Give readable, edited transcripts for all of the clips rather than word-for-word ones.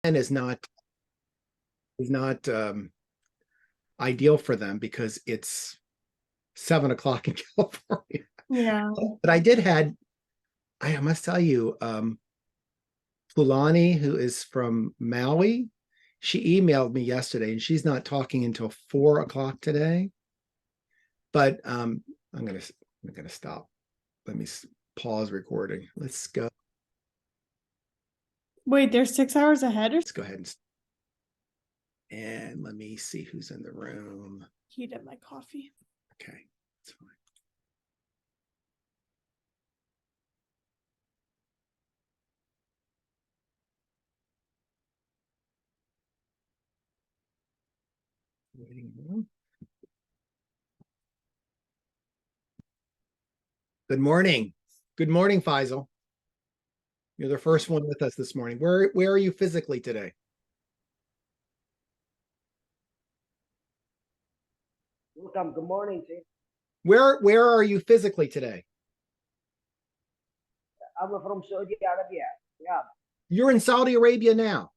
and is not ideal for them because it's 7 o'clock in California. Yeah. But I must tell you, Fulani, who is from Maui, she emailed me yesterday and she's not talking until 4 o'clock today. But I'm gonna stop. Let me pause recording. Let's go. Wait, they're 6 hours ahead, or Let's go ahead and let me see who's in the room. heat up my coffee. Okay, that's fine. Waiting room. Good morning. Good morning, Faisal. You're the first one with us this morning. Where are you physically today? Welcome. Good morning, Chief. Where are you physically today? I'm from Saudi Arabia. Yeah. You're in Saudi Arabia now.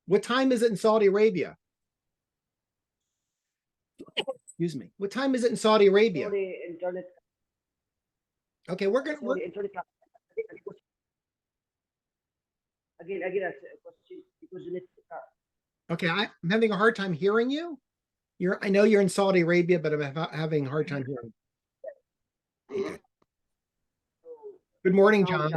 What time is it in Saudi Arabia? Excuse me. What time is it in Saudi Arabia? Saudi internet. Okay, we're gonna. Saudi internet. Again, because you need. Okay, I'm having a hard time hearing you. I know you're in Saudi Arabia, but I'm having a hard time hearing. Okay. Good morning, John.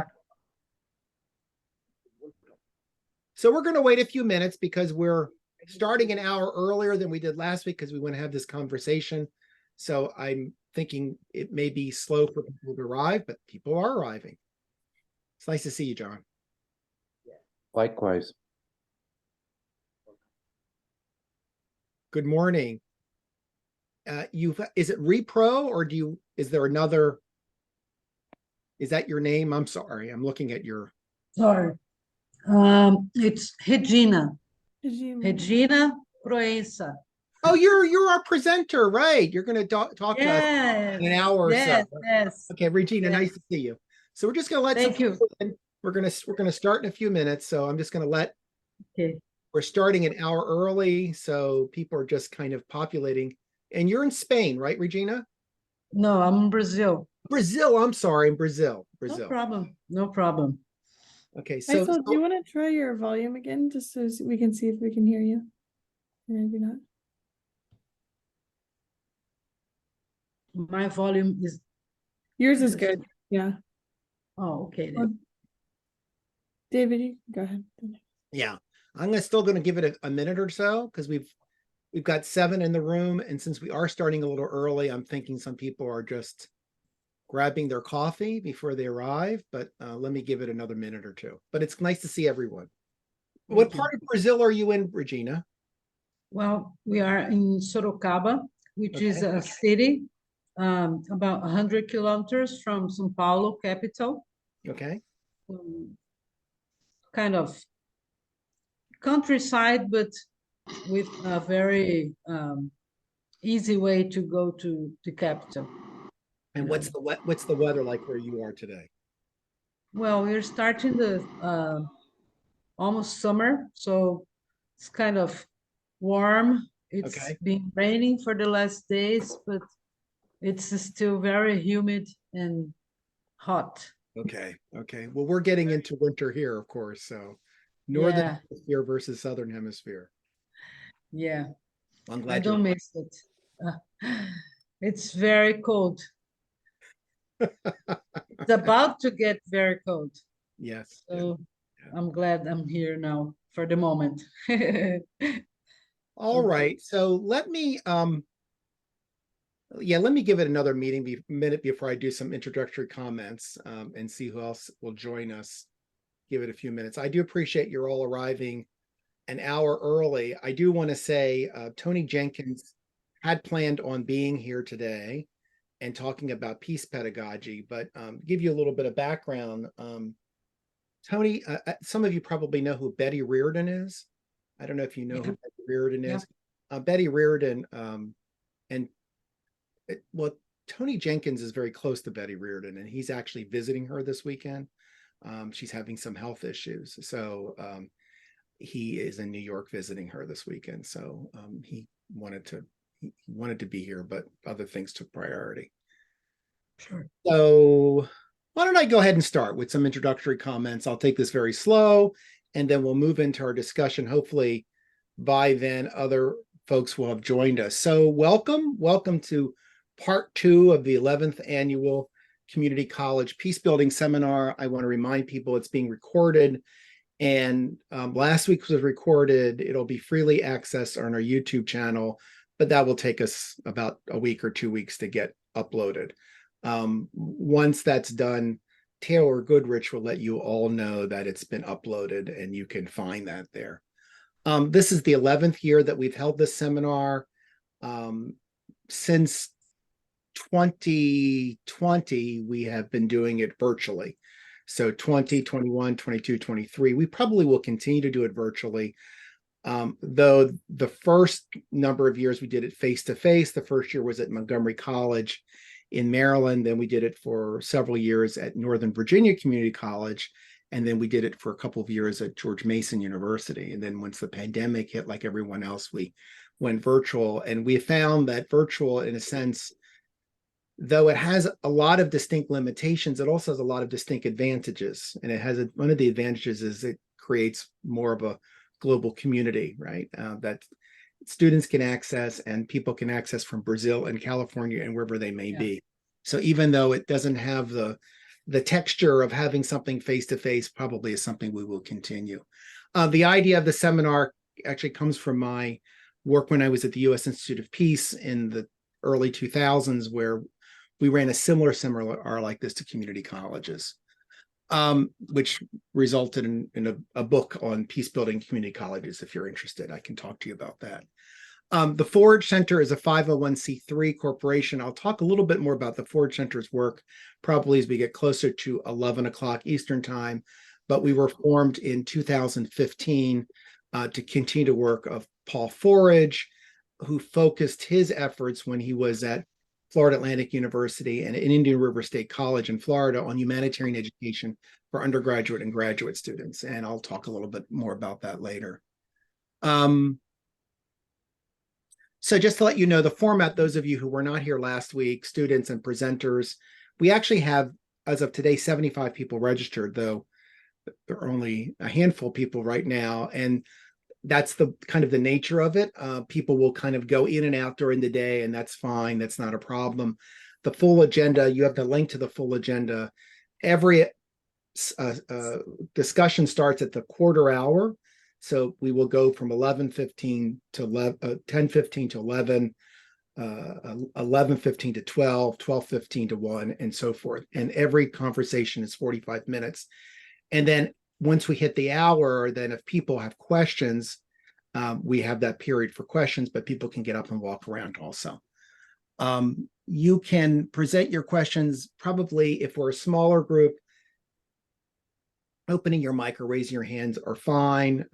So we're going to wait a few minutes because we're starting an hour earlier than we did last week because we want to have this conversation. So I'm thinking it may be slow for people to arrive, but people are arriving. It's nice to see you, John. Likewise. Good morning. Is it Repro or is there another? Is that your name? I'm sorry. I'm looking at your. Sorry. It's Regina. Regina Proença. Oh, you're our presenter, right? You're going to talk to us in an hour or so. Yes. Okay, Regina, nice to see you. So we're just going to let Thank you. We're gonna start in a few minutes. So I'm just going to let. Okay. We're starting an hour early, so people are just kind of populating. And you're in Spain, right, Regina? No, I'm in Brazil. Brazil. I'm sorry, in Brazil. No problem. No problem. Okay, so do you want to try your volume again, just so we can see if we can hear you? Maybe not. My volume is. Yours is good. Yeah. Oh, okay. David, go ahead. Yeah, I'm still going to give it a minute or so because we've got 7 in the room, and since we are starting a little early, I'm thinking some people are just grabbing their coffee before they arrive. But let me give it another minute or two. But it's nice to see everyone. What part of Brazil are you in, Regina? Well, we are in Sorocaba, which is a city about 100 kilometers from São Paulo, capital. Okay. Kind of countryside, but with a very easy way to go to the capital. And what's the weather like where you are today? Well, we're starting the almost summer, so it's kind of warm. It's been raining for the last days, but it's still very humid and hot. Okay. Well, we're getting into winter here, of course. So northern hemisphere versus southern hemisphere. Yeah. I'm glad I don't miss it. It's very cold. It's about to get very cold. Yes. So I'm glad I'm here now for the moment. All right. So let me give it another minute before I do some introductory comments and see who else will join us. Give it a few minutes. I do appreciate you're all arriving an hour early. I do want to say Tony Jenkins had planned on being here today and talking about peace pedagogy, but give you a little bit of background. Tony, some of you probably know who Betty Reardon is. I don't know if you know who Betty Reardon is. Betty Reardon, Tony Jenkins is very close to Betty Reardon, and he's actually visiting her this weekend. She's having some health issues. So he is in New York visiting her this weekend. So he wanted to be here, but other things took priority. Sure. So why don't I go ahead and start with some introductory comments? I'll take this very slow, and then we'll move into our discussion. Hopefully by then other folks will have joined us. So welcome to part 2 of the 11th annual Community College Peacebuilding Seminar. I want to remind people it's being recorded, and last week was recorded. It'll be freely accessed on our YouTube channel, but that will take us about a week or 2 weeks to get uploaded. Once that's done, Taylor Goodrich will let you all know that it's been uploaded, and you can find that there. This is the 11th year that we've held this seminar. Since 2020, we have been doing it virtually. So 20, 21, 22, 23, we probably will continue to do it virtually. Though the first number of years we did it face-to-face. The first year was at Montgomery College in Maryland. Then we did it for several years at Northern Virginia Community College. And then we did it for a couple of years at George Mason University. And then once the pandemic hit, like everyone else, we went virtual. And we found that virtual, in a sense, though it has a lot of distinct limitations, it also has a lot of distinct advantages. And it has one of the advantages is it creates more of a global community, right? That students can access and people can access from Brazil and California and wherever they may be. So even though it doesn't have the texture of having something face-to-face, probably is something we will continue. The idea of the seminar actually comes from my work when I was at the U.S. Institute of Peace in the early 2000s, where we ran a seminar like this to community colleges, which resulted in a book on peace building community colleges. If you're interested, I can talk to you about that. The Forage Center is a 501c3 corporation. I'll talk a little bit more about the Forage Center's work probably as we get closer to 11 o'clock Eastern time, but we were formed in 2015 to continue the work of Paul Forage, who focused his efforts when he was at Florida Atlantic University and Indian River State College in Florida on humanitarian education for undergraduate and graduate students. And I'll talk a little bit more about that later. So just to let you know, the format, those of you who were not here last week, students and presenters, we actually have, as of today, 75 people registered, though there are only a handful of people right now. And that's the kind of the nature of it. People will kind of go in and out during the day, and that's fine. That's not a problem. The full agenda, you have the link to the full agenda. Every discussion starts at the quarter hour. So we will go from 11:15 to 10:15 to 11, 11:15 to 12, 12:15 to 1, and so forth. And every conversation is 45 minutes. And then once we hit the hour, then if people have questions, we have that period for questions, but people can get up and walk around also. You can present your questions probably, if we're a smaller group, opening your mic or raising your hands are fine.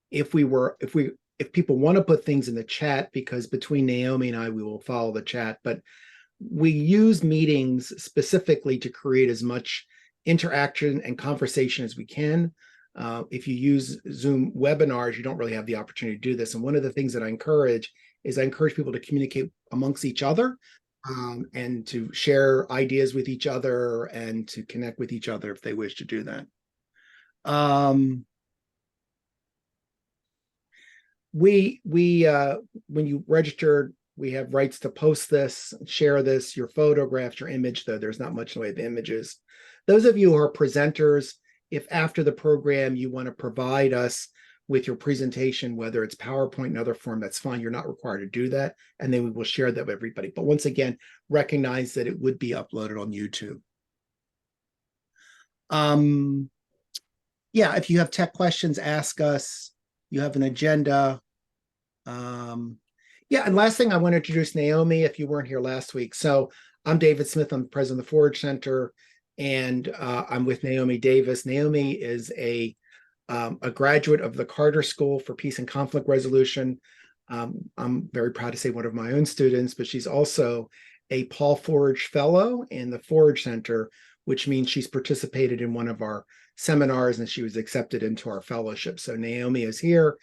If people want to put things in the chat, because between Naomi and I, we will follow the chat, but we use meetings specifically to create as much interaction and conversation as we can. If you use Zoom webinars, you don't really have the opportunity to do this. And one of the things that I encourage people to communicate amongst each other, and to share ideas with each other and to connect with each other if they wish to do that. When you registered, we have rights to post this, share this, your photographs, your image, though there's not much in the way of images. Those of you who are presenters, if after the program you want to provide us with your presentation, whether it's PowerPoint and other form, that's fine. You're not required to do that. And then we will share that with everybody. But once again, recognize that it would be uploaded on YouTube. Yeah, if you have tech questions, ask us. You have an agenda. Yeah, and last thing, I want to introduce Naomi if you weren't here last week. So I'm David Smith. I'm the president of the Forage Center, and I'm with Naomi Davis. Naomi is a graduate of the Carter School for Peace and Conflict Resolution. I'm very proud to say one of my own students, but she's also a Paul Forage Fellow in the Forage Center, which means she's participated in one of our seminars and she was accepted into our fellowship. So Naomi is here.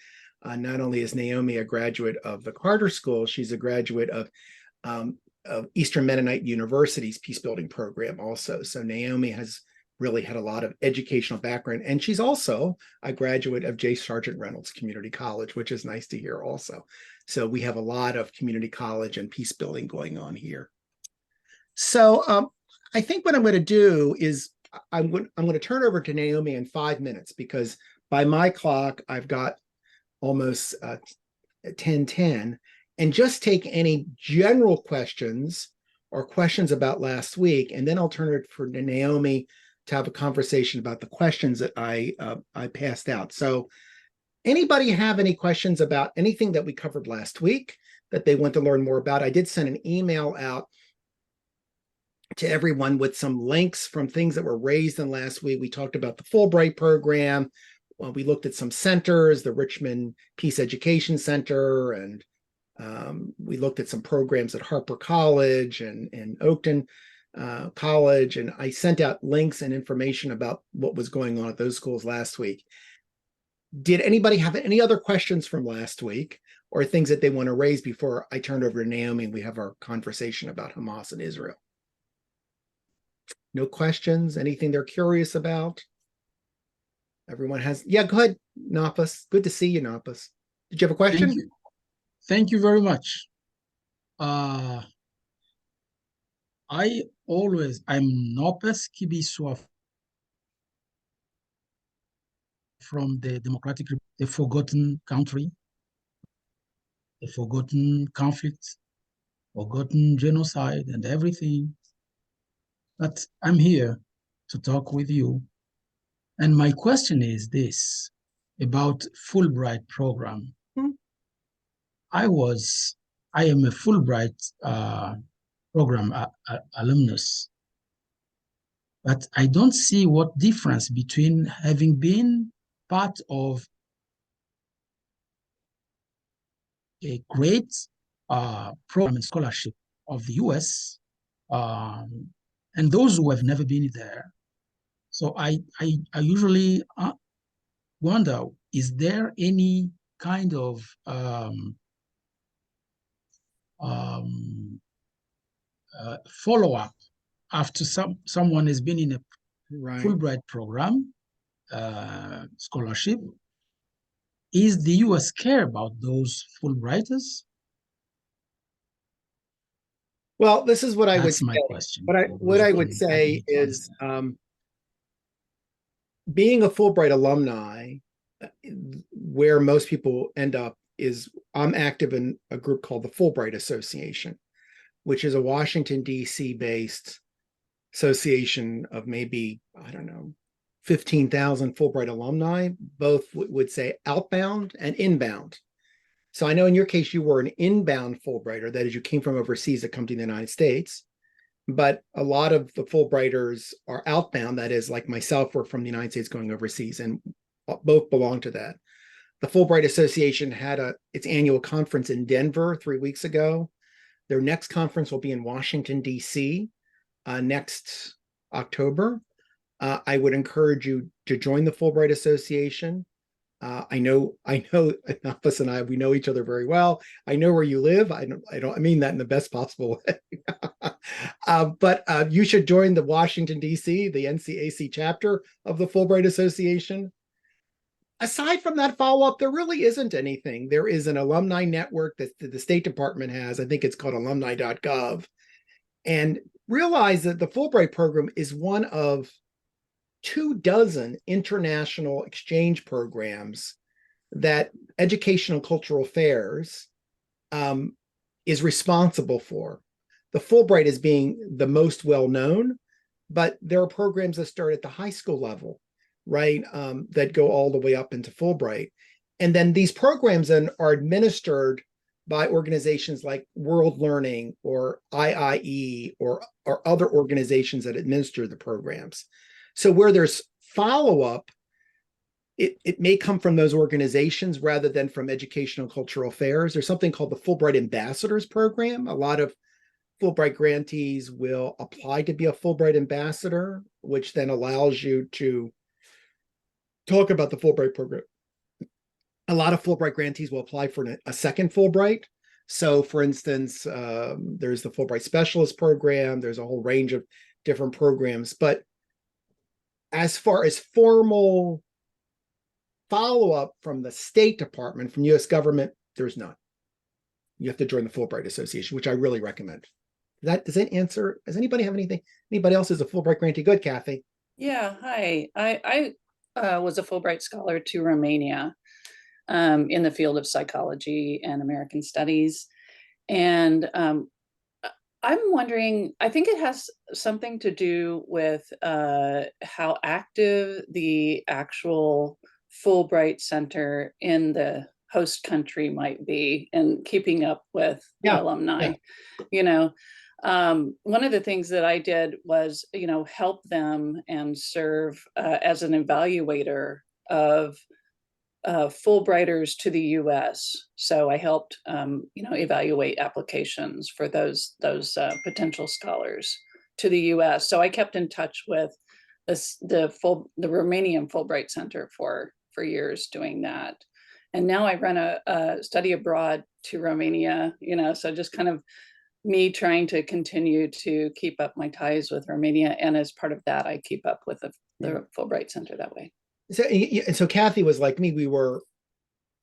Not only is Naomi a graduate of the Carter School, she's a graduate of Eastern Mennonite University's Peacebuilding program also. So Naomi has really had a lot of educational background. And she's also a graduate of J. Sargent Reynolds Community College, which is nice to hear also. So we have a lot of community college and peace building going on here. So I think what I'm going to do is I'm going to turn over to Naomi in 5 minutes, because by my clock, I've got almost 10:10, and just take any general questions or questions about last week. And then I'll turn it for Naomi to have a conversation about the questions that I passed out. So anybody have any questions about anything that we covered last week that they want to learn more about? I did send an email out to everyone with some links from things that were raised in last week. We talked about the Fulbright program. We looked at some centers, the Richmond Peace Education Center, and we looked at some programs at Harper College and Oakton College. And I sent out links and information about what was going on at those schools last week. Did anybody have any other questions from last week or things that they want to raise before I turn over to Naomi and we have our conversation about Hamas and Israel? No questions? Anything they're curious about? Everyone has, yeah, go ahead, Naupess. Good to see you, Naupess. Did you have a question? Thank you. Thank you very much. I'm Naupess Kibiswa from the Democratic Republic, the forgotten country, the forgotten conflict, forgotten genocide and everything. But I'm here to talk with you. And my question is this about Fulbright program. I am a Fulbright program alumnus, but I don't see what difference between having been part of a great program and scholarship of the US and those who have never been there. So I usually wonder, is there any kind of follow-up after someone has been in a Fulbright program scholarship? Is the US care about those Fulbrighters? Well, this is what I would That's my say. question. What I would say is being a Fulbright alumni, where most people end up is I'm active in a group called the Fulbright Association, which is a Washington, D.C. based association of maybe, I don't know, 15,000 Fulbright alumni, both would say outbound and inbound. So I know in your case, you were an inbound Fulbrighter, that is, you came from overseas to come to the United States. But a lot of the Fulbrighters are outbound, that is, like myself, we're from the United States going overseas, and both belong to that. The Fulbright Association had its annual conference in Denver 3 weeks ago. Their next conference will be in Washington, D.C. Next October. I would encourage you to join the Fulbright Association. I know, Naupess and we know each other very well. I know where you live. I mean that in the best possible way. But you should join the Washington, D.C., the NCAC chapter of the Fulbright Association. Aside from that follow-up, there really isn't anything. There is an alumni network that the State Department has. I think it's called alumni.gov. And realize that the Fulbright program is one of 24 international exchange programs that Educational and Cultural Affairs is responsible for. The Fulbright is being the most well-known, but there are programs that start at the high school level, right, that go all the way up into Fulbright. And then these programs then are administered by organizations like World Learning or IIE or other organizations that administer the programs. So where there's follow-up, it may come from those organizations rather than from Educational and Cultural Affairs. There's something called the Fulbright Ambassadors Program. A lot of Fulbright grantees will apply to be a Fulbright ambassador, which then allows you to talk about the Fulbright program. A lot of Fulbright grantees will apply for a second Fulbright. So for instance, there's the Fulbright Specialist Program. There's a whole range of different programs. But as far as formal follow-up from the State Department, from US government, there's none. You have to join the Fulbright Association, which I really recommend. Does that answer? Does anybody have anything? Anybody else is a Fulbright grantee? Good, Kathy. Yeah, hi. I was a Fulbright scholar to Romania in the field of psychology and American studies. And I'm wondering, I think it has something to do with how active the actual Fulbright Center in the host country might be and keeping up with the alumni. You know, one of the things that I did was, help them and serve as an evaluator of Fulbrighters to the U.S. So I helped, evaluate applications for those potential scholars to the U.S. So I kept in touch with the Romanian Fulbright Center for years doing that. And now I run a study abroad to Romania, so just kind of me trying to continue to keep up my ties with Romania. And as part of that, I keep up with the Fulbright Center that way. So Kathy was like me. We were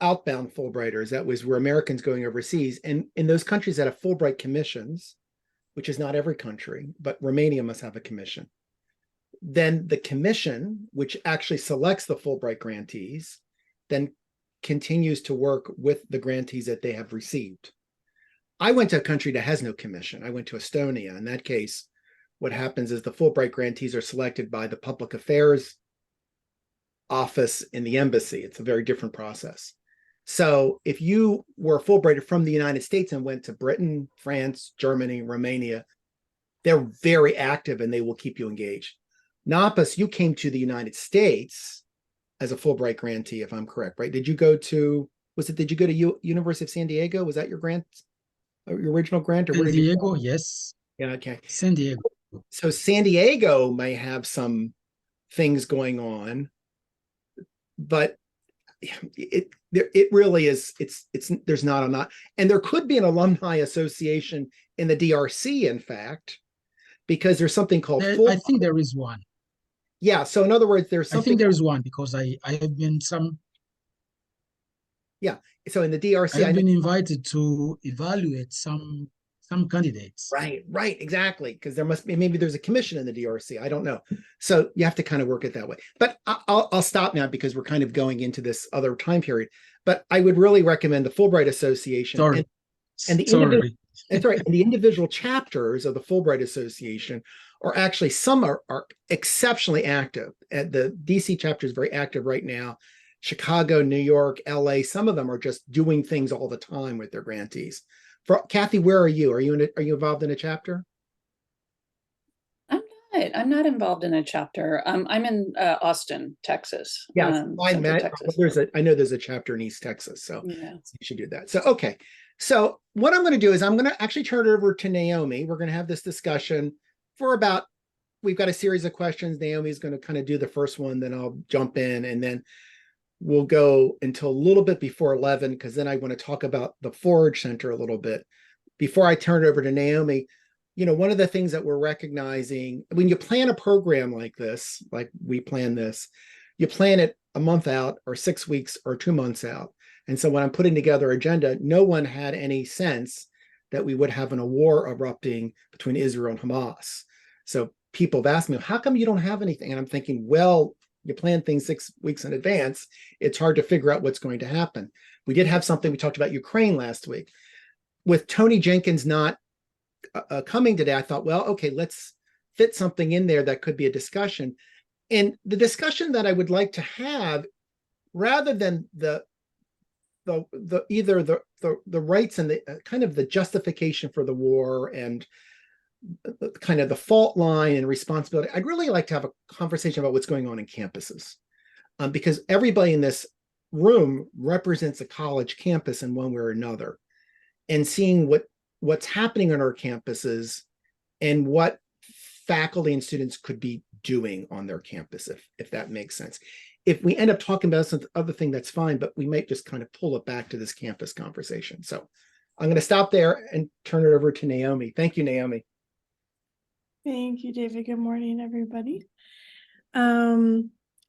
outbound Fulbrighters. That was where Americans going overseas. And in those countries that have Fulbright commissions, which is not every country, but Romania must have a commission. Then the commission, which actually selects the Fulbright grantees, then continues to work with the grantees that they have received. I went to a country that has no commission. I went to Estonia. In that case, what happens is the Fulbright grantees are selected by the public affairs office in the embassy. It's a very different process. So if you were a Fulbrighter from the United States and went to Britain, France, Germany, Romania, they're very active and they will keep you engaged. Naupess, you came to the United States as a Fulbright grantee, if I'm correct, right? Did you go to University of San Diego? Was that your grant, your original grant? Or San where did you Diego, go? yes. Yeah, okay. San Diego. So San Diego may have some things going on, but it really is, there's not a lot. And there could be an alumni association in the DRC, in fact, because there's something called I think there is one. Yeah. So in other words, there's something. I think there is one because I have been Yeah. So in the DRC, I've been invited to evaluate some candidates. Right, exactly. Because there must be, maybe there's a commission in the DRC. I don't know. So you have to kind of work it that way. But I'll stop now because we're kind of going into this other time period. But I would really recommend the Fulbright Association. Sorry. And the that's right. And the individual chapters of the Fulbright Association are actually, some are exceptionally active. And the DC chapter is very active right now. Chicago, New York, LA, some of them are just doing things all the time with their grantees. Kathy, where are you? Are you involved in a chapter? I'm not involved in a chapter. I'm in Austin, Texas. Yeah, I know there's a chapter in East Texas, so yeah. You should do that. So, okay. So what I'm going to do is I'm going to actually turn it over to Naomi. We're going to have this discussion for we've got a series of questions. Naomi's going to kind of do the first one, then I'll jump in, and then we'll go until a little bit before 11, because then I want to talk about the Forage Center a little bit. Before I turn it over to Naomi, one of the things that we're recognizing, when you plan a program like this, like we plan this, you plan it a month out or 6 weeks or 2 months out. And so when I'm putting together agenda, no one had any sense that we would have a war erupting between Israel and Hamas. So people have asked me, how come you don't have anything? And I'm thinking, well, you plan things 6 weeks in advance. It's hard to figure out what's going to happen. We did have something, we talked about Ukraine last week. With Tony Jenkins not coming today, I thought, well, okay, let's fit something in there that could be a discussion. And the discussion that I would like to have, rather than the rights and the kind of the justification for the war and kind of the fault line and responsibility, I'd really like to have a conversation about what's going on in campuses, because everybody in this room represents a college campus in one way or another, and seeing what what's happening on our campuses and what faculty and students could be doing on their campus, if that makes sense. If we end up talking about some other thing, that's fine, but we might just kind of pull it back to this campus conversation. So I'm going to stop there and turn it over to Naomi. Thank you, Naomi. Thank you, David. Good morning, everybody.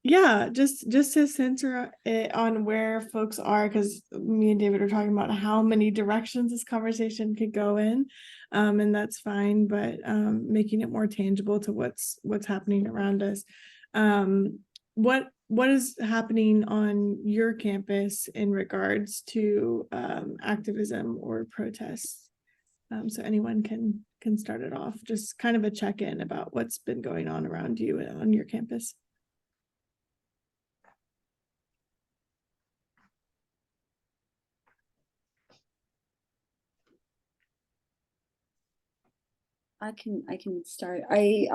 Yeah, just to center it on where folks are, because me and David are talking about how many directions this conversation could go in, and that's fine, but making it more tangible to what's happening around us. What is happening on your campus in regards to activism or protests? So anyone can start it off, just kind of a check-in about what's been going on around you on your campus. I can start. I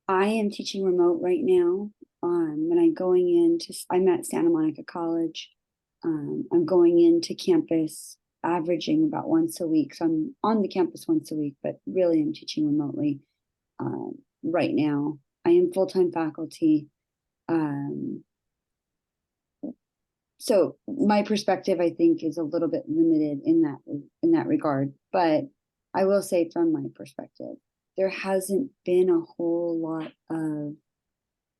am teaching remote right now. And I'm at Santa Monica College. I'm going into campus averaging about once a week. So I'm on the campus once a week, but really I'm teaching remotely right now. I am full-time faculty. So my perspective, I think, is a little bit limited in that regard. But I will say, from my perspective, there hasn't been a whole lot of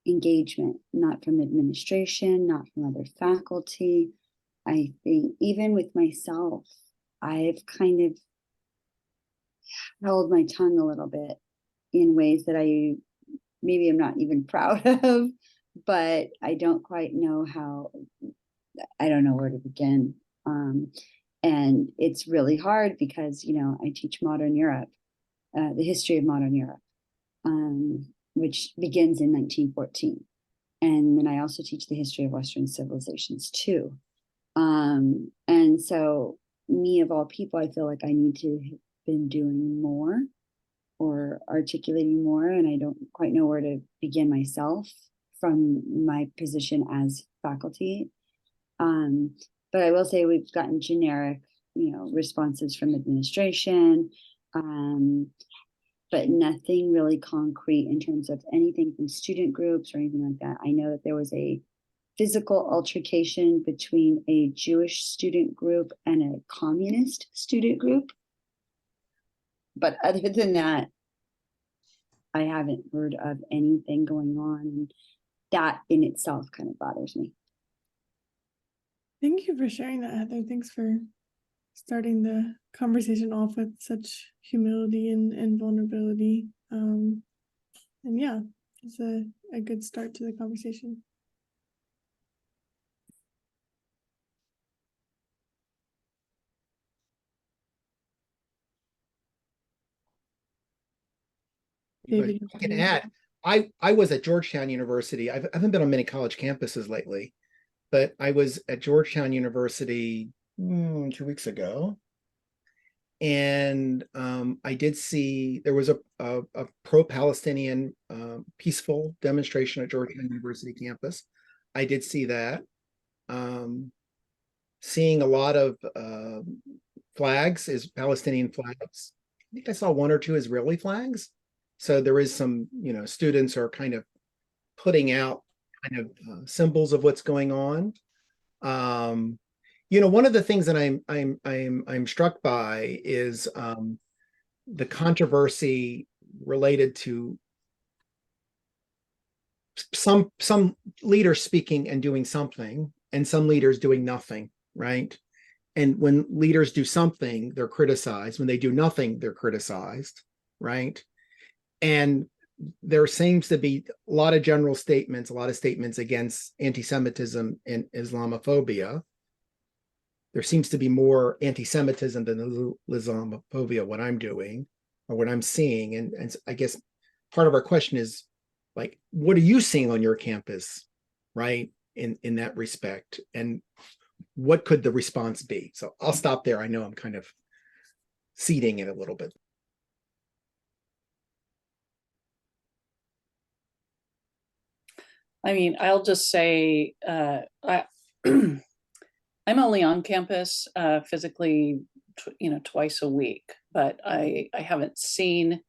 engagement, not from administration, not from other faculty. I think even with myself, I've kind of held my tongue a little bit in ways that maybe I'm not even proud of, but I don't quite know how. I don't know where to begin. And it's really hard because, I teach modern Europe, the history of modern Europe, which begins in 1914. And then I also teach the history of Western civilizations too. And so me, of all people, I feel like I need to have been doing more or articulating more, and I don't quite know where to begin myself from my position as faculty. But I will say we've gotten generic, responses from administration, but nothing really concrete in terms of anything from student groups or anything like that. I know that there was a physical altercation between a Jewish student group and a communist student group. But other than that, I haven't heard of anything going on. And that in itself kind of bothers me. Thank you for sharing that, Heather. Thanks for starting the conversation off with such humility and vulnerability. And yeah, it's a good start to the conversation. David, I can add, I was at Georgetown University. I haven't been on many college campuses lately, but I was at Georgetown University 2 weeks ago. And I did see there was a pro-Palestinian peaceful demonstration at Georgetown University campus. I did see that. Seeing a lot of flags, is Palestinian flags. I think I saw one or two Israeli flags. So there is some, students are kind of putting out kind of symbols of what's going on. One of the things that I'm struck by is the controversy related to some leaders speaking and doing something, and some leaders doing nothing, right? And when leaders do something, they're criticized. When they do nothing, they're criticized, right? And there seems to be a lot of general statements, a lot of statements against anti-Semitism and Islamophobia. There seems to be more anti-Semitism than Islamophobia, what I'm doing or what I'm seeing. And I guess part of our question is, like, what are you seeing on your campus, right? In that respect, and what could the response be? So I'll stop there. I know I'm kind of seeding it a little bit. I mean, I'll just say, I'm only on campus physically twice a week, but I haven't seen,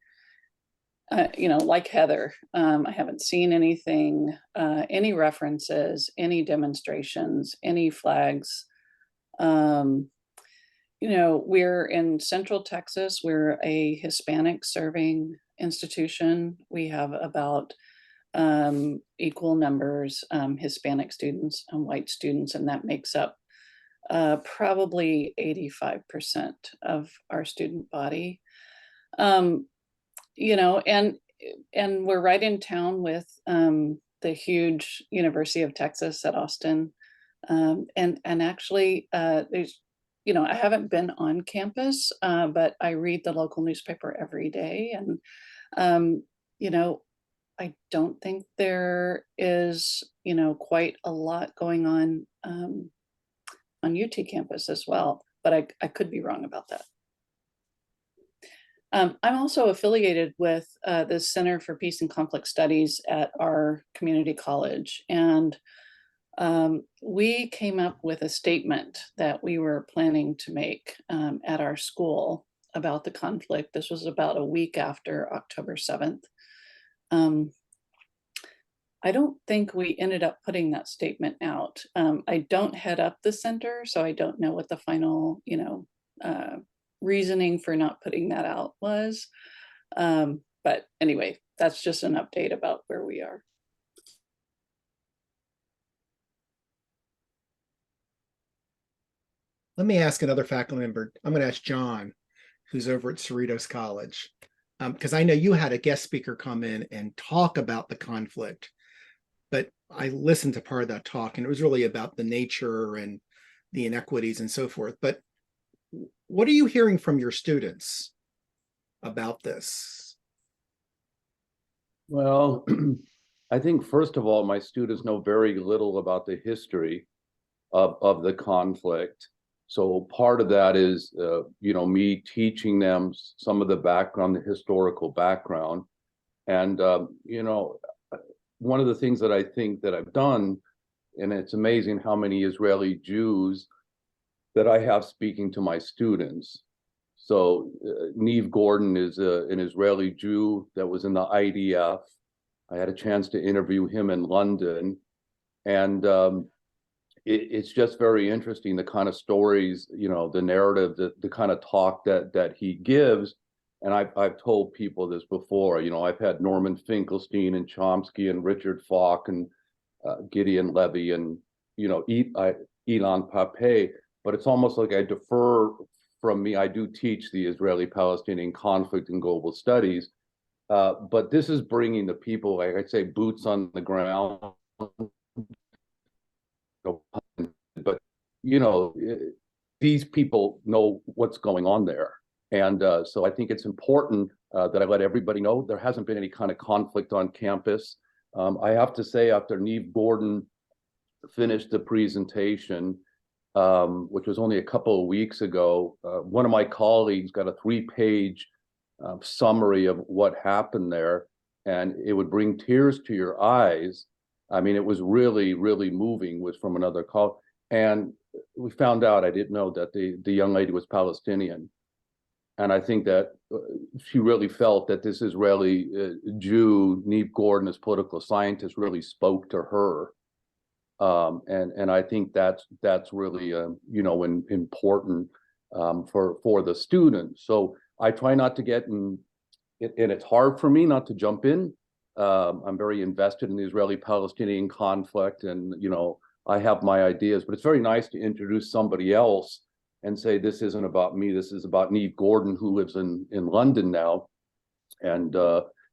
like Heather, I haven't seen anything, any references, any demonstrations, any flags. We're in Central Texas. We're a Hispanic serving institution. We have about equal numbers, Hispanic students and white students, and that makes up probably 85% of our student body. And we're right in town with the huge University of Texas at Austin. And actually, there's, I haven't been on campus, but I read the local newspaper every day. And, I don't think there is, quite a lot going on UT campus as well, but I could be wrong about that. I'm also affiliated with the Center for Peace and Conflict Studies at our community college. And we came up with a statement that we were planning to make at our school about the conflict. This was about a week after October 7th. I don't think we ended up putting that statement out. I don't head up the center, so I don't know what the final, reasoning for not putting that out was. But anyway, that's just an update about where we are. Let me ask another faculty member. I'm going to ask John, who's over at Cerritos College, because I know you had a guest speaker come in and talk about the conflict, but I listened to part of that talk, and it was really about the nature and the inequities and so forth. But what are you hearing from your students about this? Well, I think first of all, my students know very little about the history of the conflict. So part of that is, me teaching them some of the background, the historical background. And, one of the things that I think that I've done, and it's amazing how many Israeli Jews that I have speaking to my students. So Neve Gordon is an Israeli Jew that was in the IDF. I had a chance to interview him in London. And it's just very interesting, the kind of stories, the narrative, the kind of talk that he gives. And I've told people this before, I've had Norman Finkelstein and Chomsky and Richard Falk and Gideon Levy and, Ilan Pape, but it's almost like I defer from me. I do teach the Israeli-Palestinian conflict and global studies, but this is bringing the people, like I say, boots on the ground. But, these people know what's going on there. And so I think it's important that I let everybody know there hasn't been any kind of conflict on campus. I have to say, after Neve Gordon finished the presentation, which was only a couple of weeks ago, one of my colleagues got a 3-page summary of what happened there, and it would bring tears to your eyes. I mean, it was really, really moving, was from another call. And we found out, I didn't know, that the young lady was Palestinian. And I think that she really felt that this Israeli Jew, Neve Gordon, as political scientist, really spoke to her. And I think that's really, important for the students. So I try not to get in, and it's hard for me not to jump in. I'm very invested in the Israeli-Palestinian conflict, and I have my ideas, but it's very nice to introduce somebody else and say, this isn't about me, this is about Neve Gordon, who lives in London now, and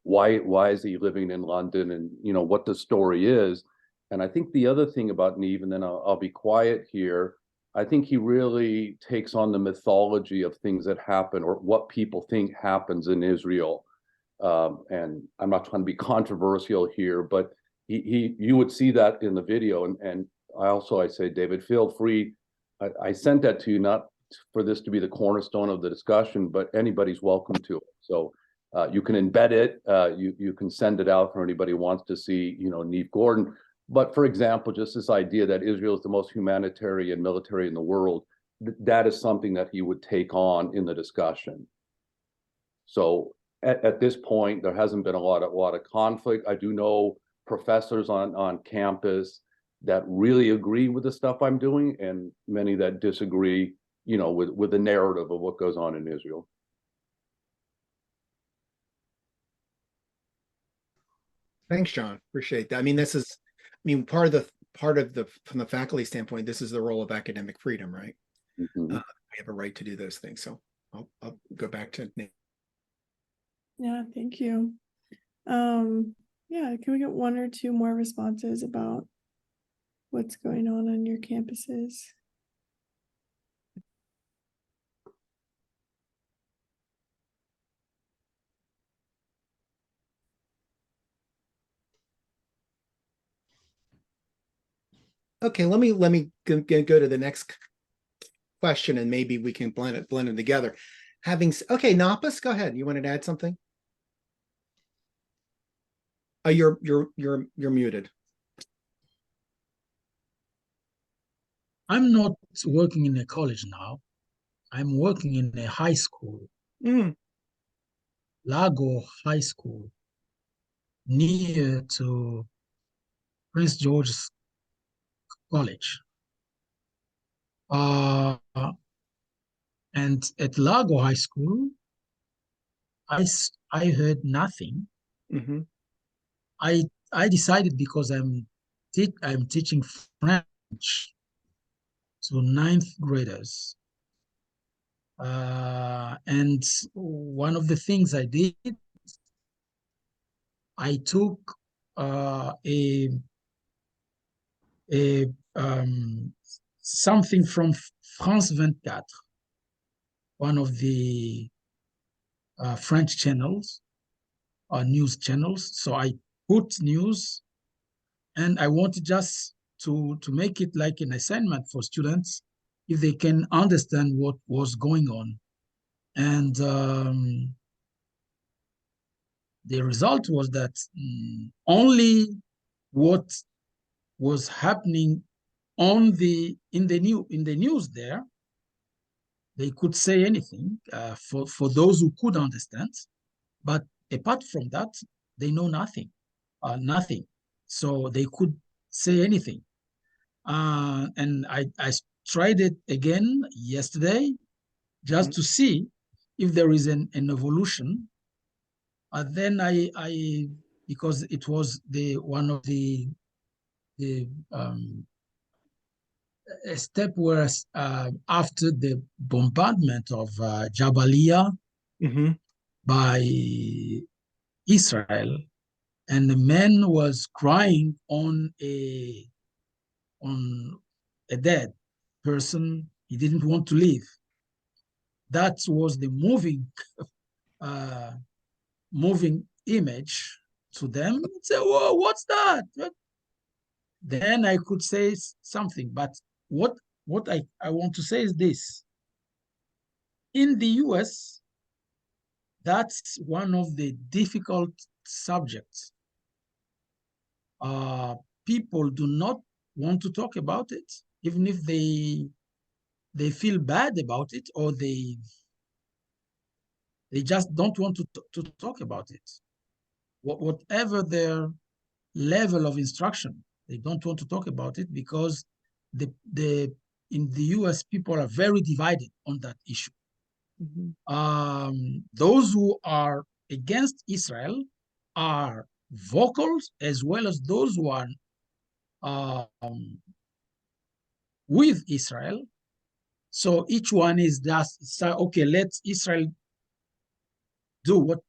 why is he living in London, and what the story is. And I think the other thing about Neve, and then I'll be quiet here, I think he really takes on the mythology of things that happen, or what people think happens in Israel. And I'm not trying to be controversial here, but you would see that in the video. And I say, David, feel free. I sent that to you, not for this to be the cornerstone of the discussion, but anybody's welcome to it. So you can embed it. You can send it out for anybody who wants to see, Neve Gordon. But for example, just this idea that Israel is the most humanitarian military in the world. that is something that he would take on in the discussion. So at this point, there hasn't been a lot of conflict. I do know professors on campus that really agree with the stuff I'm doing, and many that disagree, you know, with the narrative of what goes on in Israel. Thanks, John. Appreciate that. I mean, part of the from the faculty standpoint, this is the role of academic freedom, right? Mhm. We have a right to do those things. So I'll go back to Nate. Yeah, thank you. Yeah, can we get one or two more responses about what's going on your campuses? Okay, let me go to the next question, and maybe we can blend them together. Okay, Naupess, go ahead. You wanted to add something? Oh, you're muted. I'm not working in a college now. I'm working in a high school, Lago High School, near to Prince George's College. And at Lago High School, I heard nothing. Mm-hmm. I decided, because I'm teaching French to ninth graders. And one of the things I did, I took something from France 24, one of the French channels, news channels. So I put news, and I wanted just to make it like an assignment for students, if they can understand what was going on. And the result was that only what was happening in the news there, they could say anything for those who could understand, but apart from that, they know nothing. So they could say anything. And I tried it again yesterday, just to see if there is an evolution. Then I because it was one of the a step where after the bombardment of Jabalia by Israel, and the man was crying on a dead person. He didn't want to leave. That was the moving image to them. Say, whoa, what's that? Then I could say something. But what I want to say is this. In the US, that's one of the difficult subjects. People do not want to talk about it, even if they feel bad about it, or they just don't want to talk about it. Whatever their level of instruction, they don't want to talk about it, because in the US, people are very divided on that issue. Those who are against Israel are vocal, as well as those who are with Israel. So each one is just, okay, let Israel do what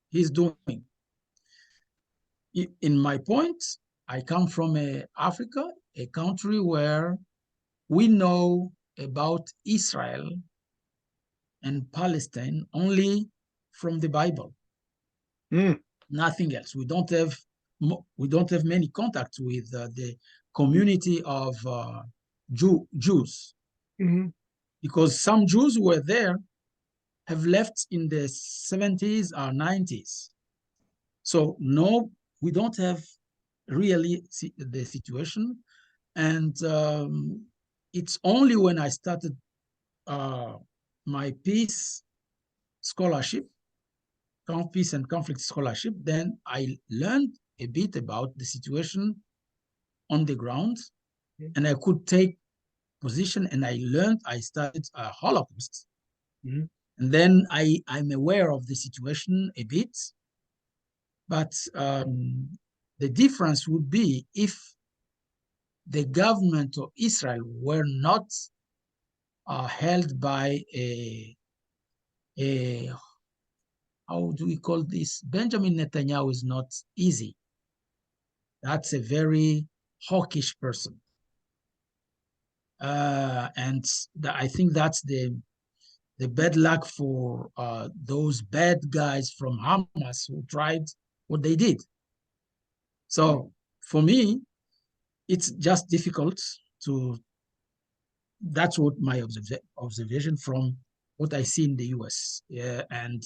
he's doing. In my point, I come from Africa, a country where we know about Israel and Palestine only from the Bible. Nothing else. We don't have many contacts with the community of Jews, because some Jews who were there have left in the 70s or 90s. So no, we don't have really the situation. And it's only when I started my peace scholarship, peace and conflict scholarship, then I learned a bit about the situation on the ground, and I could take position, and I studied Holocaust. And then I'm aware of the situation a bit, but the difference would be if the government of Israel were not held by a how do we call this? Benjamin Netanyahu is not easy. That's a very hawkish person. And I think that's the bad luck for those bad guys from Hamas who tried what they did. So for me, it's just difficult to, that's what my observation from what I see in the US. Yeah, and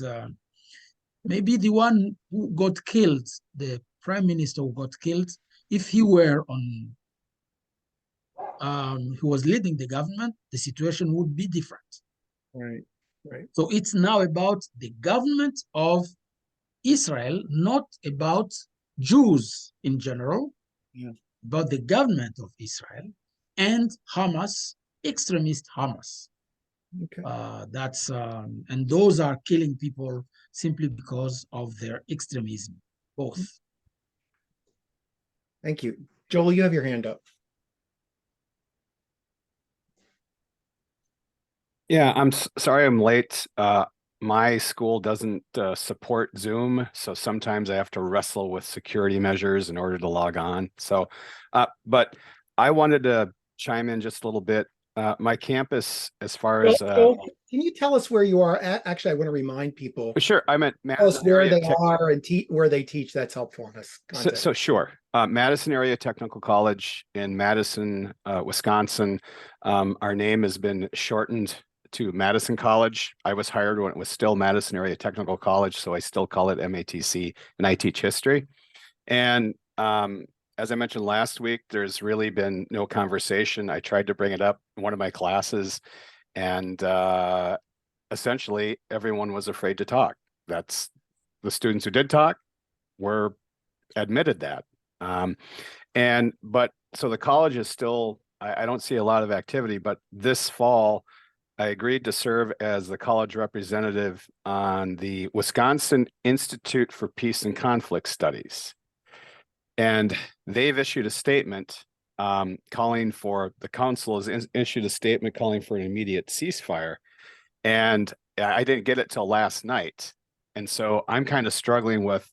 maybe the one who got killed, the prime minister who got killed, if he were on, who was leading the government, the situation would be different. Right, right. So it's now about the government of Israel, not about Jews in general, about the government of Israel and Hamas, extremist Hamas. Okay. That's and those are killing people simply because of their extremism, both. Thank you. Joel, you have your hand up. Yeah, I'm sorry I'm late. My school doesn't support Zoom, so sometimes I have to wrestle with security measures in order to log on. So, but I wanted to chime in just a little bit. My campus, as far as Joel, can you tell us where you are at? Actually, I want to remind people. Sure, I'm at Tell us Madison where area they are and where they teach. That's helpful for us. So sure, Madison Area Technical College in Madison, Wisconsin. Our name has been shortened to Madison College. I was hired when it was still Madison Area Technical College, so I still call it MATC, and I teach history. And as I mentioned last week, there's really been no conversation. I tried to bring it up in one of my classes, and essentially everyone was afraid to talk. That's the students who did talk were admitted that. But so the college is still, I don't see a lot of activity, but this fall, I agreed to serve as the college representative on the Wisconsin Institute for Peace and Conflict Studies. And they've issued a statement calling for, the council has issued a statement calling for an immediate ceasefire. And I didn't get it till last night. And so I'm kind of struggling with,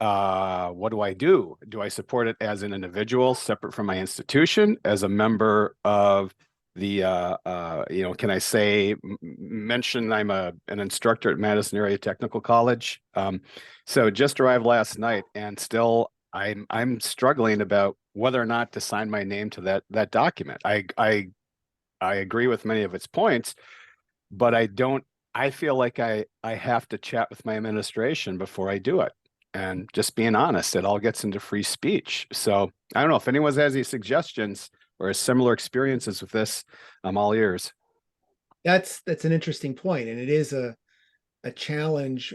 what do I do? Do I support it as an individual separate from my institution, as a member of the, can I say, mention I'm an instructor at Madison Area Technical College. So just arrived last night, and still I'm struggling about whether or not to sign my name to that document. I agree with many of its points, but I feel like I have to chat with my administration before I do it. And just being honest, it all gets into free speech. So I don't know if anyone has any suggestions or similar experiences with this. I'm all ears. That's an interesting point, and it is a challenge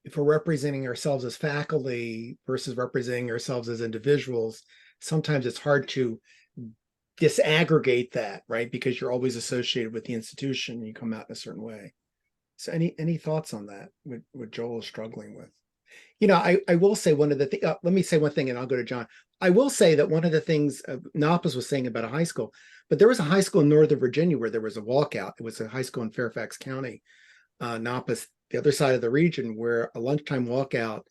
if we're representing ourselves as faculty versus representing ourselves as individuals. Sometimes it's hard to disaggregate that, right? Because you're always associated with the institution and you come out in a certain way. So any thoughts on that, what Joel is struggling with? I will say one of the things, let me say one thing and I'll go to John. I will say that one of the things Naupess was saying about a high school, but there was a high school in Northern Virginia where there was a walkout. It was a high school in Fairfax County, Naupess, the other side of the region, where a lunchtime walkout,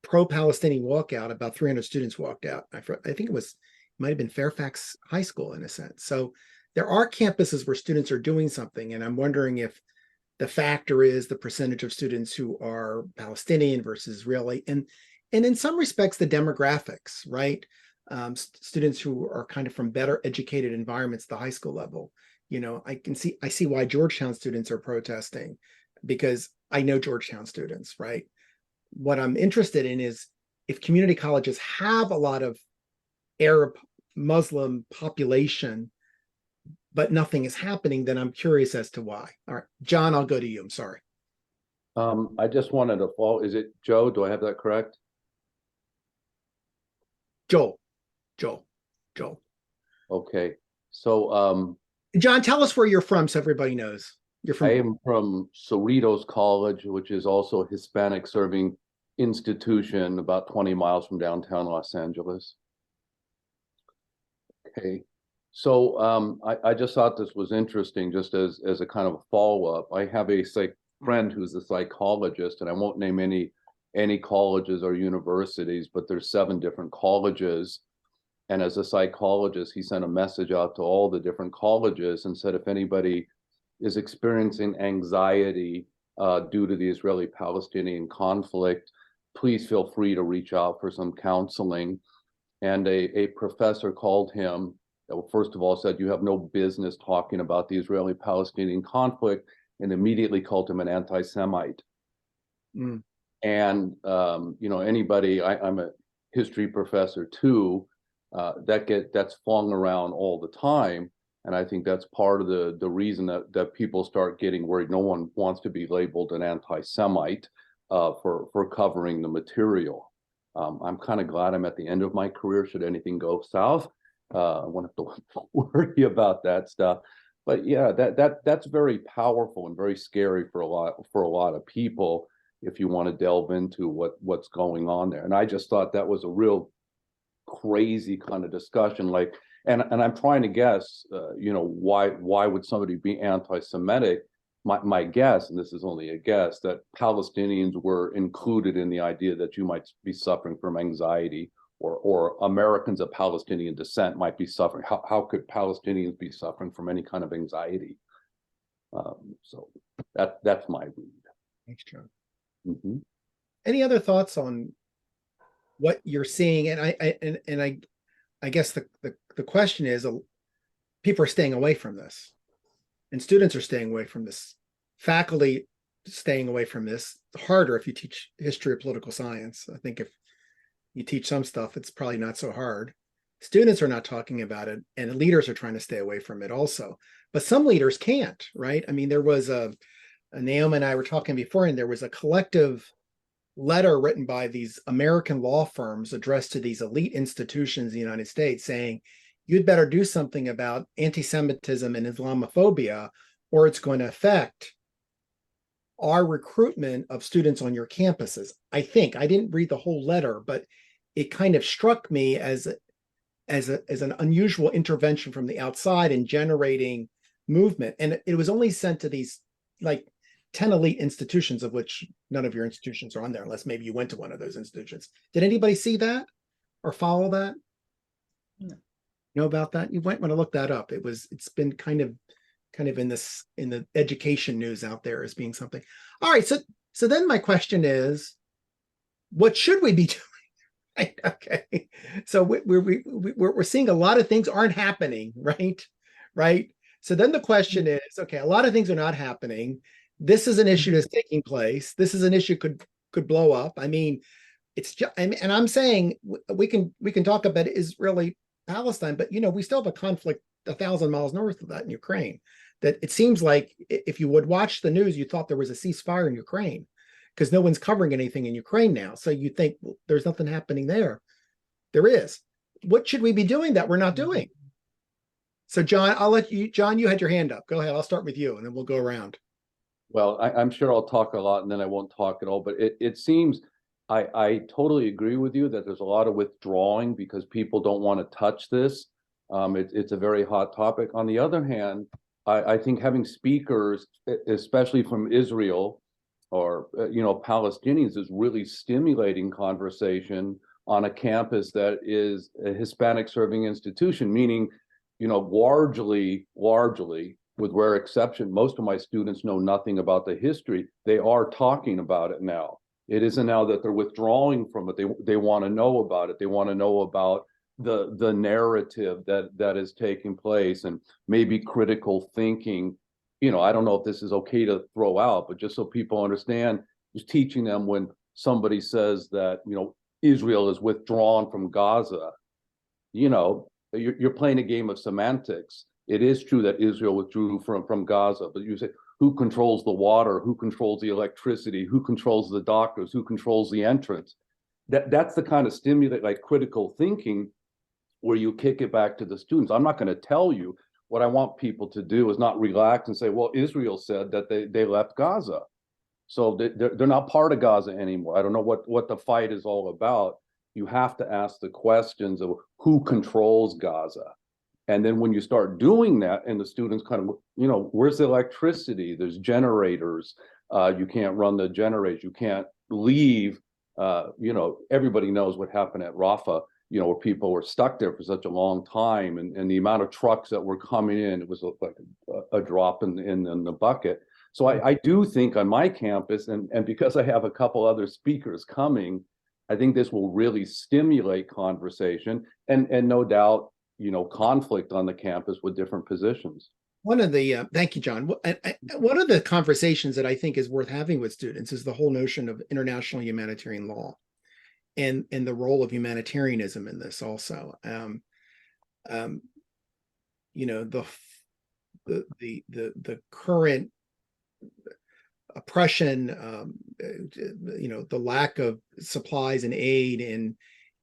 pro-Palestinian walkout, about 300 students walked out. I think it might have been Fairfax High School in a sense. So there are campuses where students are doing something, and I'm wondering if the factor is the percentage of students who are Palestinian versus Israeli, and in some respects the demographics, right? Students who are kind of from better educated environments, the high school level. I see why Georgetown students are protesting, because I know Georgetown students, right? What I'm interested in is if community colleges have a lot of Arab Muslim population, but nothing is happening, then I'm curious as to why. All right, John, I'll go to you. I'm sorry. I just wanted to follow. Is it Joe? Do I have that correct? Joel. Okay. So John, tell us where you're from so everybody knows. You're from. I am from Cerritos College, which is also a Hispanic serving institution about 20 miles from downtown Los Angeles. Okay. So I just thought this was interesting, just as a kind of a follow-up. I have a friend who's a psychologist, and I won't name any colleges or universities, but there's 7 different colleges. And as a psychologist, he sent a message out to all the different colleges and said, if anybody is experiencing anxiety due to the Israeli-Palestinian conflict, please feel free to reach out for some counseling. And a professor called him, first of all said, you have no business talking about the Israeli-Palestinian conflict, and immediately called him an anti-Semite. Mm. And, anybody, I'm a history professor too, that's flung around all the time. And I think that's part of the reason that people start getting worried. No one wants to be labeled an anti-Semite for covering the material. I'm kind of glad I'm at the end of my career. Should anything go south, I won't have to worry about that stuff. But yeah, that's very powerful and very scary for a lot of people if you want to delve into what's going on there. And I just thought that was a real crazy kind of discussion. Like, and I'm trying to guess, why would somebody be anti-Semitic? My guess, and this is only a guess, that Palestinians were included in the idea that you might be suffering from anxiety, or Americans of Palestinian descent might be suffering. How could Palestinians be suffering from any kind of anxiety? So that's my read. Thanks, John. Mm-hmm. Any other thoughts on what you're seeing? And I guess the question is, people are staying away from this, and students are staying away from this. Faculty staying away from this. It's harder if you teach history or political science. I think if you teach some stuff, it's probably not so hard. Students are not talking about it, and leaders are trying to stay away from it also. But some leaders can't, right? I mean, there was Naomi and I were talking before, and there was a collective letter written by these American law firms addressed to these elite institutions in the United States saying, you'd better do something about anti-Semitism and Islamophobia, or it's going to affect our recruitment of students on your campuses. I think I didn't read the whole letter, but it kind of struck me as an unusual intervention from the outside in generating movement. And it was only sent to these like 10 elite institutions, of which none of your institutions are on there, unless maybe you went to one of those institutions. Did anybody see that or follow that? No. Know about that? You might want to look that up. It's been kind of in the education news out there as being something. All right. So then my question is, what should we be doing? Right? Okay. So we're seeing a lot of things aren't happening, right? Right. So then the question is, okay, a lot of things are not happening. This is an issue that's taking place. This is an issue could blow up. I mean, it's just, and I'm saying we can talk about Israeli Palestine, but we still have a conflict 1,000 miles north of that in Ukraine. That it seems like if you would watch the news, you thought there was a ceasefire in Ukraine, because no one's covering anything in Ukraine now. So you think, well, there's nothing happening there. There is. What should we be doing that we're not doing? So John, I'll let you, John, you had your hand up. Go ahead. I'll start with you and then we'll go around. Well, I'm sure I'll talk a lot and then I won't talk at all, but it seems I totally agree with you that there's a lot of withdrawing because people don't want to touch this. It's a very hot topic. On the other hand, I think having speakers, especially from Israel or Palestinians, is really stimulating conversation on a campus that is a Hispanic serving institution, meaning, largely, with rare exception, most of my students know nothing about the history. They are talking about it now. It isn't now that they're withdrawing from it. They want to know about it. They want to know about the narrative that is taking place, and maybe critical thinking. I don't know if this is okay to throw out, but just so people understand, just teaching them when somebody says that, Israel is withdrawn from Gaza, you're playing a game of semantics. It is true that Israel withdrew from Gaza, but you say, who controls the water? Who controls the electricity? Who controls the doctors? Who controls the entrance? That's the kind of stimulate, like critical thinking, where you kick it back to the students. I'm not going to tell you. What I want people to do is not relax and say, well, Israel said that they left Gaza, so they're not part of Gaza anymore. I don't know what the fight is all about. You have to ask the questions of who controls Gaza. And then when you start doing that, and the students kind of, where's the electricity? There's generators. You can't run the generators. You can't leave. Everybody knows what happened at Rafah, where people were stuck there for such a long time, and the amount of trucks that were coming in, it was like a drop in the bucket. So I do think on my campus, and because I have a couple other speakers coming, I think this will really stimulate conversation and no doubt, conflict on the campus with different positions. One of the, thank you, John. One of the conversations that I think is worth having with students is the whole notion of international humanitarian law and the role of humanitarianism in this also. The current oppression, the lack of supplies and aid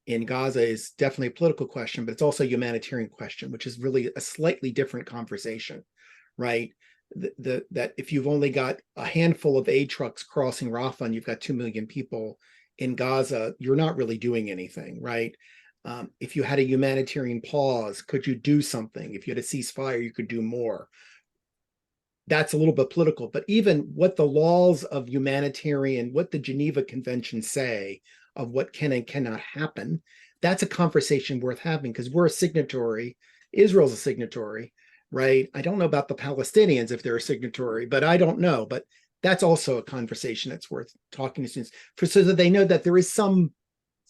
in Gaza is definitely a political question, but it's also a humanitarian question, which is really a slightly different conversation, right? That if you've only got a handful of aid trucks crossing Rafah and you've got 2 million people in Gaza, you're not really doing anything, right? If you had a humanitarian pause, could you do something? If you had a ceasefire, you could do more. That's a little bit political, but even what the laws of humanitarian, what the Geneva Convention say of what can and cannot happen, that's a conversation worth having because we're a signatory. Israel's a signatory, right? I don't know about the Palestinians if they're a signatory, but I don't know. But that's also a conversation that's worth talking to students so that they know that there is some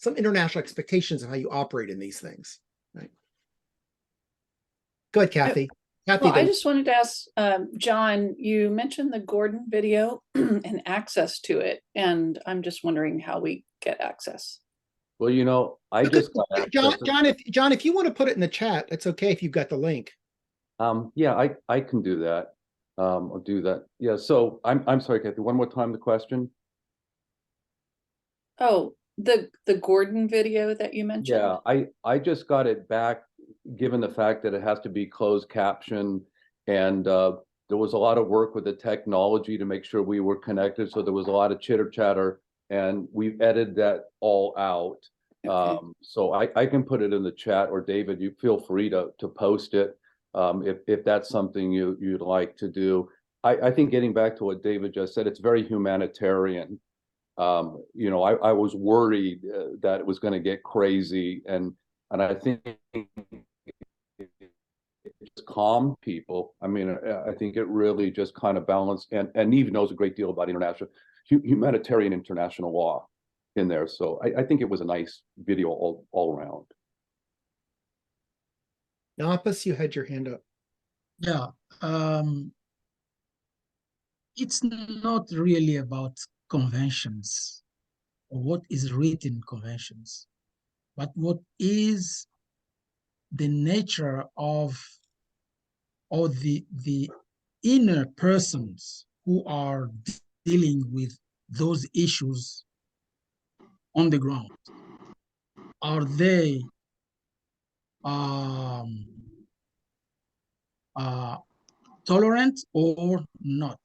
international expectations of how you operate in these things, right? Go ahead, Kathy. Well, I just wanted to ask, John, you mentioned the Gordon video and access to it, and I'm just wondering how we get access. Well, I just got John, if you want to put it in the chat, it's okay if you've got the link. Yeah, I can do that. I'll do that. Yeah. So I'm sorry, Kathy. One more time, the question. Oh, the Gordon video that you mentioned. Yeah, I just got it back, given the fact that it has to be closed caption, and there was a lot of work with the technology to make sure we were connected. So there was a lot of chitter chatter, and we've edited that all out. Okay. So I can put it in the chat, or David, you feel free to post it if that's something you'd like to do. I think getting back to what David just said, it's very humanitarian. I was worried that it was going to get crazy, and I think just calm people. I mean, I think it really just kind of balanced, and Neve knows a great deal about international humanitarian international law in there. So I think it was a nice video all around. Naupess, you had your hand up. Yeah, it's not really about conventions or what is written in conventions, but what is the nature of or the inner persons who are dealing with those issues on the ground. Are they tolerant or not?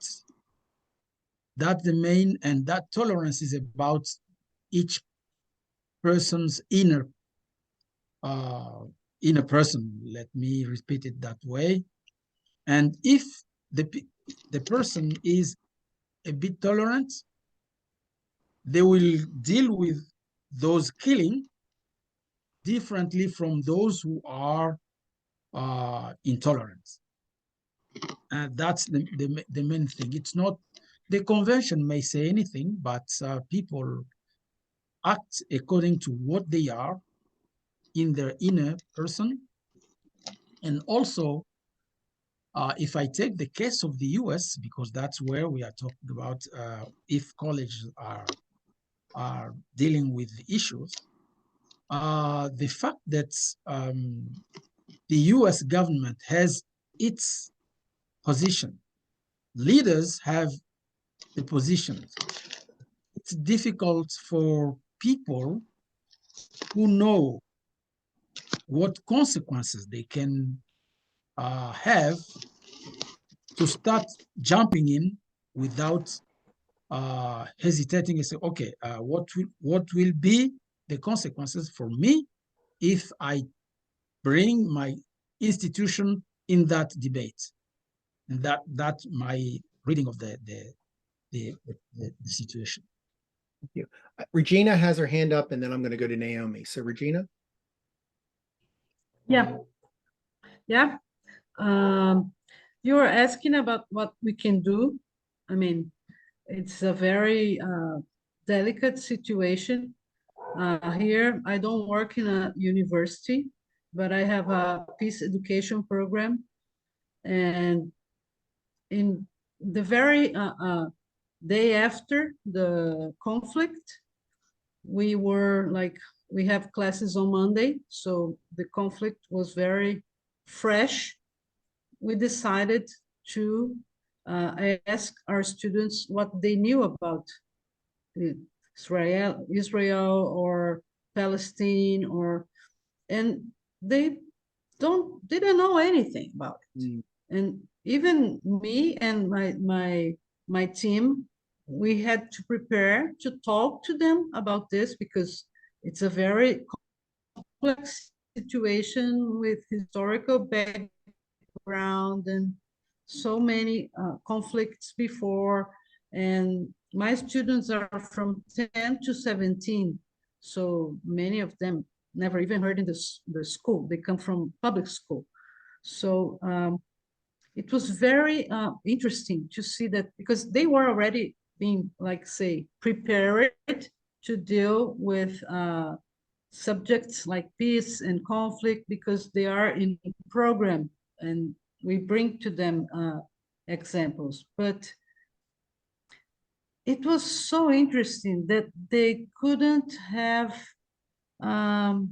That's the main, and that tolerance is about each person's inner person. Let me repeat it that way. And if the person is a bit tolerant, they will deal with those killing differently from those who are intolerant. And that's the main thing. It's not, the convention may say anything, but people act according to what they are in their inner person. And also, if I take the case of the US, because that's where we are talking about if colleges are dealing with the issues, the fact that the US government has its position. Leaders have the positions. It's difficult for people who know what consequences they can have to start jumping in without hesitating and say, okay, what will be the consequences for me if I bring my institution in that debate? And that's my reading of the situation. Thank you. Regina has her hand up, and then I'm going to go to Naomi. So Regina. Yeah. Yeah. You were asking about what we can do. I mean, it's a very delicate situation. Here, I don't work in a university, but I have a peace education program. And in the very day after the conflict, we have classes on Monday, so the conflict was very fresh. We decided to ask our students what they knew about Israel or Palestine, and they didn't know anything about it. And even me and my team, we had to prepare to talk to them about this because it's a very complex situation with historical background and so many conflicts before. And my students are from 10 to 17. So many of them never even heard in the school. They come from public school. So it was very interesting to see that, because they were already being, like, say, prepared to deal with subjects like peace and conflict, because they are in the program and we bring to them examples. But it was so interesting that they couldn't have an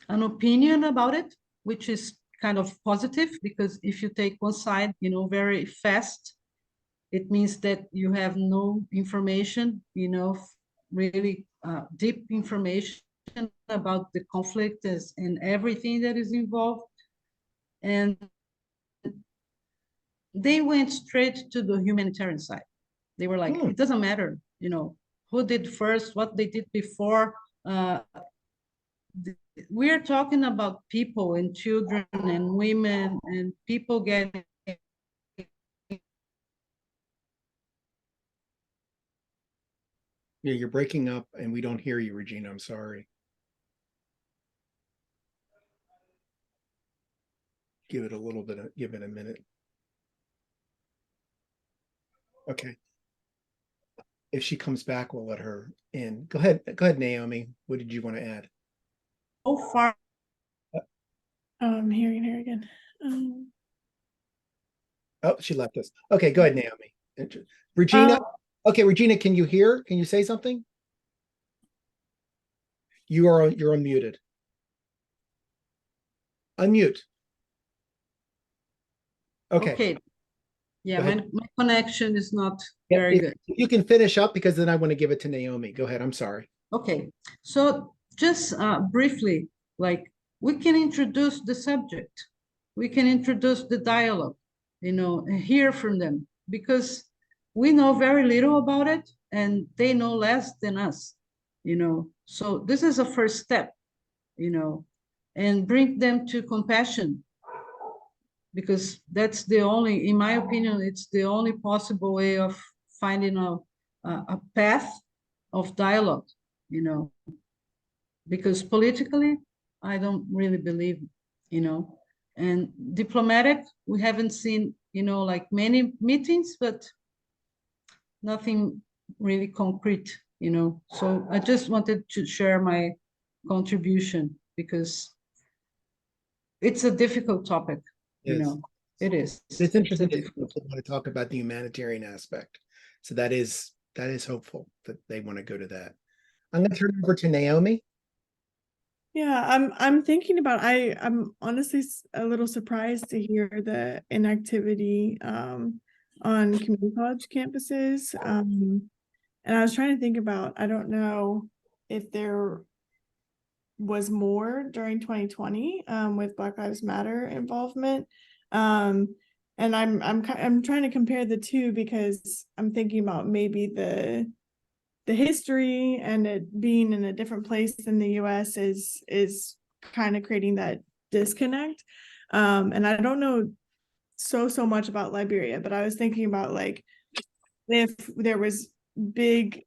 opinion about it, which is kind of positive, because if you take one side, very fast, it means that you have no information, really deep information about the conflict and everything that is involved. And they went straight to the humanitarian side. They were like, it doesn't matter, who did first, what they did before. We're talking about people and children and women and people getting. Yeah, you're breaking up and we don't hear you, Regina. I'm sorry. Give it a little bit, give it a minute. Okay. If she comes back, we'll let her in. Go ahead, Naomi. What did you want to add? So far. I'm hearing her again. Oh, she left us. Okay, go ahead, Naomi. Regina. Okay, Regina, can you hear? Can you say something? You're unmuted. Unmute. Okay. Yeah, my connection is not very good. You can finish up, because then I want to give it to Naomi. Go ahead. I'm sorry. Okay. So just briefly, like, we can introduce the subject. We can introduce the dialogue, and hear from them, because we know very little about it and they know less than us, So this is a first step, and bring them to compassion, because that's the only, in my opinion, it's the only possible way of finding a path of dialogue, because politically, I don't really believe, and diplomatic, we haven't seen, like many meetings, but nothing really concrete, So I just wanted to share my contribution, because it's a difficult topic. Yes. It is. It's interesting that people want to talk about the humanitarian aspect. So that is hopeful that they want to go to that. I'm going to turn it over to Naomi. Yeah, I'm thinking about, I'm honestly a little surprised to hear the inactivity on community college campuses. And I was trying to think about, I don't know if there was more during 2020 with Black Lives Matter involvement. And I'm trying to compare the two because I'm thinking about maybe the history and it being in a different place than the US is kind of creating that disconnect. And I don't know so much about Liberia, but I was thinking about like if there was big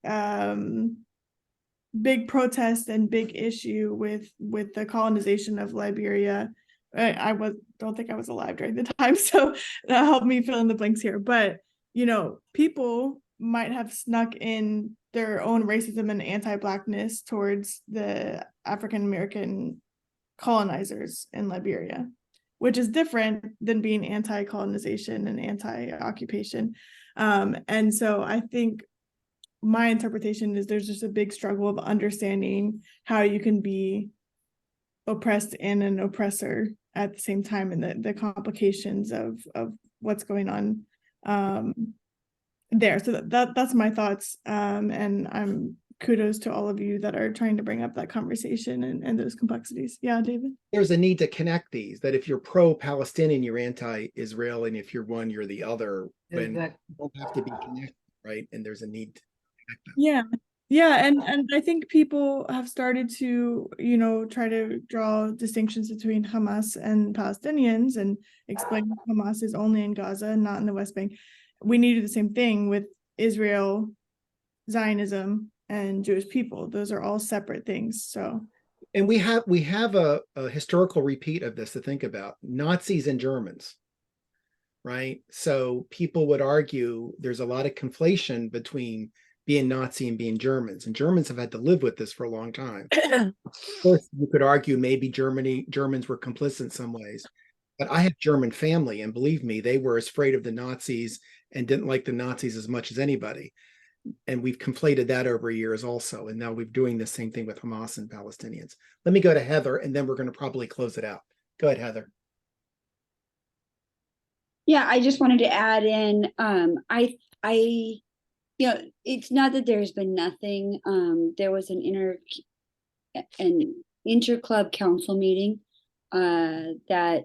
big protest and big issue with the colonization of Liberia. Don't think I was alive during the time, so that helped me fill in the blanks here. But people might have snuck in their own racism and anti-Blackness towards the African American colonizers in Liberia, which is different than being anti-colonization and anti-occupation. And so I think my interpretation is there's just a big struggle of understanding how you can be oppressed and an oppressor at the same time, and the complications of what's going on there. So that's my thoughts. And I'm kudos to all of you that are trying to bring up that conversation and those complexities. Yeah, David. There's a need to connect these, that if you're pro-Palestinian, you're anti-Israel, and if you're one, you're the other, when Exactly. you don't have to be connected, right? And there's a need to connect them. Yeah, and I think people have started to, try to draw distinctions between Hamas and Palestinians and explain Hamas is only in Gaza, not in the West Bank. We need to do the same thing with Israel, Zionism, and Jewish people. Those are all separate things. So, and we have a historical repeat of this to think about: Nazis and Germans, right? So people would argue there's a lot of conflation between being Nazi and being Germans, and Germans have had to live with this for a long time. Of course, you could argue maybe Germans were complicit in some ways, but I have German family, and believe me, they were as afraid of the Nazis and didn't like the Nazis as much as anybody. And we've conflated that over years also, and now we're doing the same thing with Hamas and Palestinians. Let me go to Heather, and then we're going to probably close it out. Go ahead, Heather. Yeah, I just wanted to add in, it's not that there's been nothing. There was an interclub council meeting that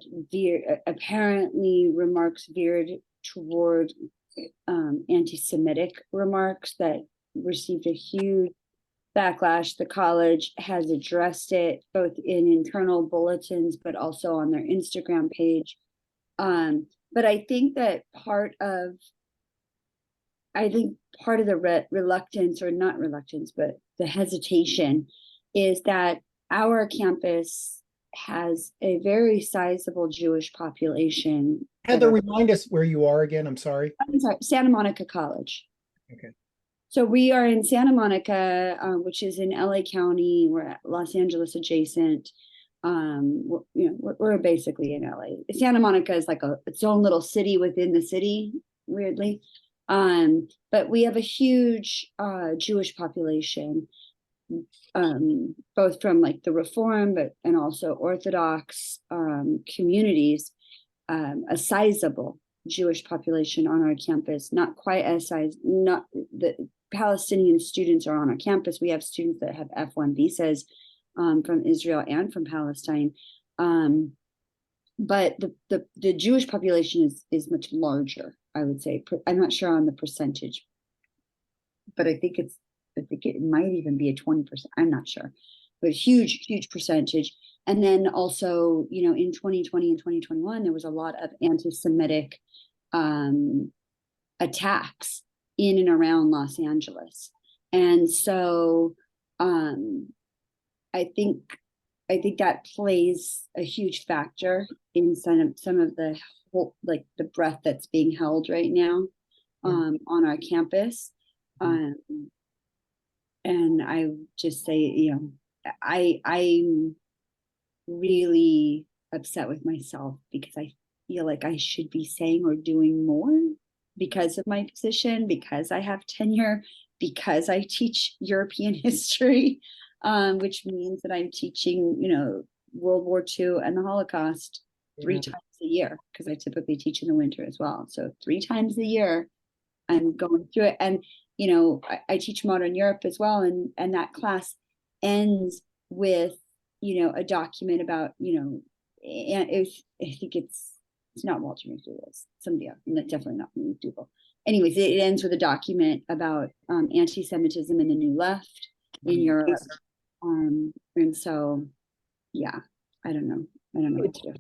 apparently remarks veered toward anti-Semitic remarks that received a huge backlash. The college has addressed it both in internal bulletins, but also on their Instagram page. But I think that part of the reluctance, or not reluctance, but the hesitation, is that our campus has a very sizable Jewish population. Heather, remind us where you are again. I'm sorry. Santa Monica College. Okay. So we are in Santa Monica, which is in LA County. We're at Los Angeles adjacent. We're basically in LA. Santa Monica is like its own little city within the city, weirdly. But we have a huge Jewish population, both from like the Reform, and also Orthodox communities. A sizable Jewish population on our campus, not quite as not the Palestinian students are on our campus. We have students that have F1 visas from Israel and from Palestine. But the Jewish population is much larger, I would say. I'm not sure on the percentage, but I think it might even be a 20%. I'm not sure, but huge percentage. And then also, in 2020 and 2021, there was a lot of anti-Semitic attacks in and around Los Angeles. And so I think that plays a huge factor in some of the whole, like the breath that's being held right now on our campus. And I just say, I'm really upset with myself because I feel like I should be saying or doing more because of my position, because I have tenure, because I teach European history. which means that I'm teaching, World War II and the Holocaust 3 times a year, because I typically teach in the winter as well. So 3 times a year, I'm going through it. And, I teach modern Europe as well. And that class ends with, a document about, and I think it's not Walter McDougall, it's somebody else, definitely not McDougall. Anyways, it ends with a document about anti-Semitism in the New Left in Europe. And so, yeah, I don't know what to do.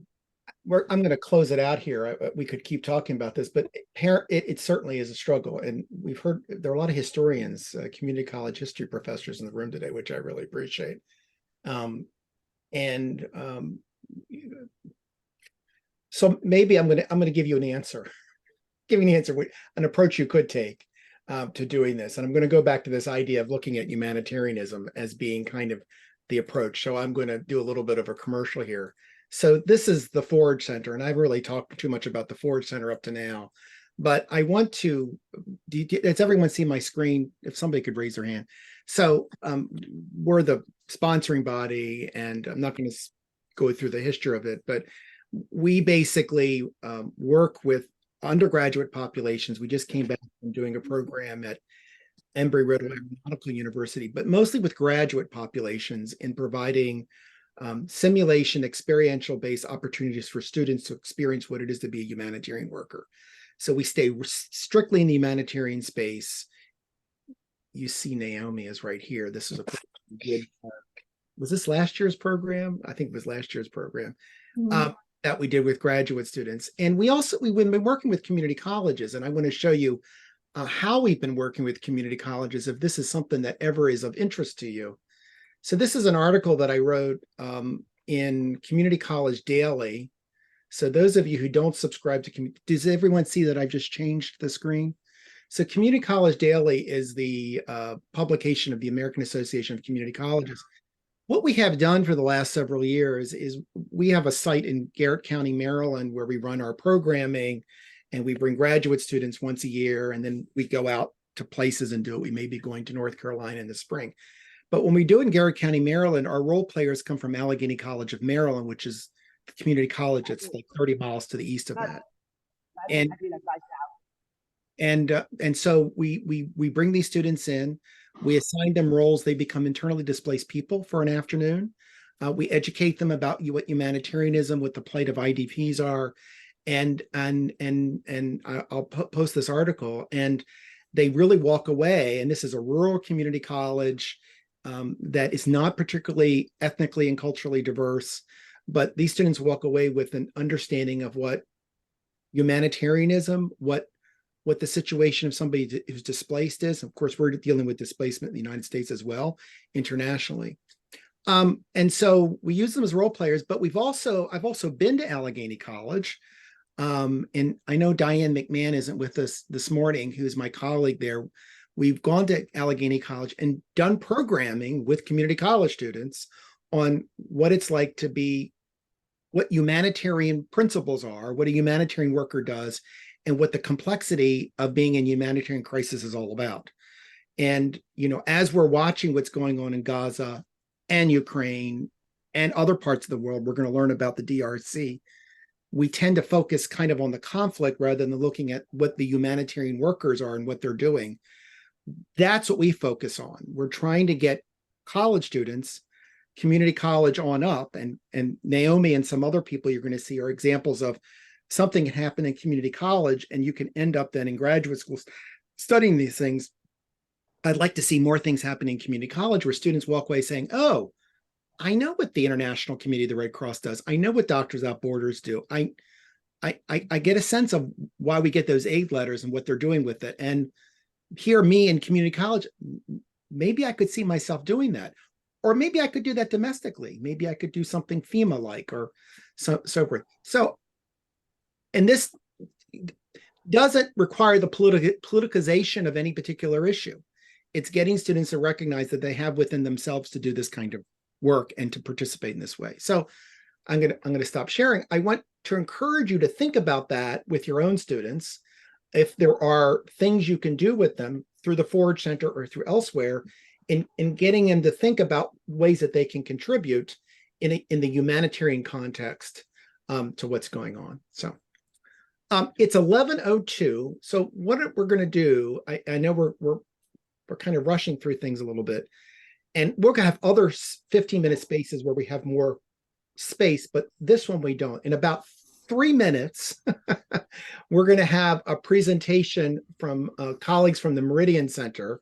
I'm going to close it out here. We could keep talking about this, but it certainly is a struggle. And we've heard there are a lot of historians, community college history professors in the room today, which I really appreciate. So maybe I'm going to give you an answer, an approach you could take to doing this. And I'm going to go back to this idea of looking at humanitarianism as being kind of the approach. So I'm going to do a little bit of a commercial here. So this is the Forge Center, and I've really talked too much about the Forge Center up to now, but I want to, does everyone see my screen? If somebody could raise their hand. So we're the sponsoring body, and I'm not going to go through the history of it, but we basically work with undergraduate populations. We just came back from doing a program at Embry-Riddle Aeronautical University, but mostly with graduate populations in providing simulation, experiential-based opportunities for students to experience what it is to be a humanitarian worker. So we stay strictly in the humanitarian space. You see Naomi is right here. This is a good, was this last year's program? I think it was last year's program that we did with graduate students. And we've been working with community colleges, and I want to show you how we've been working with community colleges, if this is something that ever is of interest to you. So this is an article that I wrote in Community College Daily. So those of you who don't subscribe to, does everyone see that I've just changed the screen? So Community College Daily is the publication of the American Association of Community Colleges. What we have done for the last several years is we have a site in Garrett County, Maryland, where we run our programming, and we bring graduate students once a year, and then we go out to places and do it. We may be going to North Carolina in the spring. But when we do it in Garrett County, Maryland, our role players come from Allegheny College of Maryland, which is the community college that's like 30 miles to the east of that. And so we bring these students in, we assign them roles, they become internally displaced people for an afternoon. We educate them about what humanitarianism, what the plight of IDPs are, and I'll post this article, and they really walk away. And this is a rural community college that is not particularly ethnically and culturally diverse, but these students walk away with an understanding of what humanitarianism, what the situation of somebody who's displaced is. Of course, we're dealing with displacement in the United States as well, internationally. And so we use them as role players, but I've also been to Allegheny College. And I know Diane McMahon isn't with us this morning, who's my colleague there. We've gone to Allegheny College and done programming with community college students on what it's like to be, what humanitarian principles are, what a humanitarian worker does, and what the complexity of being in humanitarian crisis is all about. And, as we're watching what's going on in Gaza and Ukraine and other parts of the world, we're going to learn about the DRC. We tend to focus kind of on the conflict rather than looking at what the humanitarian workers are and what they're doing. That's what we focus on. We're trying to get college students, community college on up, and Naomi and some other people you're going to see are examples of something that happened in community college, and you can end up then in graduate school studying these things. I'd like to see more things happen in community college where students walk away saying, oh, I know what the international community of the Red Cross does. I know what Doctors Without Borders do. I get a sense of why we get those aid letters and what they're doing with it. And here, me in community college, maybe I could see myself doing that. Or maybe I could do that domestically. Maybe I could do something FEMA-like or so forth. So, and this doesn't require the politicization of any particular issue. It's getting students to recognize that they have within themselves to do this kind of work and to participate in this way. So I'm gonna stop sharing. I want to encourage you to think about that with your own students. If there are things you can do with them through the Forge Center or through elsewhere in getting them to think about ways that they can contribute in the humanitarian context to what's going on. So it's 11:02. So what we're going to do, I know we're kind of rushing through things a little bit, and we're going to have other 15-minute spaces where we have more space, but this one we don't. In about 3 minutes, we're going to have a presentation from colleagues from the Meridian Center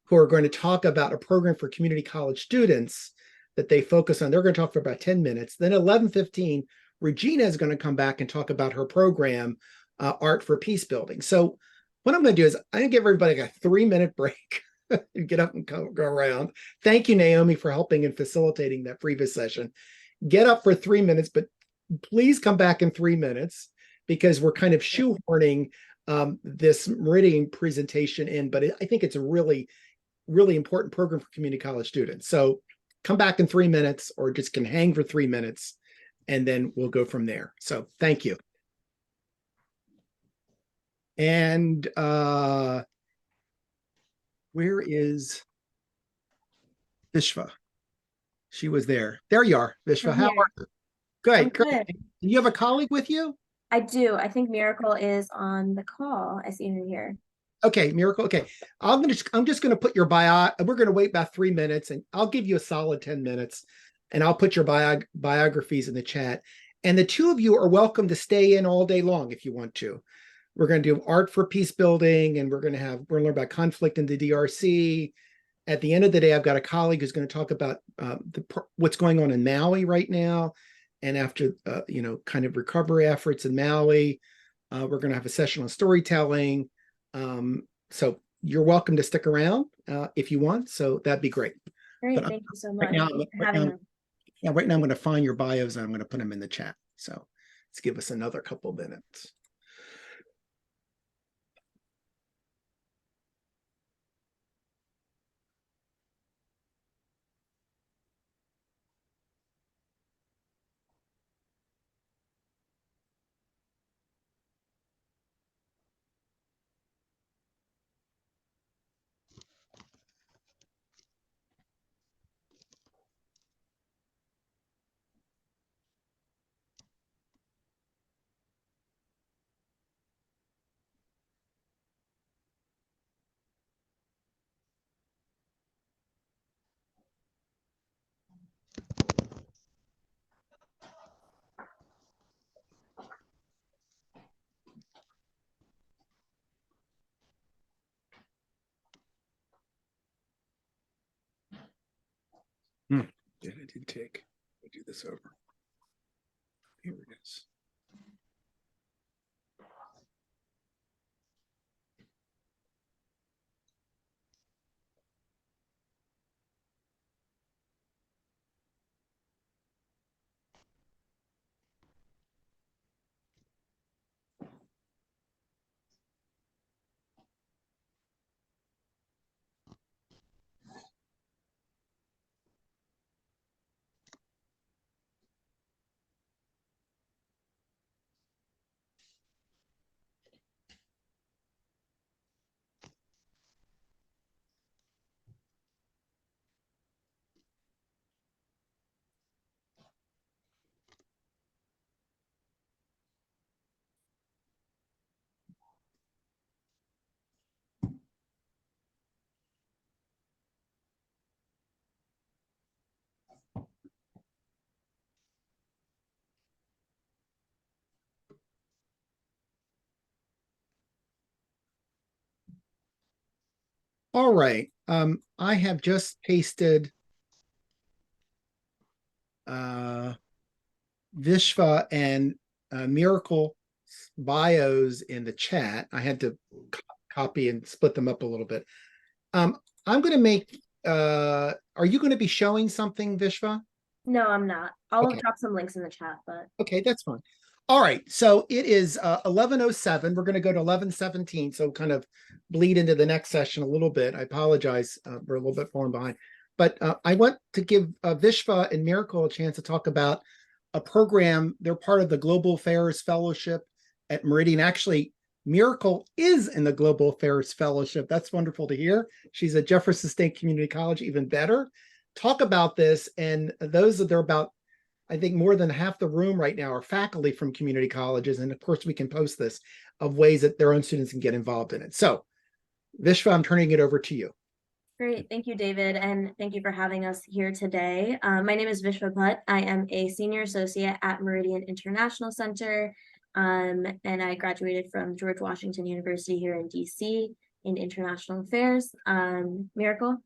who are going to talk about a program for community college students that they focus on. They're going to talk for about 10 minutes. Then at 11:15, Regina is going to come back and talk about her program, Art for Peacebuilding. So what I'm going to do is I'm going to give everybody a 3-minute break and get up and go around. Thank you, Naomi, for helping and facilitating that previous session. Get up for 3 minutes, but please come back in 3 minutes because we're kind of shoehorning this Meridian presentation in, but I think it's a really, really important program for community college students. So come back in 3 minutes or just can hang for 3 minutes and then we'll go from there. So thank you. And where is Vishva? She was there. There you are, Vishva. How are you? Good, great. Do you have a colleague with you? I do. I think Miracle is on the call. I see her here. Okay, Miracle. Okay, I'm just gonna put your bio. We're gonna wait about 3 minutes, and I'll give you a solid 10 minutes, and I'll put your biographies in the chat. And the two of you are welcome to stay in all day long if you want to. We're gonna do Art for Peacebuilding, and we're gonna learn about conflict in the DRC. At the end of the day, I've got a colleague who's going to talk about what's going on in Maui right now. And after, kind of recovery efforts in Maui, we're going to have a session on storytelling. So you're welcome to stick around if you want. So that'd be great. Great, But thank you so much. right now, for having us. right now I'm going to find your bios and I'm going to put them in the chat. So let's give us another couple minutes. Yeah, it did take. I'll do this over. Here it is. All right. I have just pasted Vishva and Miracle bios in the chat. I had to copy and split them up a little bit. I'm going to make, are you going to be showing something, Vishva? No, I'm not. I'll Okay. drop some links in the chat, but Okay, that's fine. All right, so it is 11:07. We're going to go to 11:17, so kind of bleed into the next session a little bit. I apologize, we're a little bit falling behind. But I want to give Vishva and Miracle a chance to talk about a program. They're part of the Global Affairs Fellowship at Meridian. Actually, Miracle is in the Global Affairs Fellowship. That's wonderful to hear. She's at Jefferson State Community College, even better. Talk about this. And those that are about, I think more than half the room right now are faculty from community colleges. And of course, we can post this of ways that their own students can get involved in it. So, Vishwa, I'm turning it over to you. Great. Thank you, David. And thank you for having us here today. My name is Vishwa Bhatt. I am a senior associate at Meridian International Center. And I graduated from George Washington University here in DC in international affairs. Miracle?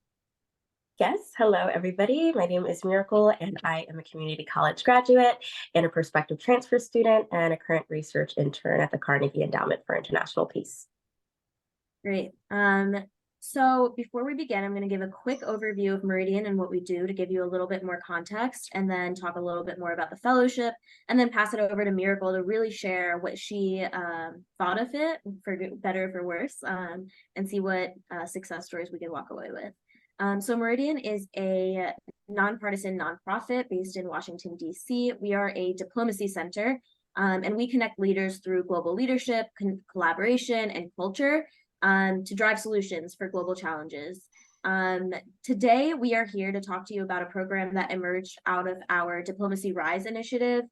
Yes, hello everybody. My name is Miracle and I am a community college graduate and a prospective transfer student and a current research intern at the Carnegie Endowment for International Peace. Great. So before we begin, I'm going to give a quick overview of Meridian and what we do to give you a little bit more context, and then talk a little bit more about the fellowship, and then pass it over to Miracle to really share what she thought of it, for better or for worse, and see what success stories we can walk away with. So Meridian is a nonpartisan nonprofit based in Washington, D.C. We are a diplomacy center, and we connect leaders through global leadership, collaboration, and culture to drive solutions for global challenges. Today, we are here to talk to you about a program that emerged out of our Diplomacy Rise initiative.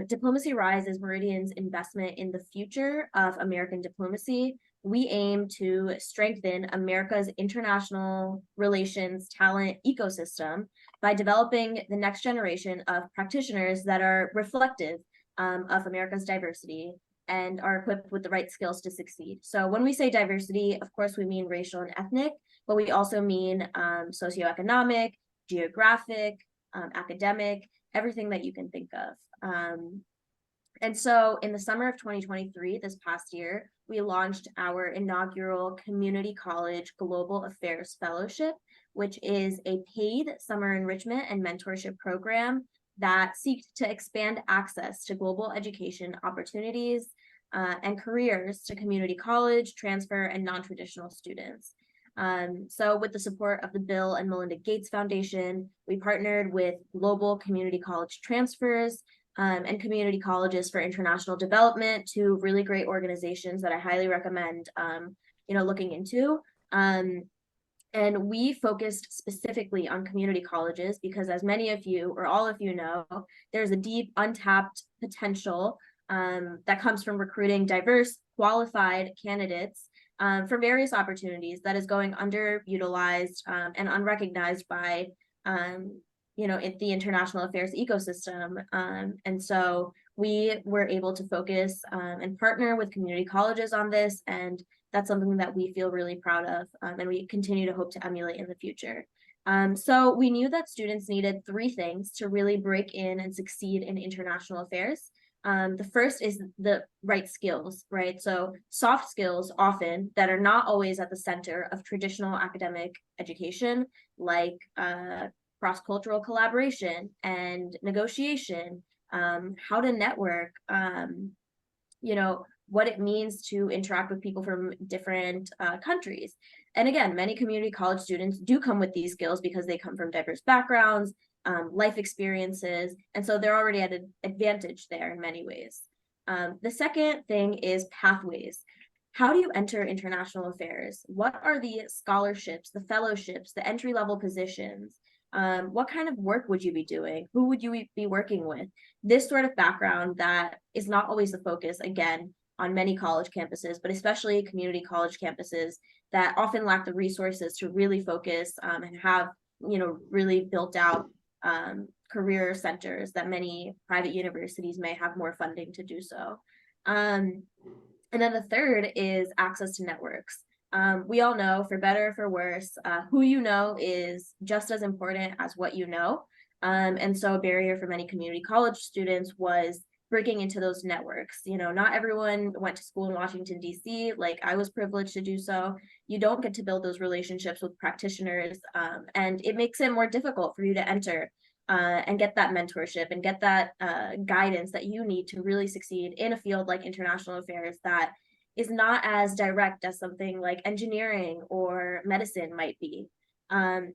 Diplomacy Rise is Meridian's investment in the future of American diplomacy. We aim to strengthen America's international relations talent ecosystem by developing the next generation of practitioners that are reflective of America's diversity and are equipped with the right skills to succeed. So when we say diversity, of course, we mean racial and ethnic, but we also mean socioeconomic, geographic, academic, everything that you can think of. And so in the summer of 2023, this past year, we launched our inaugural Community College Global Affairs Fellowship, which is a paid summer enrichment and mentorship program that seeks to expand access to global education opportunities and careers to community college, transfer, and non-traditional students. So with the support of the Bill and Melinda Gates Foundation, we partnered with Global Community College Transfers and Community Colleges for International Development, two really great organizations that I highly recommend looking into. And we focused specifically on community colleges because, as many of you or all of you know, there's a deep untapped potential that comes from recruiting diverse, qualified candidates for various opportunities that is going underutilized and unrecognized by in the international affairs ecosystem. And so we were able to focus and partner with community colleges on this, and that's something that we feel really proud of, and we continue to hope to emulate in the future. So we knew that students needed three things to really break in and succeed in international affairs. The first is the right skills, right? So soft skills often that are not always at the center of traditional academic education, like cross-cultural collaboration and negotiation, how to network, what it means to interact with people from different countries. And again, many community college students do come with these skills because they come from diverse backgrounds, life experiences, and so they're already at an advantage there in many ways. The second thing is pathways. How do you enter international affairs? What are the scholarships, the fellowships, the entry-level positions? What kind of work would you be doing? Who would you be working with? This sort of background that is not always the focus, again, on many college campuses, but especially community college campuses that often lack the resources to really focus and have, really built out career centers that many private universities may have more funding to do so. And then the third is access to networks. We all know, for better or for worse, who you know is just as important as what you know. And so a barrier for many community college students was breaking into those networks. Not everyone went to school in Washington, D.C. Like I was privileged to do so. You don't get to build those relationships with practitioners, and it makes it more difficult for you to enter and get that mentorship and get that guidance that you need to really succeed in a field like international affairs that is not as direct as something like engineering or medicine might be.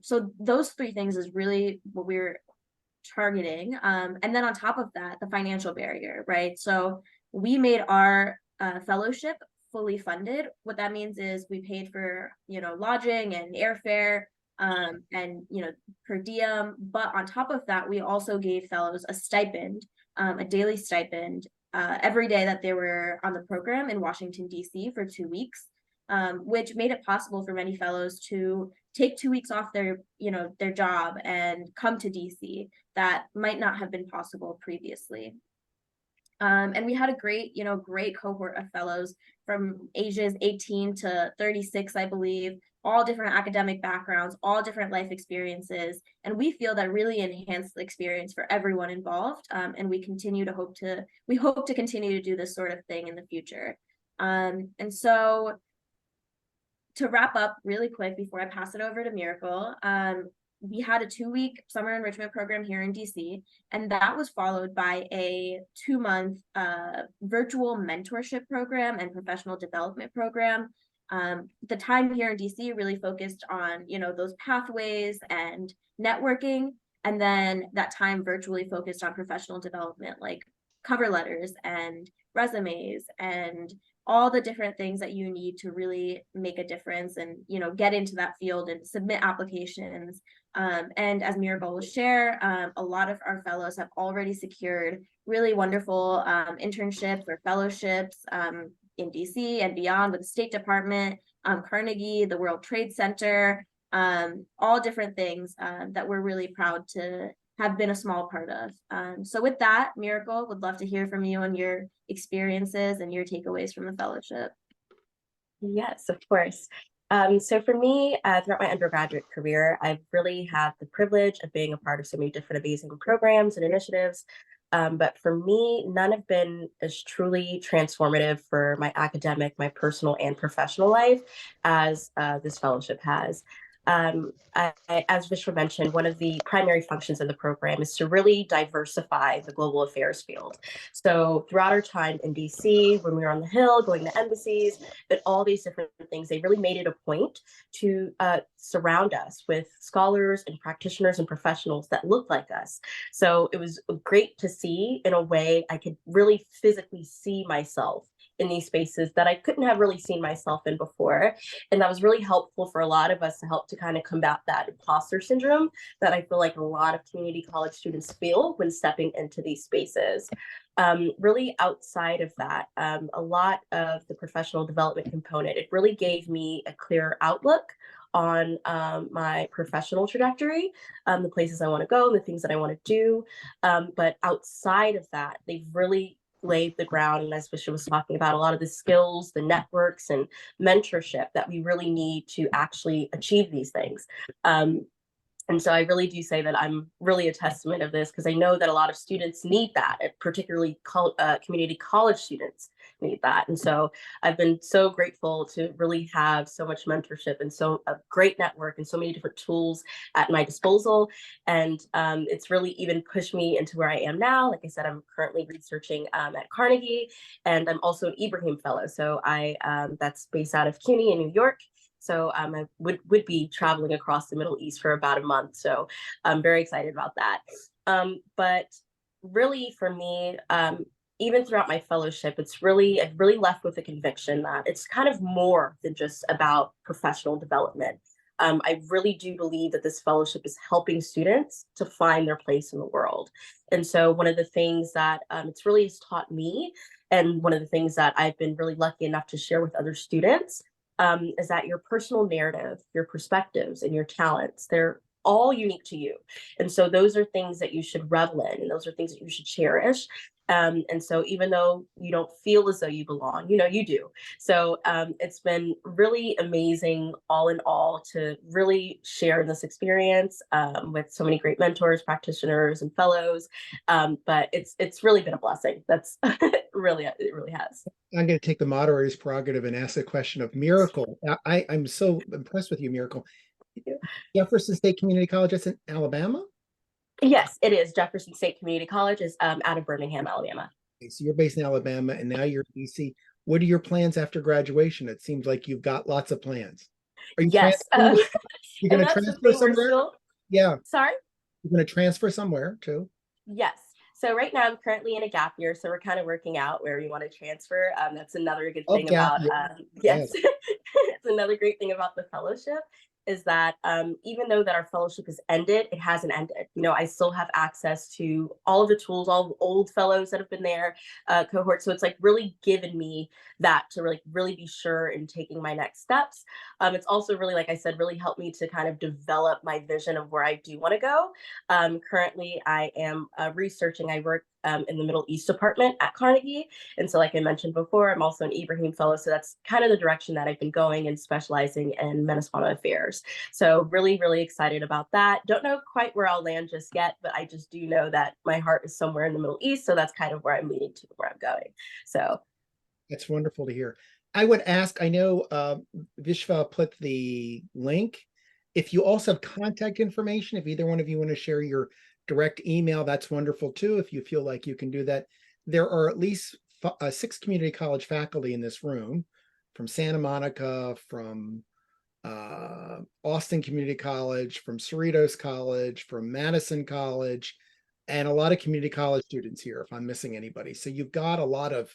So those three things is really what we're targeting. And then on top of that, the financial barrier, right? So we made our fellowship fully funded. What that means is we paid for, lodging and airfare, and, per diem. But on top of that, we also gave fellows a stipend, a daily stipend, every day that they were on the program in Washington, D.C. for 2 weeks, which made it possible for many fellows to take 2 weeks off their job and come to DC. That might not have been possible previously. And we had a great cohort of fellows from ages 18 to 36, I believe, all different academic backgrounds, all different life experiences. And we feel that really enhanced the experience for everyone involved. And we hope to continue to do this sort of thing in the future. And so to wrap up really quick before I pass it over to Miracle, we had a 2-week summer enrichment program here in DC, and that was followed by a 2-month virtual mentorship program and professional development program. The time here in DC really focused on, those pathways and networking, and then that time virtually focused on professional development, like cover letters and resumes and all the different things that you need to really make a difference and, get into that field and submit applications. And as Miracle will share, a lot of our fellows have already secured really wonderful internships or fellowships in DC and beyond with the State Department, Carnegie, the World Trade Center, all different things that we're really proud to have been a small part of. So with that, Miracle, would love to hear from you on your experiences and your takeaways from the fellowship. Yes, of course. So for me, throughout my undergraduate career, I've really had the privilege of being a part of so many different amazing programs and initiatives. But for me, none have been as truly transformative for my academic, my personal and professional life as this fellowship has. As Vishwa mentioned, one of the primary functions of the program is to really diversify the global affairs field. So throughout our time in DC, when we were on the Hill, going to embassies, and all these different things, they really made it a point to surround us with scholars and practitioners and professionals that looked like us. So it was great to see, in a way, I could really physically see myself in these spaces that I couldn't have really seen myself in before. And that was really helpful for a lot of us to help to kind of combat that imposter syndrome that I feel like a lot of community college students feel when stepping into these spaces. Really outside of that, a lot of the professional development component, it really gave me a clear outlook on my professional trajectory, the places I want to go, the things that I want to do. But outside of that, they've really laid the ground, and as Vishwa was talking about, a lot of the skills, the networks and mentorship that we really need to actually achieve these things. And so I really do say that I'm really a testament of this, because I know that a lot of students need that, particularly community college students need that. And so I've been so grateful to really have so much mentorship and so a great network and so many different tools at my disposal. And it's really even pushed me into where I am now. Like I said, I'm currently researching at Carnegie, and I'm also an Ibrahim Fellow. So that's based out of CUNY in New York. So I would be traveling across the Middle East for about a month. So I'm very excited about that. But really for me, even throughout my fellowship, I've really left with the conviction that it's kind of more than just about professional development. I really do believe that this fellowship is helping students to find their place in the world. And so one of the things that it's really has taught me, and one of the things that I've been really lucky enough to share with other students, is that your personal narrative, your perspectives, and your talents, they're all unique to you. And so those are things that you should revel in, and those are things that you should cherish. And so even though you don't feel as though you belong, you do. So it's been really amazing, all in all, to really share this experience with so many great mentors, practitioners, and fellows. But it's really been a blessing. That's it really has. I'm going to take the moderator's prerogative and ask a question of Miracle. I'm so impressed with you, Miracle. Jefferson State Community College, that's in Alabama? Yes, it is. Jefferson State Community College is out of Birmingham, Alabama. Okay, so you're based in Alabama, and now you're in DC. What are your plans after graduation? It seems like you've got lots of plans. Are you yes, you're going to transfer somewhere? Yeah. Sorry? You're going to transfer somewhere too? Yes. So right now I'm currently in a gap year, so we're kind of working out where we want to transfer. That's another good Oh, thing gap about, year. yes, Yes. it's another great thing about the fellowship is that even though that our fellowship has ended, it hasn't ended. You know, I still have access to all of the tools, all the old fellows that have been there, cohorts. So it's like really given me that to really be sure in taking my next steps. It's also really, like I said, really helped me to kind of develop my vision of where I do want to go. Currently, I am researching. I work in the Middle East department at Carnegie. And so like I mentioned before, I'm also an Ibrahim Fellow. So that's kind of the direction that I've been going and specializing in Venezuela affairs. So really, really excited about that. Don't know quite where I'll land just yet, but I just do know that my heart is somewhere in the Middle East. So that's kind of where I'm leading to, where I'm going. So That's wonderful to hear. I would ask, I know Vishva put the link. If you also have contact information, if either one of you want to share your direct email, that's wonderful too, if you feel like you can do that. There are at least 6 community college faculty in this room, from Santa Monica, from Austin Community College, from Cerritos College, from Madison College, and a lot of community college students here, if I'm missing anybody. So you've got a lot of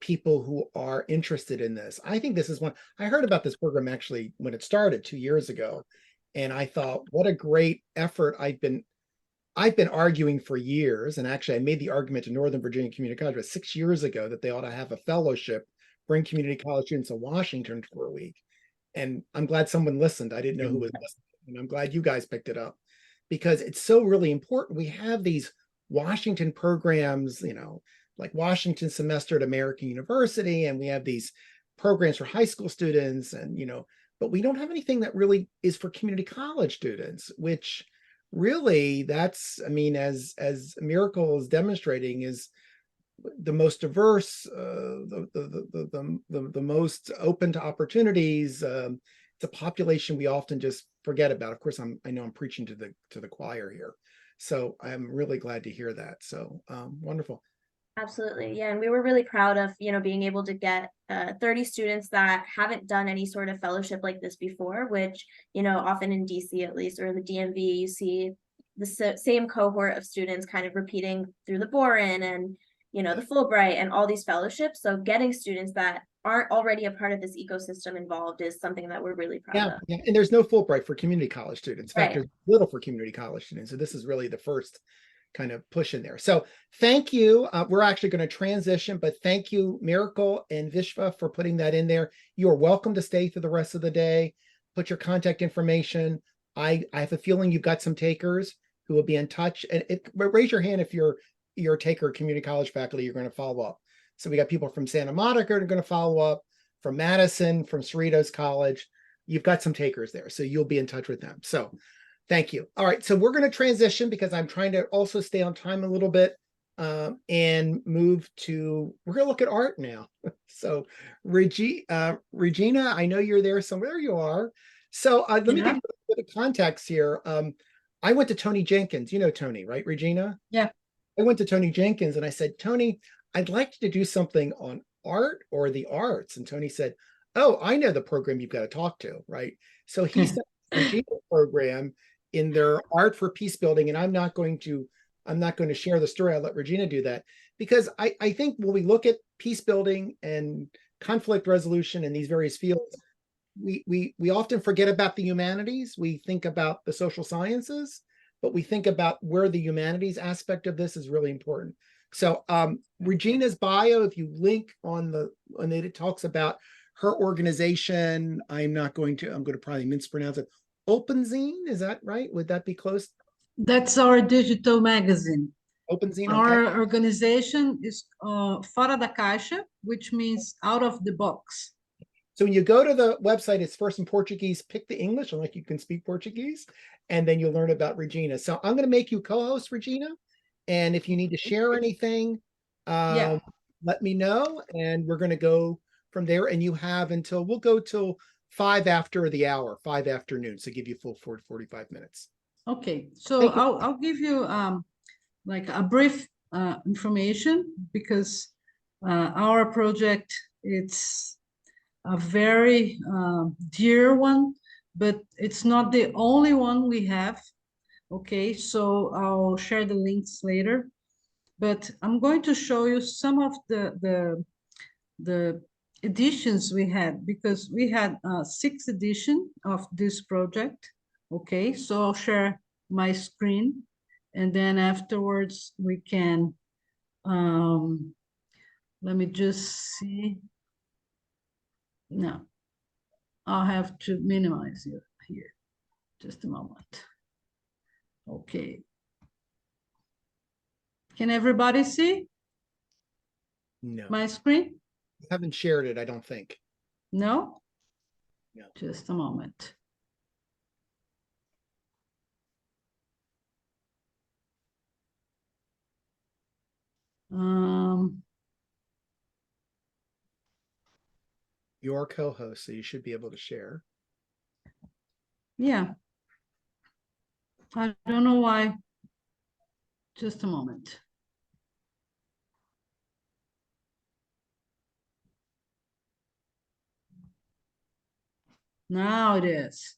people who are interested in this. I think this is one, I heard about this program actually when it started 2 years ago. And I thought, what a great effort. I've been arguing for years. And actually I made the argument to Northern Virginia Community College about 6 years ago that they ought to have a fellowship, bring community college students to Washington for a week. And I'm glad someone listened. I didn't know who was listening. And I'm glad you guys picked it up, because it's so really important. We have these Washington programs, you know, like Washington semester at American University, and we have these programs for high school students, and you know, but we don't have anything that really is for community college students, which really, that's, I mean, as Miracle is demonstrating, is the most diverse, the most open to opportunities. It's a population we often just forget about. Of course, I know I'm preaching to the choir here, so I'm really glad to hear that. So wonderful. Absolutely. Yeah. And we were really proud of, being able to get 30 students that haven't done any sort of fellowship like this before, which, often in DC at least, or the DMV, you see the same cohort of students kind of repeating through the Boren and, the Fulbright and all these fellowships. So getting students that aren't already a part of this ecosystem involved is something that we're really proud of. Yeah. And there's no Fulbright for community college students. In fact, Right. there's little for community college students. So this is really the first kind of push in there. So thank you. We're actually going to transition, but thank you, Miracle and Vishva, for putting that in there. You are welcome to stay through the rest of the day. Put your contact information. I have a feeling you've got some takers who will be in touch. And raise your hand if you're a taker, community college faculty, you're going to follow up. So we got people from Santa Monica that are going to follow up, from Madison, from Cerritos College. You've got some takers there, so you'll be in touch with them. So thank you. All right, so we're going to transition because I'm trying to also stay on time a little bit and move to, we're going to look at art now. So Regina, I know you're there somewhere. You are. So let me give you a bit of context here. I went to Tony Jenkins. You know Tony, right, Regina? Yeah. I went to Tony Jenkins and I said, Tony, I'd like you to do something on art or the arts. And Tony said, oh, I know the program you've got to talk to, right? So he sent Regina program in their art for peacebuilding. And I'm not going to share the story. I'll let Regina do that, because I think when we look at peacebuilding and conflict resolution in these various fields, we often forget about the humanities. We think about the social sciences, but we think about where the humanities aspect of this is really important. So Regina's bio, if you link on it talks about her organization. I'm going to probably mispronounce it. OpenZine, is that right? Would that be close? That's our digital magazine. OpenZine, okay. Our organization is Fora da Caixa, which means out of the box. So when you go to the website, it's first in Portuguese, pick the English, unless you can speak Portuguese, and then you'll learn about Regina. So I'm going to make you co-host, Regina. And if you need to share anything, let me know. And we're going to go from there. And you have we'll go till 5 after the hour, 5 afternoon. So give you full 45 minutes. Okay. So I'll give you like a brief information, because our project, it's a very dear one, but it's not the only one we have. Okay, so I'll share the links later. but I'm going to show you some of the editions we had, because we had 6th edition of this project. Okay, so I'll share my screen, and then afterwards we can, let me just see. No, I'll have to minimize it here. Just a moment. Okay. Can everybody see No, my screen? I haven't shared it, I don't think. No? No. Just a moment. You're co-host, so you should be able to share. Yeah. I don't know why. Just a moment. Now it is.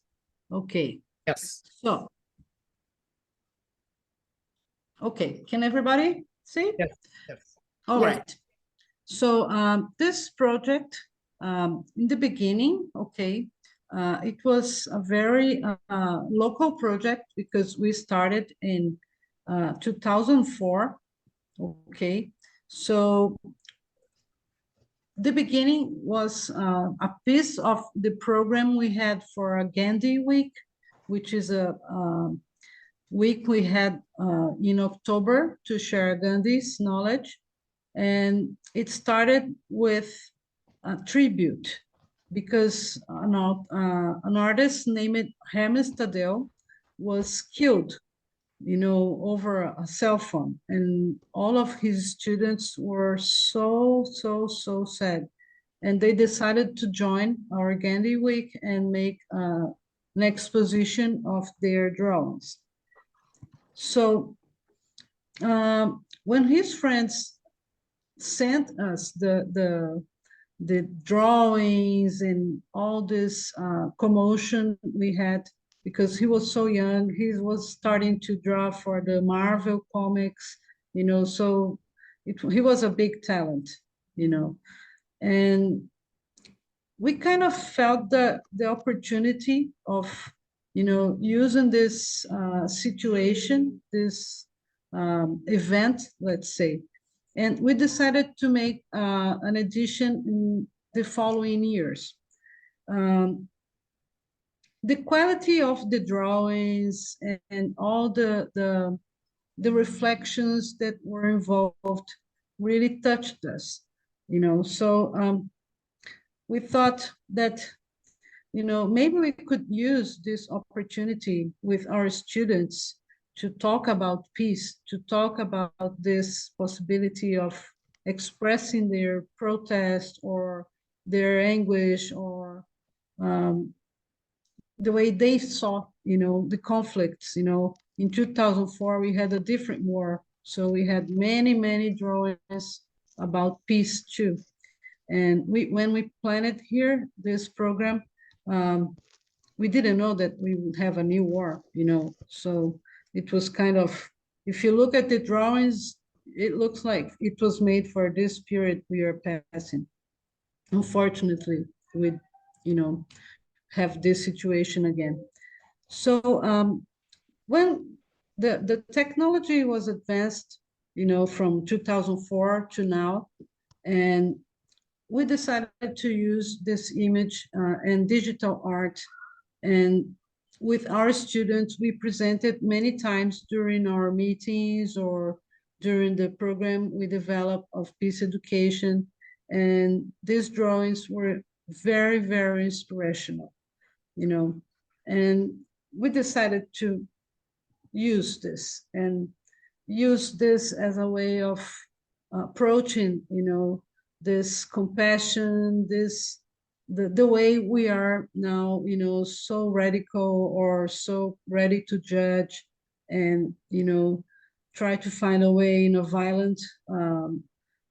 Okay. Yes. So, okay. Can everybody see? Yes. Yes. All Yes. right. So this project, in the beginning, okay, it was a very local project because we started in 2004. Okay, so the beginning was a piece of the program we had for a Gandhi Week, which is a week we had in October to share Gandhi's knowledge. And it started with a tribute because an artist named Hermes Tadeu was killed, over a cell phone. And all of his students were so sad. And they decided to join our Gandhi Week and make an exposition of their drawings. So when his friends sent us the drawings and all this commotion we had, because he was so young, he was starting to draw for the Marvel comics, so he was a big talent, and we kind of felt the opportunity of, using this situation, this event, let's say. And we decided to make an edition in the following years. The quality of the drawings and all the reflections that were involved really touched us, so we thought that, maybe we could use this opportunity with our students to talk about peace, to talk about this possibility of expressing their protest or their anguish, or the way they saw, the conflicts. In 2004, we had a different war. So we had many drawings about peace too. And when we planned here, this program, we didn't know that we would have a new war, so it was kind of, if you look at the drawings, it looks like it was made for this period we are passing. Unfortunately, we, have this situation again. So when the technology was advanced, from 2004 to now, and we decided to use this image and digital art. And with our students, we presented many times during our meetings or during the program we developed of peace education. And these drawings were very inspirational, and we decided to use this as a way of approaching, this compassion, the way we are now, so radical or so ready to judge, and try to find a way in a violent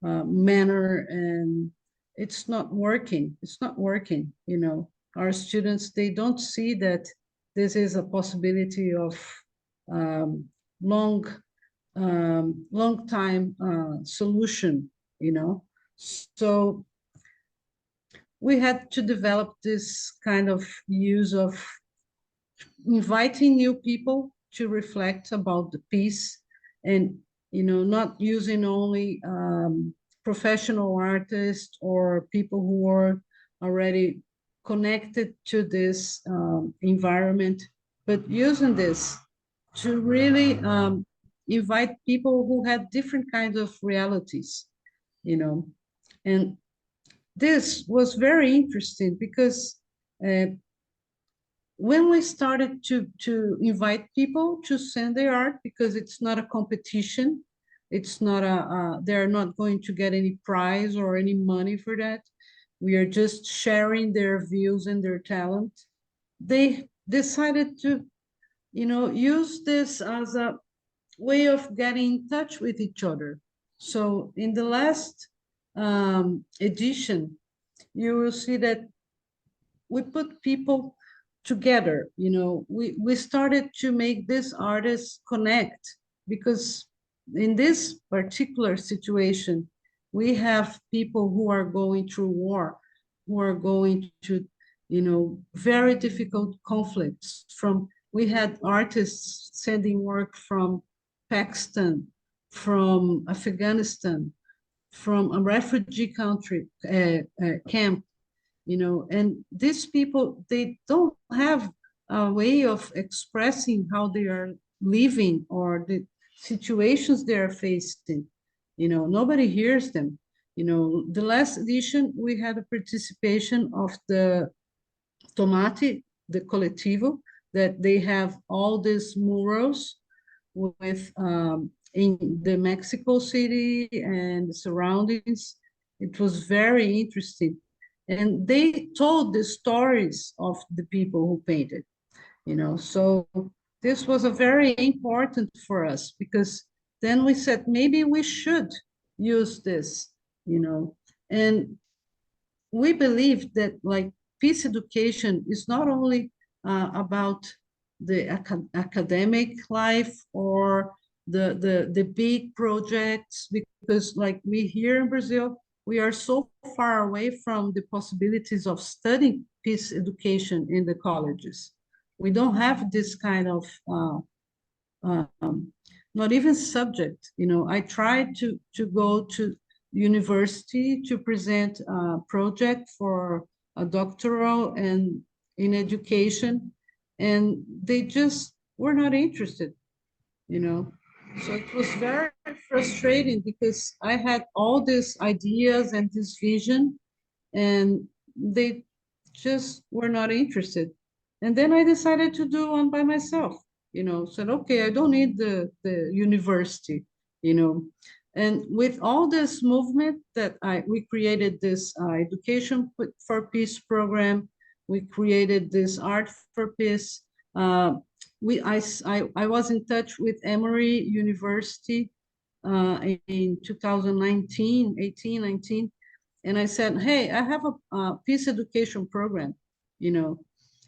manner, and it's not working. Our students, they don't see that this is a possibility of long long time solution, you know. So we had to develop this kind of use of inviting new people to reflect about the piece, and not using only professional artists or people who are already connected to this environment, but using this to really invite people who had different kinds of realities, and this was very interesting because when we started to invite people to send their art, because it's not a competition, it's not they're not going to get any prize or any money for that. We are just sharing their views and their talent. They decided to, use this as a way of getting in touch with each other. So in the last edition, you will see that we put people together. We started to make these artists connect, because in this particular situation, we have people who are going through war, who are going to, very difficult conflicts. We had artists sending work from Pakistan, from Afghanistan, from a refugee country camp, and these people, they don't have a way of expressing how they are living or the situations they are facing. Nobody hears them. The last edition, we had a participation of the Tomate, the Coletivo, that they have all these murals with in the Mexico City and the surroundings. It was very interesting. And they told the stories of the people who painted, so this was a very important for us, because then we said, maybe we should use this, and we believe that, like, peace education is not only about the academic life or the big projects, because, like, we here in Brazil, we are so far away from the possibilities of studying peace education in the colleges. We don't have this kind of not even subject. I tried to go to university to present a project for a doctoral and in education, and they just were not interested. So it was very frustrating, because I had all these ideas and this vision, and they just were not interested. And then I decided to do one by myself, said, okay, I don't need the university, And with all this movement that we created this Education for Peace program, we created this Art for Peace. I was in touch with Emory University in 2019, 18, 19, and I said, hey, I have a peace education program,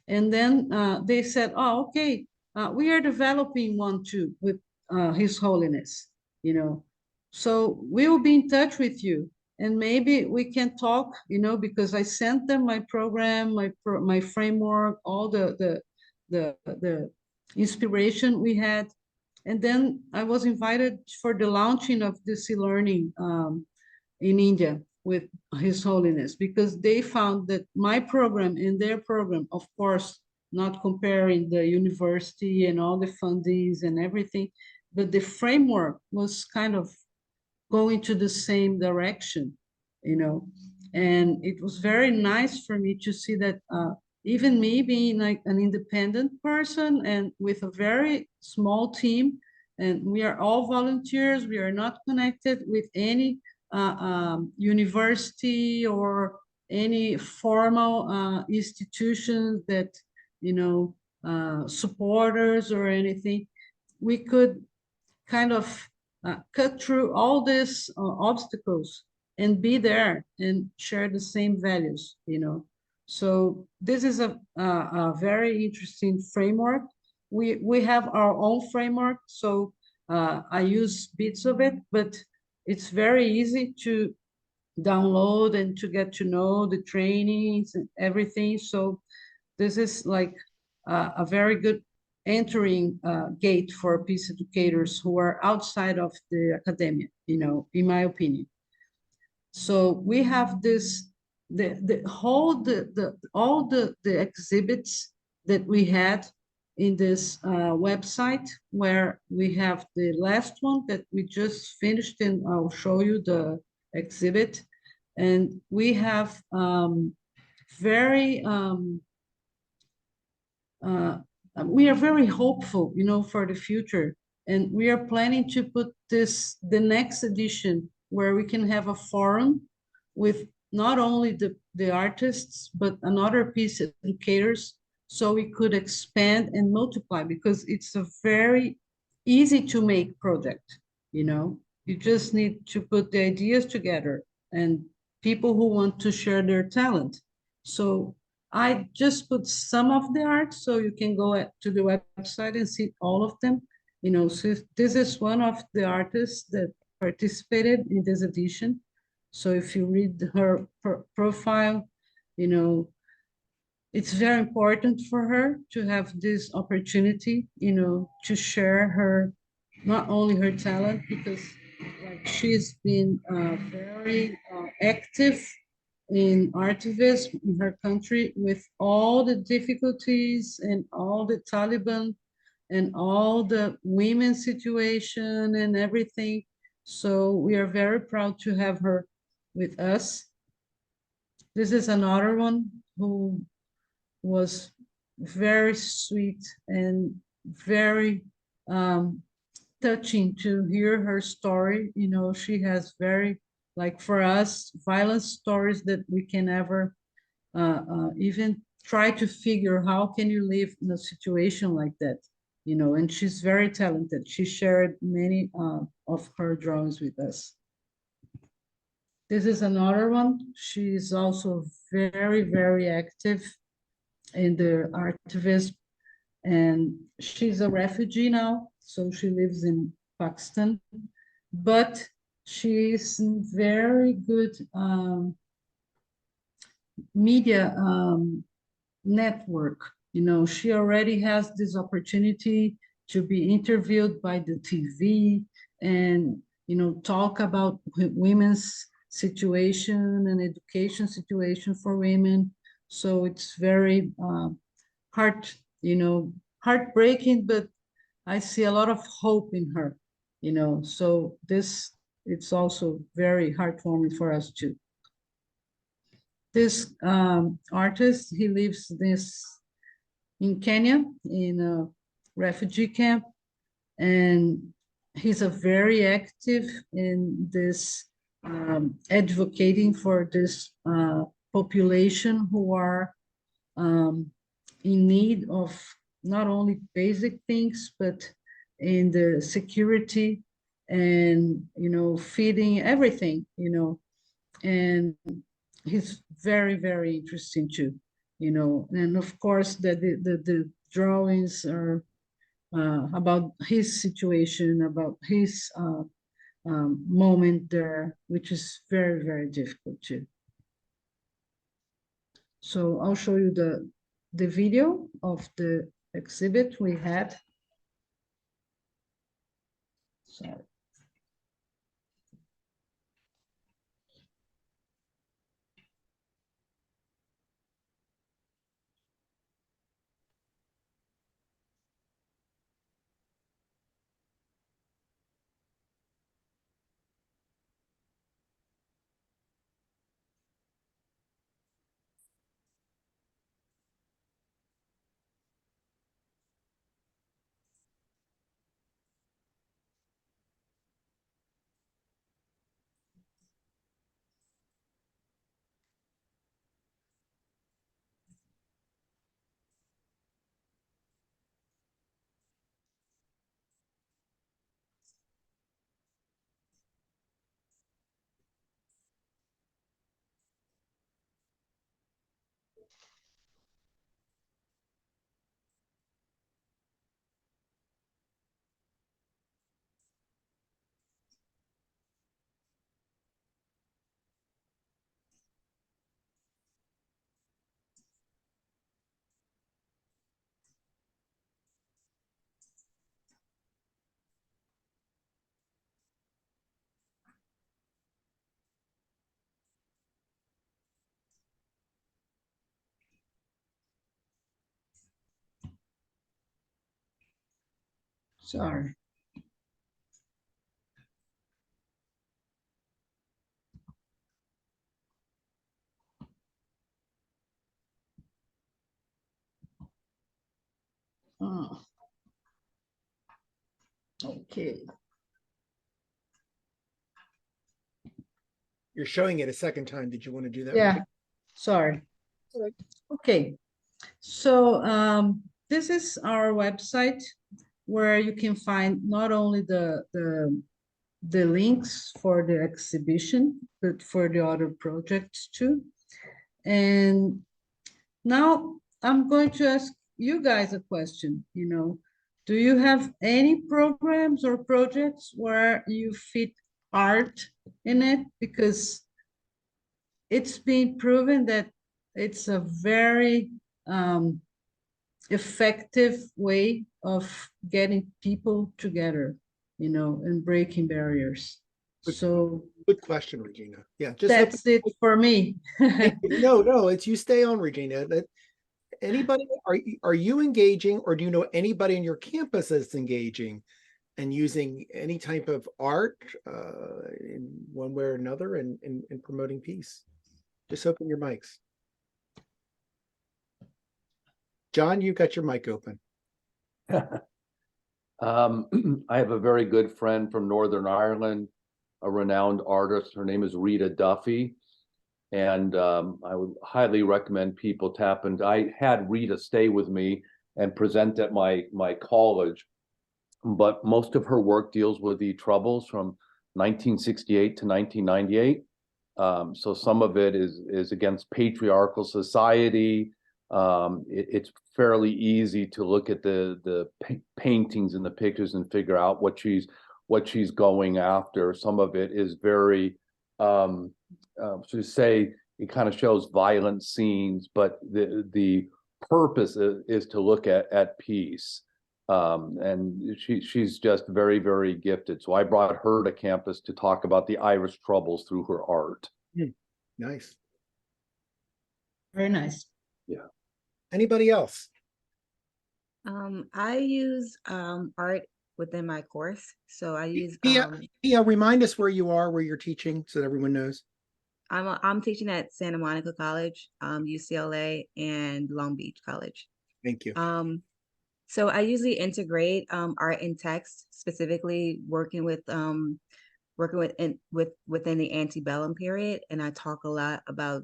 and then they said, oh, okay, we are developing one too with His Holiness, so we will be in touch with you, and maybe we can talk, because I sent them my program, my framework, all the inspiration we had. And then I was invited for the launching of this e-learning in India with His Holiness, because they found that my program and their program, of course, not comparing the university and all the fundings and everything, but the framework was kind of going to the same direction, and it was very nice for me to see that even me being like an independent person and with a very small team, and we are all volunteers, we are not connected with any university or any formal institutions that, supporters or anything. We could kind of cut through all these obstacles and be there and share the same values, So this is a very interesting framework. We have our own framework. So I use bits of it, but it's very easy to download and to get to know the trainings and everything. So this is like a very good entering gate for peace educators who are outside of the academia, you know, in my opinion. So we have this, all the exhibits that we had in this website, where we have the last one that we just finished, and I'll show you the exhibit. And we have we are very hopeful, you know, for the future. And we are planning to put the next edition, where we can have a forum with not only the artists, but another peace educators, so we could expand and multiply, because it's a very easy to make project, you know. You just need to put the ideas together and people who want to share their talent. So I just put some of the art, so you can go to the website and see all of them. You know, so this is one of the artists that participated in this edition. So if you read her profile, you know, it's very important for her to have this opportunity, you know, to share her, not only her talent, because like she's been very active in activism in her country, with all the difficulties and all the Taliban and all the women's situation and everything. So we are very proud to have her with us. This is another one who was very sweet and very touching to hear her story. You know, she has very, like for us, violent stories that we can never even try to figure how can you live in a situation like that, you know. And she's very talented. She shared many of her drawings with us. This is another one. She is also very, very active in the activism, and she's a refugee now, so she lives in Pakistan, but she's very good media network. You know, she already has this opportunity to be interviewed by the TV and, you know, talk about women's situation and education situation for women. So it's very heartbreaking, but I see a lot of hope in her, you know. So it's also very heartwarming for us too. This artist, he lives in Kenya, in a refugee camp, and he's a very active in this advocating for this population who are in need of not only basic things, but in the security and, you know, feeding, everything, you know. And he's very, very interesting too, you know. And of course, the drawings are about his situation, about his moment there, which is very, very difficult too. So I'll show you the video of the exhibit we had. So. Sorry. Oh. Okay. You're showing it a second time. Did you want to do that? Yeah, sorry. Okay, so this is our website where you can find not only the links for the exhibition, but for the other projects too. And now I'm going to ask you guys a question, do you have any programs or projects where you fit art in it? Because it's been proven that it's a very effective way of getting people together, and breaking barriers. So good question, Regina. Yeah, just that's it for me. No, it's you stay on, Regina. That anybody, are you engaging, or do you know anybody on your campus that's engaging and using any type of art in one way or another in promoting peace? Just open your mics. John, you've got your mic open. I have a very good friend from Northern Ireland, a renowned artist. Her name is Rita Duffy. And I would highly recommend people tap into. I had Rita stay with me and present at my college, but most of her work deals with the Troubles from 1968 to 1998. So some of it is against patriarchal society. It's fairly easy to look at the paintings and the pictures and figure out what she's going after. Some of it is very to say, it kind of shows violent scenes, but the purpose is to look at peace. And she's just very, very gifted. So I brought her to campus to talk about the Irish Troubles through her art. Nice. Very nice. Yeah. Anybody else? I use art within my course. So I use remind us where you are, where you're teaching, so that everyone knows. I'm teaching at Santa Monica College, UCLA, and Long Beach College. Thank you. So I usually integrate art and text, specifically working within the antebellum period, and I talk a lot about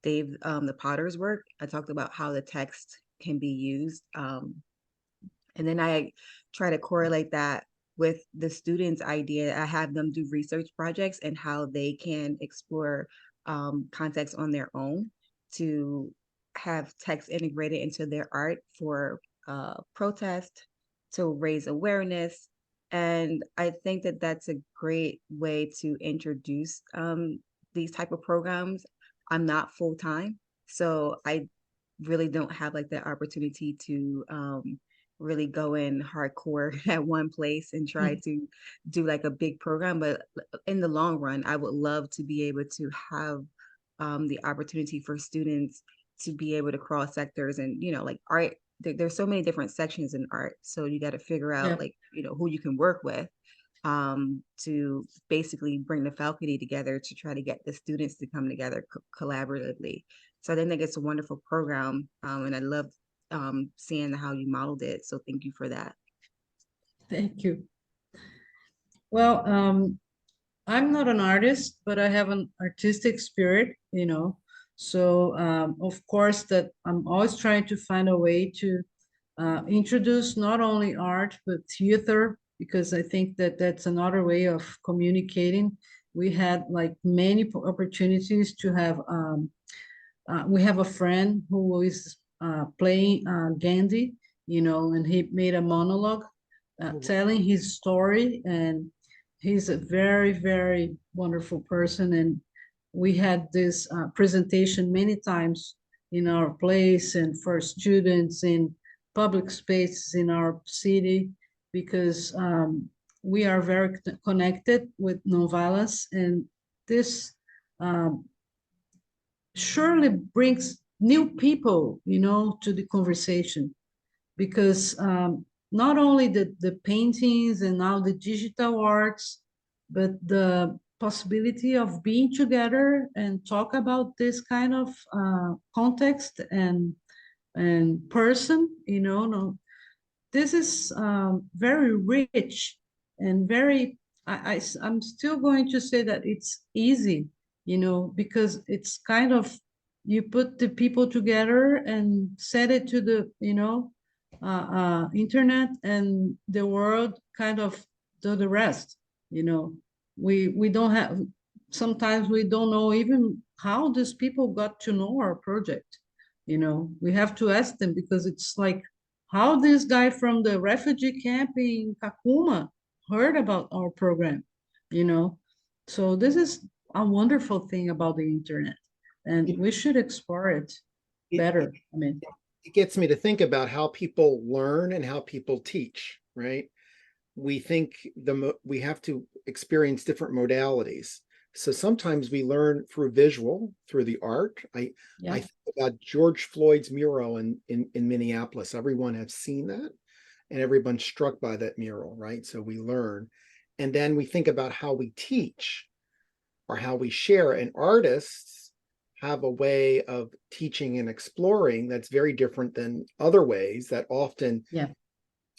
Dave the Potter's work. I talked about how the text can be used, and then I try to correlate that with the students' idea. I have them do research projects and how they can explore context on their own to have text integrated into their art for protest, to raise awareness. And I think that that's a great way to introduce these type of programs. I'm not full-time, so I really don't have like the opportunity to really go in hardcore at one place and try to do like a big program. But in the long run, I would love to be able to have the opportunity for students to be able to cross sectors and, like art. There's so many different sections in art. So you got to figure out like, who you can work with to basically bring the faculty together to try to get the students to come together collaboratively. So I think it's a wonderful program, and I love seeing how you modeled it. So thank you for that. Thank you. Well, I'm not an artist, but I have an artistic spirit, So of course that I'm always trying to find a way to introduce not only art, but theater, because I think that that's another way of communicating. We had like many opportunities to have, we have a friend who is playing Gandhi, and he made a monologue telling his story, and he's a very, very wonderful person. And we had this presentation many times in our place and for students in public spaces in our city, because we are very connected with nonviolence, and this surely brings new people, to the conversation, because not only the paintings and now the digital arts, but the possibility of being together and talk about this kind of context and person, no, this is very rich and very, I'm still going to say that it's easy, because it's kind of, you put the people together and set it to the, internet, and the world kind of do the rest, we don't have, sometimes we don't know even how these people got to know our project, we have to ask them, because it's like, how this guy from the refugee camp in Kakuma heard about our program, so this is a wonderful thing about the internet, and we should explore it better. I mean, it gets me to think about how people learn and how people teach, right? We think we have to experience different modalities. So sometimes we learn through visual, through the art. I think about George Floyd's mural in Minneapolis. Everyone has seen that, and everyone's struck by that mural, right? So we learn. And then we think about how we teach or how we share. And artists have a way of teaching and exploring that's very different than other ways that often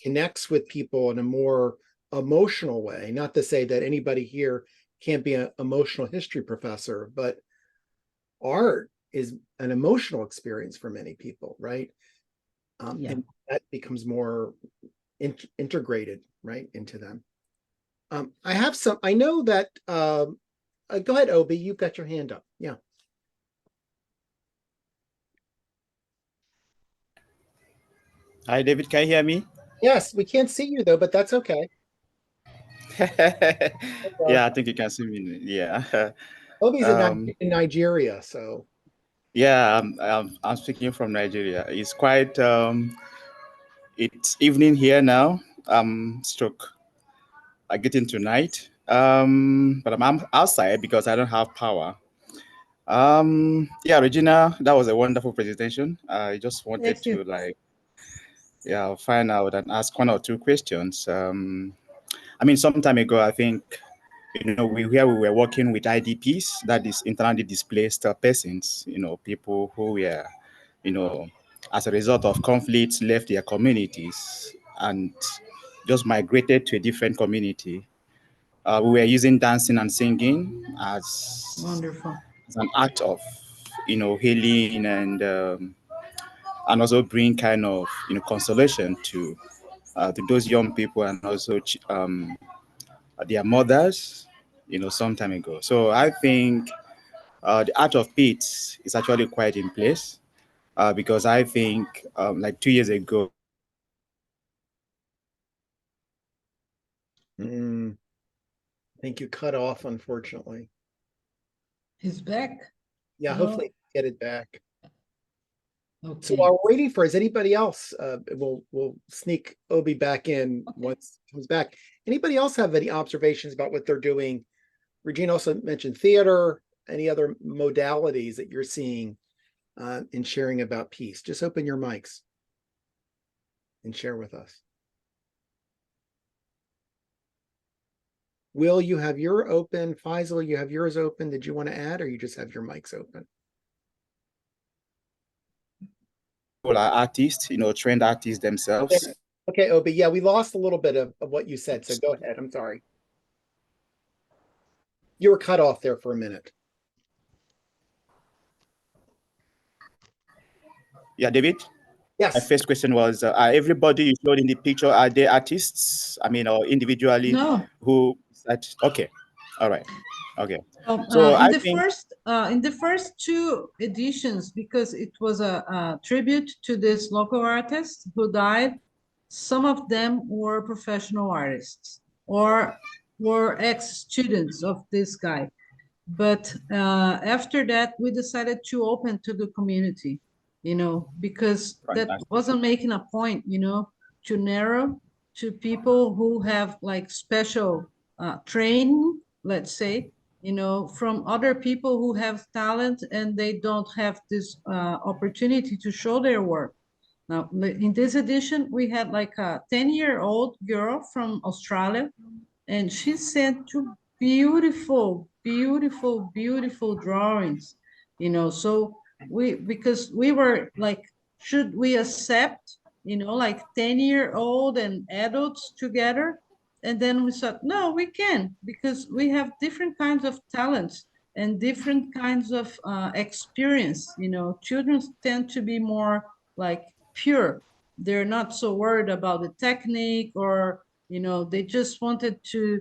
connects with people in a more emotional way. Not to say that anybody here can't be an emotional history professor, but art is an emotional experience for many people, right? And that becomes more integrated, right, into them. I know that, go ahead, Obi, you've got your hand up. Yeah. Hi, David, can you hear me? Yes, we can't see you though, but that's okay. Yeah, I think you can see me. Yeah. Obi's in Nigeria, so. Yeah, I'm speaking from Nigeria. It's quite, it's evening here now. I get in tonight, but I'm outside because I don't have power. Yeah, Regina, that was a wonderful presentation. I just wanted to find out and ask one or two questions. I mean, some time ago, I think, we were working with IDPs, that is internally displaced persons, people who were, as a result of conflicts, left their communities and just migrated to a different community. We were using dancing and singing as wonderful, as an act of, healing and also bring kind of, consolation to those young people and also their mothers, some time ago. So I think the art of peace is actually quite in place because I think like 2 years ago. I think you cut off, unfortunately. He's back. Yeah, hopefully get it back. Okay. So while we're waiting for, is anybody else? We'll sneak Obi back in once he comes back. Anybody else have any observations about what they're doing? Regina also mentioned theater. Any other modalities that you're seeing in sharing about peace? Just open your mics and share with us. Will, you have your open. Faisal, you have yours open. Did you want to add, or you just have your mics open? People are artists, trained artists themselves. Okay, Obi. Yeah, we lost a little bit of what you said, so go ahead. I'm sorry. You were cut off there for a minute. Yeah, David? Yes. My first question was, are everybody you showed in the picture, are they artists? I mean, or individually? No. Okay. All right. Okay. So in the first two editions, because it was a tribute to this local artist who died, some of them were professional artists or were ex-students of this guy. But after that, we decided to open to the community, because that wasn't making a point, to narrow to people who have like special training, let's say, from other people who have talent and they don't have this opportunity to show their work. Now, in this edition, we had like a 10-year-old girl from Australia, and she sent two beautiful, beautiful, beautiful drawings, you know. So because we were like, should we accept, you know, like 10-year-old and adults together? And then we thought, no, we can, because we have different kinds of talents and different kinds of experience. You know, children tend to be more like pure. They're not so worried about the technique, or, you know, they just wanted to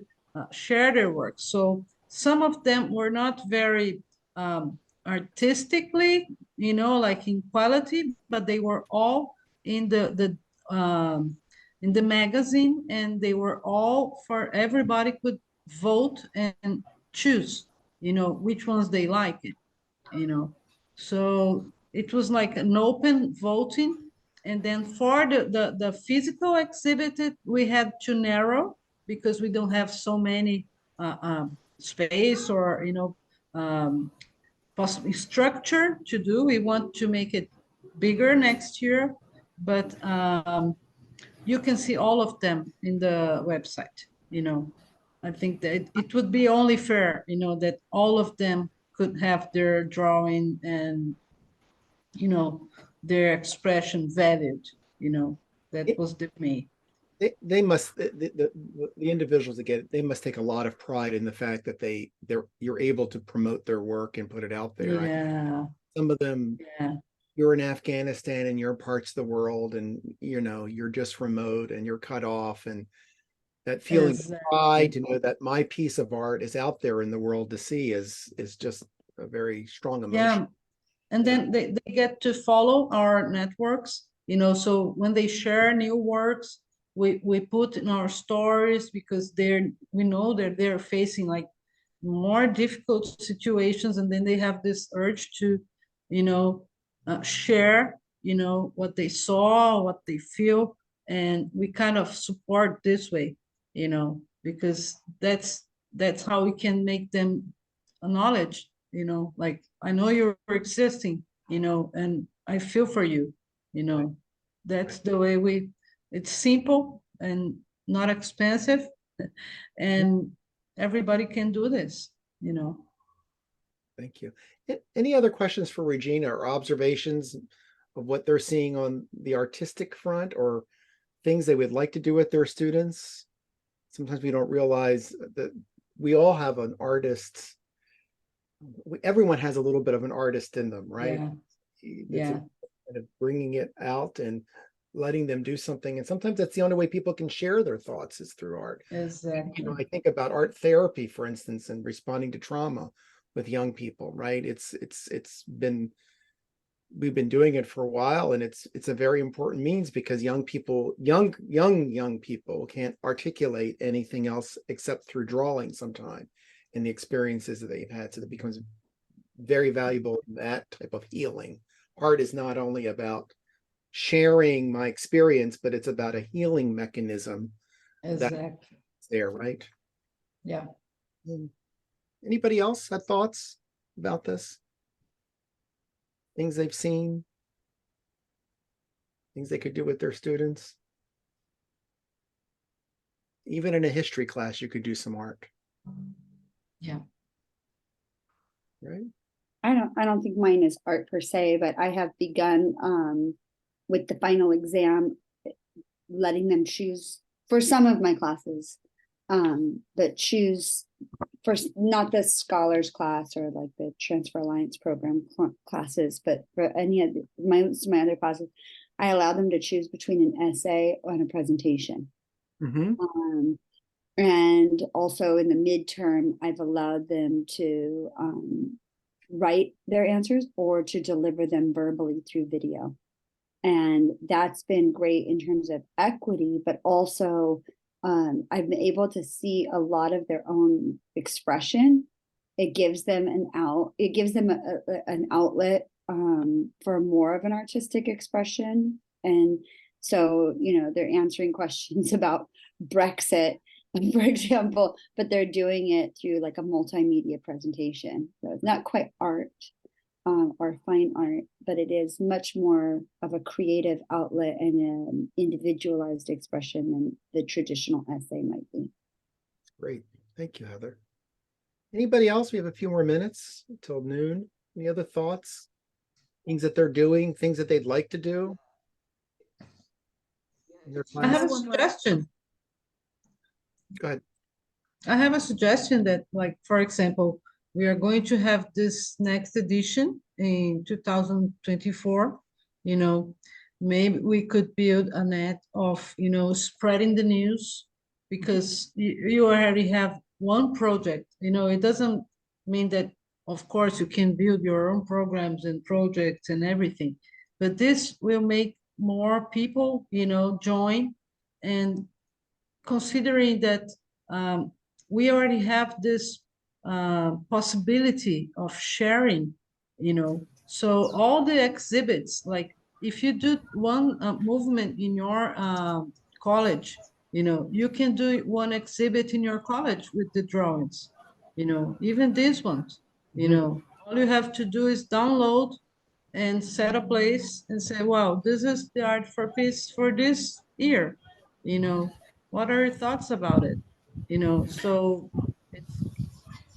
share their work. So some of them were not very artistically, you know, like in quality, but they were all in the magazine, and they were all for everybody could vote and choose, you know, which ones they like it, you know. So it was like an open voting. And then for the physical exhibit, we had to narrow because we don't have so many space or, you know, possibly structure to do. We want to make it bigger next year, but you can see all of them in the website, you know. I think that it would be only fair, you know, that all of them could have their drawing and, you know, their expression valued, you know. That was the main. They must, the individuals that get it, they must take a lot of pride in the fact that you're able to promote their work and put it out there. Yeah. Some of them, yeah. You're in Afghanistan and you're parts of the world, and you know, you're just remote and you're cut off, and that feeling of pride to know that my piece of art is out there in the world to see is just a very strong emotion. Yeah. And then they get to follow our networks, you know. So when they share new works, we put in our stories, because we know that they're facing like more difficult situations, and then they have this urge to, you know, share, you know, what they saw, what they feel, and we kind of support this way, you know, because that's how we can make them acknowledge, you know, like, I know you're existing, you know, and I feel for you, you know. That's the way it's simple and not expensive, and everybody can do this, you know. Thank you. Any other questions for Regina, or observations of what they're seeing on the artistic front, or things they would like to do with their students? Sometimes we don't realize that we all have an artist. Everyone has a little bit of an artist in them, right? Yeah. Kind of bringing it out and letting them do something. And sometimes that's the only way people can share their thoughts, is through art. Exactly. You know, I think about art therapy, for instance, and responding to trauma with young people, right? We've been doing it for a while, and it's a very important means, because young people can't articulate anything else except through drawing sometime, and the experiences that they've had. So that becomes very valuable in that type of healing. Art is not only about sharing my experience, but it's about a healing mechanism. Exactly. That's there, right? Yeah. Anybody else have thoughts about this? Things they've seen, things they could do with their students? Even in a history class, you could do some art. Yeah. Right? I don't think mine is art per se, but I have begun with the final exam, letting them choose for some of my classes, that choose first, not the scholars class or like the transfer alliance program classes, but for any of my other classes, I allow them to choose between an essay and a presentation. And also in the midterm, I've allowed them to write their answers or to deliver them verbally through video. And that's been great in terms of equity, but also I've been able to see a lot of their own expression. It gives them an outlet for more of an artistic expression. And so, you know, they're answering questions about Brexit, for example, but they're doing it through like a multimedia presentation. So it's not quite art, or fine art, but it is much more of a creative outlet and an individualized expression than the traditional essay might be. Great. Thank you, Heather. Anybody else? We have a few more minutes until noon. Any other thoughts? Things that they're doing, things that they'd like to do? I have a suggestion. Go ahead. I have a suggestion that, like, for example, we are going to have this next edition in 2024. You know, maybe we could build a net of, you know, spreading the news, because you already have one project. You know, it doesn't mean that, of course, you can build your own programs and projects and everything, but this will make more people, you know, join. And considering that we already have this possibility of sharing, you know, so all the exhibits, like if you do one movement in your college, you know, you can do one exhibit in your college with the drawings, you know, even these ones, you know, all you have to do is download and set a place and say, wow, this is the art for peace for this year, you know, what are your thoughts about it? You know, so it's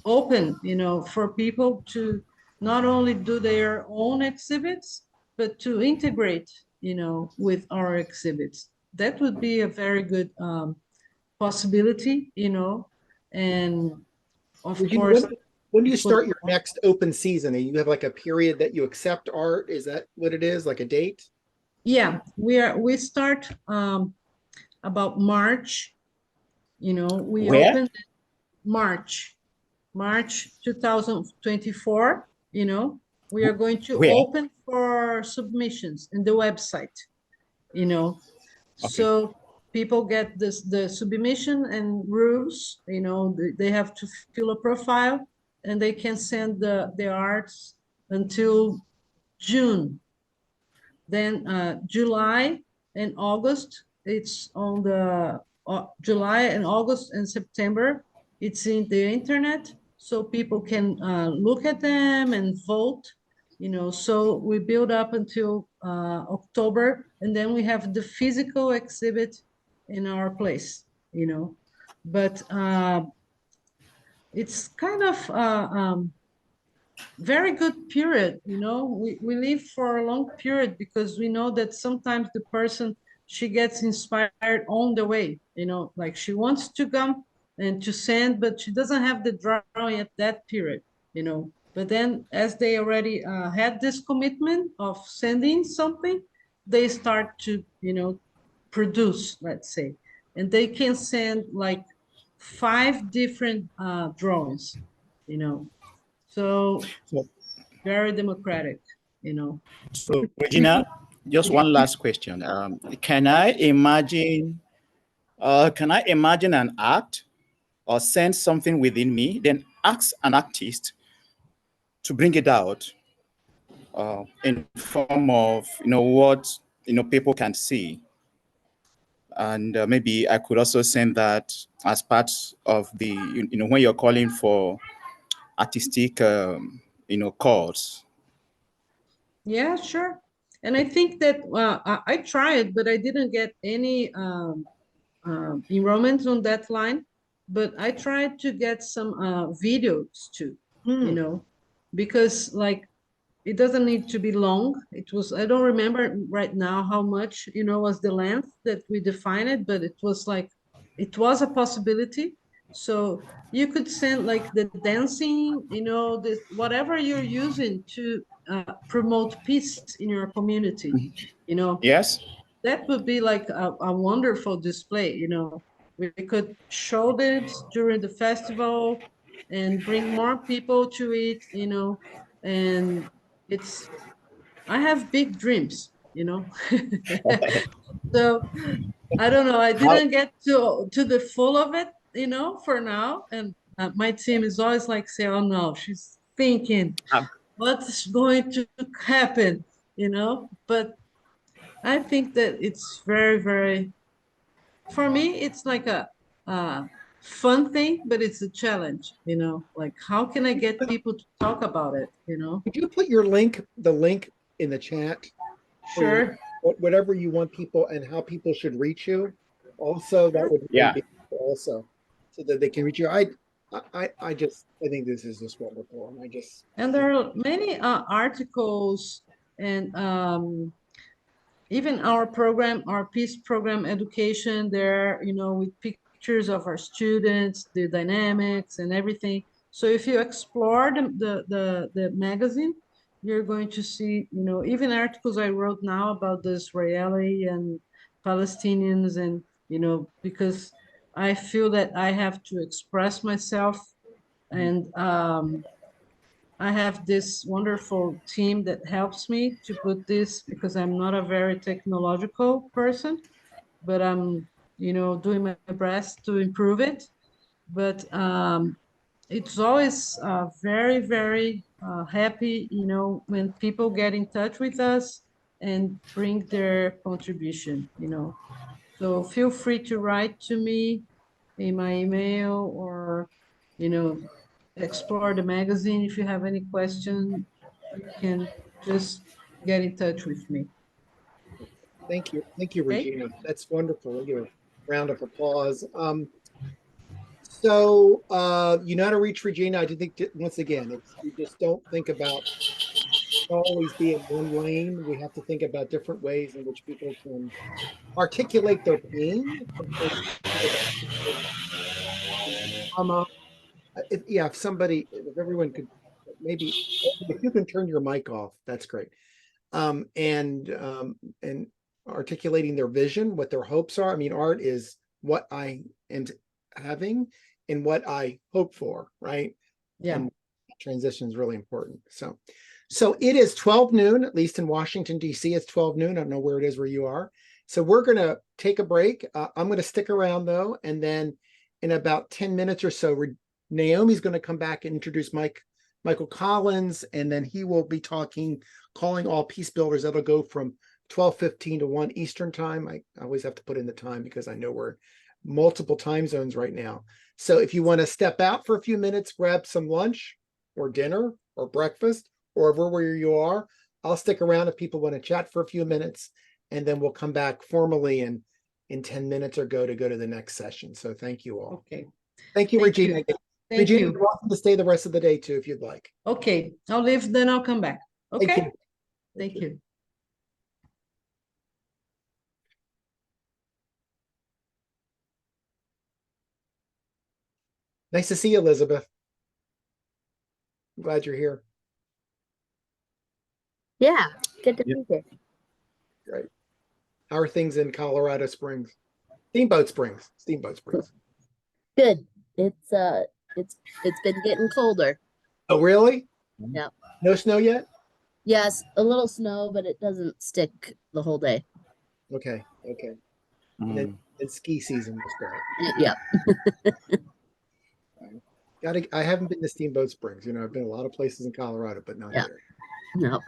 open, you know, for people to not only do their own exhibits, but to integrate, you know, with our exhibits. That would be a very good possibility, you know, and of course. When do you start your next open season? You have like a period that you accept art? Is that what it is? Like a date? Yeah, we start about March. You know, we opened March 2024. You know, we are going to open for submissions in the website. You know, so people get the submission and rules. You know, they have to fill a profile, and they can send the arts until June. Then July and August, it's on the July and August and September, it's in the internet, so people can look at them and vote, you know. So we build up until October, and then we have the physical exhibit in our place, you know. But it's kind of very good period, you know. We live for a long period, because we know that sometimes the person, she gets inspired on the way, you know, like she wants to come and to send, but she doesn't have the drawing at that period, you know. But then as they already had this commitment of sending something, they start to, you know, produce, let's say, and they can send like 5 different drawings, you know. So very democratic, you know. So Regina, just one last question. Can I imagine an act or send something within me, then ask an artist to bring it out in form of, you know, what, you know, people can see? And maybe I could also send that as part of the, you know, when you're calling for artistic, you know, calls. Yeah, sure. And I think that I tried, but I didn't get any enrollments on that line. But I tried to get some videos too, you know, because like it doesn't need to be long. It was, I don't remember right now how much, you know, was the length that we defined it, but it was like, it was a possibility. So you could send like the dancing, you know, this, whatever you're using to promote peace in your community, you know. Yes. That would be like a wonderful display, you know. We could show this during the festival and bring more people to it, you know. And it's, I have big dreams, you know. So I don't know, I didn't get to the full of it, you know, for now. And my team is always like, say, oh no, she's thinking what's going to happen, you know. But I think that it's very, very, for me, it's like a fun thing, but it's a challenge, you know, like how can I get people to talk about it, you know? Could you put your the link in the chat? Sure. Whatever you want people and how people should reach you. Also, that would really be also so that they can reach you. I think this is just wonderful. And there are many articles and even our program, our peace program education there, you know, with pictures of our students, the dynamics and everything. So if you explore the magazine, you're going to see, you know, even articles I wrote now about the Israeli and Palestinians, and, you know, because I feel that I have to express myself, and I have this wonderful team that helps me to put this, because I'm not a very technological person, but I'm, you know, doing my best to improve it. But it's always very, very happy, you know, when people get in touch with us and bring their contribution, you know. So feel free to write to me in my email, or, you know, explore the magazine. If you have any question, you can just get in touch with me. Thank you, Regina. That's wonderful. We'll give a round of applause. So you know how to reach Regina. I think once again, we just don't think about always be in one lane. We have to think about different ways in which people can articulate their pain. If everyone could, maybe if you can turn your mic off, that's great. And articulating their vision, what their hopes are. I mean, art is what I am having and what I hope for, right? Yeah. And transition is really important. So it is 12 noon, at least in Washington, D.C. It's 12 noon. I don't know where it is where you are. So we're going to take a break. I'm going to stick around though. And then in about 10 minutes or so, Naomi's going to come back and introduce Michael Collins, and then he will be calling all peace builders. That'll go from 12:15 to 1 Eastern time. I always have to put in the time because I know we're multiple time zones right now. So if you want to step out for a few minutes, grab some lunch or dinner or breakfast, or where you are, I'll stick around if people want to chat for a few minutes, and then we'll come back formally in 10 minutes or go to the next session. So thank you all. Okay. Thank you, Regina. Thank Regina, you. you're welcome to stay the rest of the day too, if you'd like. Okay, I'll leave, then I'll come back. Okay. Thank you. Thank you. Nice to see you, Elizabeth. I'm glad you're here. Yeah, good to be here. Great. How are things in Colorado Springs? Steamboat Springs. Good. It's been getting colder. Oh, really? Yeah. No snow yet? Yes, a little snow, but it doesn't stick the whole day. Okay. And then ski season will start. Yeah. I haven't been to Steamboat Springs. You know, I've been a lot of places in Colorado, but not here. No.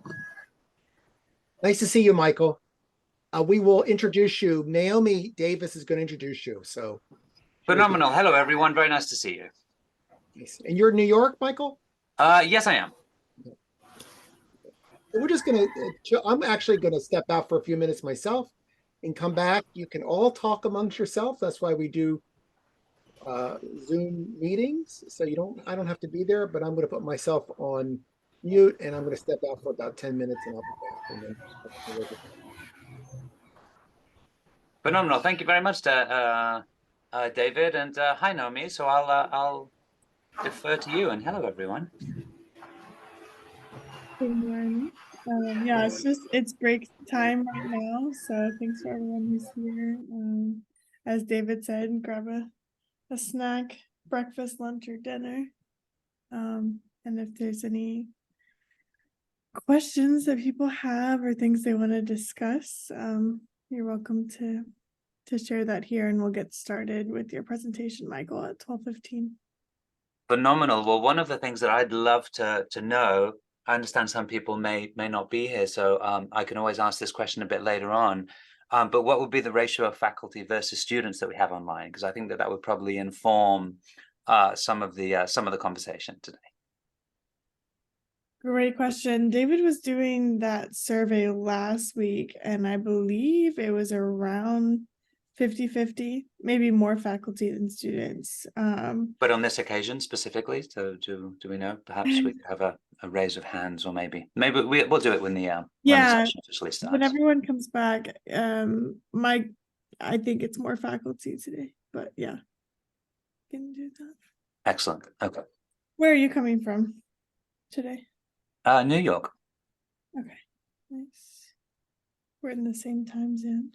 Nice to see you, Michael. We will introduce you. Naomi Davis is going to introduce you. So phenomenal. Hello, everyone. Very nice to see you. And you're in New York, Michael? Yes, I am. We're just going to, I'm actually going to step out for a few minutes myself and come back. You can all talk amongst yourself. That's why we do Zoom meetings. So I don't have to be there, but I'm going to put myself on mute and I'm going to step out for about 10 minutes and I'll be back. Phenomenal. Thank you very much, David, and hi, Naomi. So I'll defer to you, and hello, everyone. Yeah, it's break time right now, so thanks for everyone who's here. As David said, grab a snack, breakfast, lunch, or dinner. And if there's any questions that people have or things they want to discuss, you're welcome to share that here, and we'll get started with your presentation, Michael, at 12:15. Phenomenal. Well, one of the things that I'd love to know, I understand some people may not be here, so I can always ask this question a bit later on. But what would be the ratio of faculty versus students that we have online? Because I think that would probably inform some of the conversation today. Great question. David was doing that survey last week, and I believe it was around 50-50, maybe more faculty than students. But on this occasion specifically, so do we know? Perhaps we could have a raise of hands, or maybe we'll do it when the session officially starts. When everyone comes back, I think it's more faculty today, but yeah, can do that. Excellent. Okay. Where are you coming from today? New York. Okay, nice. We're in the same time zone.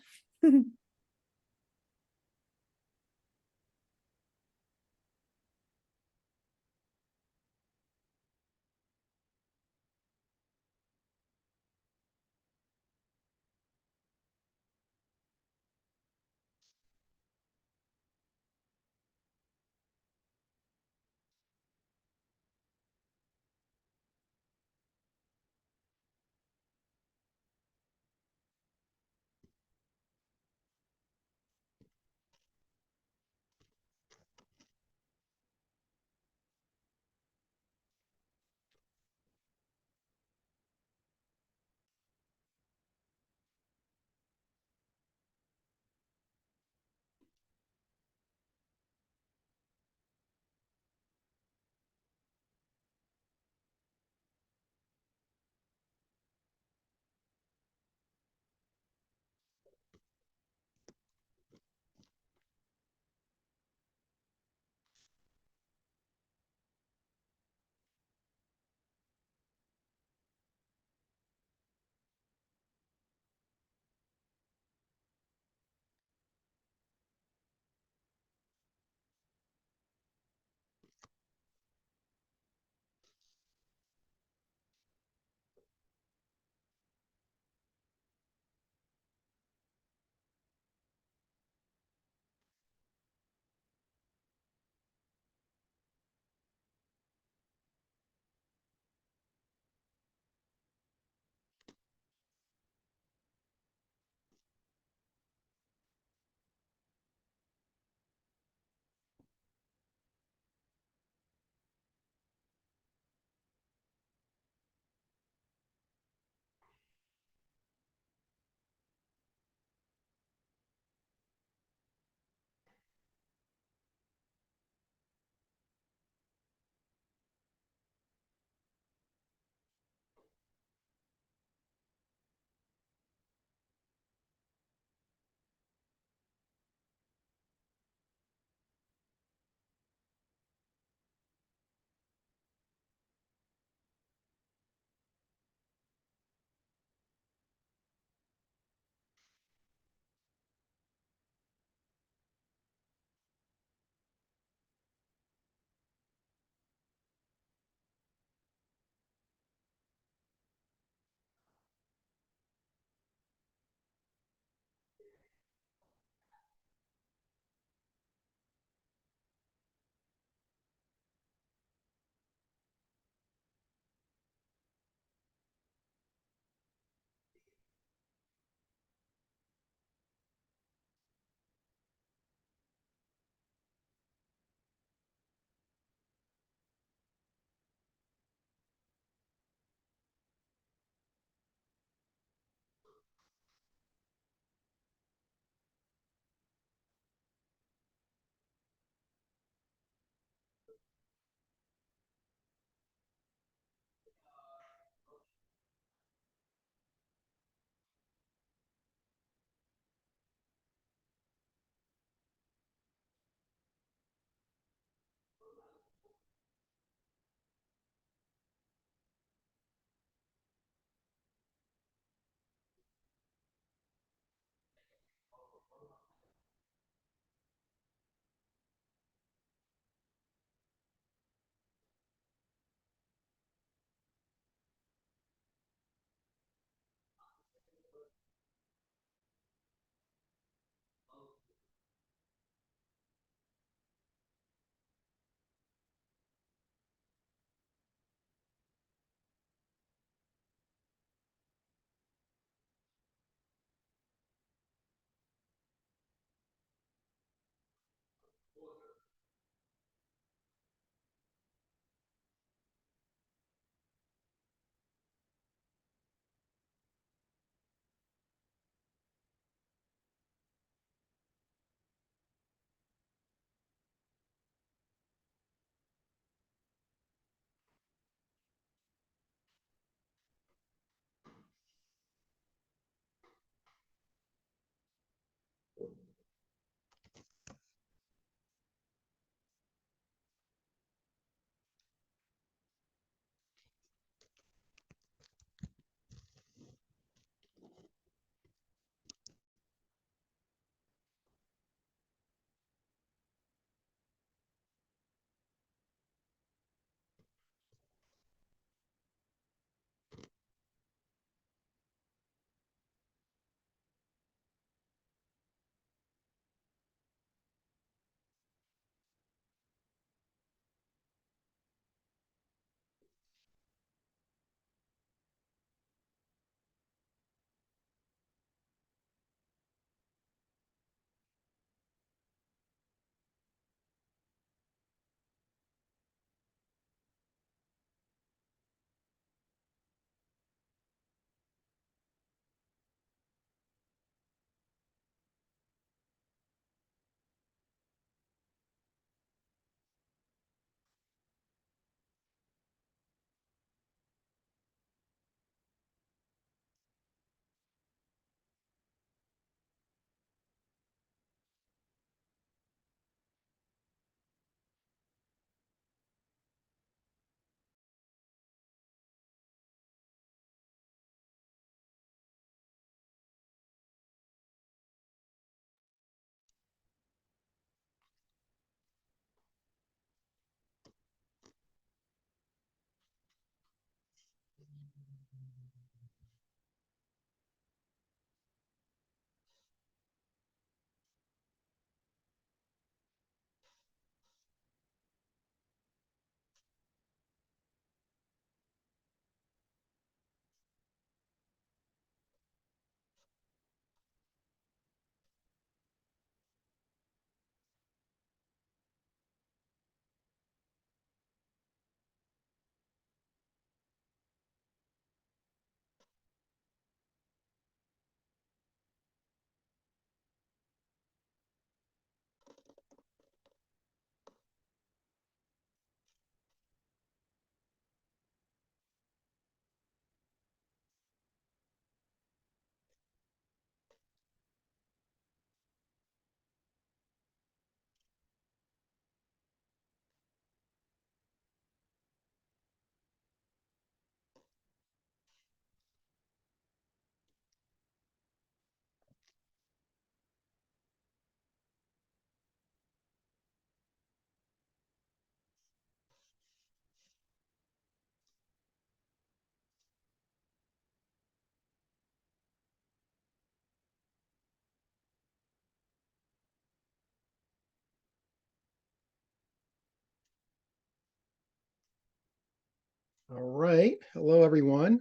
All right. Hello, everyone.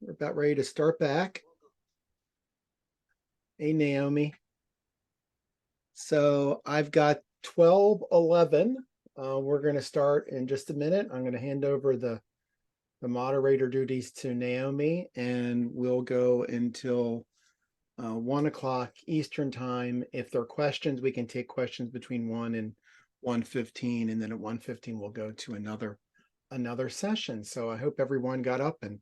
We're about ready to start back. Hey, Naomi. So I've got 12:11. We're going to start in just a minute. I'm going to hand over the moderator duties to Naomi, and we'll go until 1 o'clock Eastern time. If there are questions, we can take questions between 1 and 1:15, and then at 1:15 we'll go to another session. So I hope everyone got up and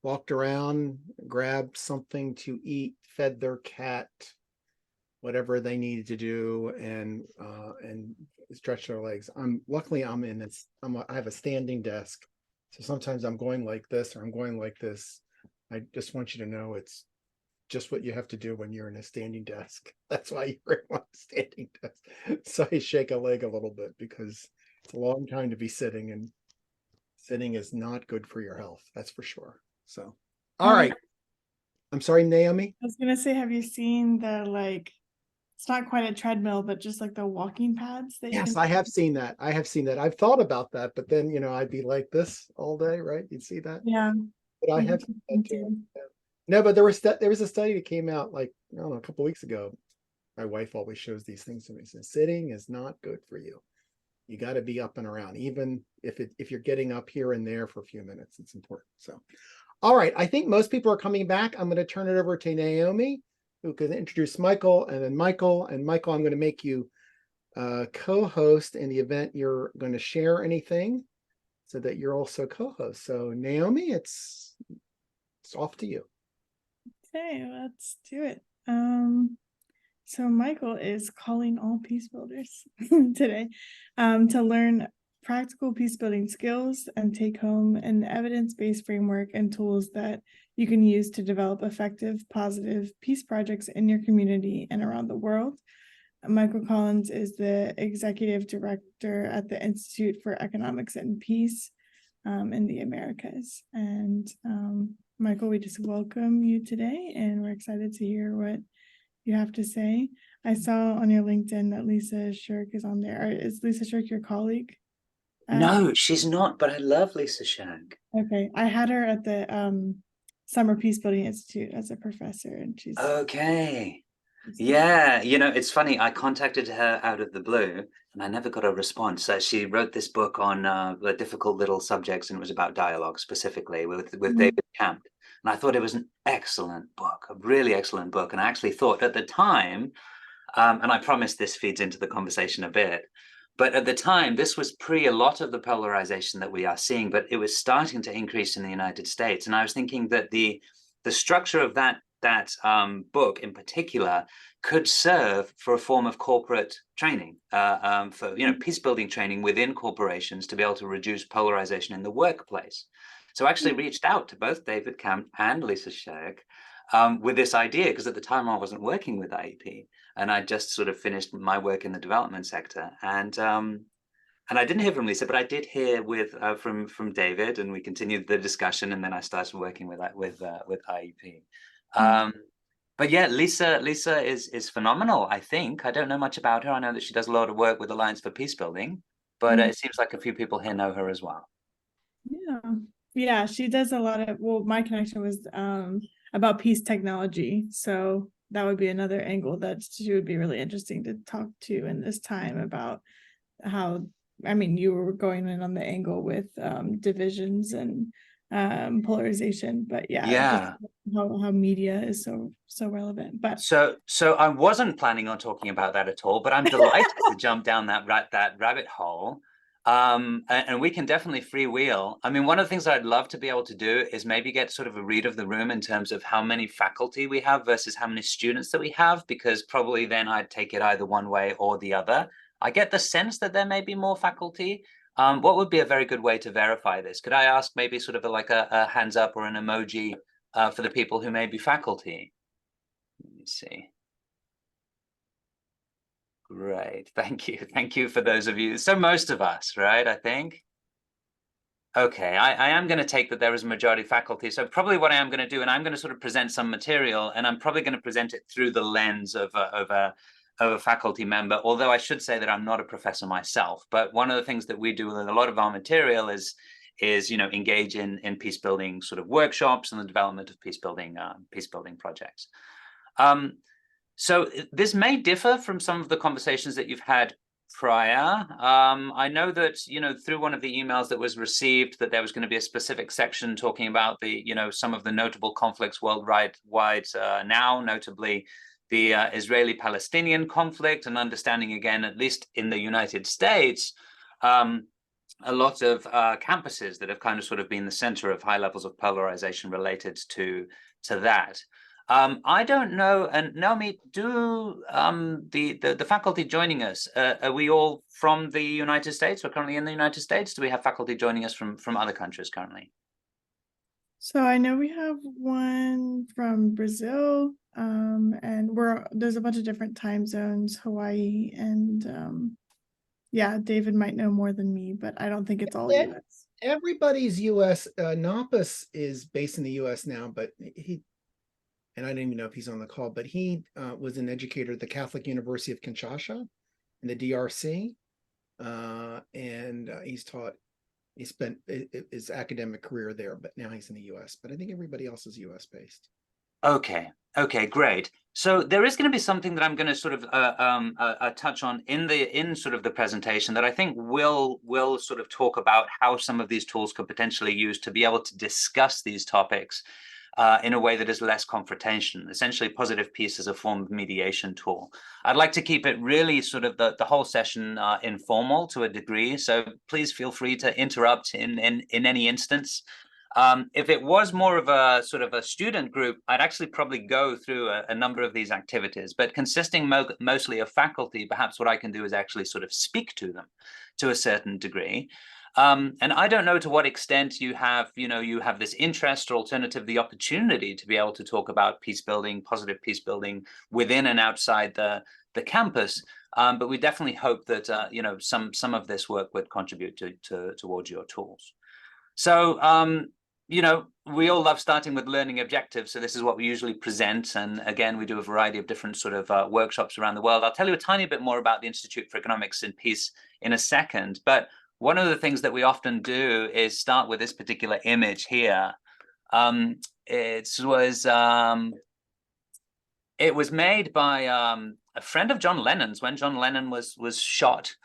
walked around, grabbed something to eat, fed their cat, whatever they needed to do, and stretch their legs. Luckily I'm in this. I have a standing desk, so sometimes I'm going like this or I'm going like this. I just want you to know it's just what you have to do when you're in a standing desk. That's why you're on a standing desk. So I shake a leg a little bit because it's a long time to be sitting, and sitting is not good for your health. That's for sure. So, all right. I'm sorry, Naomi. I was gonna say, have you seen the it's not quite a treadmill, but just like the walking pads that Yes, I have seen that. I have seen that. I've thought about that, but then I'd be like this all day, right? You'd see that. Yeah. But I have seen that too. No, but there was a study that came out I don't know, a couple weeks ago. My wife always shows these things to me. Says sitting is not good for you. You got to be up and around, even if you're getting up here and there for a few minutes. It's important. So, all right. I think most people are coming back. I'm going to turn it over to Naomi, who can introduce Michael, and then Michael, I'm going to make you co-host in the event you're going to share anything, so that you're also co-host. So Naomi, it's off to you. Okay, let's do it. So Michael is calling all peace builders today to learn practical peace building skills and take home an evidence-based framework and tools that you can use to develop effective, positive peace projects in your community and around the world. Michael Collins is the executive director at the Institute for Economics and Peace in the Americas. And Michael, we just welcome you today, and we're excited to hear what you have to say. I saw on your LinkedIn that Lisa Shirk is on there. Is Lisa Shirk your colleague? No, she's not, but I love Lisa Shirk. Okay, I had her at the Summer Peacebuilding Institute as a professor, and she's okay. Yeah, it's funny. I contacted her out of the blue, and I never got a response. She wrote this book on the difficult little subjects, and it was about dialogue specifically with David Camp. And I thought it was an excellent book, a really excellent book. And I actually thought at the time, and I promise this feeds into the conversation a bit, but at the time, this was pre a lot of the polarization that we are seeing, but it was starting to increase in the United States. And I was thinking that the structure of that book in particular could serve for a form of corporate training, for peace building training within corporations to be able to reduce polarization in the workplace. So I actually reached out to both David Camp and Lisa Shirk with this idea, because at the time I wasn't working with IEP, and I just sort of finished my work in the development sector, and And I didn't hear from Lisa, but I did hear from David, and we continued the discussion, and then I started working with IEP. But yeah, Lisa is phenomenal. I think I don't know much about her. I know that she does a lot of work with Alliance for Peacebuilding, but it seems like a few people here know her as well. Yeah, she does a lot of, well, my connection was about peace technology, so that would be another angle that she would be really interesting to talk to in this time about how, I mean, you were going in on the angle with divisions and polarization, but yeah, how media is so relevant. But so I wasn't planning on talking about that at all, but I'm delighted to jump down that rabbit hole. And we can definitely freewheel. I mean, one of the things I'd love to be able to do is maybe get sort of a read of the room in terms of how many faculty we have versus how many students that we have, because probably then I'd take it either one way or the other. I get the sense that there may be more faculty. What would be a very good way to verify this? Could I ask maybe sort of like a hands up or an emoji for the people who may be faculty? Let me see. Great, thank you. Thank you for those of you. So most of us, right, I think? Okay, I am going to take that there is a majority faculty. So probably what I am going to do, and I'm going to sort of present some material, and I'm probably going to present it through the lens of a faculty member, although I should say that I'm not a professor myself. But one of the things that we do with a lot of our material is engage in peace building sort of workshops and the development of peace building projects. So this may differ from some of the conversations that you've had prior. I know that through one of the emails that was received that there was going to be a specific section talking about the some of the notable conflicts worldwide now, notably the Israeli-Palestinian conflict, and understanding again, at least in the United States, a lot of campuses that have kind of sort of been the center of high levels of polarization related to that. I don't know, and Naomi, do the faculty joining us, are we all from the United States? We're currently in the United States. Do we have faculty joining us from other countries currently? So I know we have one from Brazil, and there's a bunch of different time zones, Hawaii, and yeah, David might know more than me, but I don't think it's all US. Everybody's US. Naupess is based in the US now, but and I don't even know if he's on the call, but he was an educator at the Catholic University of Kinshasa in the DRC. And he spent his academic career there, but now he's in the US. But I think everybody else is US based. Okay, great. So there is going to be something that I'm going to sort of touch on in sort of the presentation that I think will sort of talk about how some of these tools could potentially use to be able to discuss these topics in a way that is less confrontation. Essentially, positive peace as a form of mediation tool. I'd like to keep it really sort of the whole session informal to a degree. So please feel free to interrupt in any instance. If it was more of a sort of a student group, I'd actually probably go through a number of these activities, but consisting mostly of faculty, perhaps what I can do is actually sort of speak to them to a certain degree. And I don't know to what extent you have this interest or alternative, the opportunity to be able to talk about peace building, positive peace building within and outside the campus. But we definitely hope that, some of this work would contribute towards your tools. So, we all love starting with learning objectives. So this is what we usually present. And again, we do a variety of different sort of workshops around the world. I'll tell you a tiny bit more about the Institute for Economics and Peace in a second. But one of the things that we often do is start with this particular image here. It was made by a friend of John Lennon's when John Lennon was shot.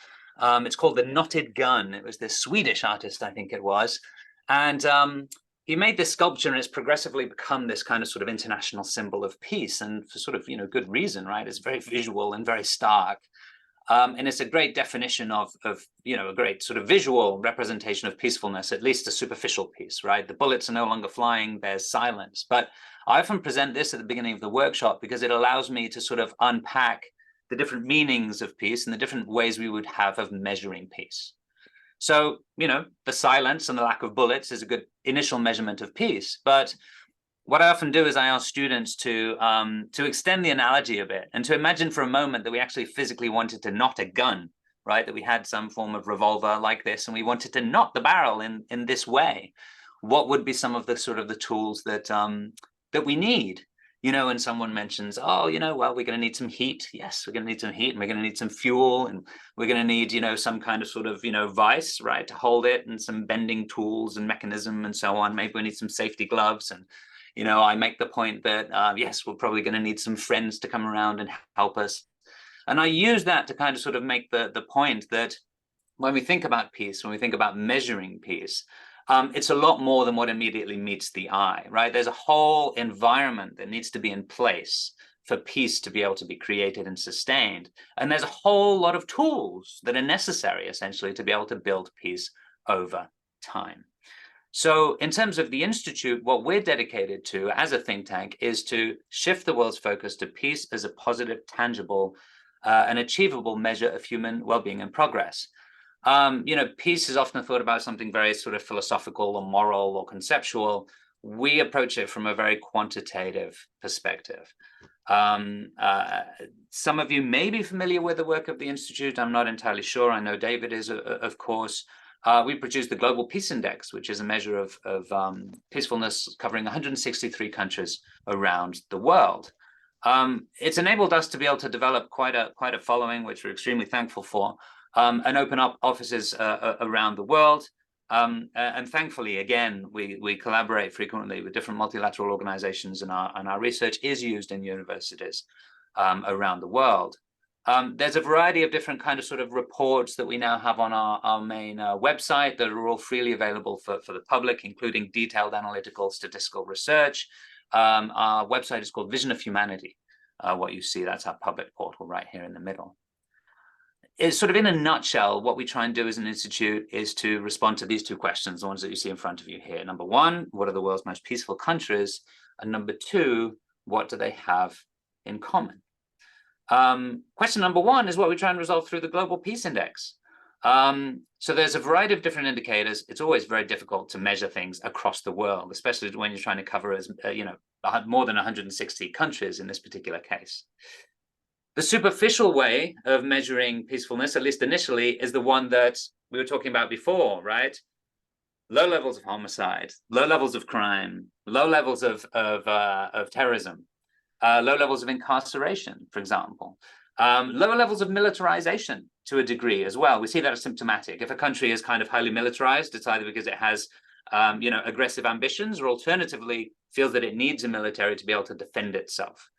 It's called The Knotted Gun. It was this Swedish artist, I think it was. And he made this sculpture, and it's progressively become this kind of sort of international symbol of peace, and for sort of, good reason, right? It's very visual and very stark. And it's a great definition of a great sort of visual representation of peacefulness, at least a superficial peace, right? The bullets are no longer flying, there's silence. But I often present this at the beginning of the workshop because it allows me to sort of unpack the different meanings of peace and the different ways we would have of measuring peace. So, the silence and the lack of bullets is a good initial measurement of peace. But what I often do is I ask students to extend the analogy a bit and to imagine for a moment that we actually physically wanted to knot a gun right? That we had some form of revolver like this, and we wanted to knock the barrel in this way. What would be some of the sort of the tools that that we need? You know, and someone mentions, oh, you know, well, we're going to need some heat. Yes, we're going to need some heat, and we're going to need some fuel, and we're going to need, you know, some kind of sort of, you know, vice, right, to hold it, and some bending tools and mechanism and so on. Maybe we need some safety gloves. And, you know, I make the point that, yes, we're probably going to need some friends to come around and help us. And I use that to kind of sort of make the point that when we think about peace, when we think about measuring peace, it's a lot more than what immediately meets the eye, right? There's a whole environment that needs to be in place for peace to be able to be created and sustained. And there's a whole lot of tools that are necessary, essentially, to be able to build peace over time. So in terms of the Institute, what we're dedicated to as a think tank is to shift the world's focus to peace as a positive, tangible, and achievable measure of human well-being and progress. You know, peace is often thought about something very sort of philosophical or moral or conceptual. We approach it from a very quantitative perspective. Some of you may be familiar with the work of the Institute. I'm not entirely sure. I know David is, of course. We produced the Global Peace Index, which is a measure of peacefulness covering 163 countries around the world. It's enabled us to be able to develop quite a following, which we're extremely thankful for. And open up offices around the world. And thankfully, again, we collaborate frequently with different multilateral organizations, and our research is used in universities around the world. There's a variety of different kind of sort of reports that we now have on our main website that are all freely available for the public, including detailed analytical statistical research. Our website is called Vision of Humanity. What you see, that's our public portal right here in the middle. It's sort of in a nutshell, what we try and do as an institute is to respond to these two questions, the ones that you see in front of you here. Number one, what are the world's most peaceful countries? And number two, what do they have in common? Question number one is what we try and resolve through the Global Peace Index. So there's a variety of different indicators. It's always very difficult to measure things across the world, especially when you're trying to cover as you know, more than 160 countries in this particular case. The superficial way of measuring peacefulness, at least initially, is the one that we were talking about before, right? Low levels of homicide, low levels of crime, low levels of terrorism, low levels of incarceration, for example, lower levels of militarization to a degree as well. We see that as symptomatic. If a country is kind of highly militarized, it's either because it has you know, aggressive ambitions, or alternatively feels that it needs a military to be able to defend itself.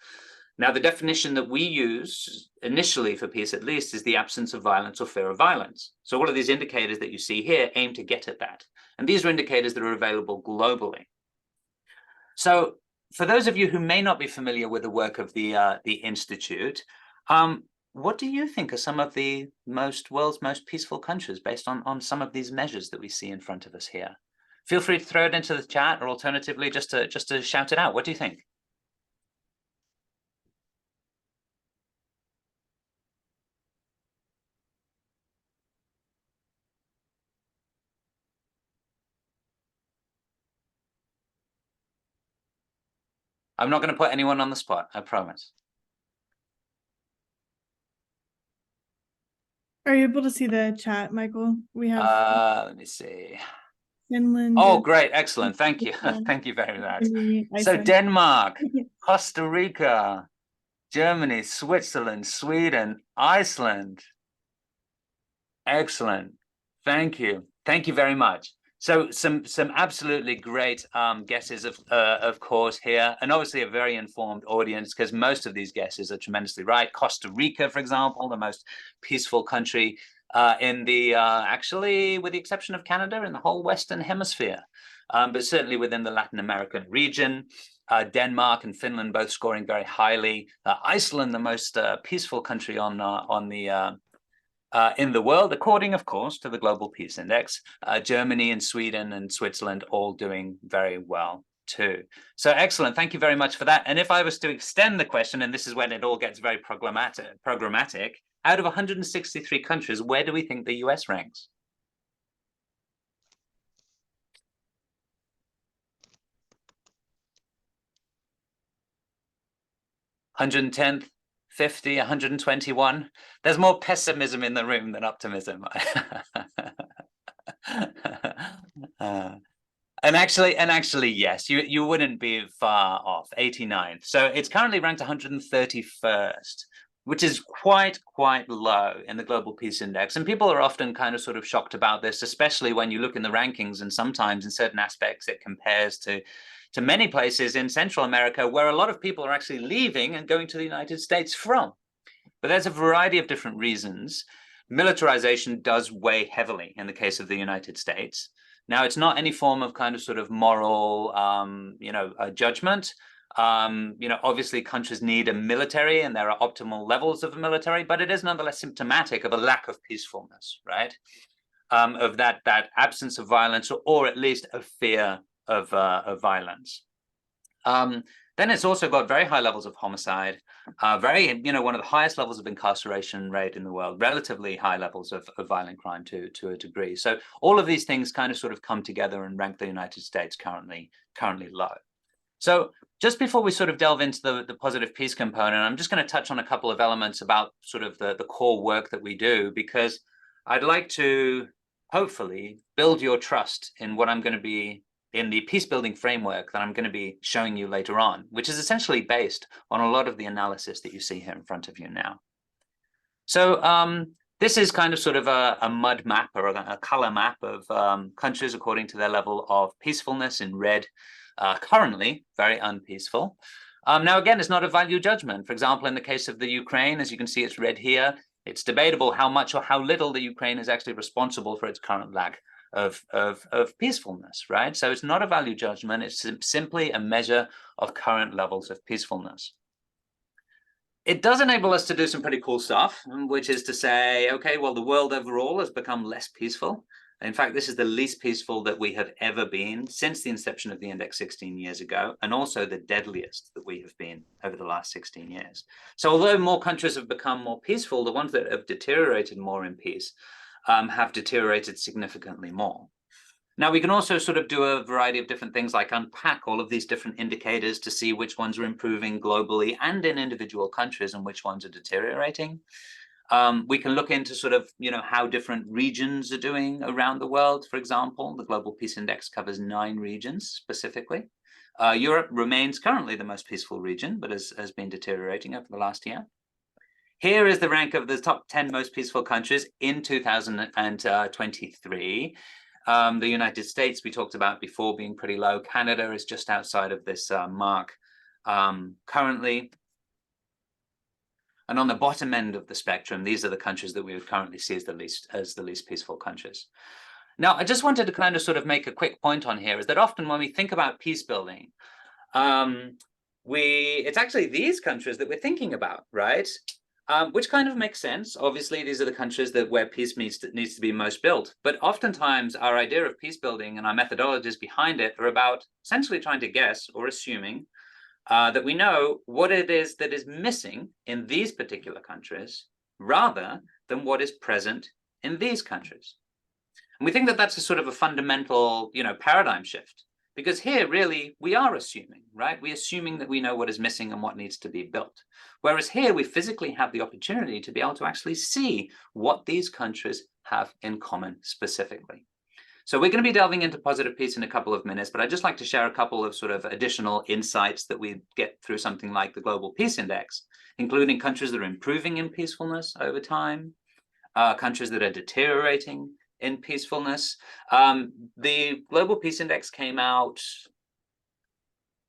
Now, the definition that we use initially for peace, at least, is the absence of violence or fear of violence. So all of these indicators that you see here aim to get at that. And these are indicators that are available globally. So for those of you who may not be familiar with the work of the Institute, what do you think are some of the world's most peaceful countries based on some of these measures that we see in front of us here? Feel free to throw it into the chat, or alternatively, just to shout it out. What do you think? I'm not going to put anyone on the spot, I promise. Are you able to see the chat, Michael? We have Let me see. Finland. Oh, great. Excellent. Thank you. Thank you very much. So Iceland. Denmark, Costa Rica, Germany, Switzerland, Sweden, Iceland. Excellent. Thank you. Thank you very much. So some absolutely great guesses, of course, here, and obviously a very informed audience, because most of these guesses are tremendously right. Costa Rica, for example, the most peaceful country in the, actually, with the exception of Canada, in the whole Western Hemisphere, but certainly within the Latin American region. Denmark and Finland both scoring very highly. Iceland, the most peaceful country in the world, according, of course, to the Global Peace Index. Germany and Sweden and Switzerland all doing very well too. So excellent. Thank you very much for that. And if I was to extend the question, and this is when it all gets very programmatic, out of 163 countries, where do we think the US ranks? $110th, 50, 121. There's more pessimism in the room than optimism. And actually, yes, you wouldn't be far off. 89th. So it's currently ranked 131st, which is quite low in the Global Peace Index. And people are often kind of sort of shocked about this, especially when you look in the rankings, and sometimes in certain aspects it compares to many places in Central America where a lot of people are actually leaving and going to the United States from. But there's a variety of different reasons. Militarization does weigh heavily in the case of the United States. Now, it's not any form of kind of sort of moral, judgment. Obviously countries need a military and there are optimal levels of the military, but it is nonetheless symptomatic of a lack of peacefulness, right? Of that absence of violence, or at least a fear of violence. Then it's also got very high levels of homicide, one of the highest levels of incarceration rate in the world, relatively high levels of violent crime to a degree. So all of these things kind of sort of come together and rank the United States currently low. So just before we sort of delve into the positive peace component, I'm just going to touch on a couple of elements about sort of the core work that we do, because I'd like to hopefully build your trust in what I'm going to be in the peace building framework that I'm going to be showing you later on, which is essentially based on a lot of the analysis that you see here in front of you now. So this is kind of sort of a mud map, or a color map of countries according to their level of peacefulness in red. Currently very unpeaceful. Now, again, it's not a value judgment. For example, in the case of the Ukraine, as you can see, it's red here. It's debatable how much or how little the Ukraine is actually responsible for its current lack of peacefulness, right? So it's not a value judgment. It's simply a measure of current levels of peacefulness. It does enable us to do some pretty cool stuff, which is to say, okay, well, the world overall has become less peaceful. In fact, this is the least peaceful that we have ever been since the inception of the index 16 years ago, and also the deadliest that we have been over the last 16 years. So although more countries have become more peaceful, the ones that have deteriorated more in peace have deteriorated significantly more. Now, we can also sort of do a variety of different things, like unpack all of these different indicators to see which ones are improving globally and in individual countries and which ones are deteriorating. We can look into sort of, how different regions are doing around the world. For example, the Global Peace Index covers 9 regions specifically. Europe remains currently the most peaceful region, but has been deteriorating over the last year. Here is the rank of the top 10 most peaceful countries in 2023. The United States, we talked about before, being pretty low. Canada is just outside of this mark currently. And on the bottom end of the spectrum, these are the countries that we would currently see as the least peaceful countries. Now, I just wanted to kind of sort of make a quick point on here, is that often when we think about peace building, it's actually these countries that we're thinking about, right? Which kind of makes sense. Obviously, these are the countries where peace needs to be most built. But oftentimes, our idea of peace building and our methodologies behind it are about essentially trying to guess or assuming that we know what it is that is missing in these particular countries, rather than what is present in these countries. And we think that that's a sort of a fundamental, paradigm shift. Because here, really, we are assuming, right? We're assuming that we know what is missing and what needs to be built. Whereas here, we physically have the opportunity to be able to actually see what these countries have in common specifically. So we're going to be delving into positive peace in a couple of minutes, but I'd just like to share a couple of sort of additional insights that we get through something like the Global Peace Index, including countries that are improving in peacefulness over time, countries that are deteriorating in peacefulness. The Global Peace Index came out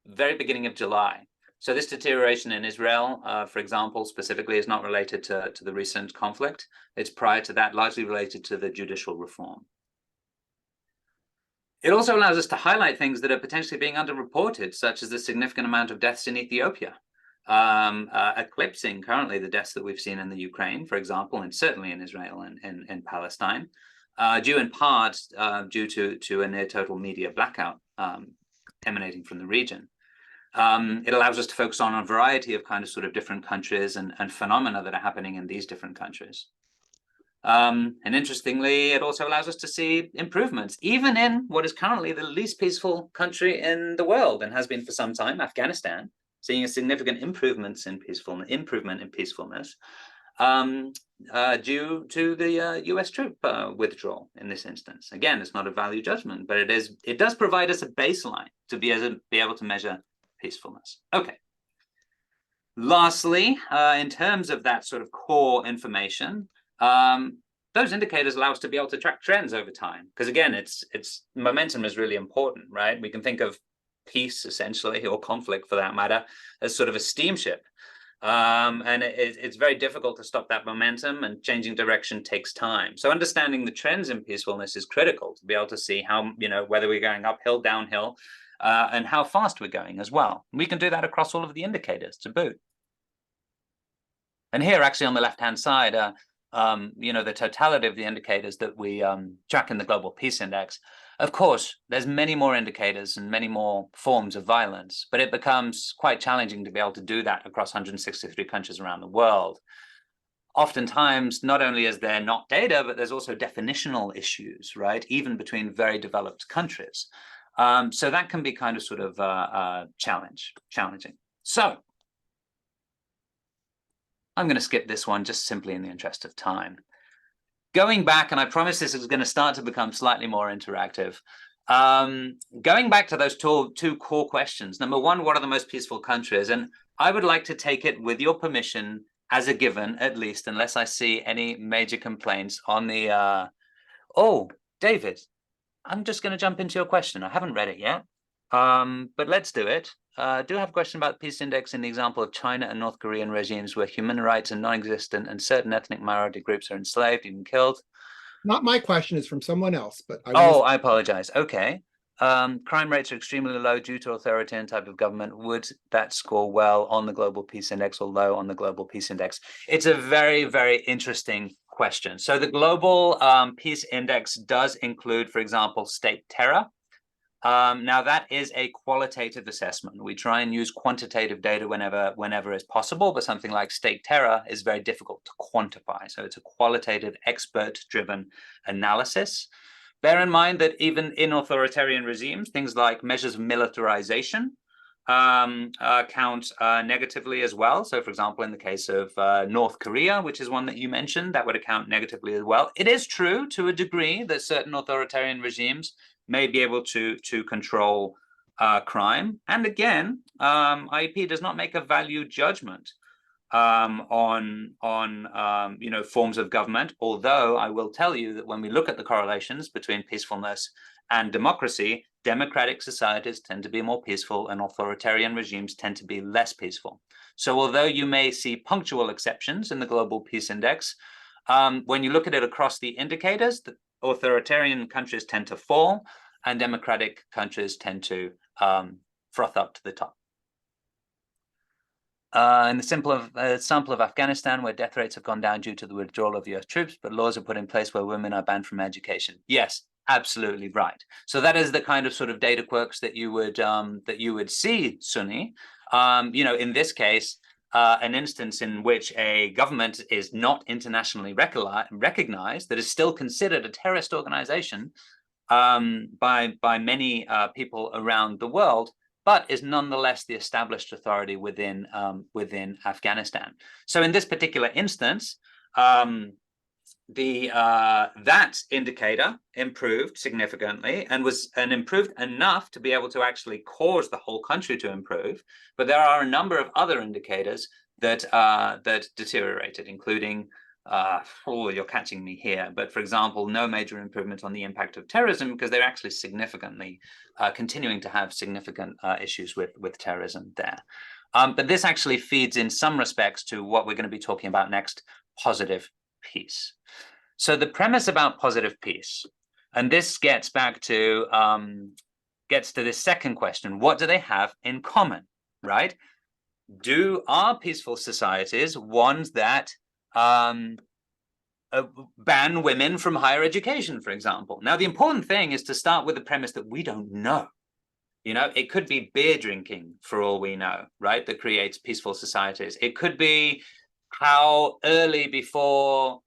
very beginning of July. So this deterioration in Israel, for example, specifically, is not related to the recent conflict. It's prior to that, largely related to the judicial reform. It also allows us to highlight things that are potentially being underreported, such as the significant amount of deaths in Ethiopia, eclipsing currently the deaths that we've seen in the Ukraine, for example, and certainly in Israel and in Palestine. Due in part due to a near total media blackout emanating from the region. It allows us to focus on a variety of kind of sort of different countries and phenomena that are happening in these different countries. And interestingly, it also allows us to see improvements, even in what is currently the least peaceful country in the world and has been for some time, Afghanistan. seeing a significant improvement in peacefulness due to the US troop withdrawal in this instance. Again, it's not a value judgment, but it does provide us a baseline to be able to measure peacefulness. Okay. Lastly, in terms of that sort of core information, those indicators allow us to be able to track trends over time. Because again, it's momentum is really important, right? We can think of peace essentially, or conflict for that matter, as sort of a steamship. And it's very difficult to stop that momentum, and changing direction takes time. So understanding the trends in peacefulness is critical to be able to see how, whether we're going uphill, downhill, and how fast we're going as well. We can do that across all of the indicators to boot. And here, actually, on the left-hand side, the totality of the indicators that we track in the Global Peace Index. Of course, there's many more indicators and many more forms of violence, but it becomes quite challenging to be able to do that across 163 countries around the world. Oftentimes, not only is there not data, but there's also definitional issues, right? Even between very developed countries. So that can be kind of sort of challenging. So I'm going to skip this one just simply in the interest of time. Going back, and I promise this is going to start to become slightly more interactive. Going back to those two core questions. Number one, what are the most peaceful countries? And I would like to take it, with your permission, as a given, at least, unless I see any major complaints on the... Oh, David, I'm just going to jump into your question. I haven't read it yet, but let's do it. I do have a question about the Peace Index in the example of China and North Korean regimes where human rights are non-existent and certain ethnic minority groups are enslaved, even killed. Not my question, is from someone else, but I apologize. Okay. Crime rates are extremely low due to authoritarian type of government. Would that score well on the Global Peace Index or low on the Global Peace Index? It's a very, very interesting question. So the Global Peace Index does include, for example, state terror. Now that is a qualitative assessment. We try and use quantitative data whenever is possible, but something like state terror is very difficult to quantify. So it's a qualitative, expert-driven analysis. Bear in mind that even in authoritarian regimes, things like measures of militarization count negatively as well. So for example, in the case of North Korea, which is one that you mentioned, that would account negatively as well. It is true to a degree that certain authoritarian regimes may be able to control crime. And again, IEP does not make a value judgment on forms of government, although I will tell you that when we look at the correlations between peacefulness and democracy, democratic societies tend to be more peaceful and authoritarian regimes tend to be less peaceful. So although you may see punctual exceptions in the Global Peace Index, when you look at it across the indicators, the authoritarian countries tend to fall and democratic countries tend to froth up to the top. In the sample of Afghanistan, where death rates have gone down due to the withdrawal of US troops, but laws are put in place where women are banned from education. Yes, absolutely right. So that is the kind of sort of data quirks that you would see, Sunny. In this case, an instance in which a government is not internationally recognized, that is still considered a terrorist organization by many people around the world, but is nonetheless the established authority within Afghanistan. So in this particular instance, that indicator improved significantly and improved enough to be able to actually cause the whole country to improve. But there are a number of other indicators that deteriorated, including you're catching me here, but for example, no major improvement on the impact of terrorism, because they're actually significantly continuing to have significant issues with terrorism there. But this actually feeds in some respects to what we're going to be talking about next, positive peace. So the premise about positive peace, and this gets back to this second question: what do they have in common, right? Are peaceful societies ones that ban women from higher education, for example? Now, the important thing is to start with the premise that we don't know. It could be beer drinking, for all we know, right, that creates peaceful societies. It could be how early before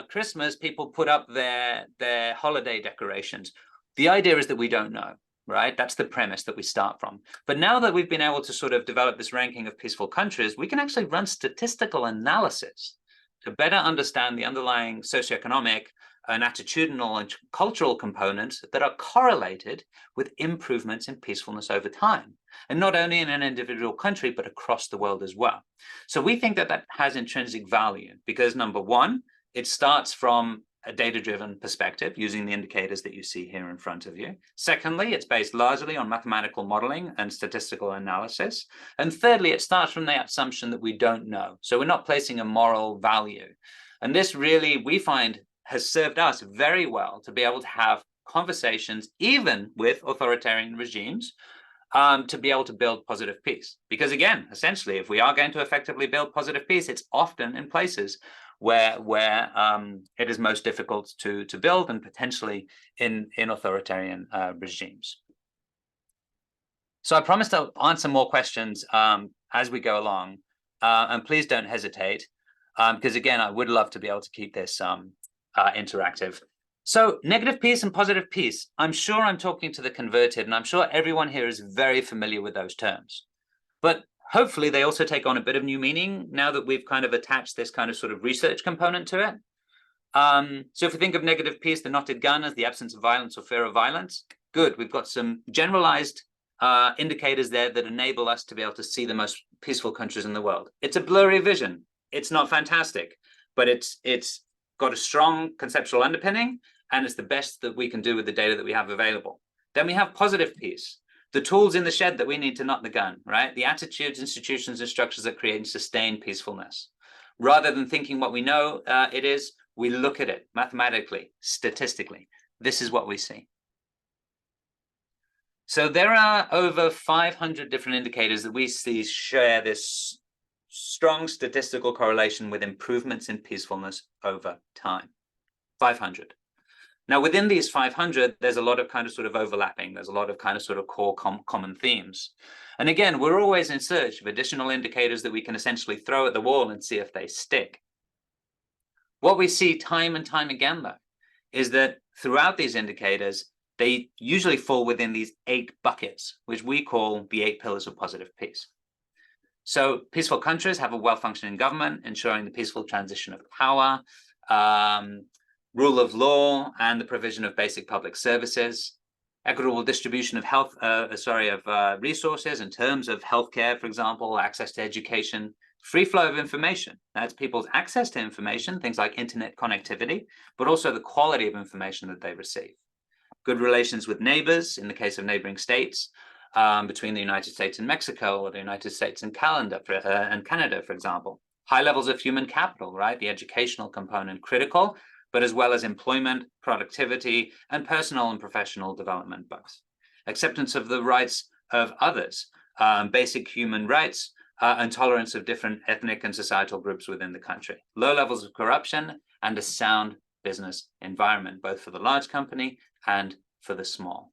Christmas people put up their holiday decorations. The idea is that we don't know. right? That's the premise that we start from. But now that we've been able to sort of develop this ranking of peaceful countries, we can actually run statistical analysis to better understand the underlying socioeconomic and attitudinal and cultural components that are correlated with improvements in peacefulness over time. And not only in an individual country, but across the world as well. So we think that that has intrinsic value because, number one, it starts from a data-driven perspective using the indicators that you see here in front of you. Secondly, it's based largely on mathematical modeling and statistical analysis. And thirdly, it starts from the assumption that we don't know. So we're not placing a moral value. And this really, we find, has served us very well to be able to have conversations, even with authoritarian regimes, to be able to build positive peace. Because again, essentially, if we are going to effectively build positive peace, it's often in places where it is most difficult to build, and potentially in authoritarian regimes. So I promise to answer more questions as we go along, and please don't hesitate, because again, I would love to be able to keep this interactive. So negative peace and positive peace, I'm sure I'm talking to the converted, and I'm sure everyone here is very familiar with those terms. But hopefully they also take on a bit of new meaning now that we've kind of attached this kind of sort of research component to it. So if we think of negative peace, the knotted gun as the absence of violence or fear of violence, good. We've got some generalized indicators there that enable us to be able to see the most peaceful countries in the world. It's a blurry vision. It's not fantastic, but it's got a strong conceptual underpinning, and it's the best that we can do with the data that we have available. Then we have positive peace. The tools in the shed that we need to knot the gun, right? The attitudes, institutions, and structures that create and sustain peacefulness. Rather than thinking what we know it is, we look at it mathematically, statistically. This is what we see. So there are over 500 different indicators that we see share this strong statistical correlation with improvements in peacefulness over time. 500. Now, within these 500, there's a lot of kind of sort of overlapping. There's a lot of kind of sort of core common themes. And again, we're always in search of additional indicators that we can essentially throw at the wall and see if they stick. What we see time and time again, though, is that throughout these indicators, they usually fall within these 8 buckets, which we call the 8 pillars of positive peace. So peaceful countries have a well-functioning government, ensuring the peaceful transition of power, rule of law, and the provision of basic public services, equitable distribution of resources in terms of healthcare, for example, access to education, free flow of information. That's people's access to information, things like internet connectivity, but also the quality of information that they receive. Good relations with neighbors, in the case of neighboring states, between the United States and Mexico, or the United States and Canada, for example. High levels of human capital, right? The educational component critical, but as well as employment, productivity, and personal and professional development both. Acceptance of the rights of others, basic human rights, and tolerance of different ethnic and societal groups within the country. Low levels of corruption, and a sound business environment, both for the large company and for the small.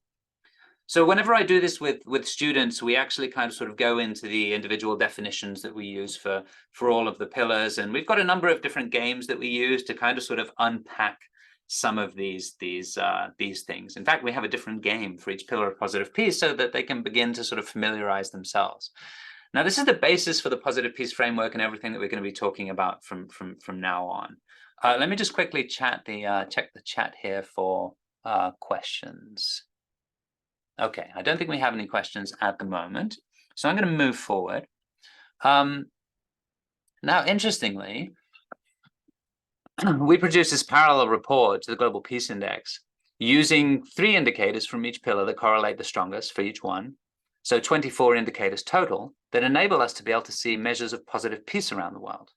So whenever I do this with students, we actually kind of sort of go into the individual definitions that we use for all of the pillars. And we've got a number of different games that we use to kind of sort of unpack some of these things. In fact, we have a different game for each pillar of positive peace so that they can begin to sort of familiarize themselves. Now, this is the basis for the positive peace framework and everything that we're going to be talking about from now on. Let me just quickly check the chat here for questions. Okay, I don't think we have any questions at the moment, so I'm going to move forward. Now, interestingly, we produced this parallel report to the Global Peace Index using 3 indicators from each pillar that correlate the strongest for each one. So 24 indicators total that enable us to be able to see measures of positive peace around the world.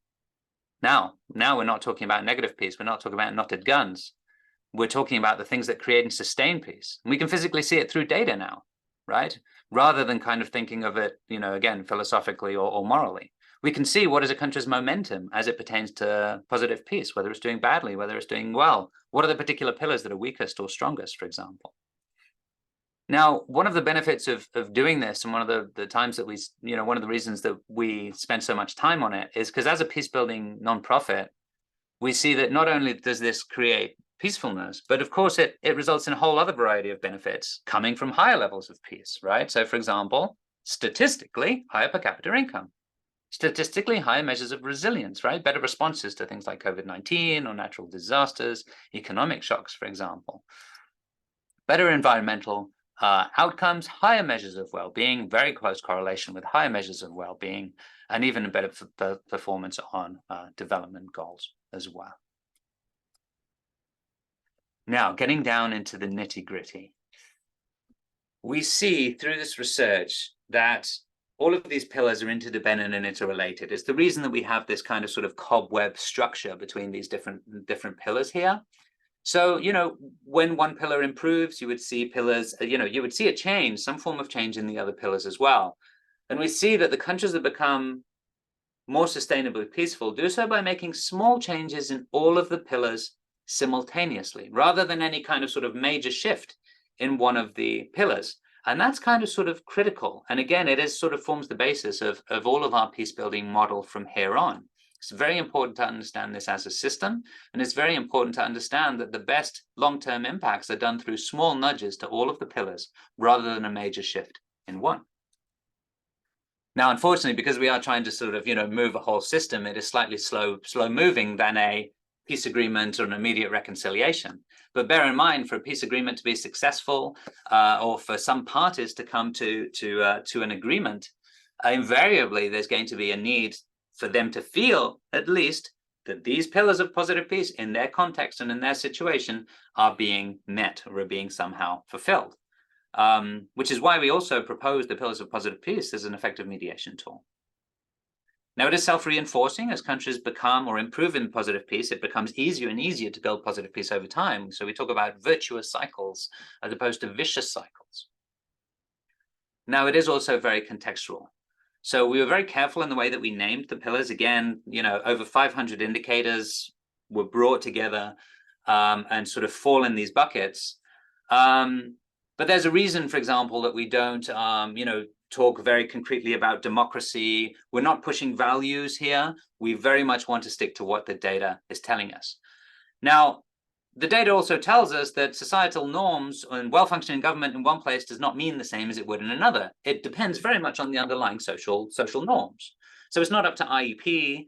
Now we're not talking about negative peace. We're not talking about knotted guns. We're talking about the things that create and sustain peace. And we can physically see it through data now, right? Rather than kind of thinking of it, again, philosophically or morally. We can see what is a country's momentum as it pertains to positive peace, whether it's doing badly, whether it's doing well. What are the particular pillars that are weakest or strongest, for example? Now, one of the benefits of doing this, and one of the times that one of the reasons that we spend so much time on it is because as a peace building nonprofit, we see that not only does this create peacefulness. But of course, it results in a whole other variety of benefits coming from higher levels of peace, right? So for example, statistically, higher per capita income, statistically higher measures of resilience, right? Better responses to things like COVID-19 or natural disasters, economic shocks, for example. Better environmental outcomes, higher measures of well-being, very close correlation with higher measures of well-being, and even a better performance on development goals as well. Now, getting down into the nitty-gritty, we see through this research that all of these pillars are interdependent and interrelated. It's the reason that we have this kind of sort of cobweb structure between these different pillars here. So, you know, when one pillar improves, you would see pillars, you would see a change, some form of change in the other pillars as well. And we see that the countries that become more sustainably peaceful do so by making small changes in all of the pillars simultaneously, rather than any kind of sort of major shift in one of the pillars. And that's kind of sort of critical. And again, it is sort of forms the basis of all of our peace building model from here on. It's very important to understand this as a system, and it's very important to understand that the best long-term impacts are done through small nudges to all of the pillars, rather than a major shift in one. Now, unfortunately, because we are trying to sort of, move a whole system, it is slightly slow moving than a peace agreement or an immediate reconciliation. But bear in mind, for a peace agreement to be successful, or for some parties to come to an agreement, invariably there's going to be a need for them to feel, at least, that these pillars of positive peace in their context and in their situation are being met or are being somehow fulfilled. Which is why we also propose the pillars of positive peace as an effective mediation tool. Now, it is self-reinforcing. As countries become or improve in positive peace, it becomes easier and easier to build positive peace over time. So we talk about virtuous cycles as opposed to vicious cycles. Now, it is also very contextual. So we were very careful in the way that we named the pillars. Again, over 500 indicators were brought together and sort of fall in these buckets. But there's a reason, for example, that we don't, talk very concretely about democracy. We're not pushing values here. We very much want to stick to what the data is telling us. Now, the data also tells us that societal norms and well-functioning government in one place does not mean the same as it would in another. It depends very much on the underlying social norms. So it's not up to IEP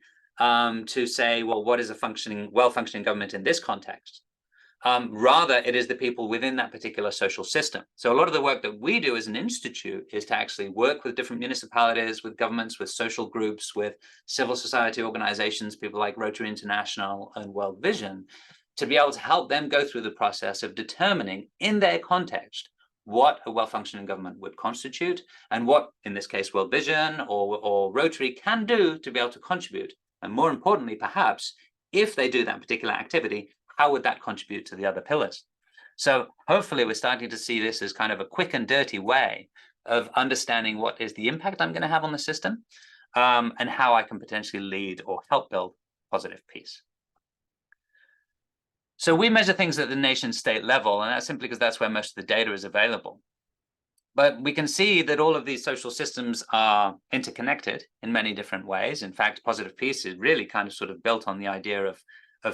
to say, well, what is a well-functioning government in this context? Rather, it is the people within that particular social system. So a lot of the work that we do as an institute is to actually work with different municipalities, with governments, with social groups, with civil society organizations, people like Rotary International and World Vision, to be able to help them go through the process of determining in their context what a well-functioning government would constitute and what, in this case, World Vision or Rotary can do to be able to contribute. And more importantly, perhaps, if they do that particular activity, how would that contribute to the other pillars? So hopefully we're starting to see this as kind of a quick and dirty way of understanding what is the impact I'm going to have on the system and how I can potentially lead or help build positive peace. So we measure things at the nation state level, and that's simply because that's where most of the data is available. But we can see that all of these social systems are interconnected in many different ways. In fact, positive peace is really kind of sort of built on the idea of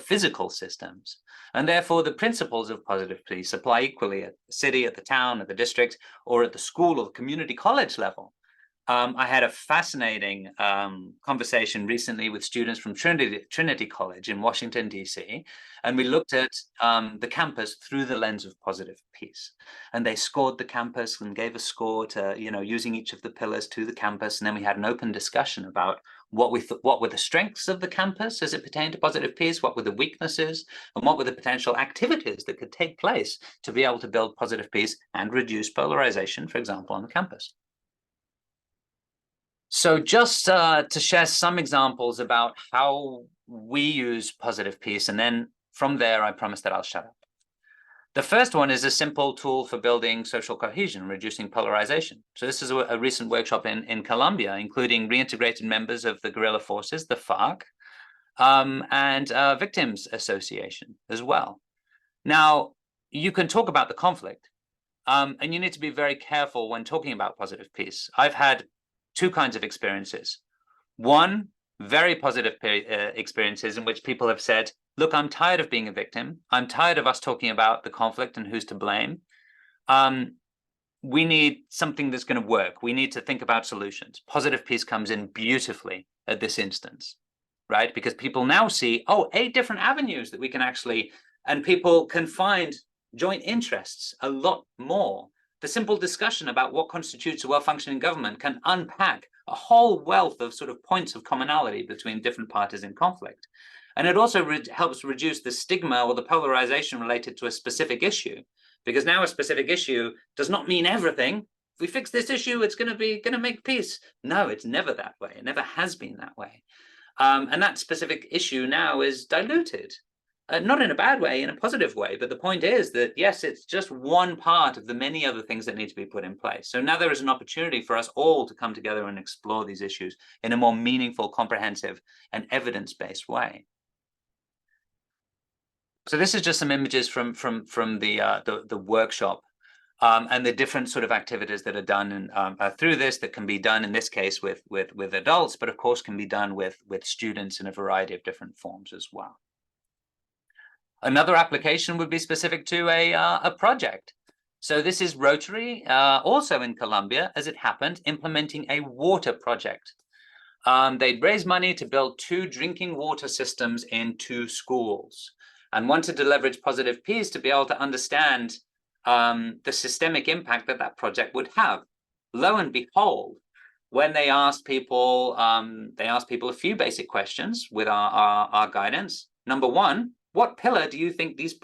physical systems. And therefore, the principles of positive peace apply equally at the city, at the town, at the district, or at the school or community college level. I had a fascinating conversation recently with students from Trinity College in Washington, D.C., and we looked at the campus through the lens of positive peace. And they scored the campus and gave a score to, using each of the pillars to the campus. And then we had an open discussion about what were the strengths of the campus as it pertained to positive peace, what were the weaknesses, and what were the potential activities that could take place to be able to build positive peace and reduce polarization, for example, on the campus. So just to share some examples about how we use positive peace, and then from there, I promise that I'll shut up. The first one is a simple tool for building social cohesion, reducing polarization. So this is a recent workshop in Colombia, including reintegrated members of the guerrilla forces, the FARC, and Victims Association as well. Now, you can talk about the conflict, and you need to be very careful when talking about positive peace. I've had two kinds of experiences. One, very positive experiences in which people have said, look, I'm tired of being a victim. I'm tired of us talking about the conflict and who's to blame. We need something that's going to work. We need to think about solutions. Positive peace comes in beautifully at this instance, right? Because people now see, oh, 8 different avenues that we can actually, and people can find joint interests a lot more. The simple discussion about what constitutes a well-functioning government can unpack a whole wealth of sort of points of commonality between different parties in conflict. And it also helps reduce the stigma or the polarization related to a specific issue, because now a specific issue does not mean everything. If we fix this issue, it's going to make peace. No, it's never that way. It never has been that way. And that specific issue now is diluted. Not in a bad way, in a positive way. But the point is that, yes, it's just one part of the many other things that need to be put in place. So now there is an opportunity for us all to come together and explore these issues in a more meaningful, comprehensive, and evidence-based way. So this is just some images from the workshop and the different sort of activities that are done through this, that can be done in this case with adults, but of course can be done with students in a variety of different forms as well. Another application would be specific to a project. So this is Rotary, also in Colombia, as it happened, implementing a water project. They'd raised money to build 2 drinking water systems in 2 schools, and wanted to leverage positive peace to be able to understand the systemic impact that that project would have. Lo and behold, when they asked people a few basic questions with our guidance. Number 1, what pillar do you think this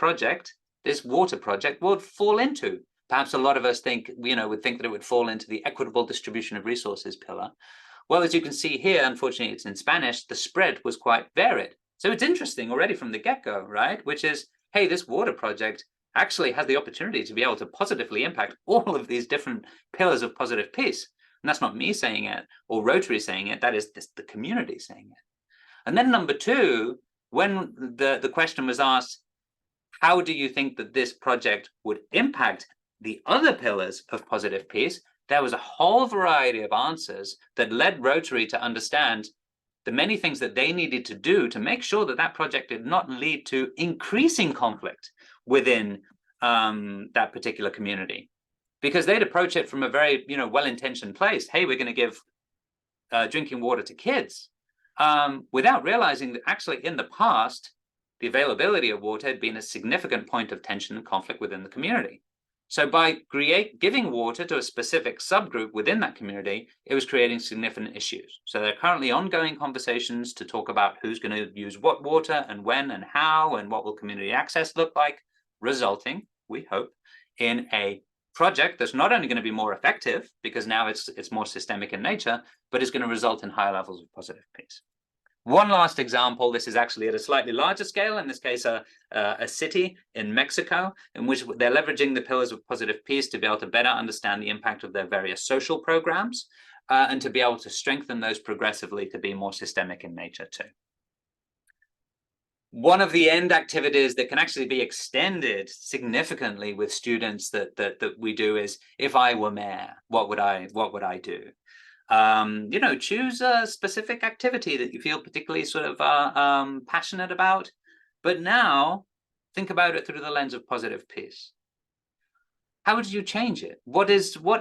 water project would fall into? Perhaps a lot of us would think that it would fall into the equitable distribution of resources pillar. Well, as you can see here, unfortunately, it's in Spanish, the spread was quite varied. So it's interesting already from the get-go, right? Which is, hey, this water project actually has the opportunity to be able to positively impact all of these different pillars of positive peace. And that's not me saying it or Rotary saying it, that is the community saying it. And then number 2, when the question was asked, how do you think that this project would impact the other pillars of positive peace? There was a whole variety of answers that led Rotary to understand the many things that they needed to do to make sure that that project did not lead to increasing conflict within that particular community. Because they'd approach it from a very well-intentioned place. Hey, we're going to give drinking water to kids, without realizing that actually in the past, the availability of water had been a significant point of tension and conflict within the community. So by giving water to a specific subgroup within that community, it was creating significant issues. So there are currently ongoing conversations to talk about who's going to use what water and when and how, and what will community access look like, resulting, we hope, in a project that's not only going to be more effective, because now it's more systemic in nature, but is going to result in higher levels of positive peace. One last example, this is actually at a slightly larger scale, in this case, a city in Mexico, in which they're leveraging the pillars of positive peace to be able to better understand the impact of their various social programs, and to be able to strengthen those progressively to be more systemic in nature too. One of the end activities that can actually be extended significantly with students that we do is, if I were mayor, what would I do? Choose a specific activity that you feel particularly sort of passionate about, but now think about it through the lens of positive peace. How would you change it? What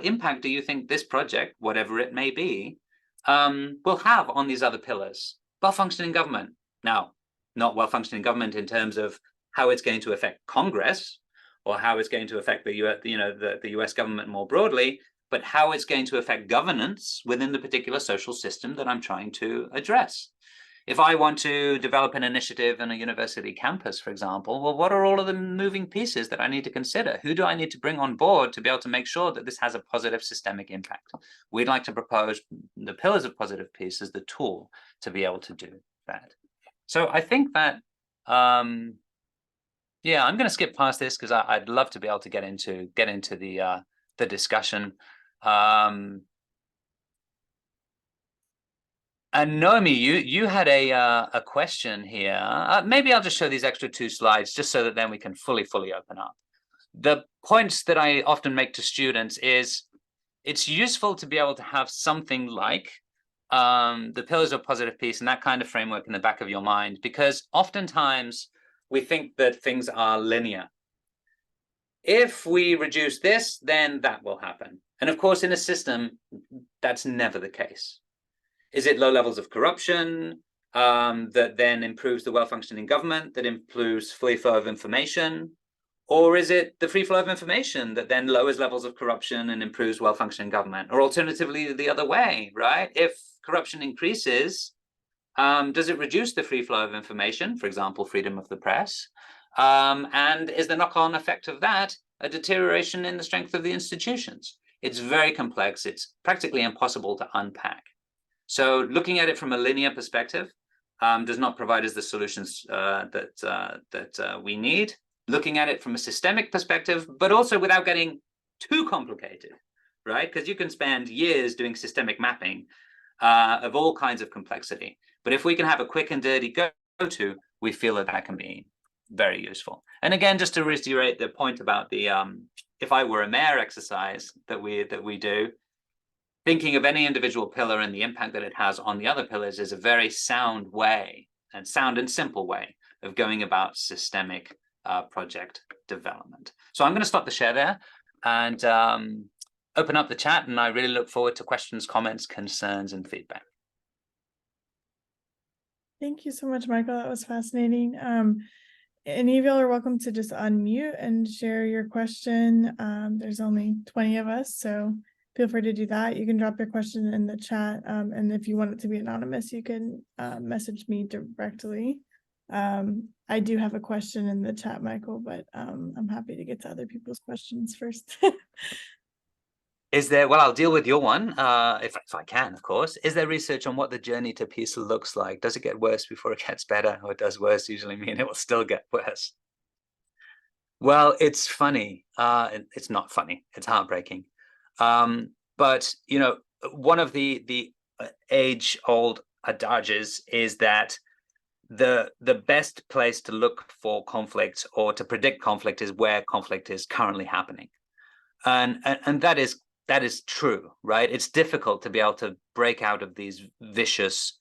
impact do you think this project, whatever it may be, will have on these other pillars? Well-functioning government. Now, not well-functioning government in terms of how it's going to affect Congress or how it's going to affect the US government more broadly, but how it's going to affect governance within the particular social system that I'm trying to address. If I want to develop an initiative in a university campus, for example, well, what are all of the moving pieces that I need to consider? Who do I need to bring on board to be able to make sure that this has a positive systemic impact? We'd like to propose the pillars of positive peace as the tool to be able to do that. So I think that, I'm going to skip past this because I'd love to be able to get into the discussion. And Naomi, you had a question here. Maybe I'll just show these extra 2 slides just so that then we can fully open up. The points that I often make to students is it's useful to be able to have something like the pillars of positive peace and that kind of framework in the back of your mind, because oftentimes we think that things are linear. If we reduce this, then that will happen. And of course, in a system, that's never the case. Is it low levels of corruption that then improves the well-functioning government, that improves free flow of information? Or is it the free flow of information that then lowers levels of corruption and improves well-functioning government? Or alternatively, the other way, right? If corruption increases, does it reduce the free flow of information, for example, freedom of the press? And is the knock-on effect of that a deterioration in the strength of the institutions? It's very complex. It's practically impossible to unpack. So looking at it from a linear perspective does not provide us the solutions that we need. Looking at it from a systemic perspective, but also without getting too complicated, right? Because you can spend years doing systemic mapping of all kinds of complexity. But if we can have a quick and dirty go-to, we feel that that can be very useful. And again, just to reiterate the point about the if I were a mayor exercise that we do, thinking of any individual pillar and the impact that it has on the other pillars is a very sound way, and sound and simple way of going about systemic project development. So I'm going to stop the share there and open up the chat, and I really look forward to questions, comments, concerns, and feedback. Thank you so much, Michael. That was fascinating. Any of y'all are welcome to just unmute and share your question. There's only 20 of us, so feel free to do that. You can drop your question in the chat, and if you want it to be anonymous, you can message me directly. I do have a question in the chat, Michael, but I'm happy to get to other people's questions first. Is there, well, I'll deal with your one, if I can, of course. Is there research on what the journey to peace looks like? Does it get worse before it gets better, or does worse usually mean it will still get worse? Well, it's funny. It's not funny. It's heartbreaking. But, you know, one of the age-old adages is that the best place to look for conflict or to predict conflict is where conflict is currently happening. And that is true, right? It's difficult to be able to break out of these vicious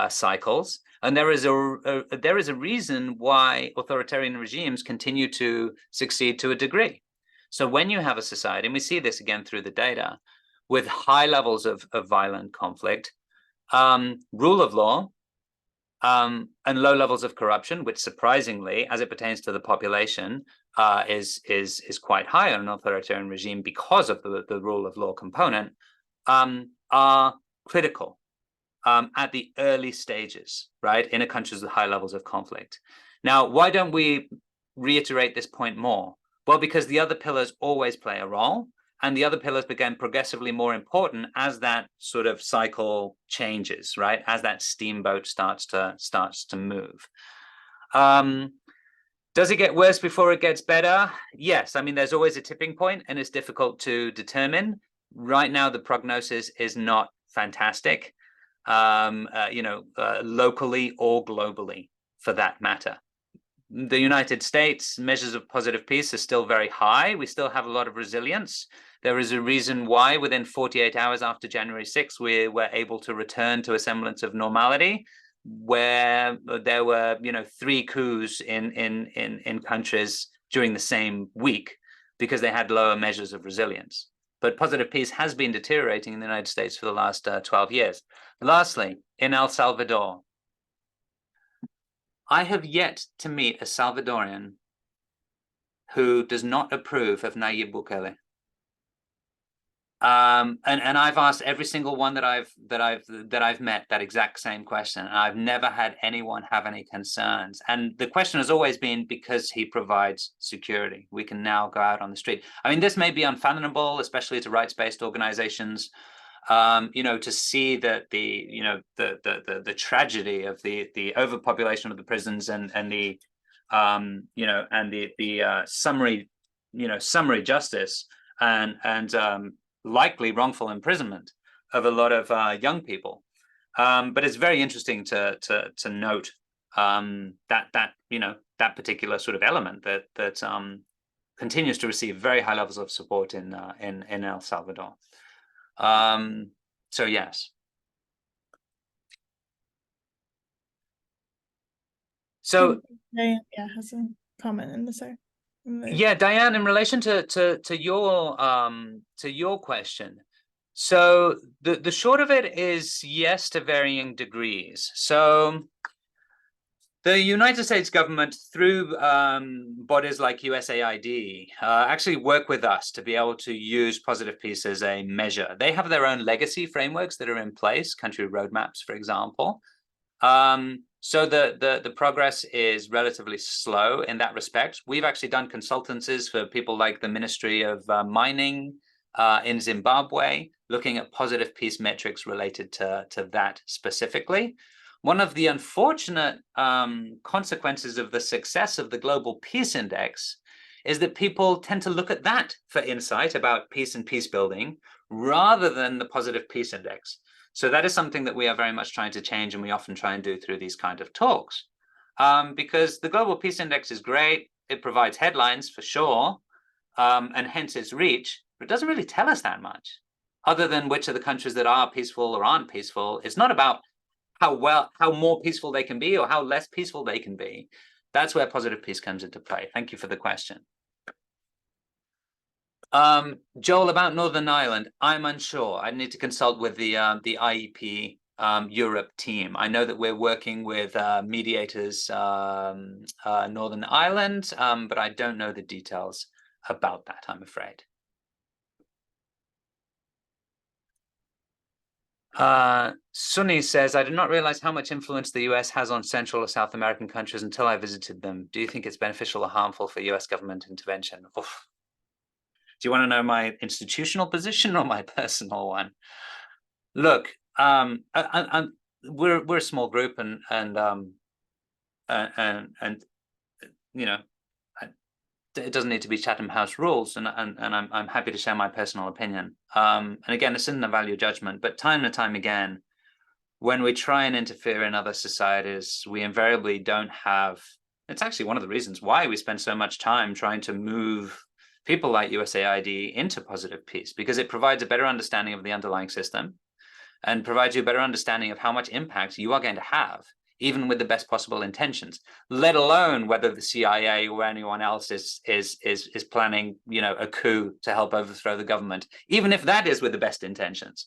cycles. And there is a reason why authoritarian regimes continue to succeed to a degree. So when you have a society, and we see this again through the data, with high levels of violent conflict, rule of law, and low levels of corruption, which surprisingly, as it pertains to the population, is quite high on an authoritarian regime because of the rule of law component, are critical at the early stages, right, in a country with high levels of conflict. Now, why don't we reiterate this point more? Well, because the other pillars always play a role, and the other pillars become progressively more important as that sort of cycle changes, right? As that steamboat starts to move. Does it get worse before it gets better? Yes. I mean, there's always a tipping point, and it's difficult to determine. Right now, the prognosis is not fantastic, locally or globally, for that matter. The United States, measures of positive peace are still very high. We still have a lot of resilience. There is a reason why within 48 hours after January 6th, we were able to return to a semblance of normality, where there were, 3 coups in countries during the same week because they had lower measures of resilience. But positive peace has been deteriorating in the United States for the last 12 years. Lastly, in El Salvador, I have yet to meet a Salvadorian who does not approve of Nayib Bukele. And I've asked every single one that I've met that exact same question, and I've never had anyone have any concerns. And the question has always been because he provides security. We can now go out on the street. I mean, this may be unfathomable, especially to rights-based organizations. To see that the tragedy of the overpopulation of the prisons and the summary justice and likely wrongful imprisonment of a lot of young people. But it's very interesting to note that particular sort of element that continues to receive very high levels of support in El Salvador. So yes. So Diane, yeah, has a comment in the side. yeah, Diane, in relation to your question. So the short of it is yes to varying degrees. So the United States government, through bodies like USAID, actually work with us to be able to use positive peace as a measure. They have their own legacy frameworks that are in place, country roadmaps, for example. So the progress is relatively slow in that respect. We've actually done consultancies for people like the Ministry of Mining in Zimbabwe, looking at positive peace metrics related to that specifically. One of the unfortunate consequences of the success of the Global Peace Index is that people tend to look at that for insight about peace and peace building rather than the Positive Peace Index. So that is something that we are very much trying to change, and we often try and do through these kind of talks. Because the Global Peace Index is great, it provides headlines for sure, and hence its reach, but it doesn't really tell us that much, other than which are the countries that are peaceful or aren't peaceful. It's not about how more peaceful they can be or how less peaceful they can be. That's where positive peace comes into play. Thank you for the question. Joel, about Northern Ireland, I'm unsure. I need to consult with the IEP Europe team. I know that we're working with mediators Northern Ireland, but I don't know the details about that, I'm afraid. Sunny says, I did not realize how much influence the US has on Central or South American countries until I visited them. Do you think it's beneficial or harmful for US government intervention? Oof. Do you want to know my institutional position or my personal one? Look, we're a small group, and you know, it doesn't need to be Chatham House rules, and I'm happy to share my personal opinion. And again, this isn't a value judgment, but time and time again, when we try and interfere in other societies, we invariably don't have. It's actually one of the reasons why we spend so much time trying to move people like USAID into positive peace, because it provides a better understanding of the underlying system and provides you a better understanding of how much impact you are going to have, even with the best possible intentions, let alone whether the CIA or anyone else is planning, you know, a coup to help overthrow the government, even if that is with the best intentions.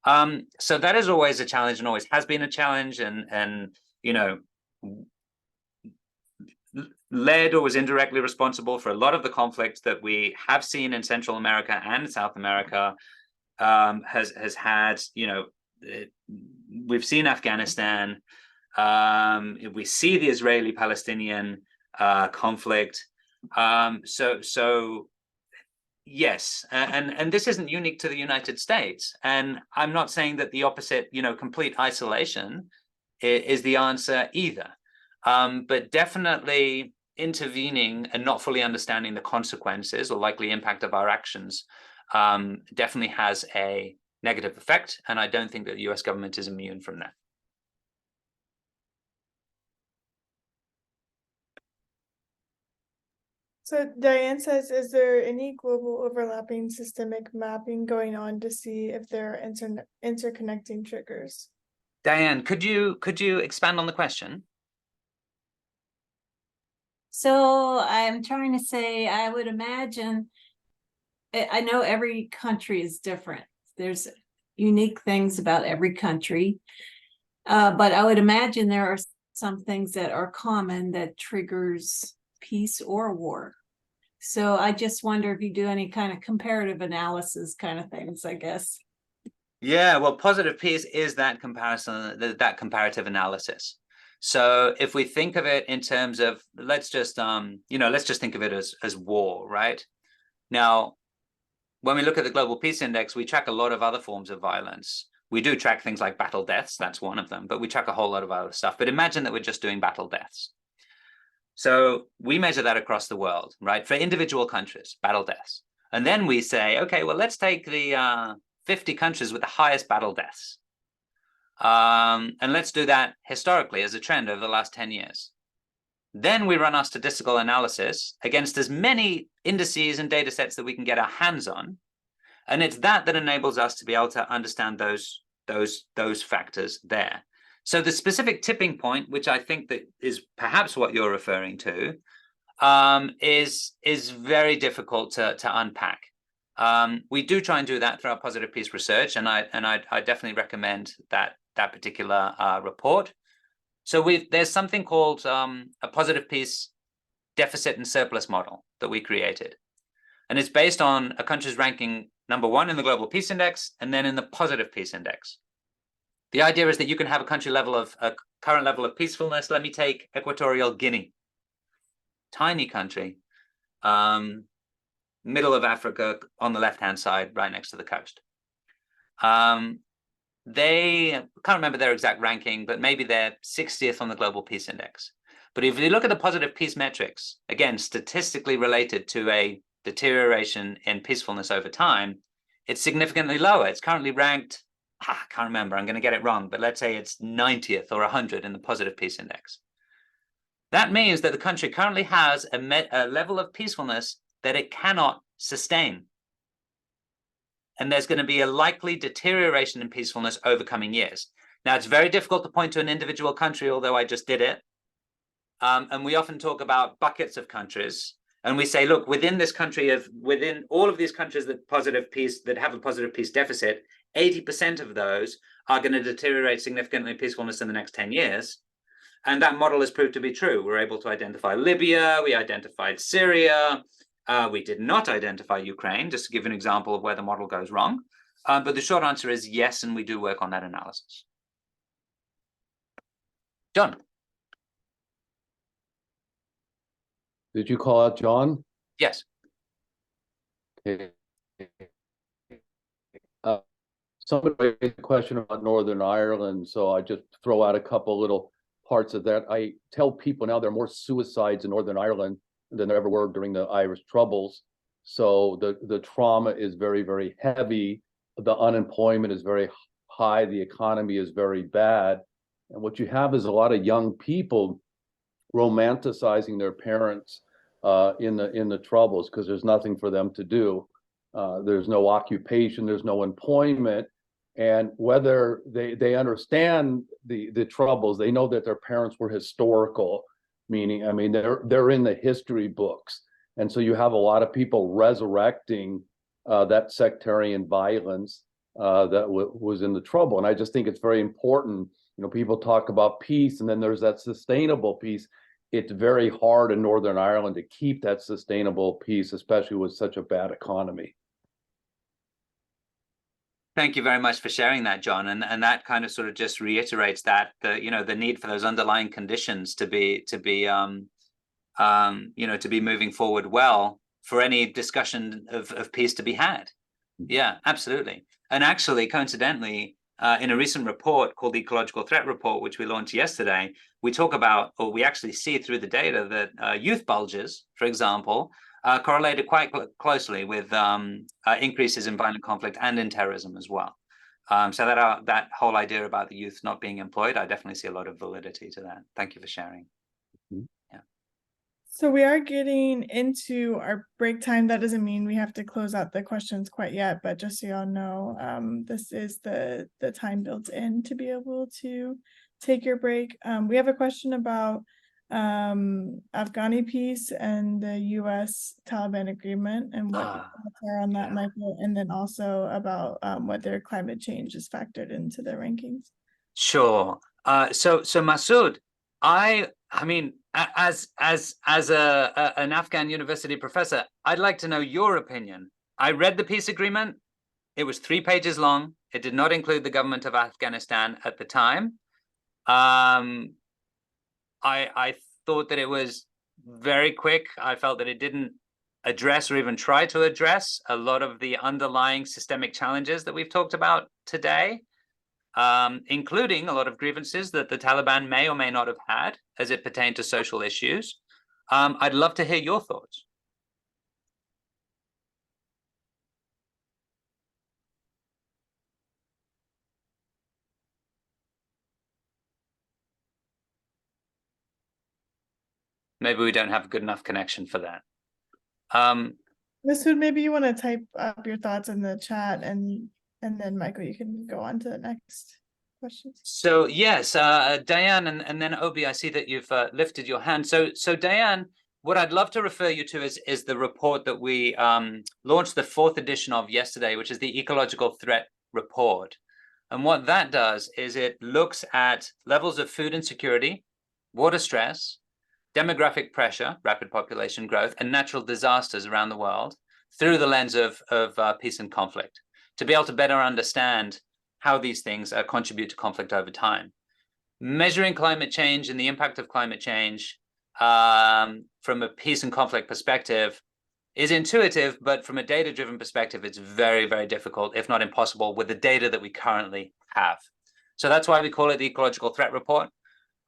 So that is always a challenge, and always has been a challenge, and you know, led or was indirectly responsible for a lot of the conflicts that we have seen in Central America and South America. Has had, you know, we've seen Afghanistan, we see the Israeli-Palestinian conflict. So yes, and this isn't unique to the United States. And I'm not saying that the opposite, you know, complete isolation is the answer either. But definitely intervening and not fully understanding the consequences or likely impact of our actions definitely has a negative effect. And I don't think that the US government is immune from that. So Diane says, is there any global overlapping systemic mapping going on to see if there are interconnecting triggers? Diane, could you expand on the question? So I'm trying to say, I would imagine, I know every country is different. There's unique things about every country, but I would imagine there are some things that are common that triggers peace or war. So I just wonder if you do any kind of comparative analysis kind of things, I guess. Yeah, well, positive peace is that comparison, that comparative analysis. So if we think of it in terms of, let's just think of it as war, right? Now, when we look at the Global Peace Index, we track a lot of other forms of violence. We do track things like battle deaths, that's one of them, but we track a whole lot of other stuff. But imagine that we're just doing battle deaths. So we measure that across the world, right? For individual countries, battle deaths. And then we say, okay, well, let's take the 50 countries with the highest battle deaths. And let's do that historically as a trend over the last 10 years. Then we run our statistical analysis against as many indices and data sets that we can get our hands on. And it's that enables us to be able to understand those factors there. So the specific tipping point, which I think that is perhaps what you're referring to, is very difficult to unpack. We do try and do that through our positive peace research, and I definitely recommend that particular report. So there's something called a positive peace deficit and surplus model that we created, and it's based on a country's ranking #1 in the Global Peace Index and then in the Positive Peace Index. The idea is that you can have a country level of a current level of peacefulness. Let me take Equatorial Guinea, tiny country, middle of Africa on the left-hand side, right next to the coast. They can't remember their exact ranking, but maybe they're 60th on the Global Peace Index. But if you look at the positive peace metrics, again, statistically related to a deterioration in peacefulness over time, it's significantly lower. It's currently ranked, I can't remember, I'm going to get it wrong, but let's say it's 90th or 100 in the positive peace index. That means that the country currently has a level of peacefulness that it cannot sustain. And there's going to be a likely deterioration in peacefulness over coming years. Now, it's very difficult to point to an individual country, although I just did it. And we often talk about buckets of countries. And we say, look, within this country, within all of these countries that have a positive peace deficit, 80% of those are going to deteriorate significantly in peacefulness in the next 10 years. And that model has proved to be true. We're able to identify Libya, we identified Syria, we did not identify Ukraine, just to give an example of where the model goes wrong. But the short answer is yes, and we do work on that analysis. John. Did you call out John? Yes. Okay. Somebody raised a question about Northern Ireland, so I just throw out a couple little parts of that. I tell people now there are more suicides in Northern Ireland than there ever were during the Irish Troubles. So the trauma is very, very heavy. The unemployment is very high. The economy is very bad. And what you have is a lot of young people romanticizing their parents in the Troubles because there's nothing for them to do. There's no occupation, there's no employment. And whether they understand the Troubles, they know that their parents were historical, meaning, I mean, they're in the history books. And so you have a lot of people resurrecting that sectarian violence that was in the Trouble. And I just think it's very important. You know, people talk about peace, and then there's that sustainable peace. It's very hard in Northern Ireland to keep that sustainable peace, especially with such a bad economy. Thank you very much for sharing that, John. And that kind of sort of just reiterates that the need for those underlying conditions to be moving forward well for any discussion of peace to be had. Yeah, absolutely. And actually, coincidentally, in a recent report called the Ecological Threat Report, which we launched yesterday, we talk about, or we actually see through the data that youth bulges, for example, correlated quite closely with increases in violent conflict and in terrorism as well. So that whole idea about the youth not being employed, I definitely see a lot of validity to that. Thank you for sharing. Yeah. So we are getting into our break time. That doesn't mean we have to close out the questions quite yet, but just so y'all know, this is the time built in to be able to take your break. We have a question about Afghani peace and the US Taliban agreement and what your thoughts are on that, Michael, and then also about whether climate change is factored into the rankings. Sure. So Masood, I mean, as an Afghan university professor, I'd like to know your opinion. I read the peace agreement. It was 3 pages long. It did not include the government of Afghanistan at the time. I thought that it was very quick. I felt that it didn't address or even try to address a lot of the underlying systemic challenges that we've talked about today, including a lot of grievances that the Taliban may or may not have had as it pertained to social issues. I'd love to hear your thoughts. Maybe we don't have a good enough connection for that. Masood, maybe you want to type up your thoughts in the chat, and then Michael, you can go on to the next. questions? So yes, Diane and then Obi, I see that you've lifted your hand. So Diane, what I'd love to refer you to is the report that we launched the 4th edition of yesterday, which is the Ecological Threat Report. And what that does is it looks at levels of food insecurity, water stress, demographic pressure, rapid population growth, and natural disasters around the world through the lens of peace and conflict, to be able to better understand how these things contribute to conflict over time. Measuring climate change and the impact of climate change from a peace and conflict perspective is intuitive, but from a data-driven perspective, it's very, very difficult, if not impossible, with the data that we currently have. So that's why we call it the Ecological Threat Report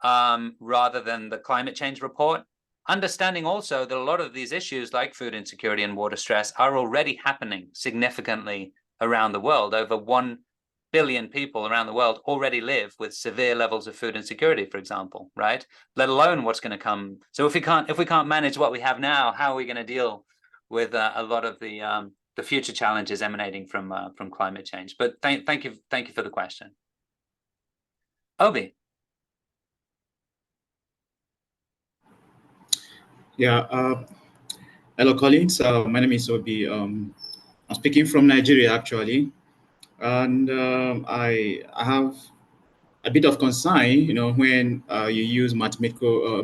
rather than the Climate Change Report. Understanding also that a lot of these issues like food insecurity and water stress are already happening significantly around the world. Over 1 billion people around the world already live with severe levels of food insecurity, for example, right? Let alone what's going to come. So if we can't manage what we have now, how are we going to deal with a lot of the future challenges emanating from climate change? But thank you for the question. Obi. Yeah. Hello, colleagues. My name is Obi. I'm speaking from Nigeria, actually, and I have a bit of concern, when you use mathematical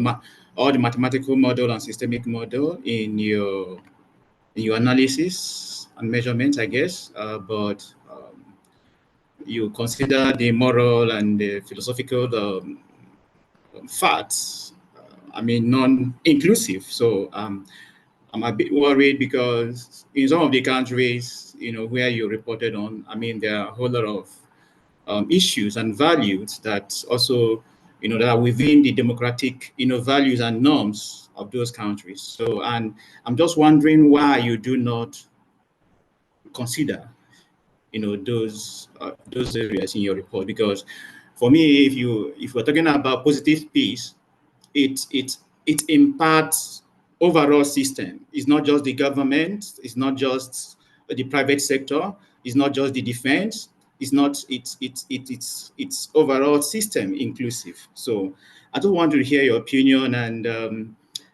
or the mathematical model and systemic model in your analysis and measurement, I guess, but you consider the moral and the philosophical facts, non-inclusive. So I'm a bit worried because in some of the countries, where you reported on, there are a whole lot of issues and values that also, that are within the democratic, values and norms of those countries. So, and I'm just wondering why you do not consider, those areas in your report. Because for me, if we're talking about positive peace, it impacts overall system. It's not just the government. It's not just the private sector. It's not just the defense. It's overall system inclusive. So I just want to hear your opinion. And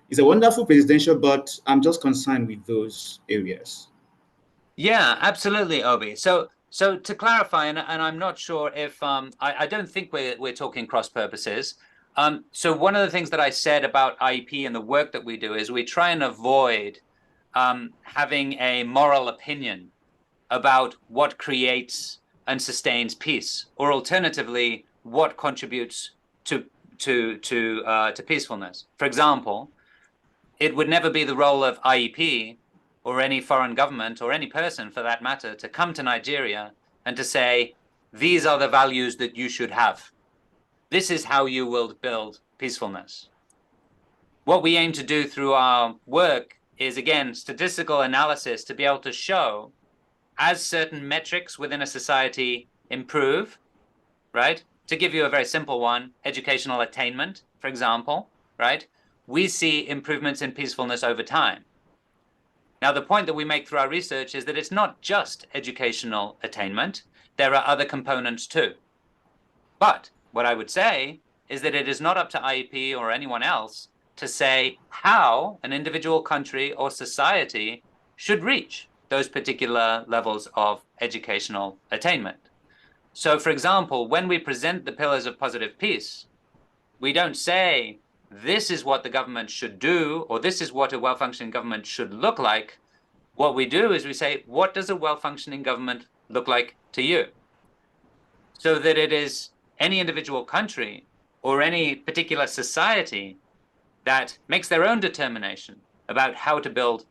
it's a wonderful presidential, but I'm just concerned with those areas. Yeah, absolutely, Obi. So to clarify, and I'm not sure if I don't think we're talking cross purposes. So one of the things that I said about IEP and the work that we do is we try and avoid having a moral opinion about what creates and sustains peace, or alternatively, what contributes to peacefulness. For example, it would never be the role of IEP or any foreign government or any person for that matter to come to Nigeria and to say, these are the values that you should have. This is how you will build peacefulness. What we aim to do through our work is, again, statistical analysis to be able to show as certain metrics within a society improve, right? To give you a very simple one, educational attainment, for example, right? We see improvements in peacefulness over time. Now, the point that we make through our research is that it's not just educational attainment. There are other components too. But what I would say is that it is not up to IEP or anyone else to say how an individual country or society should reach those particular levels of educational attainment. So, for example, when we present the pillars of positive peace, we don't say, this is what the government should do, or this is what a well-functioning government should look like. What we do is we say, what does a well-functioning government look like to you? So that it is any individual country or any particular society that makes their own determination about how to build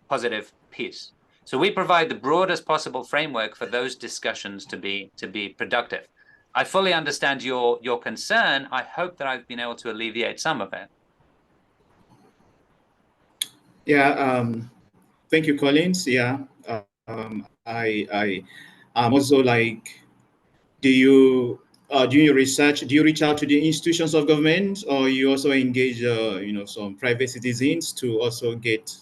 positive peace. So we provide the broadest possible framework for those discussions to be productive. I fully understand your concern. I hope that I've been able to alleviate some of it. Yeah, thank you, Collins. Yeah, I'm also like, do you research? Do you reach out to the institutions of government, or you also engage, some private citizens to also get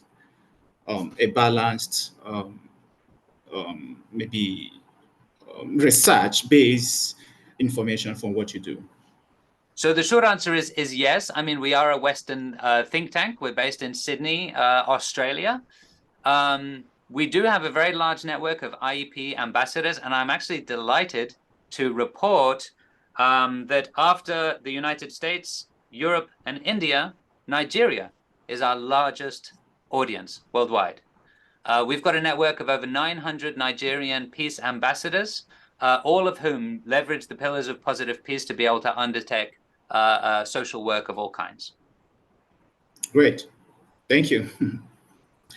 a balanced, maybe research-based, information from what you do? So the short answer is yes. I mean, we are a Western think tank. We're based in Sydney, Australia. We do have a very large network of IEP ambassadors, and I'm actually delighted to report that after the United States, Europe, and India, Nigeria is our largest audience worldwide. We've got a network of over 900 Nigerian peace ambassadors, all of whom leverage the pillars of positive peace to be able to undertake social work of all kinds. Great. Thank you.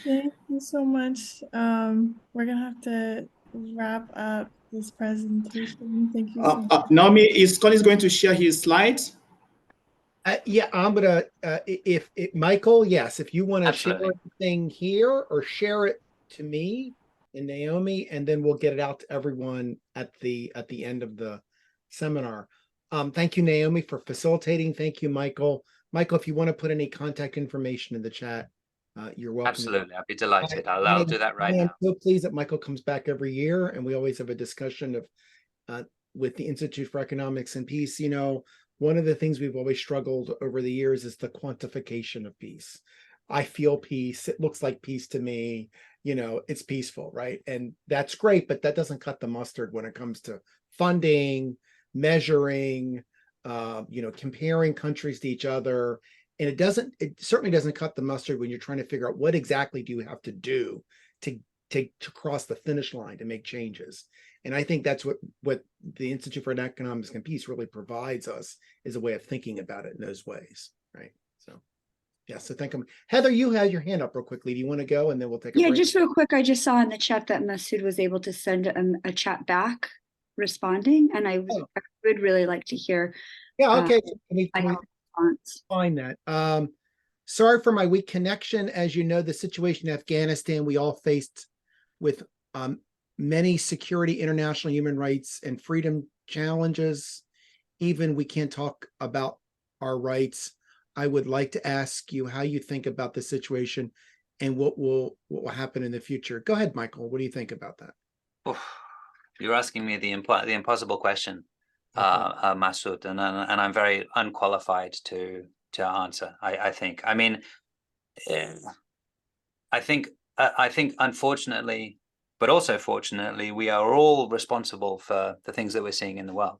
Thank you so much. We're gonna have to wrap up this presentation. Thank you so much. Naomi, is Collins going to share his slides? Yeah, I'm gonna, if Michael, yes, if you want to share Absolutely. anything here or share it to me and Naomi, and then we'll get it out to everyone at the end of the seminar. Thank you, Naomi, for facilitating. Thank you, Michael. Michael, if you want to put any contact information in the chat, you're welcome. Absolutely, I'd be delighted. I'll do that right I am now. so pleased that Michael comes back every year, and we always have a discussion of with the Institute for Economics and Peace. You know, one of the things we've always struggled over the years is the quantification of peace. I feel peace. It looks like peace to me. You know, it's peaceful, right? And that's great, but that doesn't cut the mustard when it comes to funding, measuring, you know, comparing countries to each other. And it certainly doesn't cut the mustard when you're trying to figure out what exactly do you have to do to cross the finish line to make changes. And I think that's what the Institute for Economics and Peace really provides us, is a way of thinking about it in those ways, right? So, yeah, so thank you. Heather, you had your hand up real quickly. Do you want to go, and then we'll take a Yeah, break? just real quick, I just saw in the chat that Masood was able to send a chat back responding, and I would really like to hear. Yeah, okay. Can we response. find that? Sorry for my weak connection. As you know, the situation in Afghanistan, we all faced with many security, international human rights, and freedom challenges. Even we can't talk about our rights. I would like to ask you how you think about the situation and what will happen in the future. Go ahead, Michael. What do you think about that? Oof, you're asking me the impossible question, Masood, and I'm very unqualified to answer. I think. I mean, I think unfortunately, but also fortunately, we are all responsible for the things that we're seeing in the world.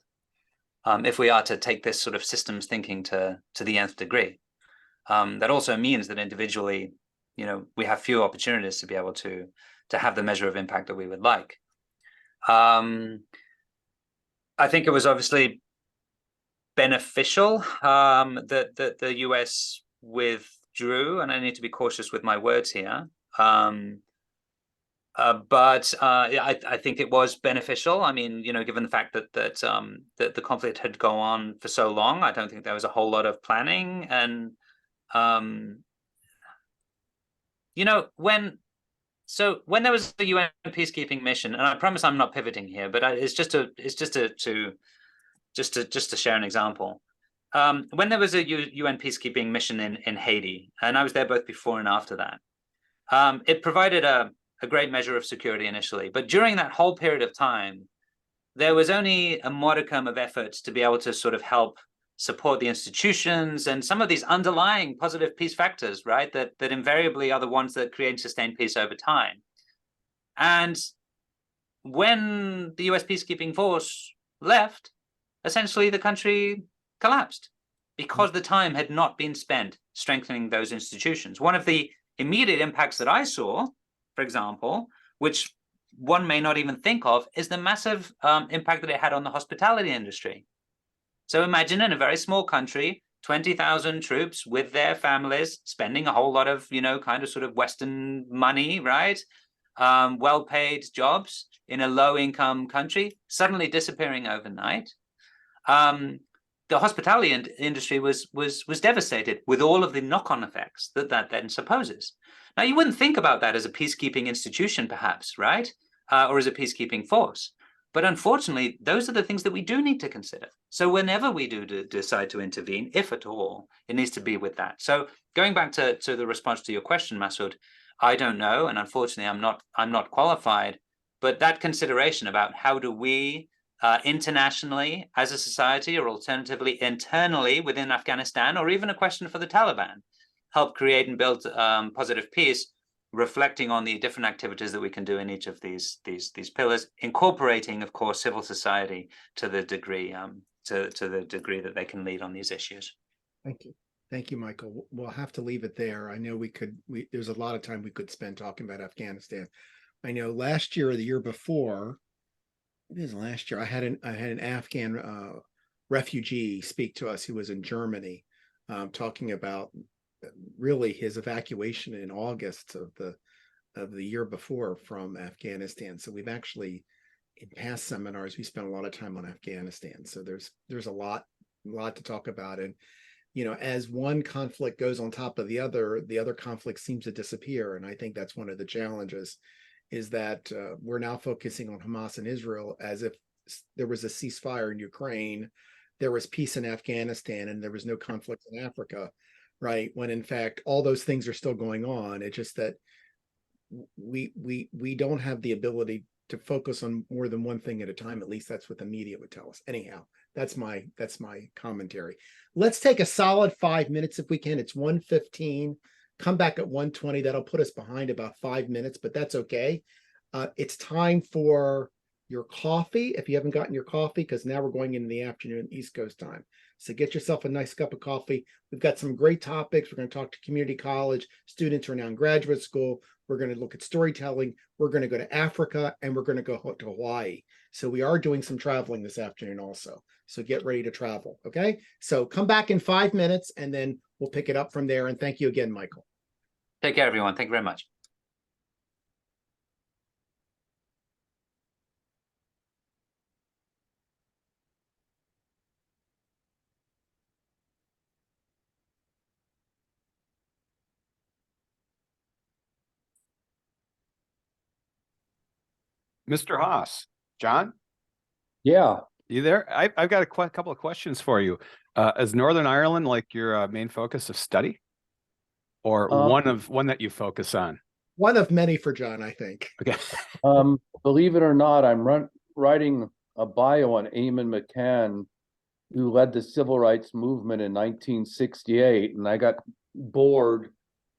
If we are to take this sort of systems thinking to the nth degree, that also means that individually, you know, we have few opportunities to be able to have the measure of impact that we would like. I think it was obviously beneficial that the US withdrew, and I need to be cautious with my words here. But I think it was beneficial. I mean, you know, given the fact that the conflict had gone on for so long, I don't think there was a whole lot of planning. And you know, when there was the UN peacekeeping mission, and I promise I'm not pivoting here, but it's just to share an example. When there was a UN peacekeeping mission in Haiti, and I was there both before and after that, it provided a great measure of security initially. But during that whole period of time, there was only a modicum of efforts to be able to sort of help support the institutions and some of these underlying positive peace factors, right? That invariably are the ones that create sustained peace over time. And when the US peacekeeping force left, essentially the country collapsed because the time had not been spent strengthening those institutions. One of the immediate impacts that I saw, for example, which one may not even think of, is the massive impact that it had on the hospitality industry. So imagine in a very small country, 20,000 troops with their families spending a whole lot of, you know, kind of sort of Western money, right? Well-paid jobs in a low-income country, suddenly disappearing overnight. The hospitality industry was devastated with all of the knock-on effects that then supposes. Now, you wouldn't think about that as a peacekeeping institution, perhaps, right? Or as a peacekeeping force. But unfortunately, those are the things that we do need to consider. So whenever we do decide to intervene, if at all, it needs to be with that. So going back to the response to your question, Masood, I don't know, and unfortunately, I'm not qualified. But that consideration about how do we internationally as a society, or alternatively internally within Afghanistan, or even a question for the Taliban, help create and build positive peace, reflecting on the different activities that we can do in each of these pillars, incorporating, of course, civil society to the degree that they can lead on these issues. Thank you, Michael. We'll have to leave it there. I know there's a lot of time we could spend talking about Afghanistan. I know last year or the year before, it is last year, I had an Afghan refugee speak to us who was in Germany, talking about really his evacuation in August of the year before from Afghanistan. So we've actually, in past seminars, we spent a lot of time on Afghanistan. So there's a lot to talk about. And as one conflict goes on top of the other conflict seems to disappear. And I think that's one of the challenges, is that we're now focusing on Hamas and Israel as if there was a ceasefire in Ukraine, there was peace in Afghanistan, and there was no conflict in Africa, right? When in fact, all those things are still going on. It's just that we don't have the ability to focus on more than one thing at a time. At least that's what the media would tell us. Anyhow, that's my commentary. Let's take a solid 5 minutes if we can. It's 1:15. Come back at 1:20. That'll put us behind about 5 minutes, but that's okay. It's time for your coffee, if you haven't gotten your coffee, because now we're going into the afternoon East Coast time. So get yourself a nice cup of coffee. We've got some great topics. We're going to talk to community college students who are now in graduate school. We're going to look at storytelling. We're going to go to Africa, and we're going to go to Hawaii. So we are doing some traveling this afternoon also. So get ready to travel. Okay. So come back in 5 minutes, and then we'll pick it up from there. And thank you again, Michael. Take care, everyone. Thank you very much. Mr. Haas, John? Yeah. You there? I've got a couple of questions for you. Is Northern Ireland like your main focus of study, or one that you focus on? One of many for John, I think. Okay. Believe it or not, I'm writing a bio on Eamon McCann, who led the civil rights movement in 1968, and I got bored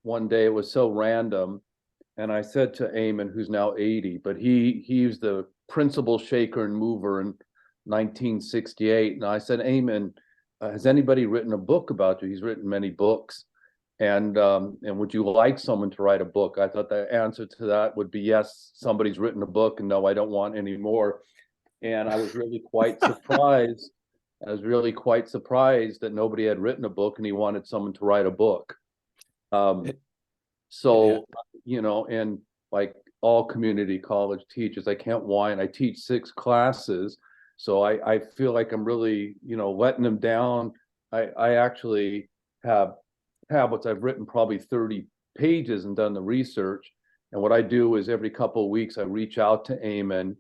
one day. It was so random. And I said to Eamon, who's now 80, but he was the principal shaker and mover in 1968. And I said, Eamon, has anybody written a book about you? He's written many books. And would you like someone to write a book? I thought the answer to that would be yes, somebody's written a book, and no, I don't want any more. And I was really quite surprised. I was really quite surprised that nobody had written a book and he wanted someone to write a book. And like all community college teachers, I can't whine. I teach 6 classes, so I feel like I'm really, letting them down. I actually have tablets. I've written probably 30 pages and done the research. And what I do is every couple of weeks, I reach out to Eamon,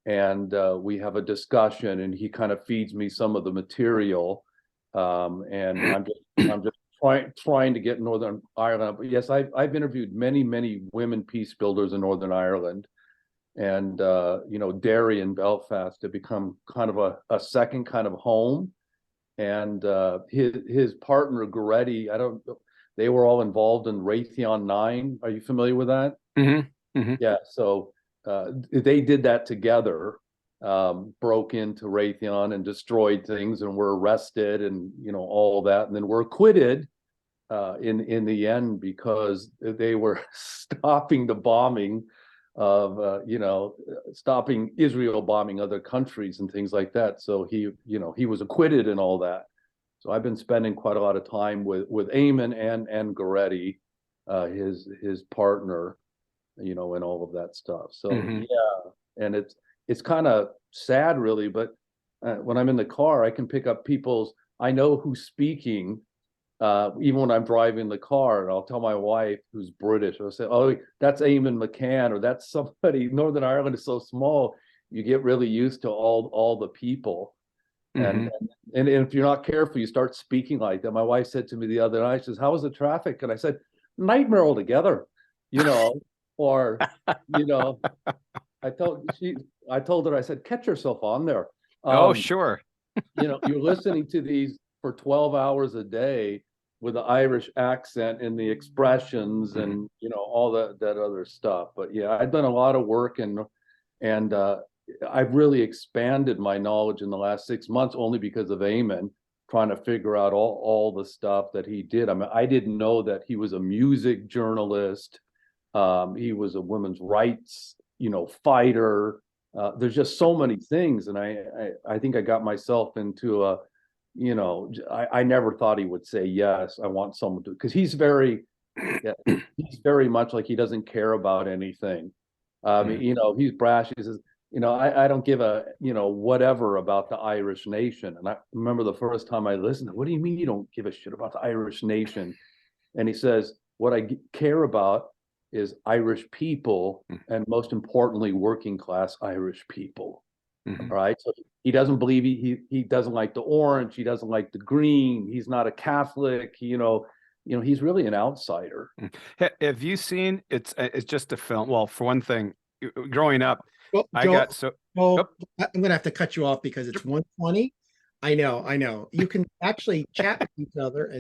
and we have a discussion, and he kind of feeds me some of the material. And I'm just trying to get Northern Ireland. But yes, I've interviewed many women peace builders in Northern Ireland, and Derry and Belfast have become kind of a second kind of home. And his partner Goretti, they were all involved in Raytheon 9. Are you familiar with that? Mm-hmm. Mm-hmm. Yeah, so they did that together. Broke into Raytheon and destroyed things, and were arrested, and all that, and then were acquitted in the end, because they were stopping the bombing of stopping Israel bombing other countries and things like that. So he was acquitted and all that. So I've been spending quite a lot of time with Eamon and Goretti, his partner, and all of that stuff. So yeah, and it's kind of sad, really, but when I'm in the car, I can pick up I know who's speaking, even when I'm driving the car, and I'll tell my wife, who's British, I'll say, oh, that's Eamon McCann, or that's somebody. Northern Ireland is so small, you get really used to all the people. Mm-hmm. And if you're not careful, you start speaking like that. My wife said to me the other night, she says, how was the traffic? And I said, nightmare altogether, or, I told her, I said, catch yourself on there. Oh, sure. You know, you're listening to these for 12 hours a day with the Irish accent and the expressions and, you know, all that other stuff. But yeah, I've done a lot of work and I've really expanded my knowledge in the last 6 months only because of Eamon, trying to figure out all the stuff that he did. I mean, I didn't know that he was a music journalist. He was a women's rights, you know, fighter. There's just so many things. And I think I got myself into a, you know, I never thought he would say, yes, I want someone to, because he's very much like he doesn't care about anything. You know, he's brash. He says, you know, I don't give a, you know, whatever about the Irish nation. And I remember the first time I listened, what do you mean you don't give a shit about the Irish nation? And he says, what I care about is Irish people, and most importantly, working class Irish people. All right. So he doesn't believe he doesn't like the orange, he doesn't like the green, he's not a Catholic, you know, he's really an outsider. Have you seen it's just a film? Well, for one thing, growing up, well, I Joel, got so well, I'm gonna have to cut you off because it's 1:20. I know. You can actually chat with each other,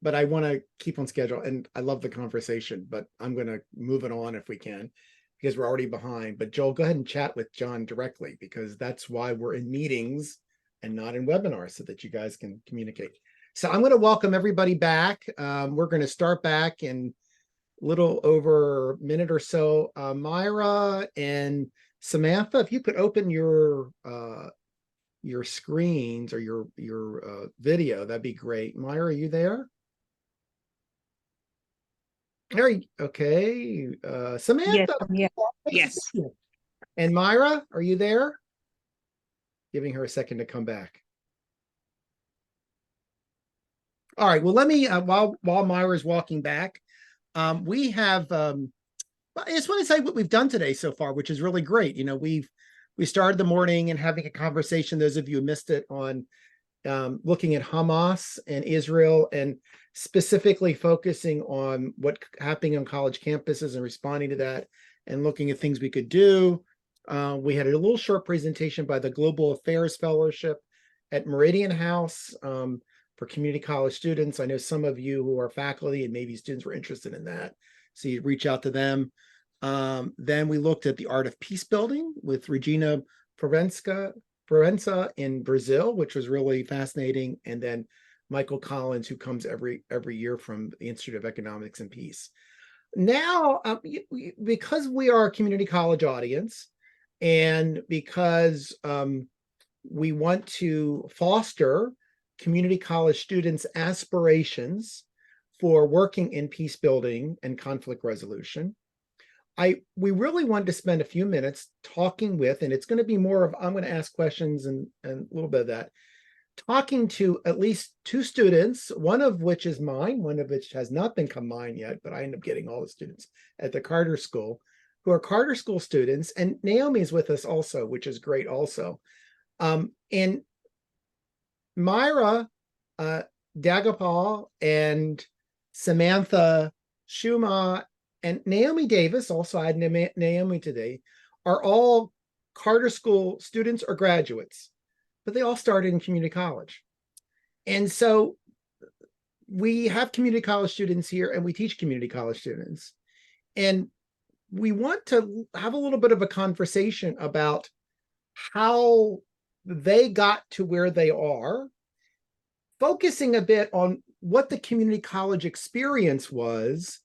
but I want to keep on schedule, and I love the conversation, but I'm gonna move it on if we can, because we're already behind. But Joel, go ahead and chat with John directly, because that's why we're in meetings and not in webinars, so that you guys can communicate. So I'm going to welcome everybody back. We're going to start back in a little over a minute or so. Myra and Samantha, if you could open your screens or your video, that'd be great. Myra, are you there? Okay. Samantha. Yes. And Myra, are you there? Giving her a second to come back. All right. Well, let me while Myra's walking back, we have. I just want to say what we've done today so far, which is really great. You know, we started the morning and having a conversation. Those of you who missed it, on looking at Hamas and Israel, and specifically focusing on what happening on college campuses and responding to that, and looking at things we could do. We had a little short presentation by the Global Affairs Fellowship at Meridian House for community college students. I know some of you who are faculty and maybe students were interested in that, so you reach out to them. Then we looked at the art of peace building with Regina Proença in Brazil, which was really fascinating. And then Michael Collins, who comes every year from the Institute of Economics and Peace. Now, because we are a community college audience, and because we want to foster community college students' aspirations for working in peace building and conflict resolution, we really wanted to spend a few minutes talking with, and it's going to be more of, I'm going to ask questions and a little bit of that, talking to at least two students, one of which is mine, one of which has not become mine yet, but I end up getting all the students at the Carter School, who are Carter School students, and Naomi is with us also, which is great also. And Myra, Dahgaypaw, and Samantha Tshuma, and Naomi Davis, also I had Naomi today, are all Carter School students or graduates, but they all started in community college. And so we have community college students here, and we teach community college students. And we want to have a little bit of a conversation about how they got to where they are, focusing a bit on what the community college experience was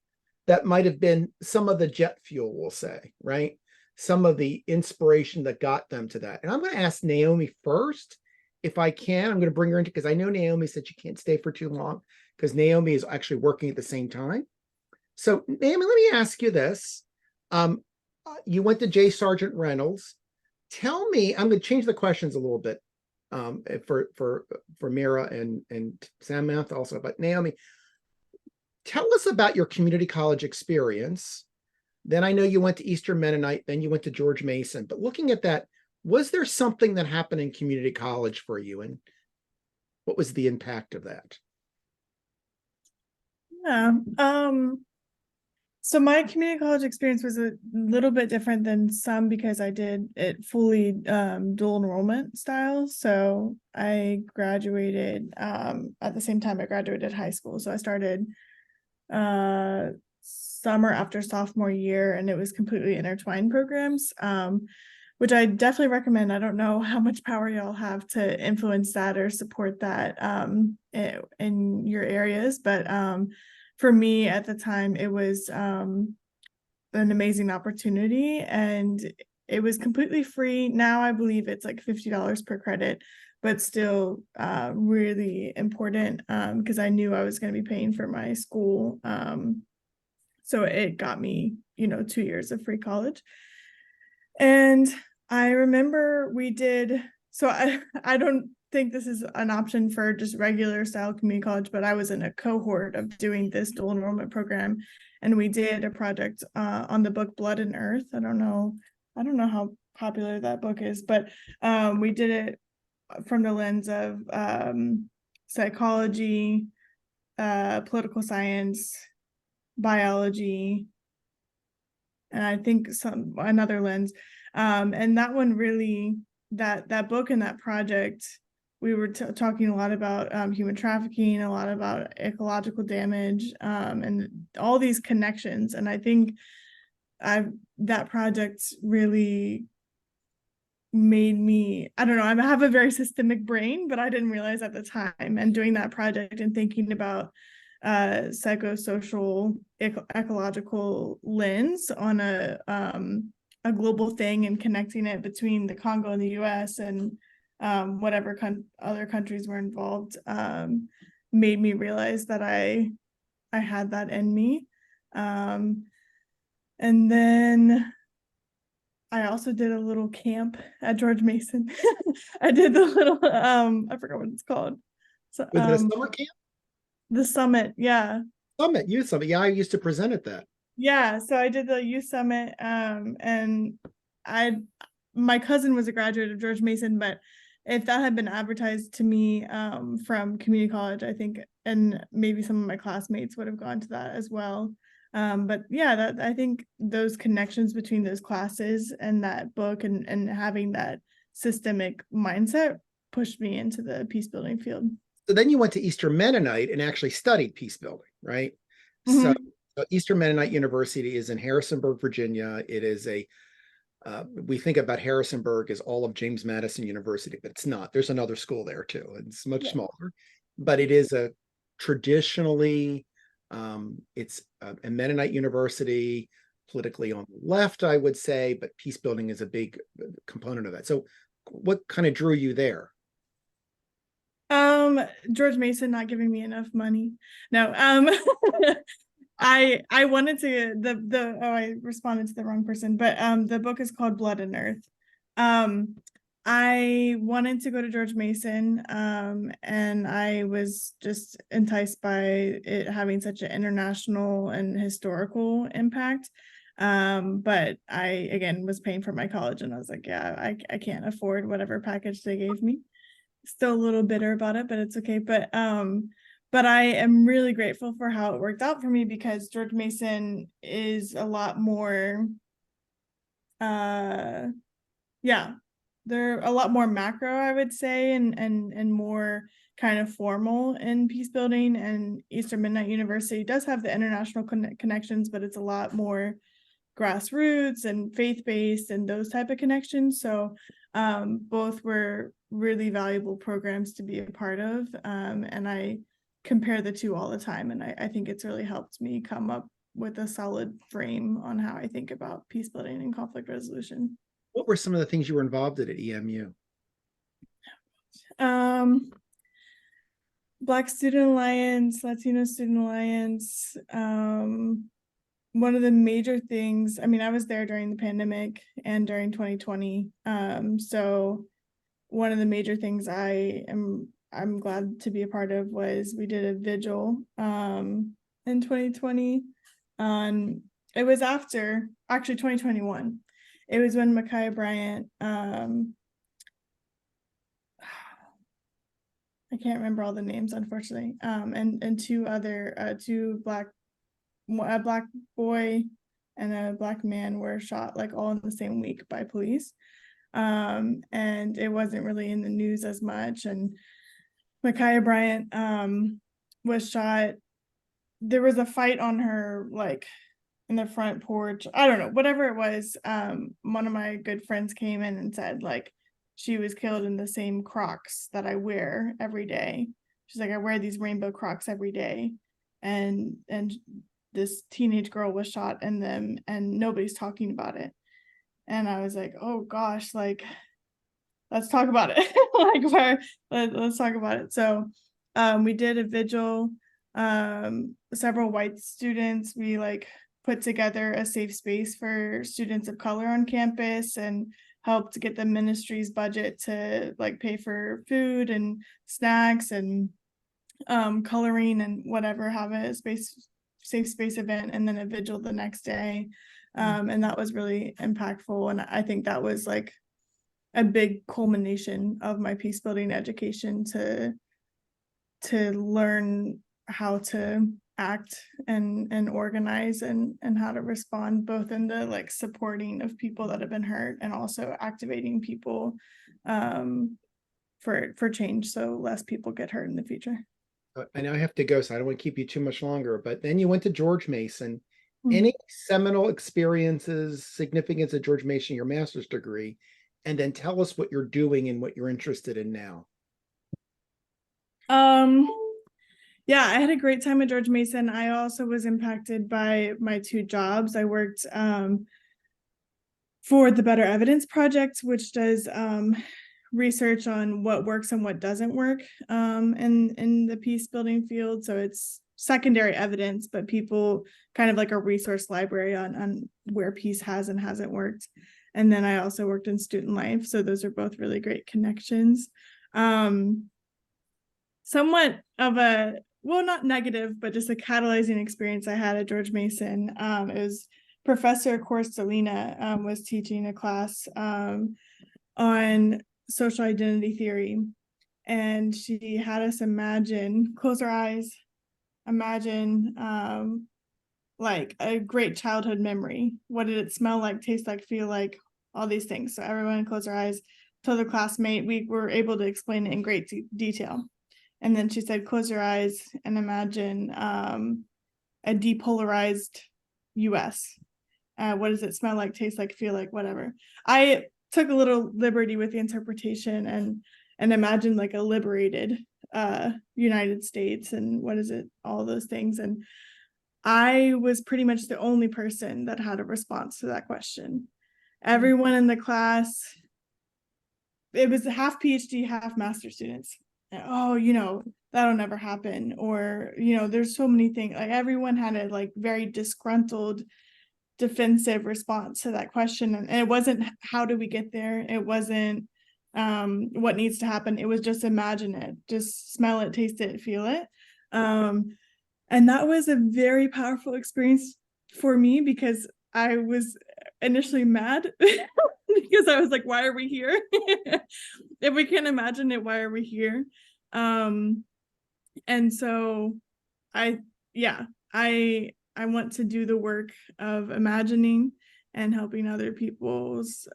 that might have been some of the jet fuel, we'll say, right? Some of the inspiration that got them to that. And I'm going to ask Naomi first, if I can. I'm going to bring her into, because I know Naomi said she can't stay for too long, because Naomi is actually working at the same time. So Naomi, let me ask you this. You went to J. Sargent Reynolds. Tell me, I'm going to change the questions a little bit for Myra and Samantha also, but Naomi, tell us about your community college experience. Then I know you went to Eastern Mennonite, then you went to George Mason, but looking at that, was there something that happened in community college for you, and what was the impact of that? Yeah. So my community college experience was a little bit different than some because I did it fully dual enrollment style. So I graduated at the same time I graduated high school. So I started summer after sophomore year, and it was completely intertwined programs, which I definitely recommend. I don't know how much power y'all have to influence that or support that in your areas, but for me at the time, it was an amazing opportunity, and it was completely free. Now I believe it's like $50 per credit, but still really important because I knew I was going to be paying for my school. So it got me, 2 years of free college. And I remember we did, so I don't think this is an option for just regular style community college, but I was in a cohort of doing this dual enrollment program, and we did a project on the book Blood and Earth. I don't know how popular that book is, but we did it from the lens of psychology, political science, biology, and I think another lens. And that one really, that book and that project, we were talking a lot about human trafficking, a lot about ecological damage, and all these connections. And I think that project really made me, I don't know, I have a very systemic brain, but I didn't realize at the time. And doing that project and thinking about psychosocial ecological lens on a global thing and connecting it between the Congo and the US and whatever other countries were involved made me realize that I had that in me. And then I also did a little camp at George Mason. I did the little I forgot what it's called. So Was it a summer camp? The summit, yeah. Youth Summit. Yeah, I used to present at that. Yeah, so I did the youth summit, and my cousin was a graduate of George Mason, but if that had been advertised to me from community college, I think, and maybe some of my classmates would have gone to that as well. But yeah, I think those connections between those classes and that book and having that systemic mindset pushed me into the peace building field. So then you went to Eastern Mennonite and actually studied peace building, right? So Eastern Mennonite University is in Harrisonburg, Virginia. It is we think about Harrisonburg as all of James Madison University, but it's not. There's another school there too. It's much smaller, but it is a traditionally, it's a Mennonite university, politically on the left, I would say, but peace building is a big component of that. So what kind of drew you there? George Mason not giving me enough money. No, I wanted to I responded to the wrong person, but the book is called Blood and Earth. I wanted to go to George Mason, and I was just enticed by it having such an international and historical impact. But I again was paying for my college, and I was like, yeah, I can't afford whatever package they gave me. Still a little bitter about it, but it's okay. But I am really grateful for how it worked out for me, because George Mason is a lot more they're a lot more macro, I would say, and more kind of formal in peace building. And Eastern Mennonite University does have the international connections, but it's a lot more grassroots and faith-based and those type of connections. So both were really valuable programs to be a part of, and I compare the two all the time, and I think it's really helped me come up with a solid frame on how I think about peace building and conflict resolution. What were some of the things you were involved in at EMU? Black Student Alliance, Latino Student Alliance. One of the major things, I mean, I was there during the pandemic and during 2020. So one of the major things I'm glad to be a part of was we did a vigil in 2020. It was after, actually 2021. It was when Ma'Khia Bryant, I can't remember all the names, unfortunately, and two Black a black boy and a black man were shot like all in the same week by police. And it wasn't really in the news as much. And Ma'Khia Bryant was shot. There was a fight on her, like in the front porch. I don't know, whatever it was. One of my good friends came in and said, like, she was killed in the same Crocs that I wear every day. She's like, I wear these rainbow Crocs every day. And this teenage girl was shot in them and nobody's talking about it. And I was like, oh gosh, like, let's talk about it. Like, let's talk about it. So we did a vigil. Several white students, we like put together a safe space for students of color on campus and helped get the ministry's budget to like pay for food and snacks and coloring and whatever, have a safe space event, and then a vigil the next day. And that was really impactful. And I think that was like a big culmination of my peace building education, to learn how to act and organize and how to respond, both in the like supporting of people that have been hurt and also activating people for change, so less people get hurt in the future. I know I have to go, so I don't want to keep you too much longer, but then you went to George Mason. Any seminal experiences, significance at George Mason, your master's degree, and then tell us what you're doing and what you're interested in now. Yeah, I had a great time at George Mason. I also was impacted by my two jobs. I worked for the Better Evidence Project, which does research on what works and what doesn't work in the peace building field. So it's secondary evidence, but people kind of like a resource library on where peace has and hasn't worked. And then I also worked in student life. So those are both really great connections. Somewhat of a, well, not negative, but just a catalyzing experience I had at George Mason. It was Professor Corstellina was teaching a class on social identity theory. And she had us close our eyes, imagine like a great childhood memory. What did it smell like, taste like, feel like, all these things. So everyone close our eyes, told their classmate. We were able to explain it in great detail. And then she said, close your eyes and imagine a depolarized US. What does it smell like, taste like, feel like, whatever. I took a little liberty with the interpretation and imagined like a liberated United States and what is it, all those things. And I was pretty much the only person that had a response to that question. Everyone in the class, it was half PhD, half master students. Oh, that'll never happen. Or, there's so many things. Like everyone had a like very disgruntled, defensive response to that question. And it wasn't how do we get there? It wasn't what needs to happen. It was just imagine it, just smell it, taste it, feel it. And that was a very powerful experience for me, because I was initially mad because I was like, why are we here? If we can't imagine it, why are we here? And so I want to do the work of imagining and helping other people's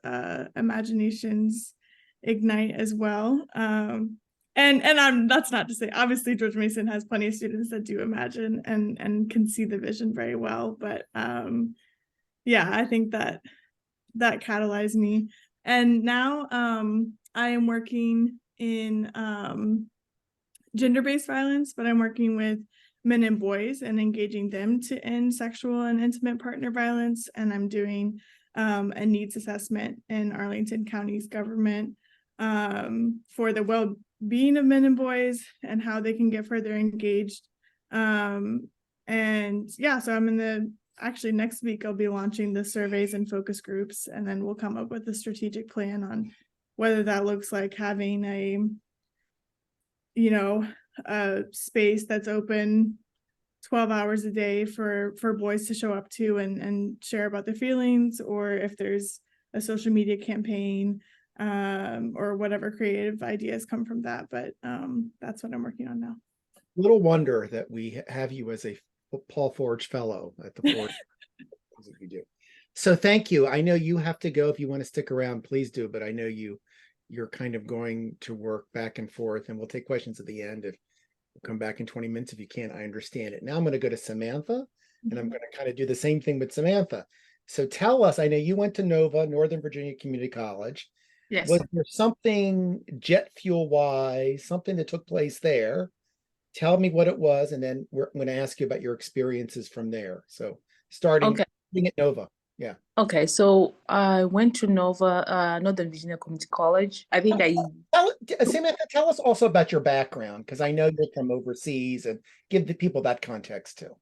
imaginations ignite as well. And that's not to say, obviously George Mason has plenty of students that do imagine and can see the vision very well, but I think that catalyzed me. And now I am working in gender-based violence, but I'm working with men and boys and engaging them to end sexual and intimate partner violence. And I'm doing a needs assessment in Arlington County's government for the well-being of men and boys and how they can get further engaged. So I'm actually next week I'll be launching the surveys and focus groups, and then we'll come up with a strategic plan on whether that looks like having a space that's open 12 hours a day for boys to show up to and share about their feelings, or if there's a social media campaign or whatever creative ideas come from that. But that's what I'm working on now. Little wonder that we have you as a Paul Forge Fellow at the Forge. You do. So thank you. I know you have to go. If you want to stick around, please do. But I know you're kind of going to work back and forth, and we'll take questions at the end. If we'll come back in 20 minutes. If you can't, I understand it. Now I'm going to go to Samantha, and I'm going to kind of do the same thing with Samantha. So tell us, I know you went to Nova, Northern Virginia Community College. Yes. Was there something jet fuel wise, something that took place there? Tell me what it was, and then I'm going to ask you about your experiences from there. So starting at Nova. Yeah. Okay, so I went to Nova, Northern Virginia Community College. I think Samantha, tell us also about your background, because I know you're from overseas, and give the people that context too.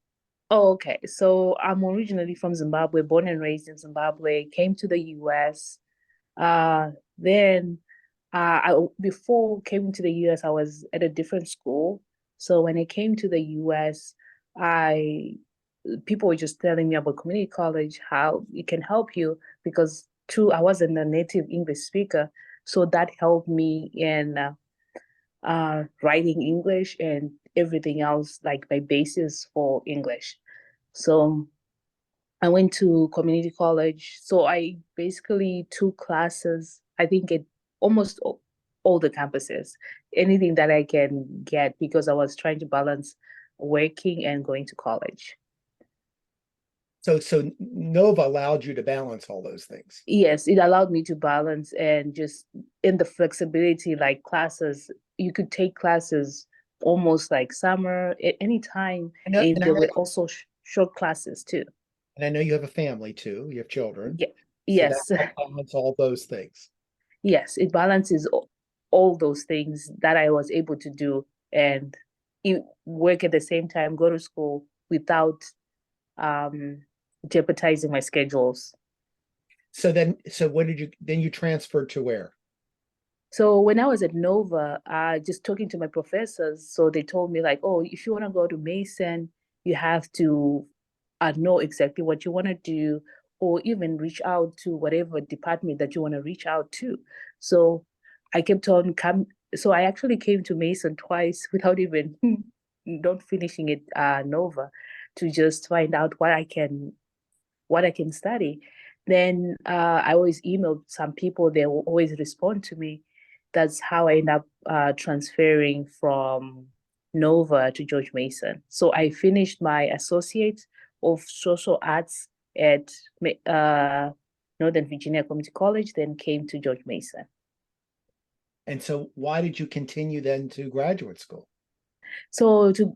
Oh, okay. So I'm originally from Zimbabwe, born and raised in Zimbabwe, came to the US. Then before coming to the US, I was at a different school. So when I came to the US, people were just telling me about community college, how it can help you, because I wasn't a native English speaker. So that helped me in writing English and everything else, like my basis for English. So I went to community college. So I basically took classes, I think at almost all the campuses, anything that I can get, because I was trying to balance working and going to college. So Nova allowed you to balance all those things. Yes, it allowed me to balance, and just in the flexibility, like classes, you could take classes almost like summer at any time. And there were also short classes too. And I know you have a family too. You have children. Yeah. So yes. that balance all those things. Yes, it balances all those things that I was able to do, and work at the same time, go to school without jeopardizing my schedules. So then you transferred to where? So when I was at Nova, just talking to my professors, so they told me like, oh, if you want to go to Mason, you have to know exactly what you want to do, or even reach out to whatever department that you want to reach out to. So I kept on so I actually came to Mason twice without even not finishing it Nova, to just find out what I can study. Then I always emailed some people, they will always respond to me. That's how I end up transferring from Nova to George Mason. So I finished my Associate of Social Arts at Northern Virginia Community College, then came to George Mason. And so why did you continue then to graduate school? So to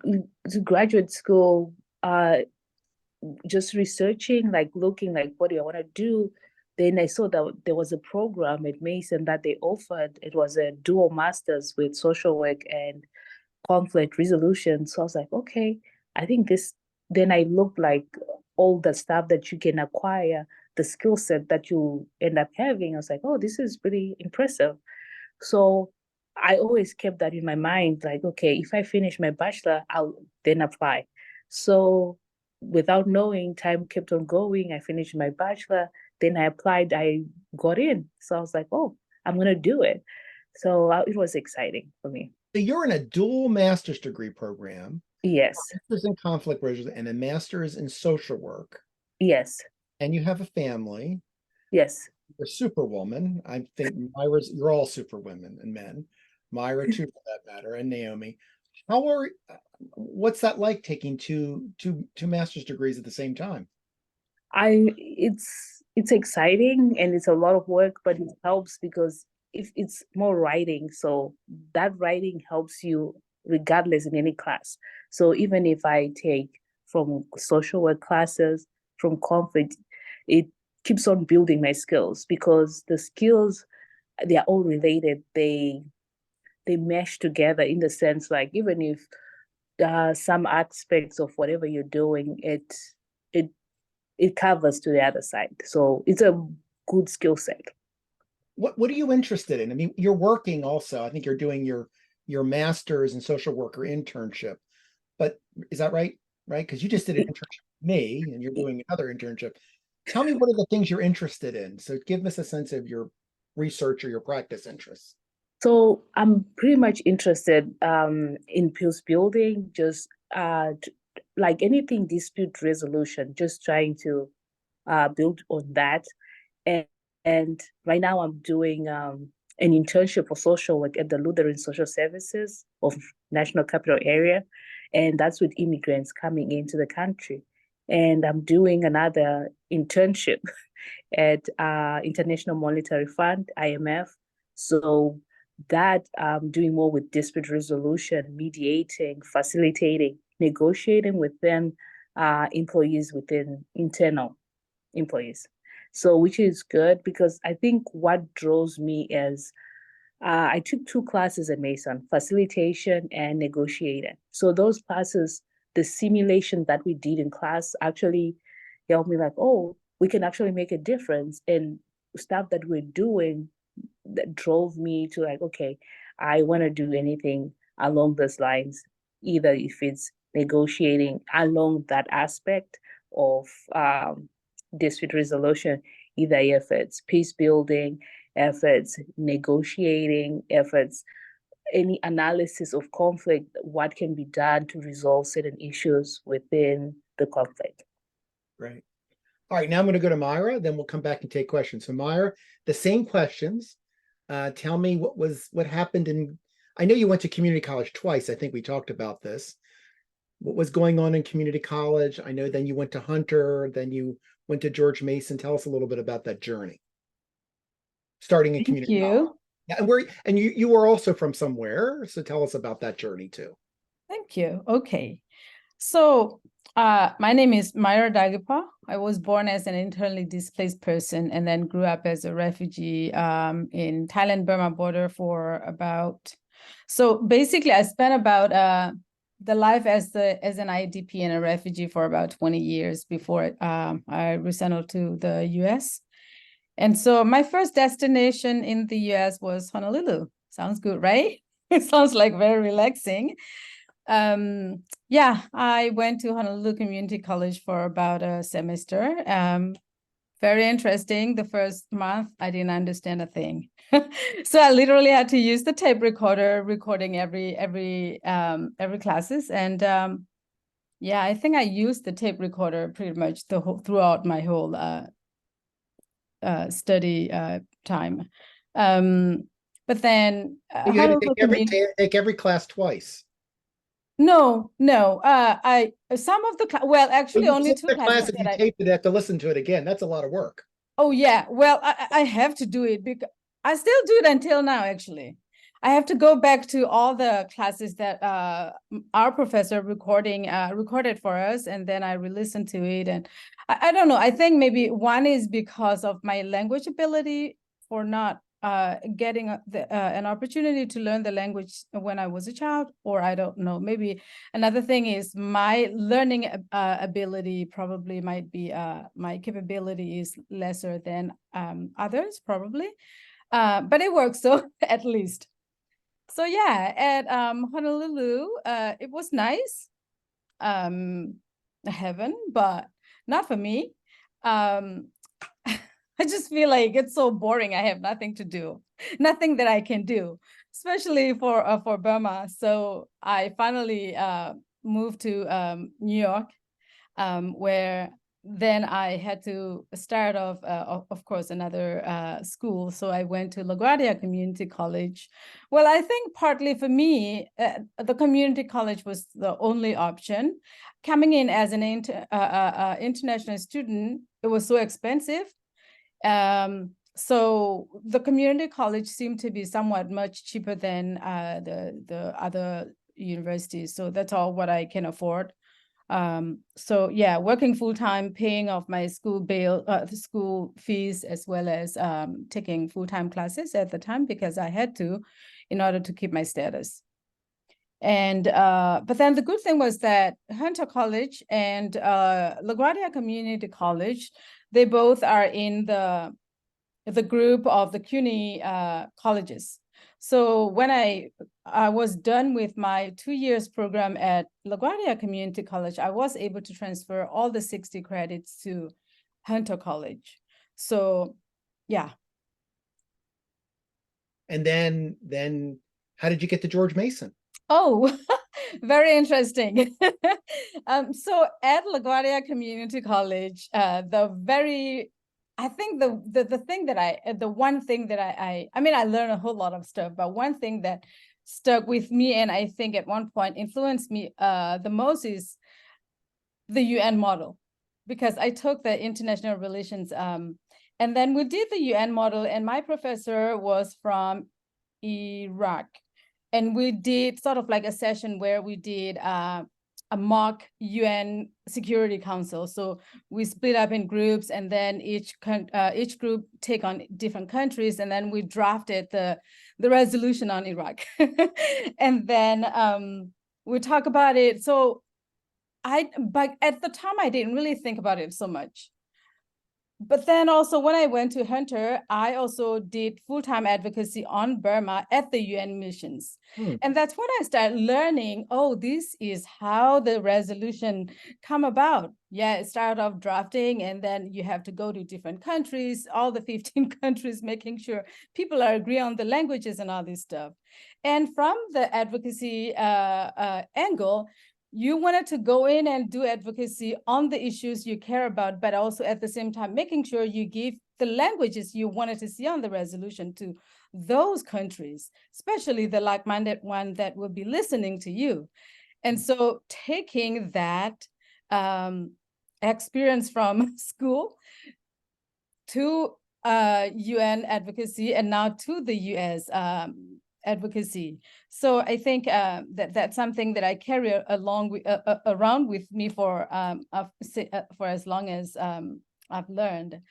graduate school, just researching, like looking like, what do I want to do? Then I saw that there was a program at Mason that they offered. It was a dual master's with social work and conflict resolution. So I was like, okay, I think this. Then I looked like all the stuff that you can acquire, the skill set that you end up having. I was like, oh, this is pretty impressive. So I always kept that in my mind, like, okay, if I finish my bachelor, I'll then apply. So without knowing, time kept on going. I finished my bachelor, then I applied, I got in. So I was like, oh, I'm going to do it. So it was exciting for me. So you're in a dual master's degree program. Yes. A master's in conflict resolution and a master's in social work. Yes. And you have a family. Yes. You're a superwoman. I think you're all superwomen and men. Myra too, for that matter, and Naomi. What's that like, taking two master's degrees at the same time? It's exciting, and it's a lot of work, but it helps because if it's more writing, so that writing helps you regardless in any class. So even if I take from social work classes, from conflict, it keeps on building my skills, because the skills, they are all related. They mesh together in the sense, like, even if some aspects of whatever you're doing, it covers to the other side. So it's a good skill set. What are you interested in? I mean, you're working also. I think you're doing your master's in social worker internship, but is that right? Right? Because you just did an internship with me, and you're doing another internship. Tell me, what are the things you're interested in? So give us a sense of your research or your practice interests. So I'm pretty much interested in Peacebuilding, just like anything dispute resolution, just trying to build on that. And right now I'm doing an internship for social work at the Lutheran Social Services of National Capital Area. And that's with immigrants coming into the country. And I'm doing another internship at International Monetary Fund, IMF. So that I'm doing more with dispute resolution, mediating, facilitating, negotiating with them, employees within internal employees. So which is good, because I think what draws me is I took 2 classes at Mason, facilitation and negotiating. So those classes, the simulation that we did in class actually helped me like, oh, we can actually make a difference. And stuff that we're doing that drove me to like, okay, I want to do anything along those lines, either if it's negotiating along that aspect of dispute resolution, either if it's peace building, if it's negotiating, if it's any analysis of conflict, what can be done to resolve certain issues within the conflict. Great. All right, now I'm going to go to Myra, then we'll come back and take questions. So Myra, the same questions. Tell me what happened in, I know you went to community college twice. I think we talked about this. What was going on in community college? I know then you went to Hunter, then you went to George Mason. Tell us a little bit about that journey. Starting in community college. Yeah, and you were also from somewhere, so tell us about that journey too. Thank you. Okay. So my name is Myra Dahgaypaw. I was born as an internally displaced person and then grew up as a refugee in Thailand-Burma border for about, so basically I spent about the life as an IDP and a refugee for about 20 years before I resettled to the US. And so my first destination in the US was Honolulu. Sounds good, right? It sounds like very relaxing. Yeah, I went to Honolulu Community College for about a semester. Very interesting. The first month, I didn't understand a thing. So I literally had to use the tape recorder, recording every classes. And yeah, I think I used the tape recorder pretty much throughout my whole study time. But then you had to take every class twice. No. Some of the well, actually, only 2 classes. If you taped it, have to listen to it again. That's a lot of work. Oh yeah, well, I have to do it because I still do it until now. Actually, I have to go back to all the classes that our professor recorded for us, and then I re-listen to it. And I don't know. I think maybe one is because of my language ability for not getting an opportunity to learn the language when I was a child, or I don't know. Maybe another thing is my learning ability probably might be my capability is lesser than others probably, but it works so at least. So yeah, at Honolulu, it was nice, heaven, but not for me. I just feel like it's so boring. I have nothing to do, nothing that I can do, especially for Burma. So I finally moved to New York, where then I had to start off, of course, another school. So I went to LaGuardia Community College. Well, I think partly for me, the community college was the only option. Coming in as an international student, it was so expensive. So the community college seemed to be somewhat much cheaper than the other universities. So that's all what I can afford. So yeah, working full-time, paying off my school school fees, as well as taking full-time classes at the time because I had to in order to keep my status. And but then the good thing was that Hunter College and LaGuardia Community College, they both are in the group of the CUNY colleges. So when I was done with my 2 years program at LaGuardia Community College, I was able to transfer all the 60 credits to Hunter College. So yeah. And then how did you get to George Mason? Oh, Very interesting. So at LaGuardia Community College, I think the thing that the one thing that I mean, I learned a whole lot of stuff, but one thing that stuck with me and I think at one point influenced me the most is the UN model, because I took the international relations and then we did the UN model, and my professor was from Iraq. And we did sort of like a session where we did a mock UN Security Council. So we split up in groups, and then each group take on different countries, and then we drafted the resolution on Iraq. And then we talk about it. So but at the time I didn't really think about it so much. But then also when I went to Hunter, I also did full-time advocacy on Burma at the UN missions. And that's when I started learning, oh, this is how the resolution come about. Yeah, it started off drafting, and then you have to go to different countries, all the 15 countries, making sure people are agree on the languages and all this stuff. And from the advocacy angle, you wanted to go in and do advocacy on the issues you care about, but also at the same time, making sure you give the languages you wanted to see on the resolution to those countries, especially the like-minded one that will be listening to you. And so taking that experience from school to UN advocacy and now to the US advocacy. So I think that's something that I carry along with, around with me for as long as I've learned.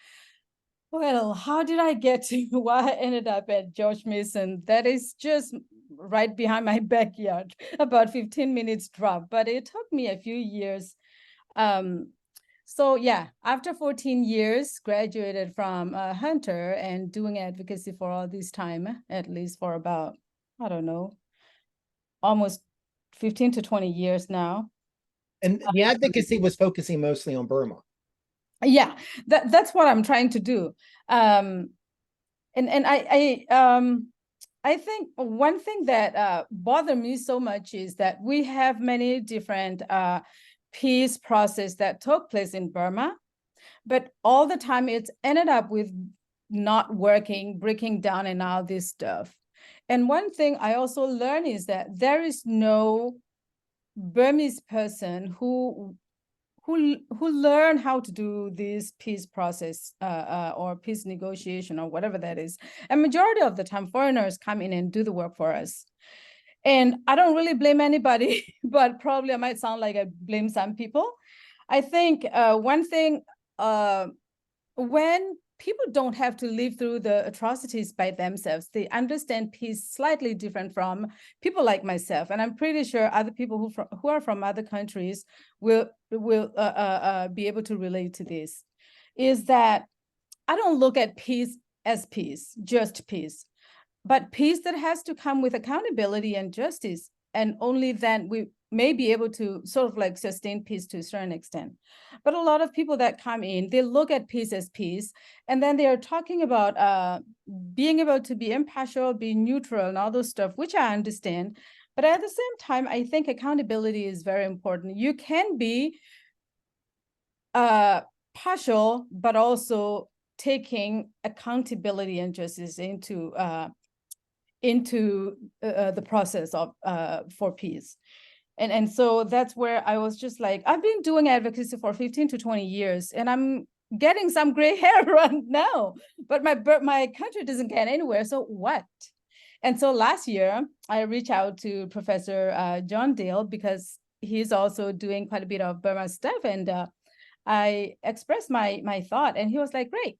Well, how did I get to why I ended up at George Mason? That is just right behind my backyard, about 15 minutes drop, but it took me a few years. So yeah, after 14 years, graduated from Hunter and doing advocacy for all this time, at least for about, I don't know, almost 15 to 20 years now. And the advocacy was focusing mostly on Burma. Yeah, that's what I'm trying to do. And I think one thing that bothered me so much is that we have many different peace process that took place in Burma, but all the time it's ended up with not working, breaking down and all this stuff. And one thing I also learned is that there is no Burmese person who learn how to do this peace process or peace negotiation or whatever that is. A majority of the time, foreigners come in and do the work for us. And I don't really blame anybody, but probably I might sound like I blame some people. I think one thing, when people don't have to live through the atrocities by themselves, they understand peace slightly different from people like myself. And I'm pretty sure other people who are from other countries will be able to relate to this, is that I don't look at peace as peace, just peace, but peace that has to come with accountability and justice. And only then we may be able to sort of like sustain peace to a certain extent. But a lot of people that come in, they look at peace as peace, and then they are talking about being able to be impartial, be neutral, and all those stuff, which I understand. But at the same time, I think accountability is very important. You can be partial, but also taking accountability and justice into the process of for peace. And so that's where I was just like, I've been doing advocacy for 15 to 20 years, and I'm getting some gray hair right now, but my country doesn't get anywhere. So what? And so last year, I reached out to Professor John Dale, because he's also doing quite a bit of Burma stuff. And I expressed my thought, and he was like, great,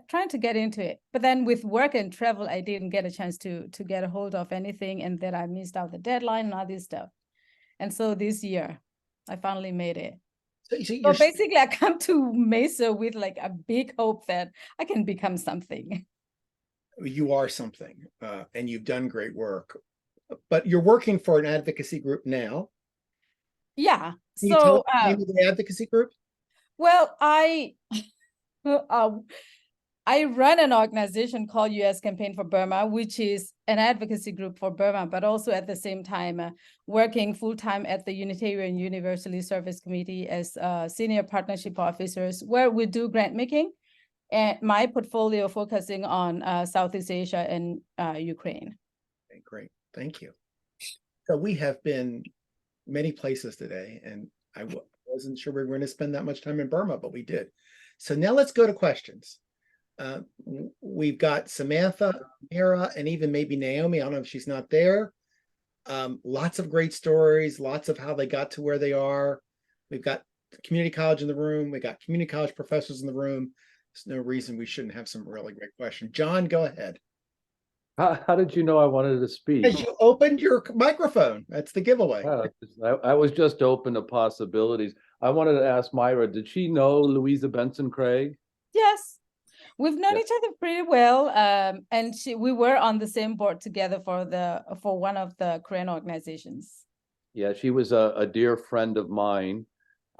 trying to get into it. But then with work and travel, I didn't get a chance to get a hold of anything, and then I missed out the deadline and all this stuff. And so this year, I finally made it. So basically, I come to Mesa with like a big hope that I can become something. You are something, and you've done great work. But you're working for an advocacy group now. Yeah. Can you tell the name of the advocacy group? Well, I run an organization called U.S. Campaign for Burma, which is an advocacy group for Burma, but also at the same time working full-time at the Unitarian Universalist Service Committee as senior partnership officers, where we do grant making, and my portfolio focusing on Southeast Asia and Ukraine. Okay, great, thank you. So we have been many places today, and I wasn't sure we were going to spend that much time in Burma, but we did. So now let's go to questions. We've got Samantha, Myra, and even maybe Naomi. I don't know if she's not there. Lots of great stories, lots of how they got to where they are. We've got the community college in the room. We got community college professors in the room. There's no reason we shouldn't have some really great questions. John, go ahead. How did you know I wanted to speak? As you opened your microphone, that's the giveaway. I was just open to possibilities. I wanted to ask Myra, did she know Louisa Benson Craig? Yes. We've known each other pretty well, and we were on the same board together for one of the Korean organizations. Yeah, she was a dear friend of mine,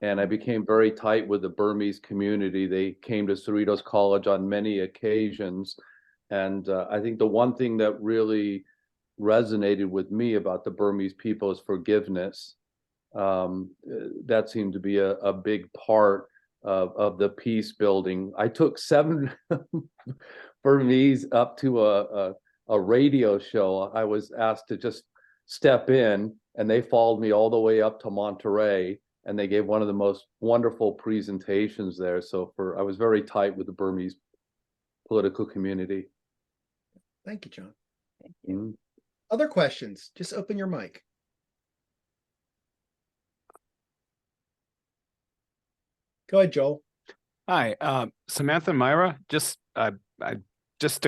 and I became very tight with the Burmese community. They came to Cerritos College on many occasions, and I think the one thing that really resonated with me about the Burmese people is forgiveness. That seemed to be a big part of the peace building. I took 7 Burmese up to a radio show. I was asked to just step in, and they followed me all the way up to Monterey, and they gave one of the most wonderful presentations there. So I was very tight with the Burmese political community. Thank you, John. Thank you. Other questions? Just open your mic. Go ahead, Joel. Hi, Samantha, Myra. Just a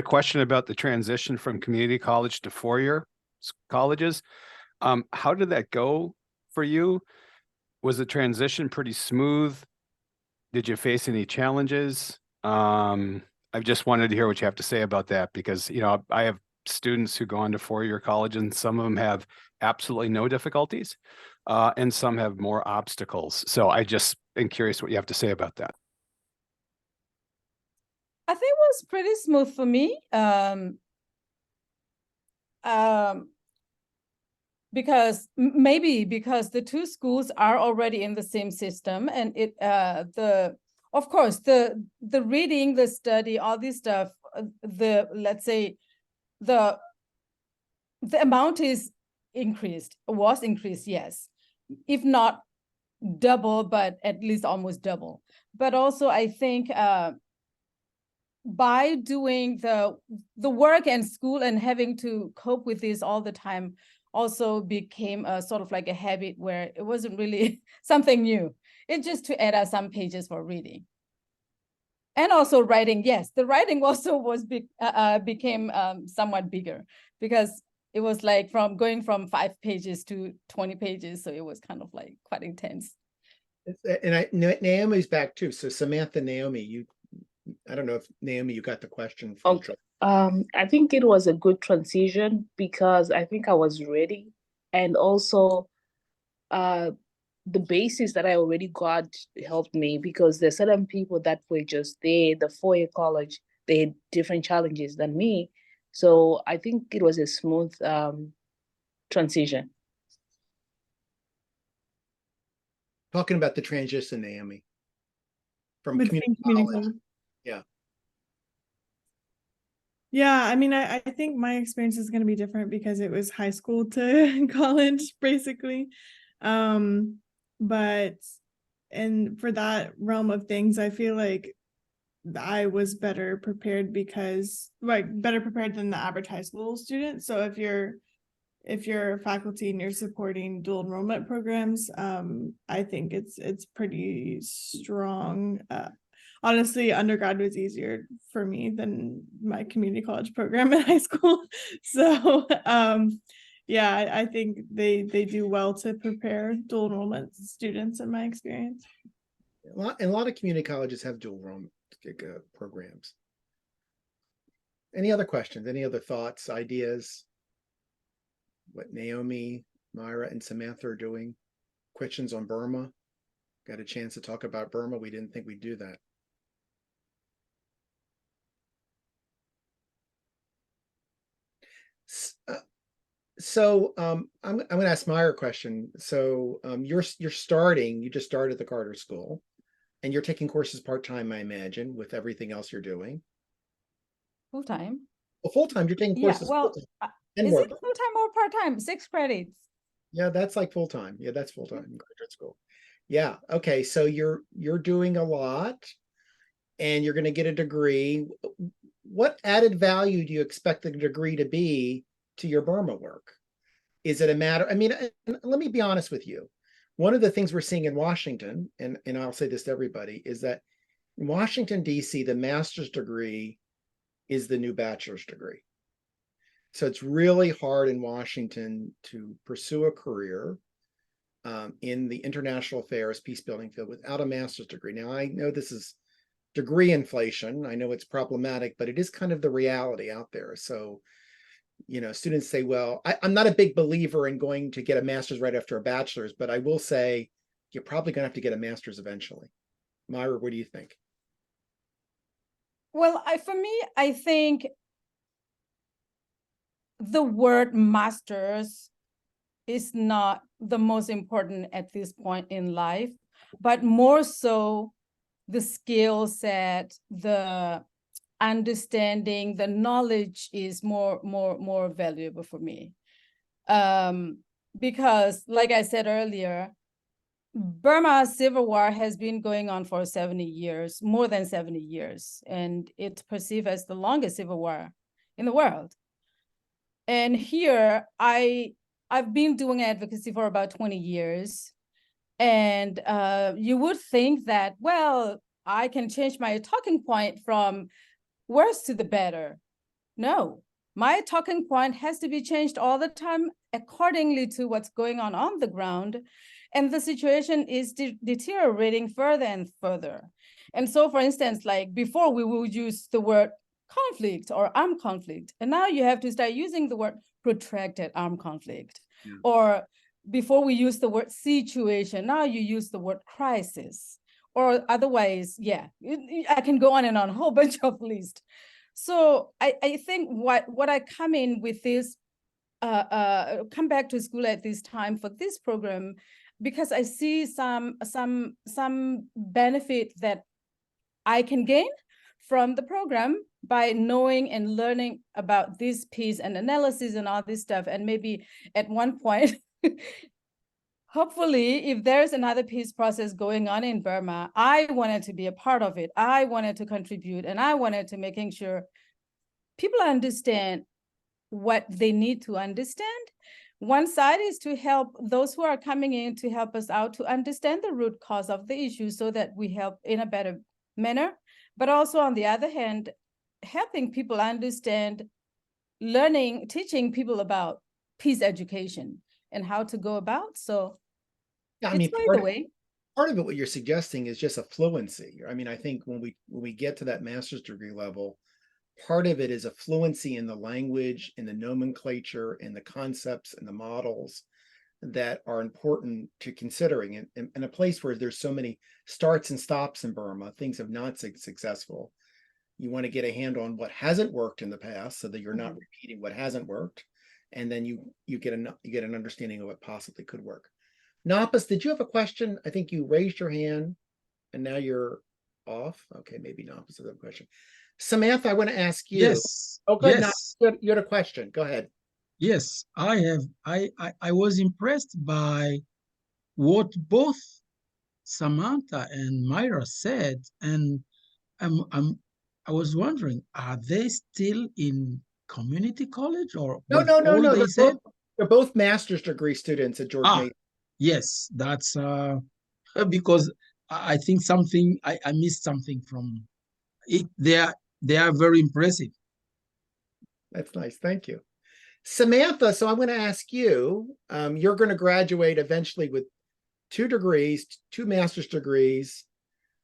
question about the transition from community college to four-year colleges. How did that go for you? Was the transition pretty smooth? Did you face any challenges? I just wanted to hear what you have to say about that, because I have students who go on to four-year college, and some of them have absolutely no difficulties, and some have more obstacles. So I just am curious what you have to say about that. I think it was pretty smooth for me, because the two schools are already in the same system, and of course the reading, the study, all this stuff, let's say the amount was increased, yes, if not double, but at least almost double. But also I think by doing the work and school and having to cope with this all the time also became a sort of like a habit, where it wasn't really something new. It just to add up some pages for reading. And also writing, yes, the writing also became somewhat bigger, because it was like going from 5 pages to 20 pages. So it was kind of like quite intense. And Naomi's back too. So Samantha, Naomi, I don't know if Naomi, you got the question from Joel. I think it was a good transition, because I think I was ready, and also the basis that I already got helped me, because there's certain people that were just there, the four-year college, they had different challenges than me. So I think it was a smooth transition. Talking about the transition, Naomi, from Between community college. Yeah. Yeah, I mean, I think my experience is going to be different because it was high school to college, basically. But and for that realm of things, I feel like I was better prepared better prepared than the average high school student. So if you're a faculty and you're supporting dual enrollment programs, I think it's pretty strong. Honestly, undergrad was easier for me than my community college program in high school. So yeah, I think they do well to prepare dual enrollment students in my experience. A lot of community colleges have dual enrollment programs. Any other questions? Any other thoughts, ideas? What Naomi, Myra, and Samantha are doing? Questions on Burma? Got a chance to talk about Burma. We didn't think we'd do that. So I'm going to ask Myra a question. So you're starting, you just started the Carter School, and you're taking courses part-time, I imagine, with everything else you're doing. Full-time. Well, full-time, you're taking Yeah, courses well, full-time and is it working. full-time or part-time? 6 credits. Yeah, that's like full-time. Yeah, that's full-time in graduate school. Yeah. Okay. So you're doing a lot and you're going to get a degree. What added value do you expect the degree to be to your Burma work? Is it a matter? I mean, let me be honest with you. One of the things we're seeing in Washington, and I'll say this to everybody, is that in Washington, D.C., the master's degree is the new bachelor's degree. So it's really hard in Washington to pursue a career in the international affairs, peacebuilding field without a master's degree. Now, I know this is degree inflation. I know it's problematic, but it is kind of the reality out there. So, you know, students say, well, I'm not a big believer in going to get a master's right after a bachelor's, but I will say you're probably going to have to get a master's eventually. Myra, what do you think? Well, for me, I think the word masters is not the most important at this point in life, but more so the skill set, the understanding, the knowledge is more valuable for me. Because like I said earlier, Burma's civil war has been going on for 70 years, more than 70 years, and it's perceived as the longest civil war in the world. And here, I've been doing advocacy for about 20 years. And you would think that, well, I can change my talking point from worse to the better. No, my talking point has to be changed all the time accordingly to what's going on the ground. And the situation is deteriorating further and further. And so, for instance, like before we would use the word conflict or armed conflict, and now you have to start using the word protracted armed conflict. Yeah. Or before we use the word situation, now you use the word crisis. Or otherwise, yeah, I can go on and on, a whole bunch of lists. So I think what I come in with this, come back to school at this time for this program, because I see some benefit that I can gain from the program by knowing and learning about this piece and analysis and all this stuff. And maybe at one point, hopefully, if there's another peace process going on in Burma, I wanted to be a part of it. I wanted to contribute, and I wanted to making sure people understand what they need to understand. One side is to help those who are coming in to help us out to understand the root cause of the issue so that we help in a better manner. But also on the other hand, helping people understand, learning, teaching people about peace education and how to go about. So yeah, I mean, part of it, what you're suggesting is just a fluency. I mean, I think when we get to that master's degree level, part of it is a fluency in the language, in the nomenclature, in the concepts and the models that are important to considering. In a place where there's so many starts and stops in Burma, things have not been successful. You want to get a handle on what hasn't worked in the past so that you're not repeating what hasn't worked. And then you get an understanding of what possibly could work. Naupess, did you have a question? I think you raised your hand and now you're off. Okay, maybe Naupess has a question. Samantha, I want to ask you. Yes. Oh, good. Yes. You had a question. Go ahead. Yes, I have. I was impressed by what both Samantha and Myra said, and I was wondering, are they still in community college or no? they said? They're both master's degree students at George Mason. Yes, that's because I think I missed something from it. They are very impressive. That's nice. Thank you. Samantha, so I'm going to ask you, you're going to graduate eventually with 2 degrees, 2 master's degrees.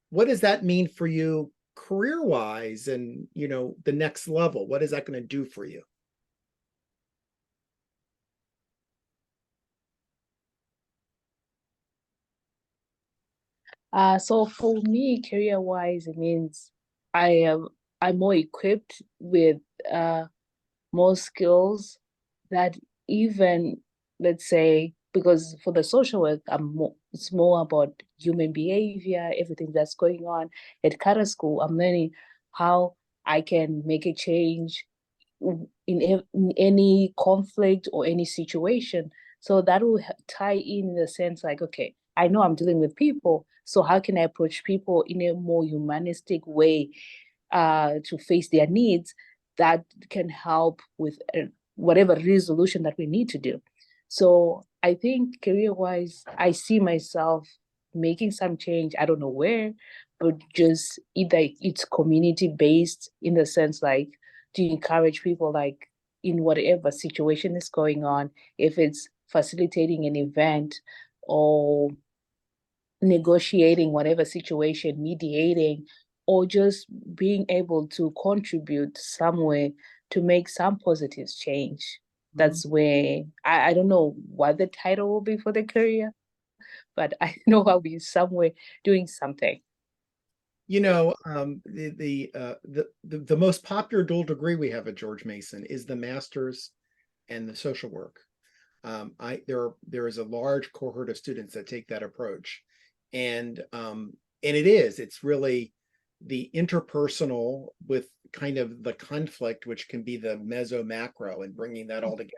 What does that mean for you career-wise and, you know, the next level? What is that going to do for you? So for me, career-wise, it means I'm more equipped with more skills that even, let's say, because for the social work, it's more about human behavior, everything that's going on. At Kara School, I'm learning how I can make a change in any conflict or any situation. So that will tie in the sense like, okay, I know I'm dealing with people, so how can I approach people in a more humanistic way to face their needs that can help with whatever resolution that we need to do. So I think career-wise, I see myself making some change. I don't know where, but just either it's community-based in the sense like to encourage people like in whatever situation is going on, if it's facilitating an event or negotiating whatever situation, mediating, or just being able to contribute somewhere to make some positive change. That's where I don't know what the title will be for the career, but I know I'll be somewhere doing something. You know, the most popular dual degree we have at George Mason is the master's and the social work. There is a large cohort of students that take that approach, and it's really the interpersonal with kind of the conflict, which can be the meso macro, and bringing that all together,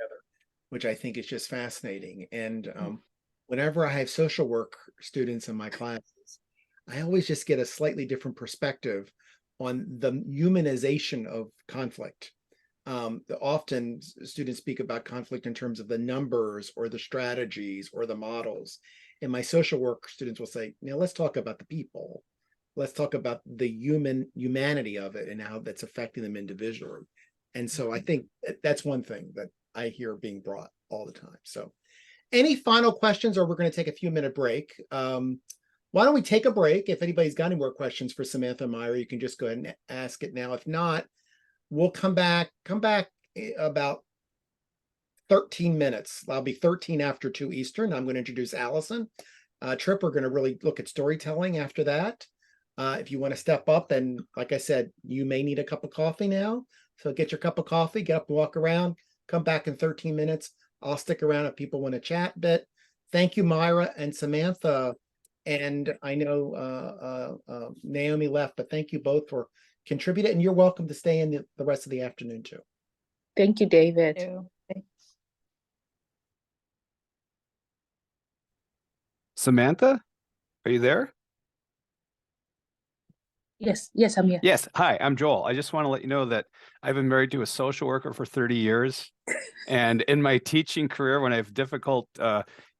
which I think is just fascinating. And whenever I have social work students in my classes, I always just get a slightly different perspective on the humanization of conflict. Often students speak about conflict in terms of the numbers or the strategies or the models. And my social work students will say, now let's talk about the people. Let's talk about the humanity of it and how that's affecting them individually. And so I think that's one thing that I hear being brought all the time. So any final questions, or we're going to take a few-minute break. Why don't we take a break? If anybody's got any more questions for Samantha and Myra, you can just go ahead and ask it now. If not, we'll come back about 13 minutes. I'll be 13 after 2 Eastern. I'm going to introduce Allison. Tripp, we're going to really look at storytelling after that. If you want to step up, and like I said, you may need a cup of coffee now. So get your cup of coffee, get up and walk around, come back in 13 minutes. I'll stick around if people want to chat a bit. Thank you, Myra and Samantha. And I know Naomi left, but thank you both for contributing. And you're welcome to stay in the rest of the afternoon too. Thank you, David. Samantha, are you there? Yes, I'm here. Yes. Hi, I'm Joel. I just want to let you know that I've been married to a social worker for 30 years. And in my teaching career, when I have difficult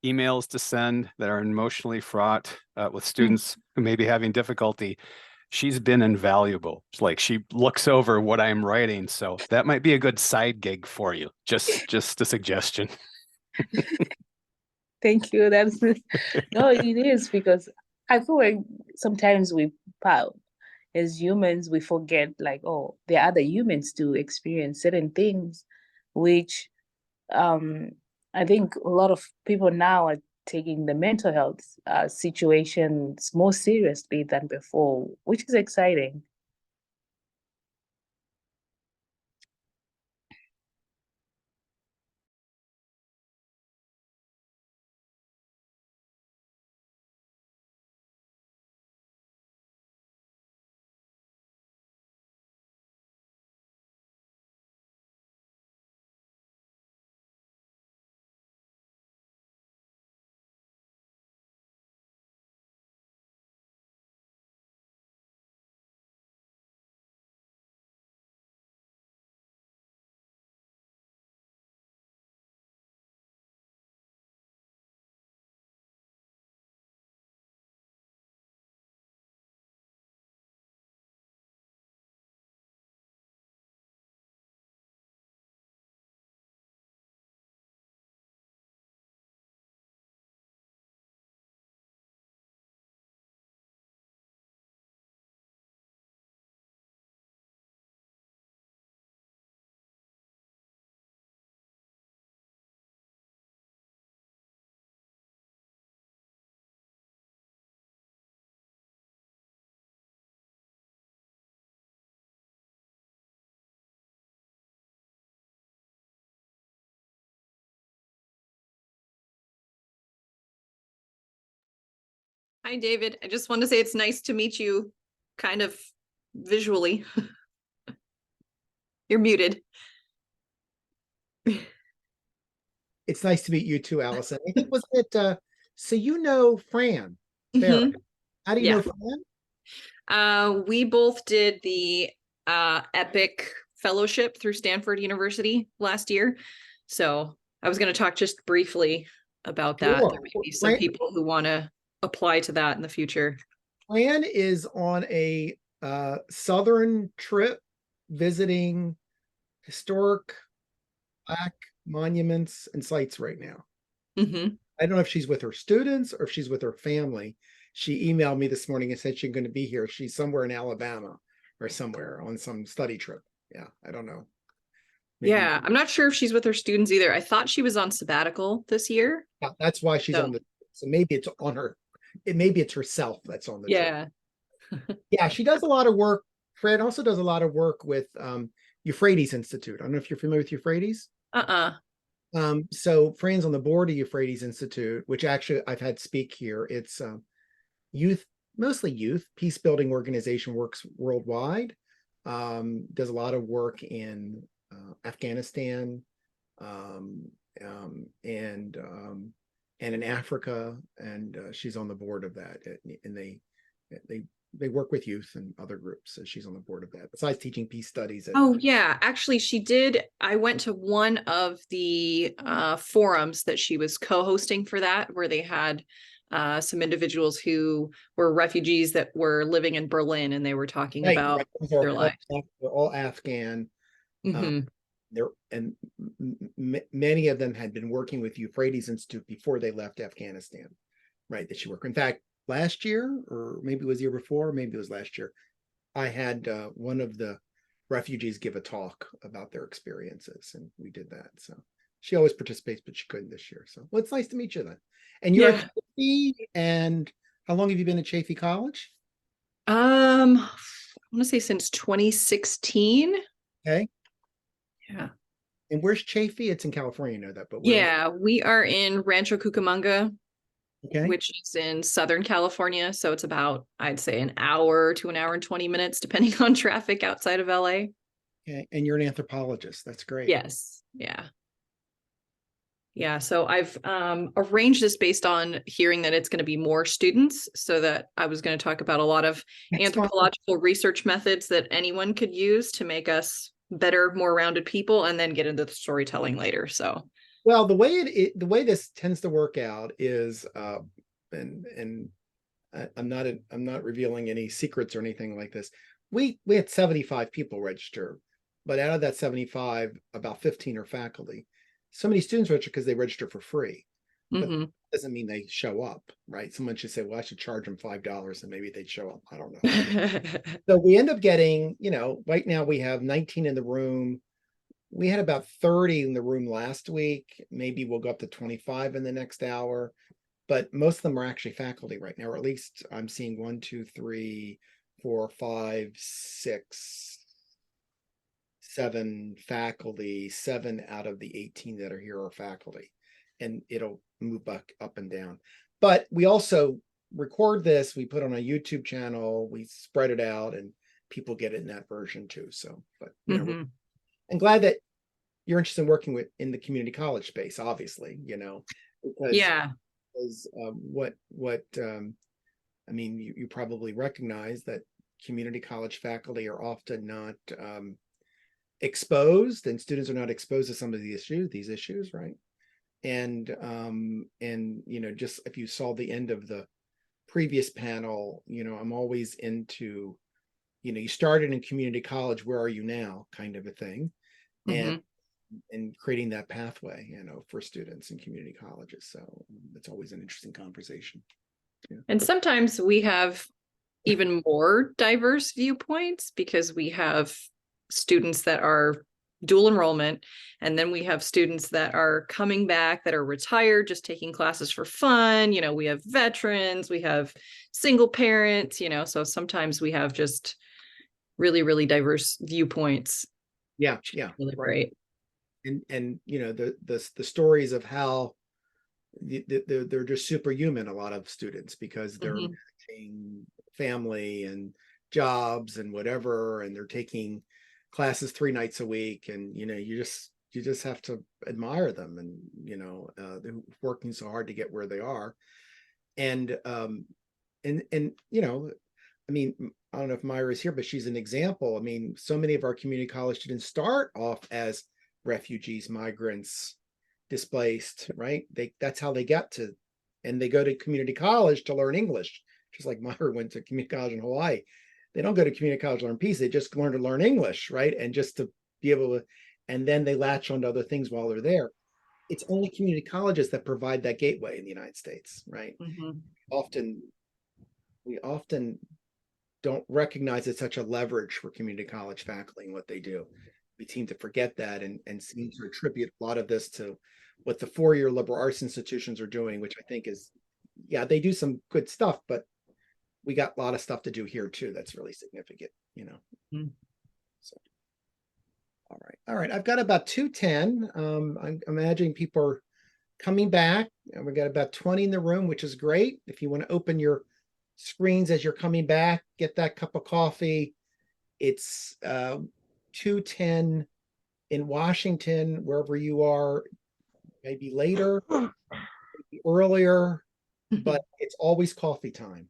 emails to send that are emotionally fraught with students who may be having difficulty, she's been invaluable. It's like she looks over what I'm writing. So that might be a good side gig for you. Just a suggestion. Thank you. That's no, it is, because I feel like sometimes as humans, we forget like, oh, there are other humans to experience certain things, which I think a lot of people now are taking the mental health situations more seriously than before, which is exciting. Hi, David. I just want to say it's nice to meet you kind of visually. You're muted. It's nice to meet you too, Allison. I think was it so you know Fran Farah. How do you know Fran? We both did the EPIC fellowship through Stanford University last year. So I was going to talk just briefly about that. Sure. There may be some people who want to apply to that in the future. Fran is on a southern trip visiting historic Black monuments and sites right now. I don't know if she's with her students or if she's with her family. She emailed me this morning and said she's going to be here. She's somewhere in Alabama or somewhere on some study trip. Yeah, I don't know. Maybe. Yeah, I'm not sure if she's with her students either. I thought she was on sabbatical this year. Yeah, that's why she's on the, so maybe it's on her, maybe it's herself that's on the trip. Yeah, she does a lot of work. Fred also does a lot of work with Euphrates Institute. I don't know if you're familiar with Euphrates. So Fran's on the board of Euphrates Institute, which actually I've had speak here. It's youth, mostly youth, peacebuilding organization, works worldwide. Does a lot of work in Afghanistan and in Africa, and she's on the board of that. And they work with youth and other groups, so she's on the board of that. Besides teaching peace studies. Yeah, actually, she did. I went to one of the forums that she was co-hosting for that, where they had some individuals who were refugees that were living in Berlin, and they were talking about their lives. They're all Afghan. Many of them had been working with Euphrates Institute before they left Afghanistan, right? That she worked. In fact, last year, or maybe it was the year before, maybe it was last year, I had one of the refugees give a talk about their experiences, and we did that. So she always participates, but she couldn't this year. So well, it's nice to meet you then. And you're at Chaffey, and how long have you been at Chaffey College? I want to say since 2016. Okay. Yeah. And where's Chaffey? It's in California, you know that, but yeah, we are in Rancho Cucamonga, okay, which is in Southern California. So it's about, I'd say, an hour to an hour and 20 minutes, depending on traffic outside of LA. Okay. And you're an anthropologist. That's great. Yes. Yeah. Yeah. So I've arranged this based on hearing that it's going to be more students, so that I was going to talk about a lot of anthropological research methods that anyone could use to make us better, more rounded people, and then get into the storytelling later. So, well, the way this tends to work out is, and I'm not revealing any secrets or anything like this. We had 75 people register, but out of that 75, about 15 are faculty. So many students register because they register for free. But that doesn't mean they show up, right? Someone should say, well, I should charge them $5 and maybe they'd show up. I don't know. So we end up getting, right now we have 19 in the room. We had about 30 in the room last week. Maybe we'll go up to 25 in the next hour. But most of them are actually faculty right now, or at least I'm seeing 1, 2, 3, 4, 5, 6, 7 faculty. 7 out of the 18 that are here are faculty. And it'll move back up and down. But we also record this, we put on a YouTube channel, we spread it out, and people get it in that version too. So, but I'm glad that you're interested in working in the community college space, obviously, because I mean, you probably recognize that community college faculty are often not exposed, and students are not exposed to some of these issues, right? And just if you saw the end of the previous panel, I'm always into, you started in community college, where are you now, kind of a thing, and creating that pathway, for students in community colleges. So it's always an interesting conversation. Yeah. And sometimes we have even more diverse viewpoints, because we have students that are dual enrollment, and then we have students that are coming back that are retired, just taking classes for fun. We have veterans, we have single parents, so sometimes we have just really, really diverse viewpoints. Yeah. Really great. And the stories of how they're just superhuman, a lot of students, because they're Mhm. managing family and jobs and whatever, and they're taking classes 3 nights a week, and you just have to admire them, and they're working so hard to get where they are. And I mean, I don't know if Myra is here, but she's an example. I mean, so many of our community college students start off as refugees, migrants, displaced, right? That's how they got to, and they go to community college to learn English, just like Myra went to community college in Hawaii. They don't go to community college to learn peace. They just learn to learn English, right? And just to be able to, and then they latch onto other things while they're there. It's only community colleges that provide that gateway in the United States, right? Mhm. We often don't recognize it's such a leverage for community college faculty and what they do. We seem to forget that and seem to attribute a lot of this to what the 4-year liberal arts institutions are doing, which I think is, yeah, they do some good stuff, but we got a lot of stuff to do here too. That's really significant, Mhm. So, all right. I've got about 2:10. I'm imagining people are coming back, and we got about 20 in the room, which is great. If you want to open your screens as you're coming back, get that cup of coffee. It's 2:10 in Washington, wherever you are, maybe later, maybe earlier, but it's always coffee time.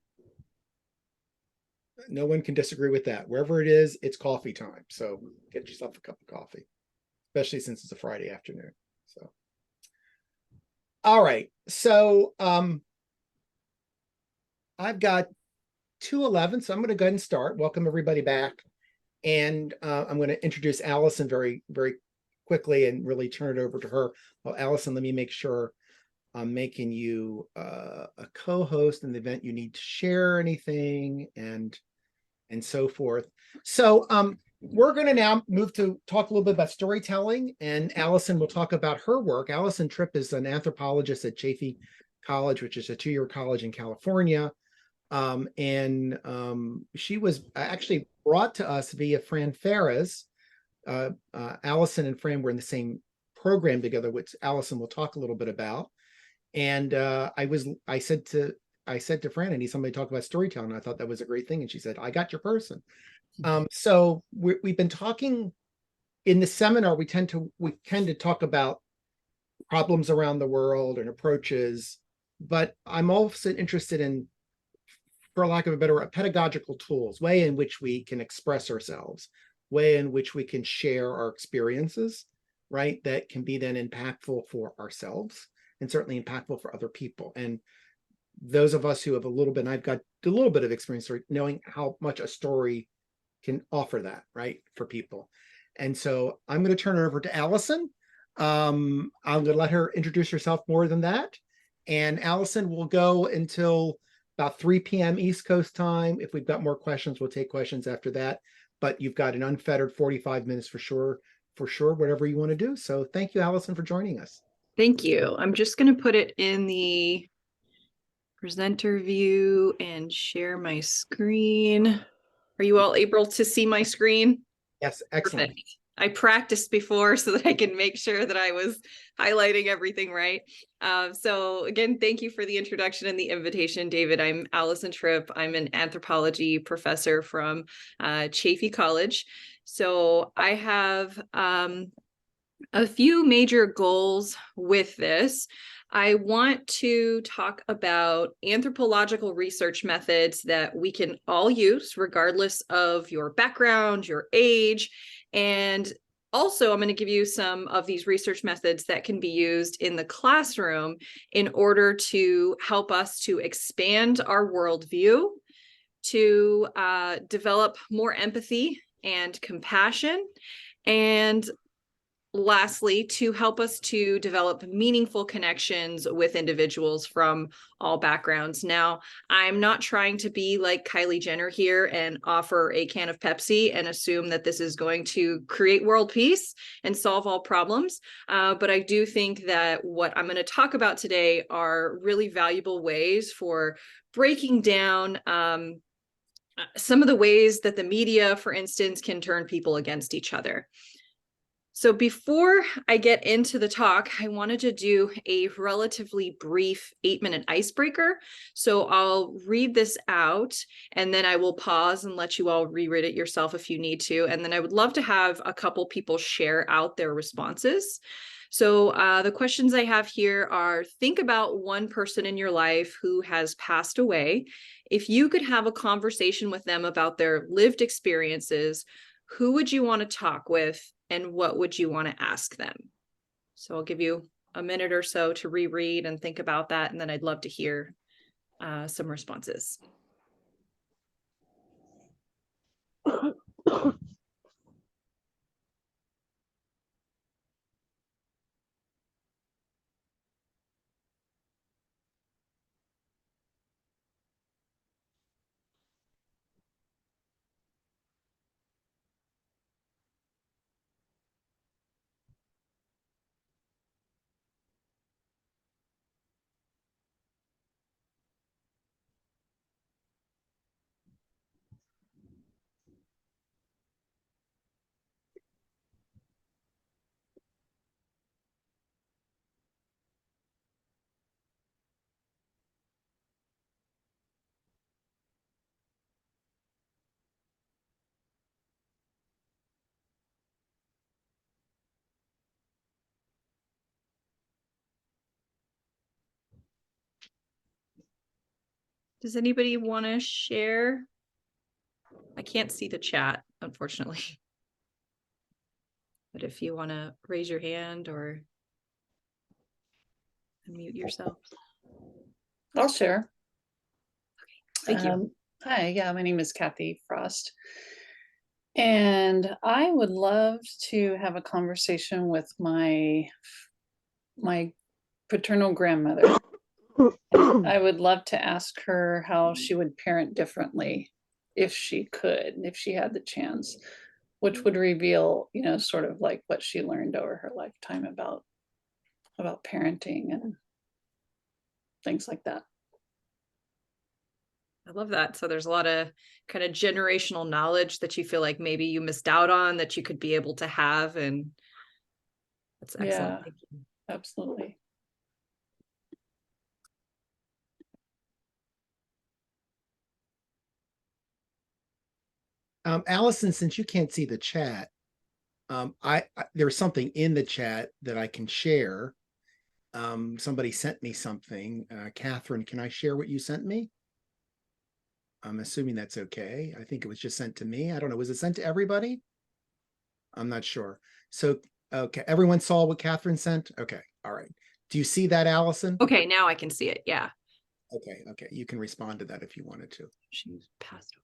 No one can disagree with that. Wherever it is, it's coffee time. So get yourself a cup of coffee, especially since it's a Friday afternoon. So, all right. So I've got 2:11, so I'm going to go ahead and start. Welcome everybody back. And I'm going to introduce Allison very, very quickly and really turn it over to her. Well, Allison, let me make sure I'm making you a co-host in the event you need to share anything and so forth. So we're going to now move to talk a little bit about storytelling, and Allison will talk about her work. Allison Tripp is an anthropologist at Chaffey College, which is a 2-year college in California. She was actually brought to us via Fran Ferris. Allison and Fran were in the same program together, which Allison will talk a little bit about. And I said to Fran, I need somebody to talk about storytelling. I thought that was a great thing. And she said, I got your person. So we've been talking in the seminar. We tend to talk about problems around the world and approaches, but I'm also interested in, for lack of a better word, pedagogical tools, way in which we can express ourselves, way in which we can share our experiences, right? That can be then impactful for ourselves and certainly impactful for other people. And those of us who have a little bit, and I've got a little bit of experience knowing how much a story can offer that, right, for people. And so I'm going to turn it over to Allison. I'm going to let her introduce herself more than that. And Allison will go until about 3 p.m. East Coast time. If we've got more questions, we'll take questions after that. But you've got an unfettered 45 minutes for sure, whatever you want to do. So thank you, Allison, for joining us. Thank you. I'm just going to put it in the presenter view and share my screen. Are you all able to see my screen? Yes, excellent. Perfect. I practiced before so that I can make sure that I was highlighting everything right. So again, thank you for the introduction and the invitation, David. I'm Allison Tripp. I'm an anthropology professor from Chaffey College. So I have a few major goals with this. I want to talk about anthropological research methods that we can all use regardless of your background, your age, and also I'm going to give you some of these research methods that can be used in the classroom in order to help us to expand our worldview, to develop more empathy and compassion, and lastly, to help us to develop meaningful connections with individuals from all backgrounds. Now, I'm not trying to be like Kylie Jenner here and offer a can of Pepsi and assume that this is going to create world peace and solve all problems. But I do think that what I'm going to talk about today are really valuable ways for breaking down some of the ways that the media, for instance, can turn people against each other. So before I get into the talk, I wanted to do a relatively brief 8-minute icebreaker. So I'll read this out and then I will pause and let you all reread it yourself if you need to. And then I would love to have a couple people share out their responses. So the questions I have here are, think about one person in your life who has passed away. If you could have a conversation with them about their lived experiences, who would you want to talk with and what would you want to ask them? So I'll give you a minute or so to reread and think about that. And then I'd love to hear some responses. Does anybody want to share? I can't see the chat, unfortunately. But if you want to raise your hand or unmute yourself. I'll share. Thank you. Hi, yeah, my name is Kathy Frost. And I would love to have a conversation with my paternal grandmother. I would love to ask her how she would parent differently if she could, if she had the chance, which would reveal, you know, sort of like what she learned over her lifetime about parenting and things like that. I love that. So there's a lot of kind of generational knowledge that you feel like maybe you missed out on that you could be able to have. And that's excellent. Yeah, Thank you. absolutely. Allison, since you can't see the chat, there's something in the chat that I can share. Somebody sent me something. Catherine, can I share what you sent me? I'm assuming that's okay. I think it was just sent to me. I don't know. Was it sent to everybody? I'm not sure. So, okay. Everyone saw what Catherine sent? Okay. All right. Do you see that, Allison? Okay, now I can see it. Yeah. Okay. Okay. You can respond to that if you wanted to. She's passed away.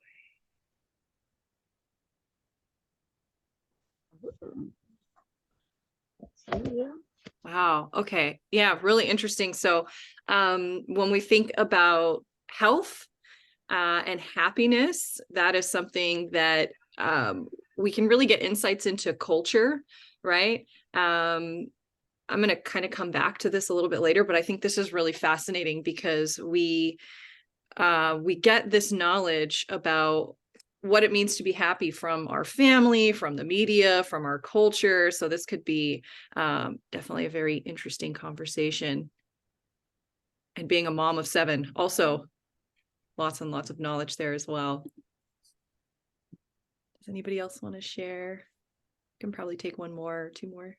Wow. Okay. Yeah, really interesting. So when we think about health and happiness, that is something that we can really get insights into culture, right? I'm going to kind of come back to this a little bit later, but I think this is really fascinating because we get this knowledge about what it means to be happy from our family, from the media, from our culture. So this could be definitely a very interesting conversation. And being a mom of 7, also lots and lots of knowledge there as well. Does anybody else want to share? I can probably take one more or 2 more.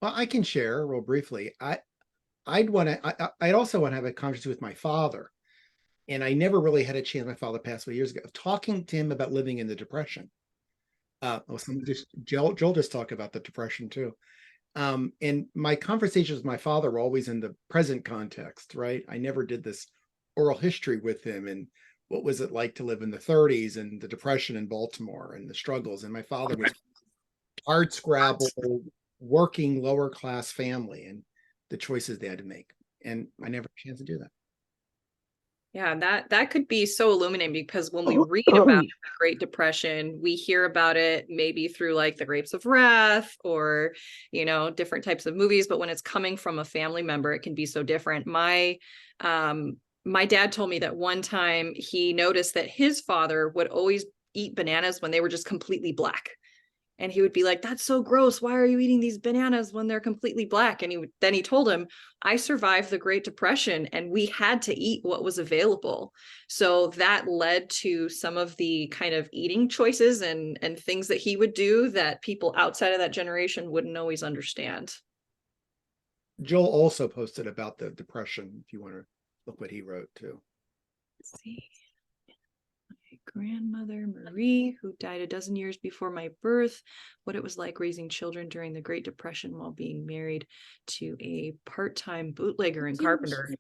Well, I can share real briefly. I'd also want to have a conversation with my father. And I never really had a chance. My father passed away years ago, of talking to him about living in the Depression. Joel just talked about the Depression too. And my conversations with my father were always in the present context, right? I never did this oral history with him and what was it like to live in the 30s and the Depression in Baltimore and the struggles. And my father was hard scrabble, working lower class family and the choices they had to make. And I never had a chance to do that. Yeah, that could be so illuminating because when we read about the Great Depression, we hear about it maybe through like the Grapes of Wrath or, you know, different types of movies. But when it's coming from a family member, it can be so different. My my dad told me that one time he noticed that his father would always eat bananas when they were just completely black. And he would be like, that's so gross. Why are you eating these bananas when they're completely black? And then he told him, I survived the Great Depression and we had to eat what was available. So that led to some of the kind of eating choices and things that he would do that people outside of that generation wouldn't always understand. Joel also posted about the Depression, if you want to look what he wrote too. Let's see. Grandmother Marie, who died a dozen years before my birth, what it was like raising children during the Great Depression while being married to a part-time bootlegger and carpenter.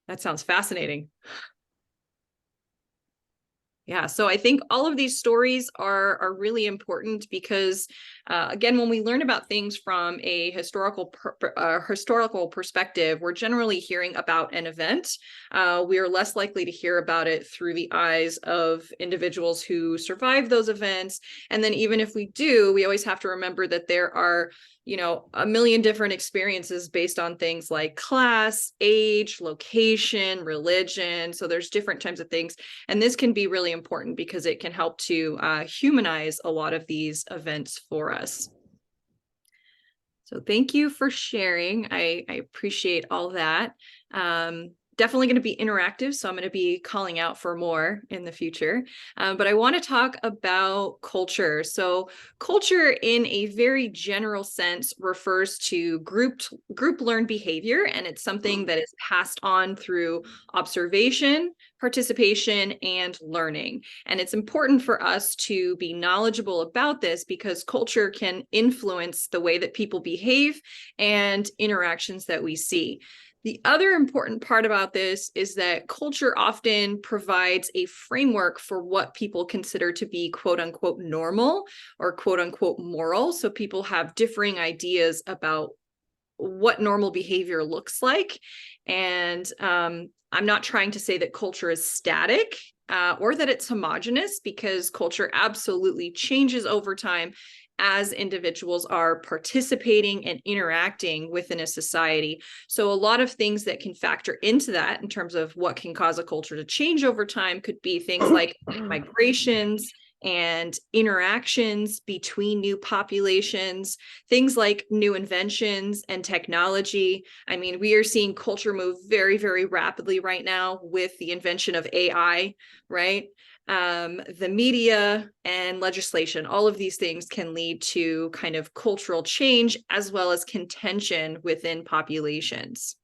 That sounds fascinating. Yeah, so I think all of these stories are really important because, again, when we learn about things from a historical perspective, we're generally hearing about an event. We are less likely to hear about it through the eyes of individuals who survived those events. And then even if we do, we always have to remember that there are, you know, a million different experiences based on things like class, age, location, religion. So there's different types of things. And this can be really important because it can help to humanize a lot of these events for us. So thank you for sharing. I appreciate all that. Definitely going to be interactive, so I'm going to be calling out for more in the future. But I want to talk about culture. So culture in a very general sense refers to group learned behavior, and it's something that is passed on through observation, participation, and learning. And it's important for us to be knowledgeable about this because culture can influence the way that people behave and interactions that we see. The other important part about this is that culture often provides a framework for what people consider to be quote unquote normal or quote unquote moral. So people have differing ideas about what normal behavior looks like. And I'm not trying to say that culture is static or that it's homogenous, because culture absolutely changes over time as individuals are participating and interacting within a society. So a lot of things that can factor into that in terms of what can cause a culture to change over time could be things like migrations and interactions between new populations, things like new inventions and technology. I mean, we are seeing culture move very, very rapidly right now with the invention of AI, right? The media and legislation, all of these things can lead to kind of cultural change as well as contention within populations.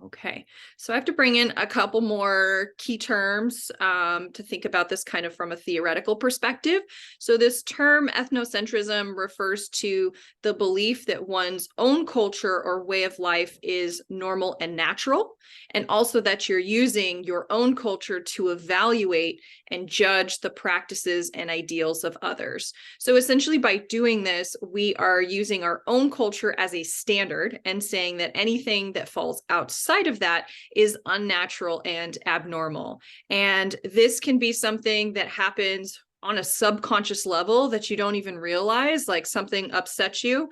Okay, so I have to bring in a couple more key terms to think about this kind of from a theoretical perspective. So this term ethnocentrism refers to the belief that one's own culture or way of life is normal and natural, and also that you're using your own culture to evaluate and judge the practices and ideals of others. So essentially by doing this, we are using our own culture as a standard and saying that anything that falls outside of that is unnatural and abnormal. And this can be something that happens on a subconscious level that you don't even realize, like something upsets you.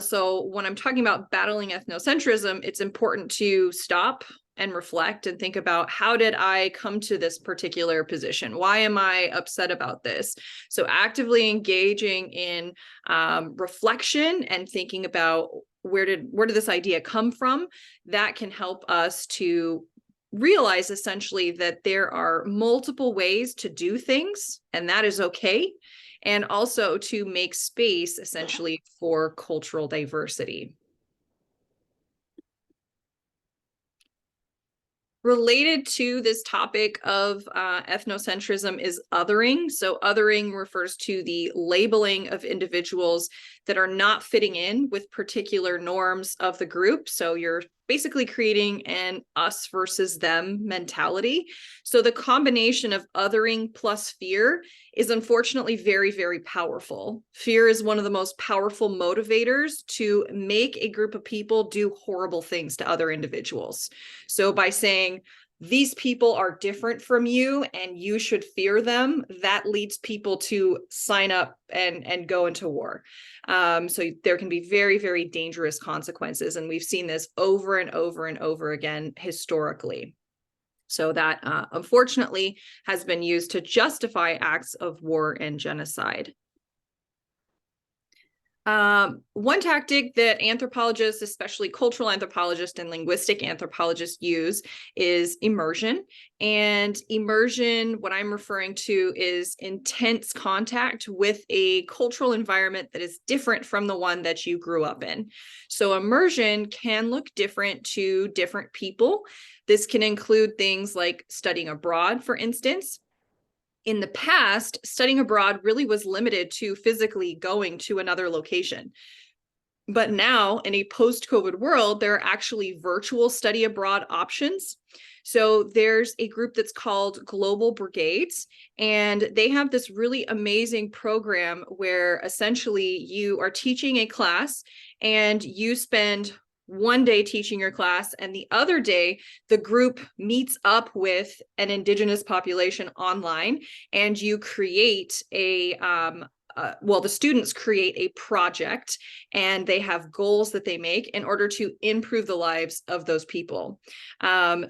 So when I'm talking about battling ethnocentrism, it's important to stop and reflect and think about, how did I come to this particular position? Why am I upset about this? So actively engaging in reflection and thinking about where did this idea come from, that can help us to realize essentially that there are multiple ways to do things, and that is okay. And also to make space essentially for cultural diversity. Related to this topic of ethnocentrism is othering. So othering refers to the labeling of individuals that are not fitting in with particular norms of the group. So you're basically creating an us versus them mentality. So the combination of othering plus fear is unfortunately very, very powerful. Fear is one of the most powerful motivators to make a group of people do horrible things to other individuals. So by saying, these people are different from you and you should fear them, that leads people to sign up and go into war. So there can be very, very dangerous consequences. And we've seen this over and over and over again historically. So that unfortunately has been used to justify acts of war and genocide. One tactic that anthropologists, especially cultural anthropologists and linguistic anthropologists, use is immersion. And immersion, what I'm referring to, is intense contact with a cultural environment that is different from the one that you grew up in. So immersion can look different to different people. This can include things like studying abroad, for instance. In the past, studying abroad really was limited to physically going to another location. But now, in a post-COVID world, there are actually virtual study abroad options. So there's a group that's called Global Brigades, and they have this really amazing program where essentially you are teaching a class and you spend one day teaching your class, and the other day the group meets up with an indigenous population online, and you create a the students create a project, and they have goals that they make in order to improve the lives of those people.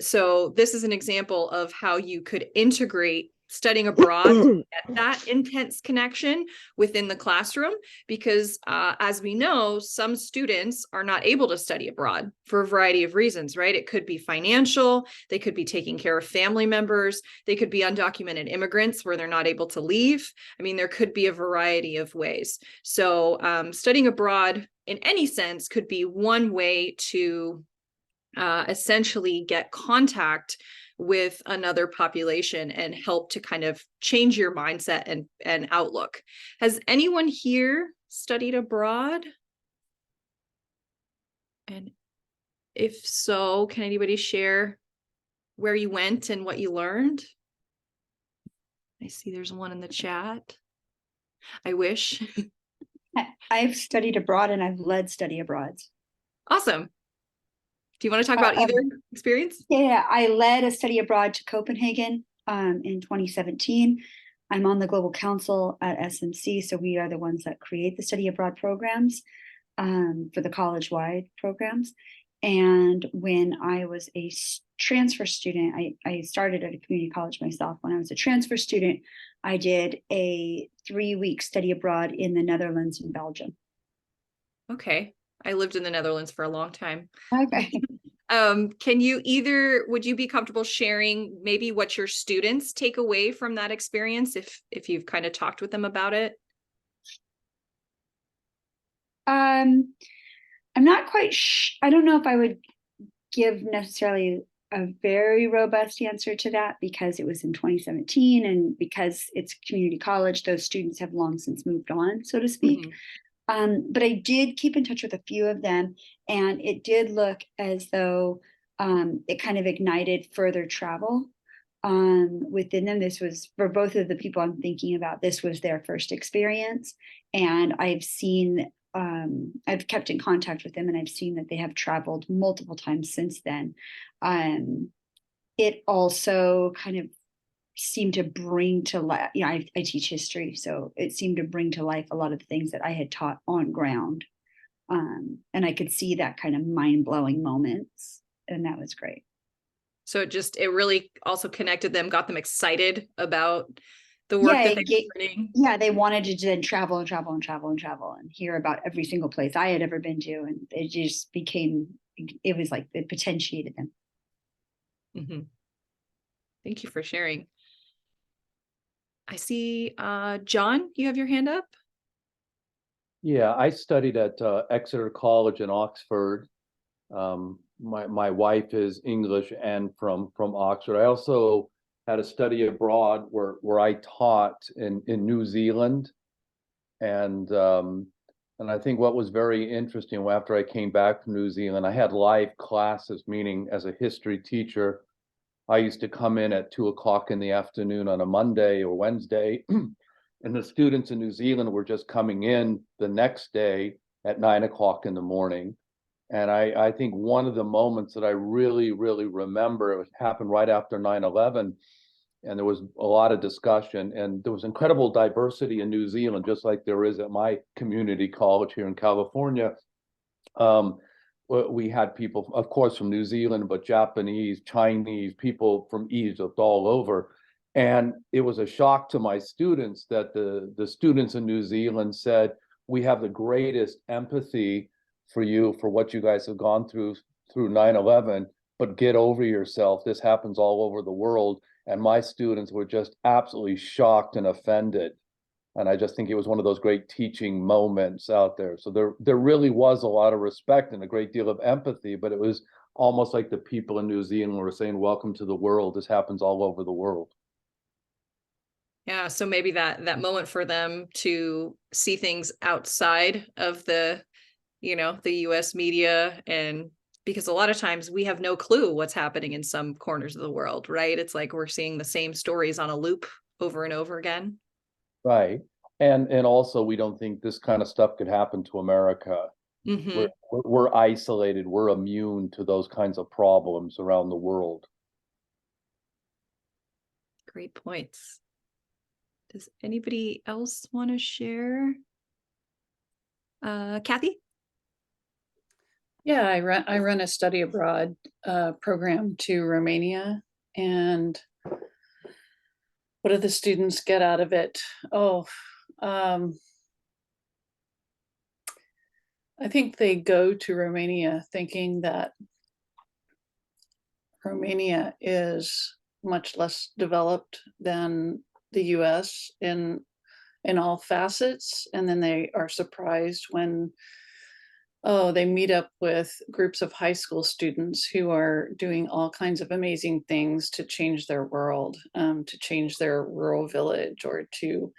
So this is an example of how you could integrate studying abroad at that intense connection within the classroom, because as we know, some students are not able to study abroad for a variety of reasons, right? It could be financial, they could be taking care of family members, they could be undocumented immigrants where they're not able to leave. I mean, there could be a variety of ways. So studying abroad in any sense could be one way to essentially get contact with another population and help to kind of change your mindset and outlook. Has anyone here studied abroad? And if so, can anybody share where you went and what you learned? I see there's one in the chat. I wish. I've studied abroad and I've led study abroads. Awesome. Do you want to talk about either experience? Yeah, I led a study abroad to Copenhagen in 2017. I'm on the Global Council at SMC, so we are the ones that create the study abroad programs for the college-wide programs. And when I was a transfer student, I started at a community college myself. When I was a transfer student, I did a 3-week study abroad in the Netherlands and Belgium. Okay. I lived in the Netherlands for a long time. Okay. Would you be comfortable sharing maybe what your students take away from that experience if you've kind of talked with them about it? I'm not quite I don't know if I would give necessarily a very robust answer to that, because it was in 2017 and because it's community college, those students have long since moved on, so to speak. Mm-hmm. But I did keep in touch with a few of them, and it did look as though it kind of ignited further travel within them. This was, for both of the people I'm thinking about, this was their first experience. And I've seen, I've kept in contact with them, and I've seen that they have traveled multiple times since then. It also kind of seemed to bring to life, I teach history, so it seemed to bring to life a lot of things that I had taught on ground. And I could see that kind of mind-blowing moments, and that was great. So it really also connected them, got them excited about the work that they were learning. Yeah, they wanted to then travel and hear about every single place I had ever been to, and it just became, it was like it potentiated them. Mm-hmm. Thank you for sharing. I see, John, you have your hand up. Yeah, I studied at Exeter College in Oxford. My wife is English and from Oxford. I also had a study abroad where I taught in New Zealand, and I think what was very interesting, after I came back from New Zealand, I had live classes, meaning as a history teacher, I used to come in at 2 o'clock in the afternoon on a Monday or Wednesday, and the students in New Zealand were just coming in the next day at 9 o'clock in the morning. And I think one of the moments that I really, really remember, it happened right after 9/11, and there was a lot of discussion, and there was incredible diversity in New Zealand, just like there is at my community college here in California. We had people, of course, from New Zealand, but Japanese, Chinese, people from Egypt, all over. And it was a shock to my students that the students in New Zealand said, we have the greatest empathy for you, for what you guys have gone through 9/11, but get over yourself. This happens all over the world. And my students were just absolutely shocked and offended. And I just think it was one of those great teaching moments out there. So there really was a lot of respect and a great deal of empathy, but it was almost like the people in New Zealand were saying, welcome to the world. This happens all over the world. Yeah, so maybe that moment for them to see things outside of the US media, and because a lot of times we have no clue what's happening in some corners of the world, right? It's like we're seeing the same stories on a loop over and over again. Right. And also we don't think this kind of stuff could happen to America. Mm-hmm. We're isolated, we're immune to those kinds of problems around the world. Great points. Does anybody else want to share? Kathy? Yeah, I run a study abroad program to Romania, and what do the students get out of it? I think they go to Romania thinking that Romania is much less developed than the US in all facets, and then they are surprised when they meet up with groups of high school students who are doing all kinds of amazing things to change their world, to change their rural village, or to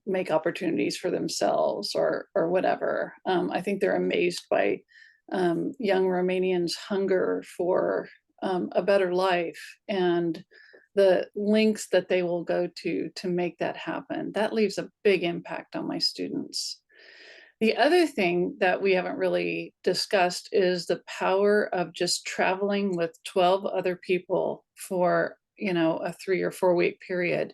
make opportunities for themselves, or whatever. I think they're amazed by young Romanians' hunger for a better life, and the links that they will go to make that happen. That leaves a big impact on my students. The other thing that we haven't really discussed is the power of just traveling with 12 other people for, a 3 or 4 week period.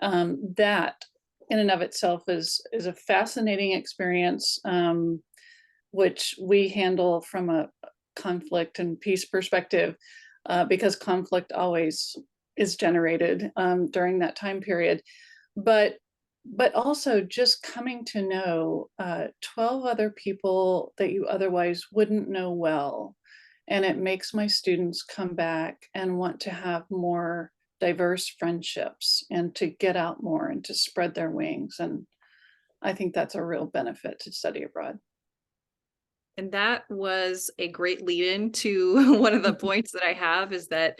That in and of itself is a fascinating experience, which we handle from a conflict and peace perspective, because conflict always is generated during that time period. But also just coming to know 12 other people that you otherwise wouldn't know well. And it makes my students come back and want to have more diverse friendships and to get out more and to spread their wings. And I think that's a real benefit to study abroad. And that was a great lead-in to one of the points that I have, is that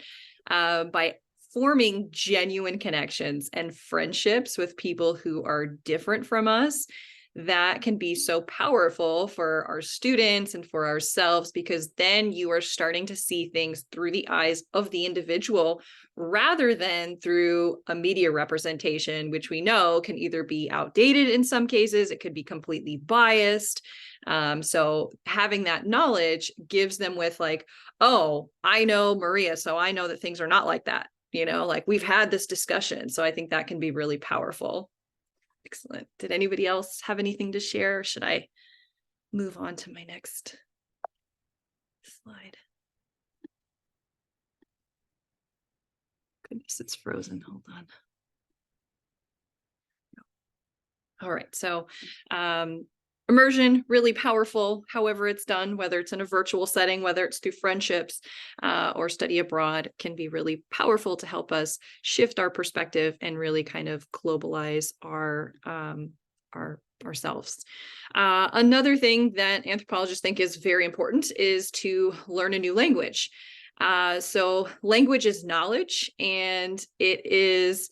by forming genuine connections and friendships with people who are different from us, that can be so powerful for our students and for ourselves, because then you are starting to see things through the eyes of the individual rather than through a media representation, which we know can either be outdated in some cases, it could be completely biased. So having that knowledge gives them with like, oh, I know Maria, so I know that things are not like that. Like we've had this discussion. So I think that can be really powerful. Excellent. Did anybody else have anything to share? Or should I move on to my next slide? Goodness, it's frozen. Hold on. All right. So, immersion, really powerful, however it's done, whether it's in a virtual setting, whether it's through friendships or study abroad, can be really powerful to help us shift our perspective and really kind of globalize ourselves. Another thing that anthropologists think is very important is to learn a new language. So language is knowledge, and it is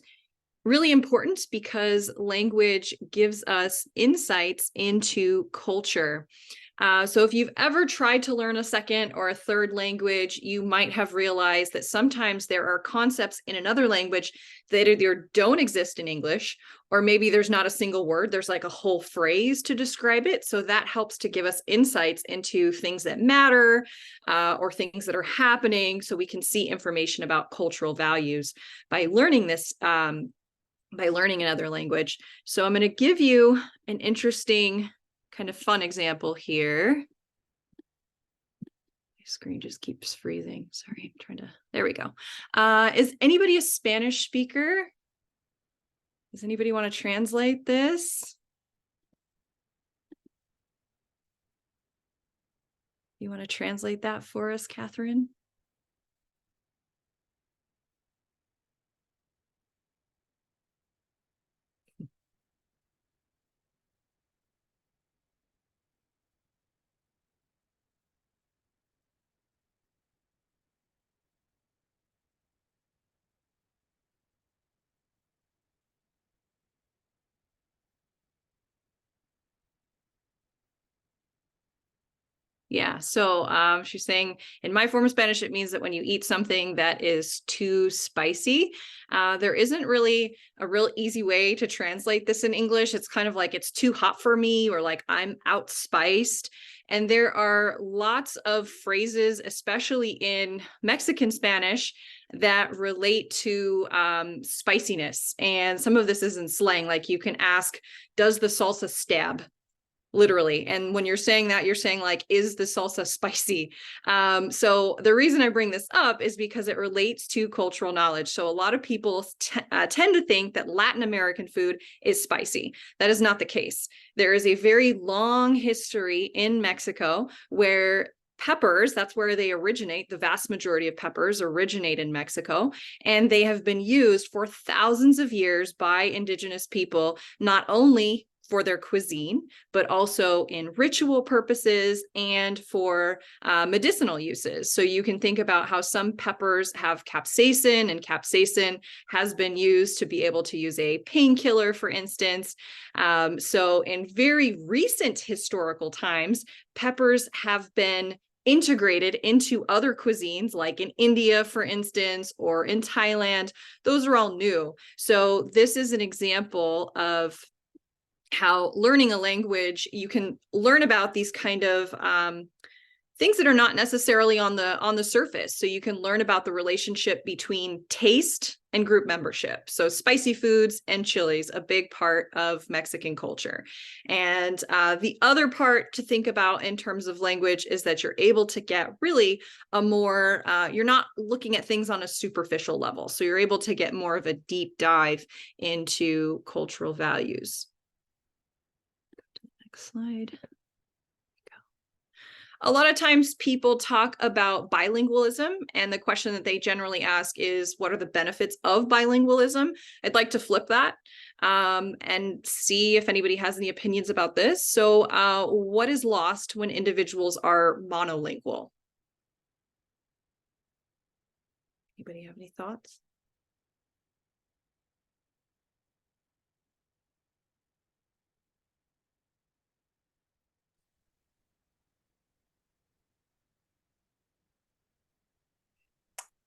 really important because language gives us insights into culture. So if you've ever tried to learn a second or a third language, you might have realized that sometimes there are concepts in another language that either don't exist in English, or maybe there's not a single word, there's like a whole phrase to describe it. So that helps to give us insights into things that matter, or things that are happening, so we can see information about cultural values by learning this, by learning another language. So I'm going to give you an interesting kind of fun example here. My screen just keeps freezing. Sorry, I'm trying to, there we go. Is anybody a Spanish speaker? Does anybody want to translate this? You want to translate that for us, Catherine? Yeah, so she's saying in my form of Spanish, it means that when you eat something that is too spicy, there isn't really a real easy way to translate this in English. It's kind of like it's too hot for me, or like I'm outspiced. And there are lots of phrases, especially in Mexican Spanish, that relate to spiciness. And some of this is in slang, like you can ask, does the salsa stab? Literally. And when you're saying that, you're saying like, is the salsa spicy? So the reason I bring this up is because it relates to cultural knowledge. So a lot of people tend to think that Latin American food is spicy. That is not the case. There is a very long history in Mexico where peppers, that's where they originate. The vast majority of peppers originate in Mexico, and they have been used for thousands of years by indigenous people, not only for their cuisine, but also in ritual purposes and for medicinal uses. So you can think about how some peppers have capsaicin, and capsaicin has been used to be able to use a painkiller, for instance. So in very recent historical times, peppers have been integrated into other cuisines, like in India, for instance, or in Thailand. Those are all new. So this is an example of how learning a language, you can learn about these kind of things that are not necessarily on the surface. So you can learn about the relationship between taste and group membership. So spicy foods and chilies, a big part of Mexican culture. And the other part to think about in terms of language is that you're able to get really a more, you're not looking at things on a superficial level. So you're able to get more of a deep dive into cultural values. Next slide. A lot of times people talk about bilingualism, and the question that they generally ask is, what are the benefits of bilingualism? I'd like to flip that and see if anybody has any opinions about this. So what is lost when individuals are monolingual? Anybody have any thoughts?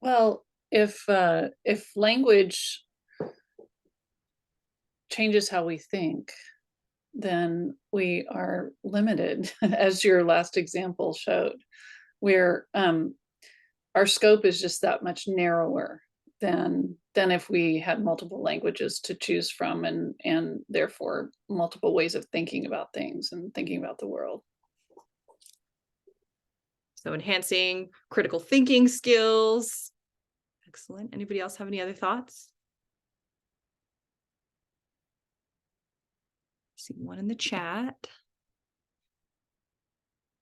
Well, if language changes how we think, then we are limited, as your last example showed, where our scope is just that much narrower than if we had multiple languages to choose from, and therefore multiple ways of thinking about things and thinking about the world. So enhancing critical thinking skills. Excellent. Anybody else have any other thoughts? See one in the chat.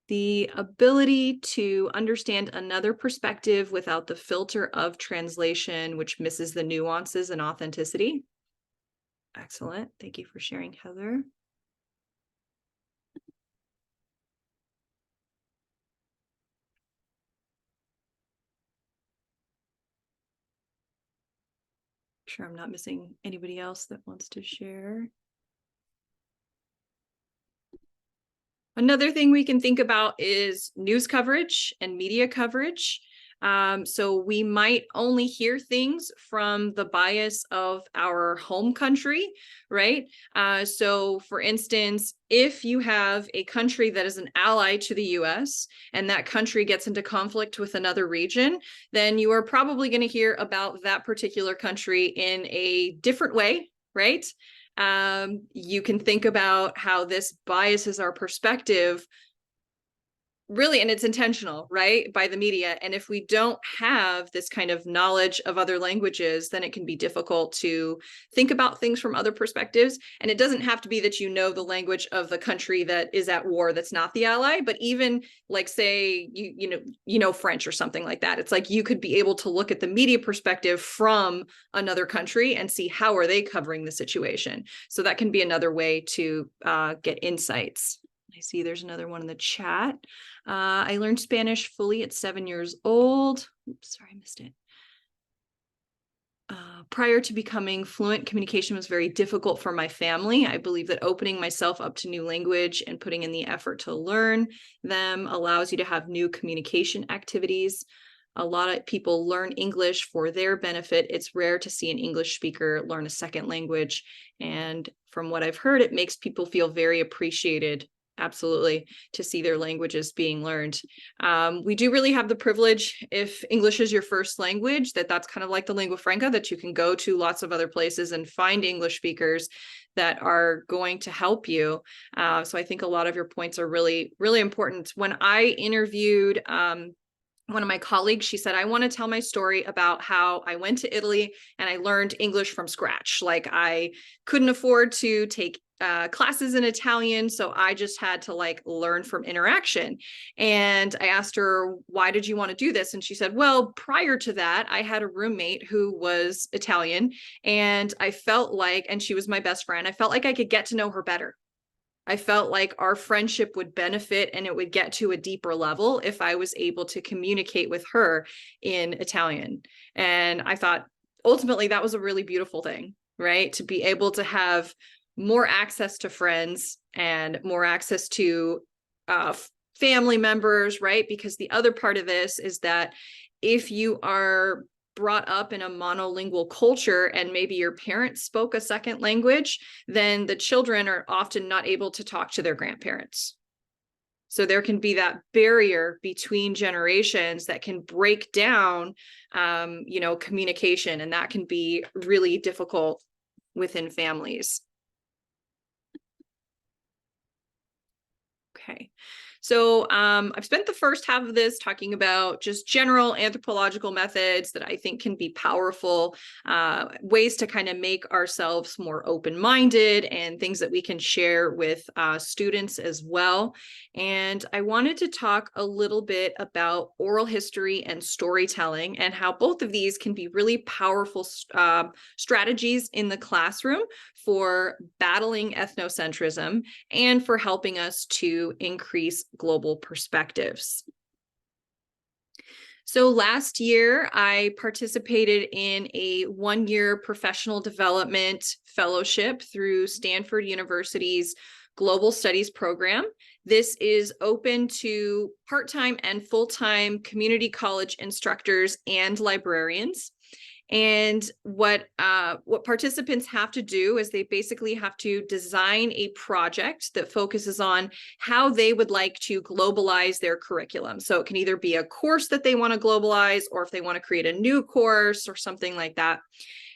The ability to understand another perspective without the filter of translation, which misses the nuances and authenticity. Excellent. Thank you for sharing, Heather. Sure, I'm not missing anybody else that wants to share. Another thing we can think about is news coverage and media coverage. So we might only hear things from the bias of our home country, right? So for instance, if you have a country that is an ally to the US and that country gets into conflict with another region, then you are probably going to hear about that particular country in a different way, right? You can think about how this biases our perspective, really, and it's intentional, right, by the media. And if we don't have this kind of knowledge of other languages, then it can be difficult to think about things from other perspectives. And it doesn't have to be that you know the language of the country that is at war that's not the ally, but even like, say, you know French or something like that. It's like you could be able to look at the media perspective from another country and see how are they covering the situation. So that can be another way to get insights. I see there's another one in the chat. I learned Spanish fully at 7 years old. Oops, sorry, I missed it. Prior to becoming fluent, communication was very difficult for my family. I believe that opening myself up to new language and putting in the effort to learn them allows you to have new communication activities. A lot of people learn English for their benefit. It's rare to see an English speaker learn a second language. And from what I've heard, it makes people feel very appreciated. Absolutely, to see their languages being learned. We do really have the privilege, if English is your first language, that's kind of like the lingua franca, that you can go to lots of other places and find English speakers that are going to help you. So I think a lot of your points are really, really important. When I interviewed one of my colleagues, she said, I want to tell my story about how I went to Italy and I learned English from scratch. Like, I couldn't afford to take classes in Italian, so I just had to learn from interaction. And I asked her, why did you want to do this? And she said, well, prior to that, I had a roommate who was Italian, and I felt like, and she was my best friend, I felt like I could get to know her better. I felt like our friendship would benefit and it would get to a deeper level if I was able to communicate with her in Italian. And I thought, ultimately, that was a really beautiful thing, right? To be able to have more access to friends and more access to family members, right? Because the other part of this is that if you are brought up in a monolingual culture and maybe your parents spoke a second language, then the children are often not able to talk to their grandparents. So there can be that barrier between generations that can break down, communication, and that can be really difficult within families. Okay, so I've spent the first half of this talking about just general anthropological methods that I think can be powerful, ways to kind of make ourselves more open-minded and things that we can share with students as well. And I wanted to talk a little bit about oral history and storytelling and how both of these can be really powerful strategies in the classroom for battling ethnocentrism and for helping us to increase global perspectives. So last year, I participated in a one-year professional development fellowship through Stanford University's Global Studies program. This is open to part-time and full-time community college instructors and librarians. And what participants have to do is they basically have to design a project that focuses on how they would like to globalize their curriculum. So it can either be a course that they want to globalize, or if they want to create a new course or something like that.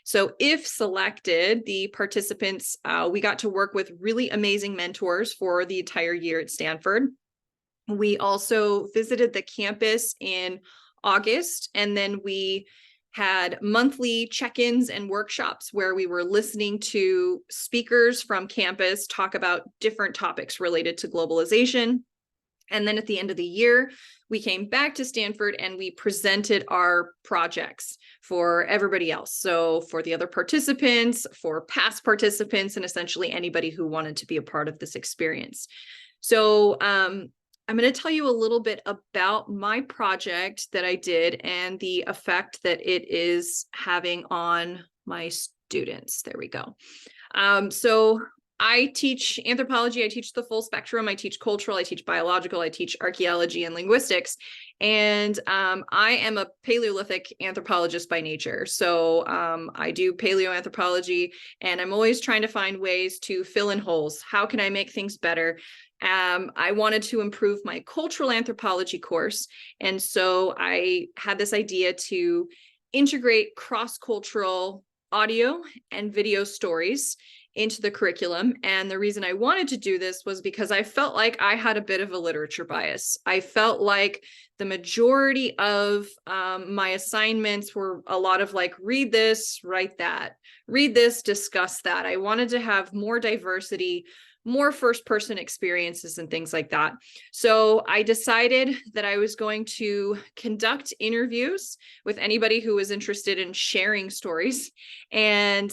So if selected, the participants, we got to work with really amazing mentors for the entire year at Stanford. We also visited the campus in August, and then we had monthly check-ins and workshops where we were listening to speakers from campus talk about different topics related to globalization. And then at the end of the year, we came back to Stanford and we presented our projects for everybody else. So for the other participants, for past participants, and essentially anybody who wanted to be a part of this experience. So I'm going to tell you a little bit about my project that I did and the effect that it is having on my students. There we go. So I teach anthropology, I teach the full spectrum, I teach cultural, I teach biological, I teach archaeology and linguistics. And I am a Paleolithic anthropologist by nature. So I do paleoanthropology, and I'm always trying to find ways to fill in holes. How can I make things better? I wanted to improve my cultural anthropology course. And so I had this idea to integrate cross-cultural audio and video stories into the curriculum. And the reason I wanted to do this was because I felt like I had a bit of a literature bias. I felt like the majority of my assignments were a lot of like, read this, write that, read this, discuss that. I wanted to have more diversity, more first-person experiences and things like that. So I decided that I was going to conduct interviews with anybody who was interested in sharing stories, and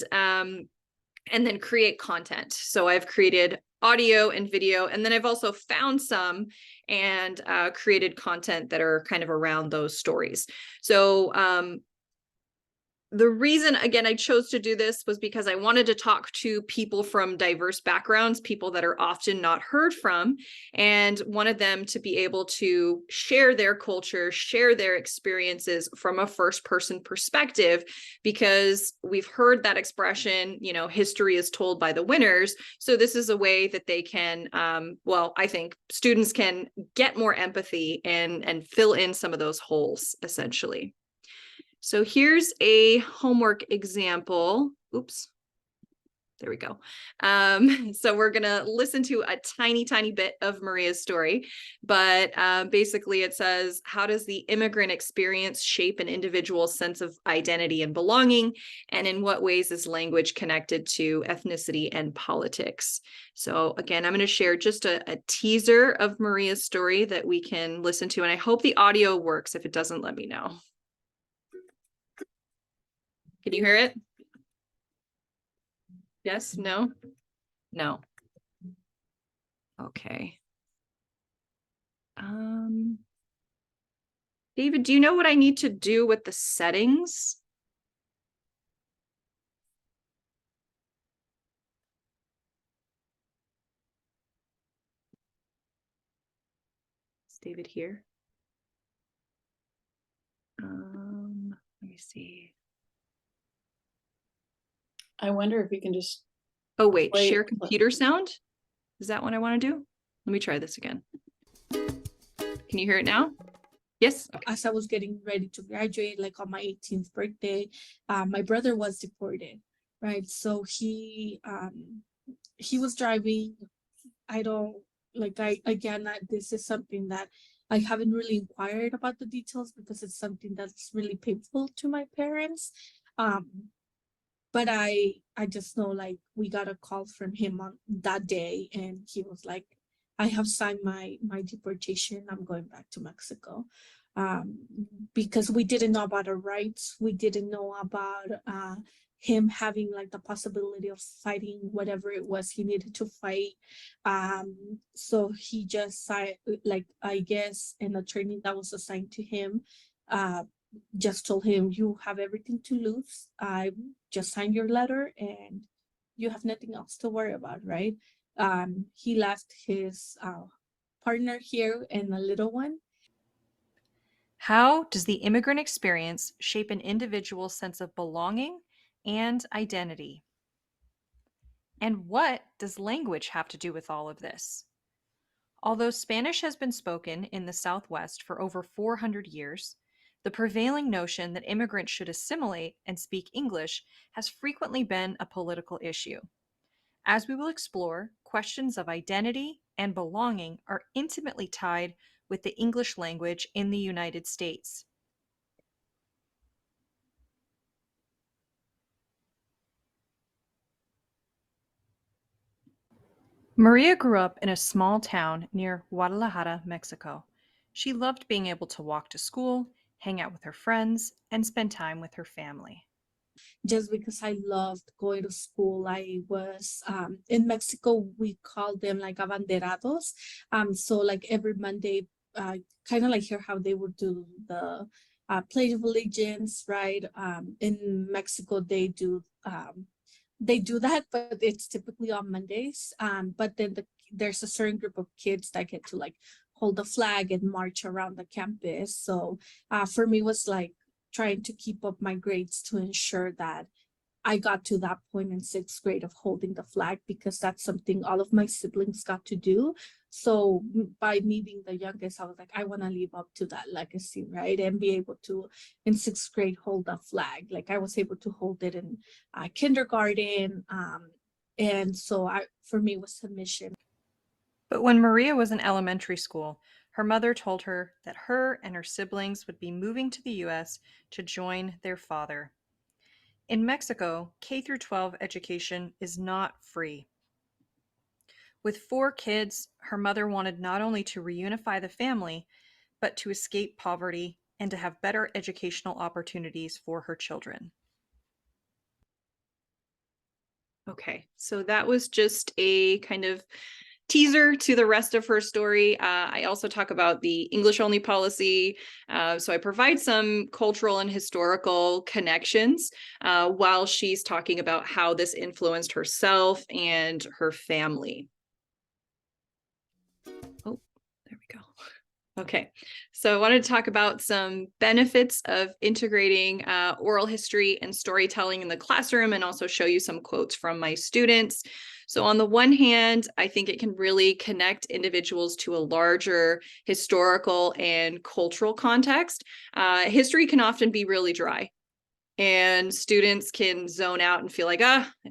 then create content. So I've created audio and video, and then I've also found some and created content that are kind of around those stories. So the reason, again, I chose to do this was because I wanted to talk to people from diverse backgrounds, people that are often not heard from, and wanted them to be able to share their culture, share their experiences from a first-person perspective, because we've heard that expression, you know, history is told by the winners. So this is a way that they can, well, I think students can get more empathy and fill in some of those holes, essentially. So here's a homework example. Oops, there we go. So we're gonna listen to a tiny bit of Maria's story, but basically it says, how does the immigrant experience shape an individual's sense of identity and belonging? And in what ways is language connected to ethnicity and politics? So again, I'm gonna share just a teaser of Maria's story that we can listen to, and I hope the audio works. If it doesn't, let me know. Can you hear it? Yes, no, no. Okay. David, do you know what I need to do with the settings? Is David here? Let me see. I wonder if we can just. Oh, wait, share computer sound? Is that what I want to do? Let me try this again. Can you hear it now? Yes. Okay. As I was getting ready to graduate, like on my 18th birthday, my brother was deported, right? So he was driving. This is something that I haven't really inquired about the details, because it's something that's really painful to my parents. But I just know, like, we got a call from him on that day, and he was like, I have signed my deportation. I'm going back to Mexico. Because we didn't know about our rights. We didn't know about him having like the possibility of fighting whatever it was he needed to fight. So he just signed, like, I guess an attorney that was assigned to him just told him, you have everything to lose. I just signed your letter and you have nothing else to worry about, right? He left his partner here and a little one. How does the immigrant experience shape an individual's sense of belonging and identity? And what does language have to do with all of this? Although Spanish has been spoken in the Southwest for over 400 years, the prevailing notion that immigrants should assimilate and speak English has frequently been a political issue. As we will explore, questions of identity and belonging are intimately tied with the English language in the United States. Maria grew up in a small town near Guadalajara, Mexico. She loved being able to walk to school, hang out with her friends, and spend time with her family. Just because I loved going to school, I was in Mexico, we call them like abanderados. So like every Monday, kind of like hear how they would do the Pledge of Allegiance, right? In Mexico, they do they do that, but it's typically on Mondays. But then there's a certain group of kids that get to like hold the flag and march around the campus. So for me, was like trying to keep up my grades to ensure that I got to that point in 6th grade of holding the flag, because that's something all of my siblings got to do. So by me being the youngest, I was like, I want to live up to that legacy, right? And be able to, in 6th grade, hold the flag. Like I was able to hold it in kindergarten. And so for me, it was a mission. But when Maria was in elementary school, her mother told her that her and her siblings would be moving to the U.S. to join their father. In Mexico, K-12 education is not free. With 4 kids, her mother wanted not only to reunify the family, but to escape poverty and to have better educational opportunities for her children. Okay, so that was just a kind of teaser to the rest of her story. I also talk about the English only policy. So I provide some cultural and historical connections while she's talking about how this influenced herself and her family. Oh, there we go. Okay, so I wanted to talk about some benefits of integrating oral history and storytelling in the classroom, and also show you some quotes from my students. So on the one hand, I think it can really connect individuals to a larger historical and cultural context. History can often be really dry, and students can zone out and feel like,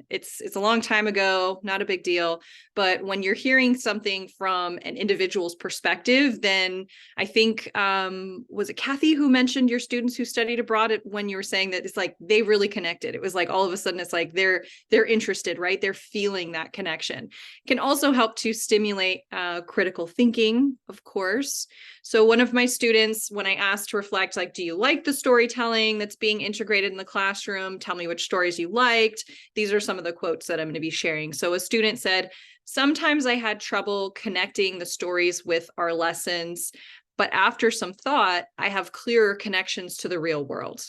it's a long time ago, not a big deal. But when you're hearing something from an individual's perspective, then I think, was it Kathy who mentioned your students who studied abroad when you were saying that it's like they really connected? It was like all of a sudden it's like they're interested, right? They're feeling that connection. It can also help to stimulate critical thinking, of course. So one of my students, when I asked to reflect, like, do you like the storytelling that's being integrated in the classroom? Tell me which stories you liked. These are some of the quotes that I'm going to be sharing. So a student said, sometimes I had trouble connecting the stories with our lessons, but after some thought, I have clearer connections to the real world.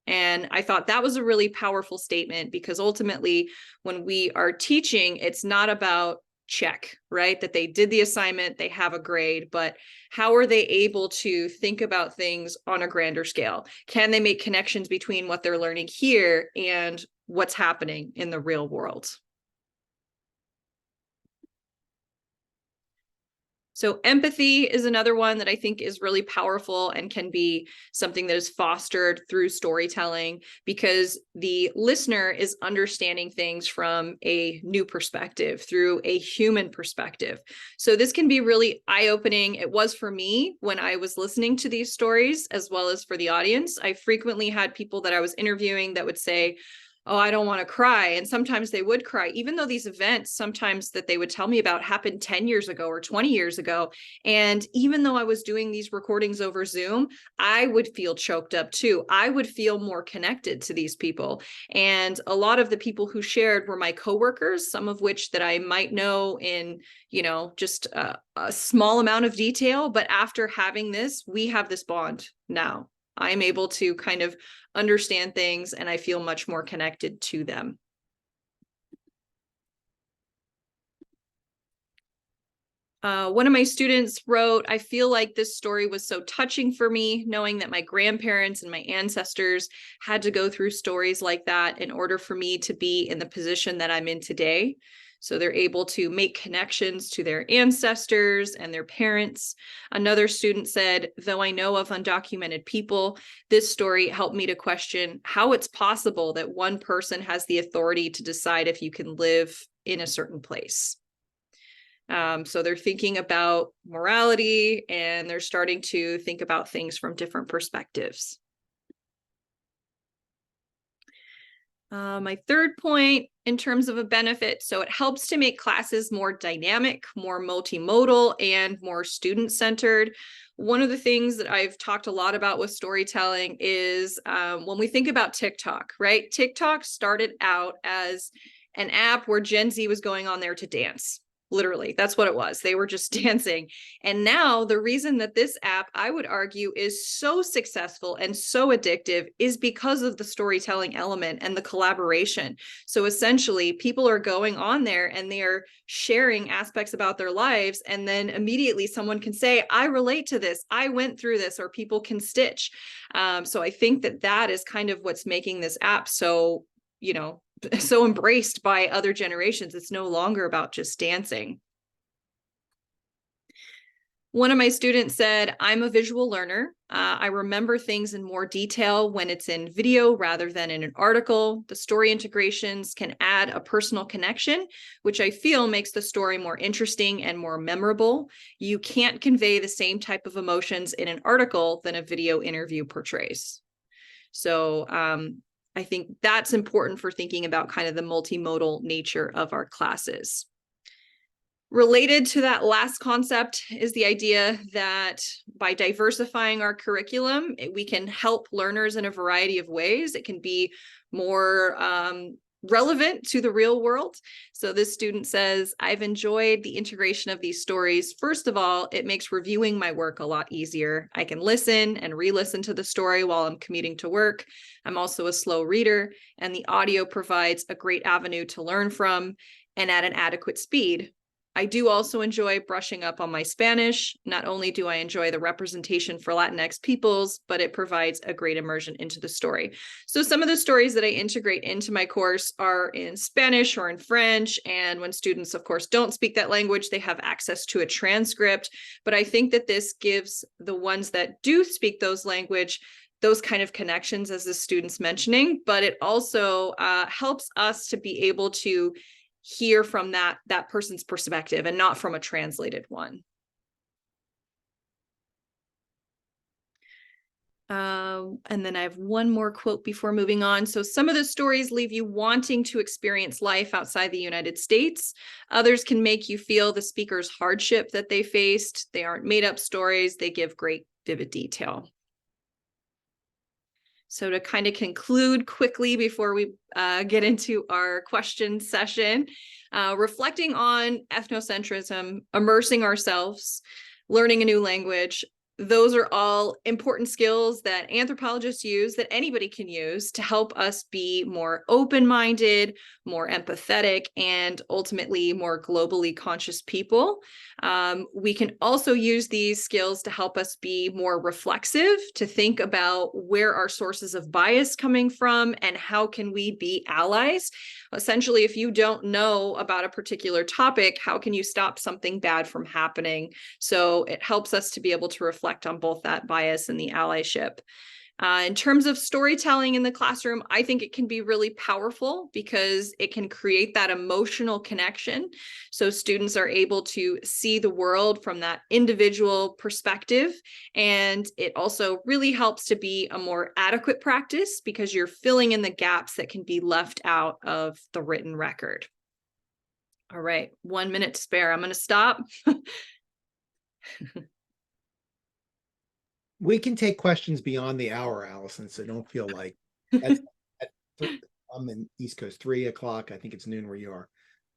And I thought that was a really powerful statement, because ultimately when we are teaching, it's not about check, right? That they did the assignment, they have a grade, but how are they able to think about things on a grander scale? Can they make connections between what they're learning here and what's happening in the real world? So empathy is another one that I think is really powerful and can be something that is fostered through storytelling, because the listener is understanding things from a new perspective, through a human perspective. So this can be really eye-opening. It was for me when I was listening to these stories, as well as for the audience. I frequently had people that I was interviewing that would say, oh, I don't want to cry. And sometimes they would cry, even though these events sometimes that they would tell me about happened 10 years ago or 20 years ago. And even though I was doing these recordings over Zoom, I would feel choked up too. I would feel more connected to these people. And a lot of the people who shared were my coworkers, some of which that I might know in, just a small amount of detail. But after having this, we have this bond now. I'm able to kind of understand things, and I feel much more connected to them. One of my students wrote, I feel like this story was so touching for me, knowing that my grandparents and my ancestors had to go through stories like that in order for me to be in the position that I'm in today. So they're able to make connections to their ancestors and their parents. Another student said, though I know of undocumented people, this story helped me to question how it's possible that one person has the authority to decide if you can live in a certain place. So they're thinking about morality, and they're starting to think about things from different perspectives. My third point in terms of a benefit, so it helps to make classes more dynamic, more multimodal, and more student-centered. One of the things that I've talked a lot about with storytelling is when we think about TikTok, right? TikTok started out as an app where Gen Z was going on there to dance. Literally, that's what it was. They were just dancing. And now the reason that this app, I would argue, is so successful and so addictive is because of the storytelling element and the collaboration. So essentially, people are going on there and they are sharing aspects about their lives. And then immediately someone can say, I relate to this. I went through this, or people can stitch. So I think that that is kind of what's making this app so, you know, so embraced by other generations. It's no longer about just dancing. One of my students said, I'm a visual learner. I remember things in more detail when it's in video rather than in an article. The story integrations can add a personal connection, which I feel makes the story more interesting and more memorable. You can't convey the same type of emotions in an article than a video interview portrays. So I think that's important for thinking about kind of the multimodal nature of our classes. Related to that last concept is the idea that by diversifying our curriculum, we can help learners in a variety of ways. It can be more relevant to the real world. So this student says, I've enjoyed the integration of these stories. First of all, it makes reviewing my work a lot easier. I can listen and re-listen to the story while I'm commuting to work. I'm also a slow reader, and the audio provides a great avenue to learn from and at an adequate speed. I do also enjoy brushing up on my Spanish. Not only do I enjoy the representation for Latinx peoples, but it provides a great immersion into the story. So some of the stories that I integrate into my course are in Spanish or in French. And when students, of course, don't speak that language, they have access to a transcript. But I think that this gives the ones that do speak those language those kind of connections, as the student's mentioning, but it also helps us to be able to hear from that person's perspective and not from a translated one. And then I have one more quote before moving on. So some of the stories leave you wanting to experience life outside the United States. Others can make you feel the speaker's hardship that they faced. They aren't made up stories. They give great vivid detail. So to kind of conclude quickly before we get into our question session, reflecting on ethnocentrism, immersing ourselves, learning a new language, those are all important skills that anthropologists use, that anybody can use to help us be more open-minded, more empathetic, and ultimately more globally conscious people. We can also use these skills to help us be more reflexive, to think about where our sources of bias coming from and how can we be allies. Essentially, if you don't know about a particular topic, how can you stop something bad from happening? So it helps us to be able to reflect on both that bias and the allyship. In terms of storytelling in the classroom, I think it can be really powerful because it can create that emotional connection. So students are able to see the world from that individual perspective. And it also really helps to be a more adequate practice because you're filling in the gaps that can be left out of the written record. All right, 1 minute to spare. I'm going to stop. We can take questions beyond the hour, Allison, so don't feel like that's I'm in East Coast, 3 o'clock. I think it's noon where you are.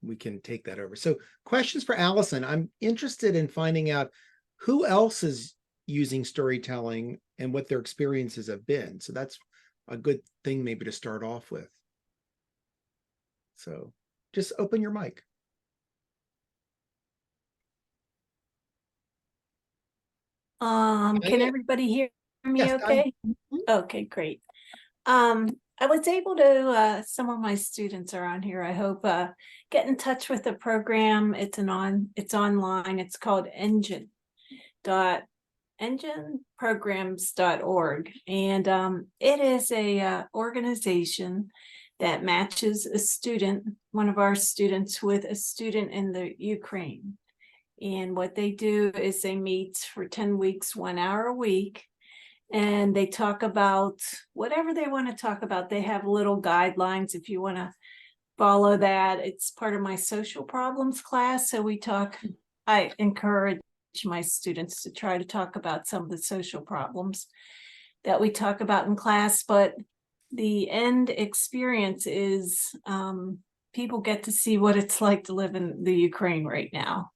We can take that over. So questions for Allison. I'm interested in finding out who else is using storytelling and what their experiences have been. So that's a good thing maybe to start off with. So just open your mic. Can everybody hear me Yes, okay? Okay, great. I was able to, some of my students are on here, I hope, get in touch with the program. It's online. It's called engineprograms.org. And it is a organization that matches a student, one of our students, with a student in the Ukraine. And what they do is they meet for 10 weeks, 1 hour a week, and they talk about whatever they want to talk about. They have little guidelines if you want to follow that. It's part of my social problems class. So I encourage my students to try to talk about some of the social problems that we talk about in class. But the end experience is people get to see what it's like to live in the Ukraine right now.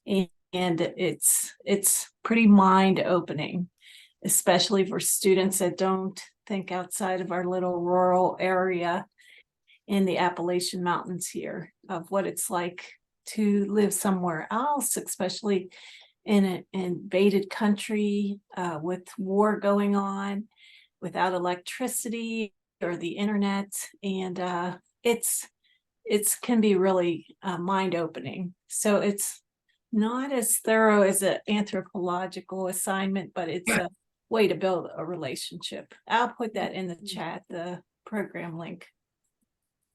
And it's pretty mind opening, especially for students that don't think outside of our little rural area in the Appalachian Mountains here, of what it's like to live somewhere else, especially in an invaded country with war going on, without electricity or the internet. And it's can be really mind opening. So it's not as thorough as an anthropological assignment, but it's a way to build a relationship. I'll put that in the chat, the program link.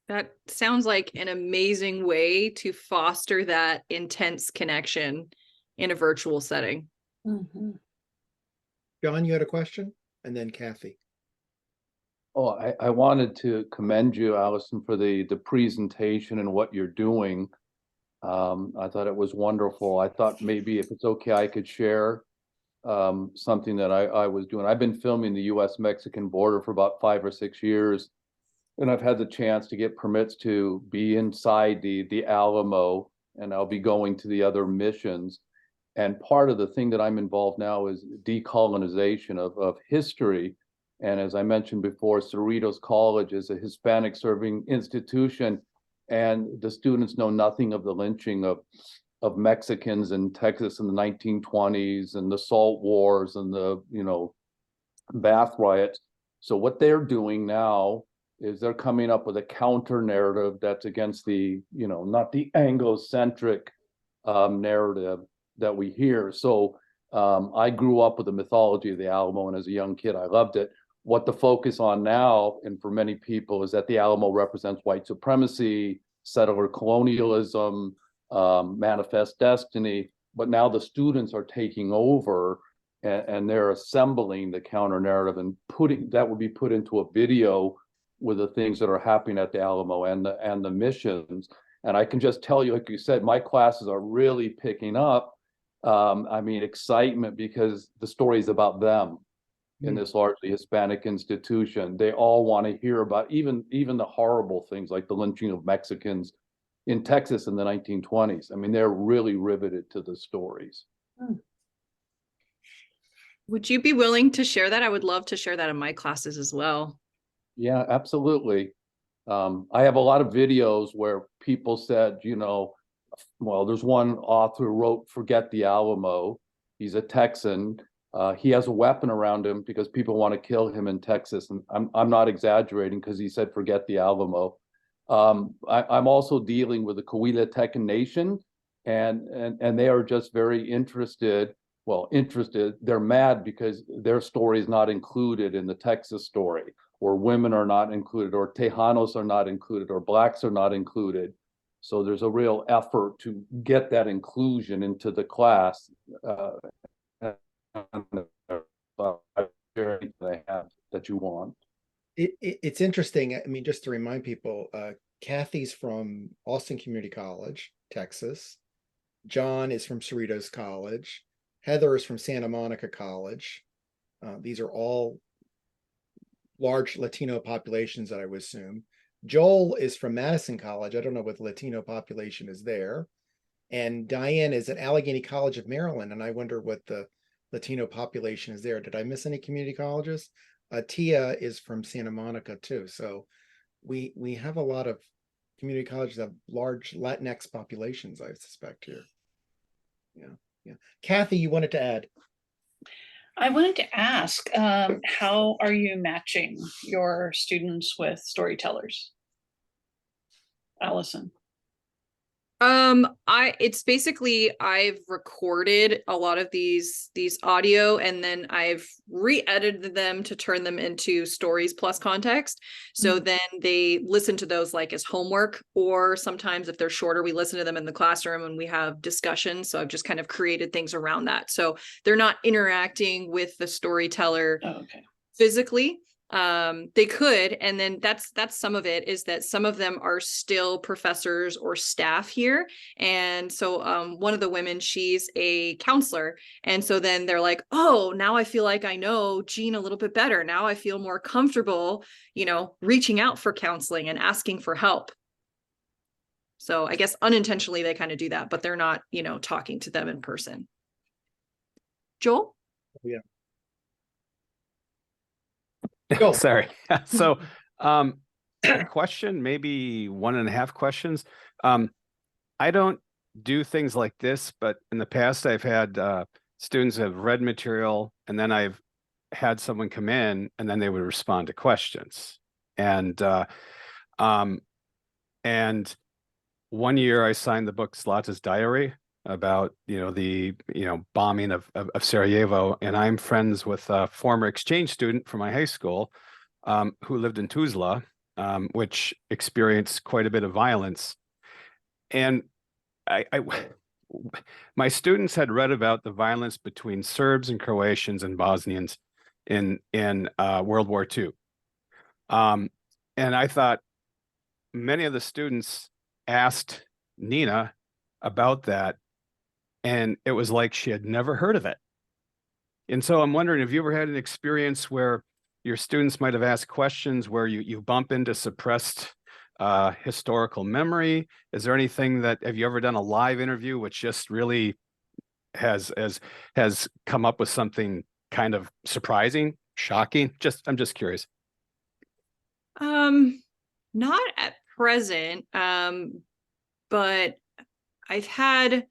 That sounds like an amazing way to foster that intense connection in a virtual setting. Mm-hmm. John, you had a question? And then Kathy. Oh, I wanted to commend you, Allison, for the presentation and what you're doing. I thought it was wonderful. I thought maybe if it's okay, I could share something that I was doing. I've been filming the U.S.-Mexican border for about 5 or 6 years, and I've had the chance to get permits to be inside the Alamo, and I'll be going to the other missions. And part of the thing that I'm involved now is decolonization of history. And as I mentioned before, Cerritos College is a Hispanic serving institution, and the students know nothing of the lynching of Mexicans in Texas in the 1920s and the Salt Wars and the, Bath riots. So what they're doing now is they're coming up with a counter narrative that's against the, not the Anglo-centric narrative that we hear. So I grew up with the mythology of the Alamo, and as a young kid, I loved it. What the focus on now, and for many people, is that the Alamo represents white supremacy, settler colonialism, manifest destiny. But now the students are taking over, and they're assembling the counter narrative and that would be put into a video with the things that are happening at the Alamo and the missions. And I can just tell you, like you said, my classes are really picking up. Excitement, because the story is about them in this largely Hispanic institution. They all want to hear about even the horrible things like the lynching of Mexicans in Texas in the 1920s. They're really riveted to the stories. Would you be willing to share that? I would love to share that in my classes as well. Yeah, absolutely. I have a lot of videos where people said, well, there's one author who wrote Forget the Alamo. He's a Texan. He has a weapon around him because people want to kill him in Texas. And I'm not exaggerating, because he said, forget the Alamo. I'm also dealing with the Coahuila Tecan Nation, and they are just very interested. They're mad because their story is not included in the Texas story, or women are not included, or Tejanos are not included, or Blacks are not included. So there's a real effort to get that inclusion into the class. That you want. It's interesting. Just to remind people, Kathy's from Austin Community College, Texas. John is from Cerritos College. Heather is from Santa Monica College. These are all large Latino populations that I would assume. Joel is from Madison College. I don't know what the Latino population is there. And Diane is at Allegheny College of Maryland, and I wonder what the Latino population is there. Did I miss any community colleges? Tia is from Santa Monica too. So we have a lot of community colleges that have large Latinx populations, I suspect, here. Yeah. Kathy, you wanted to add? I wanted to ask, how are you matching your students with storytellers? Allison. It's basically, I've recorded a lot of these audio, and then I've re-edited them to turn them into stories plus context. So then they listen to those like as homework, or sometimes if they're shorter, we listen to them in the classroom and we have discussions. So I've just kind of created things around that. So they're not interacting with the storyteller physically. They could, and then that's some of it, is that some of them are still professors or staff here. And so one of the women, she's a counselor, and so then they're like, oh, now I feel like I know Jean a little bit better. Now I feel more comfortable, reaching out for counseling and asking for help. So I guess unintentionally they kind of do that, but they're not, you know, talking to them in person. Joel? Yeah. Sorry. So, a question, maybe 1.5 questions. I don't do things like this, but in the past I've had students have read material, and then I've had someone come in and then they would respond to questions. And and one year I signed the book Zlata's Diary about, the, bombing of Sarajevo. And I'm friends with a former exchange student from my high school who lived in Tuzla, which experienced quite a bit of violence. And my students had read about the violence between Serbs and Croatians and Bosnians in World War II. And I thought many of the students asked Nina about that, and it was like she had never heard of it. And so I'm wondering, have you ever had an experience where your students might have asked questions where you bump into suppressed historical memory? Is there anything have you ever done a live interview which just really has come up with something kind of surprising, shocking? I'm just curious. Not at present, but I've had,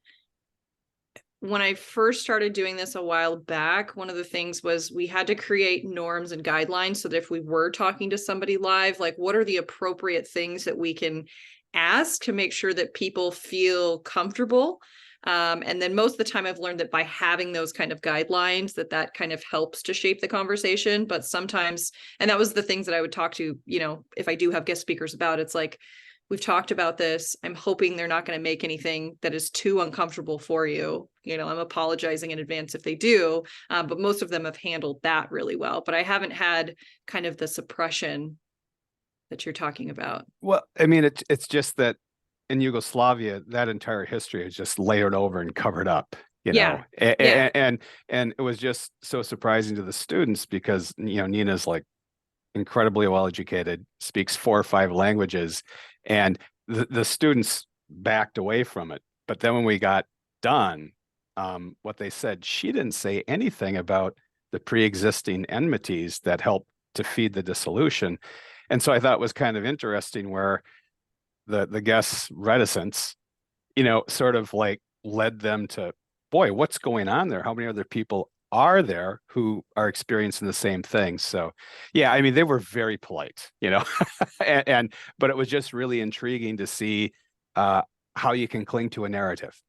when I first started doing this a while back, one of the things was we had to create norms and guidelines so that if we were talking to somebody live, like what are the appropriate things that we can ask to make sure that people feel comfortable. And then most of the time I've learned that by having those kind of guidelines, that kind of helps to shape the conversation. But sometimes, and that was the things that I would talk to, if I do have guest speakers about, it's like, we've talked about this. I'm hoping they're not going to make anything that is too uncomfortable for you. I'm apologizing in advance if they do, but most of them have handled that really well. But I haven't had kind of the suppression that you're talking about. Well, I mean, it's just that in Yugoslavia, that entire history is just layered over and covered up, Yeah. And it was just so surprising to the students because, Nina's like incredibly well educated, speaks 4 or 5 languages, and the students backed away from it. But then when we got done, what they said, she didn't say anything about the pre-existing enmities that helped to feed the dissolution. And so I thought it was kind of interesting where the guests' reticence, sort of like led them to, boy, what's going on there? How many other people are there who are experiencing the same thing? So yeah, I mean, they were very polite, but it was just really intriguing to see how you can cling to a narrative.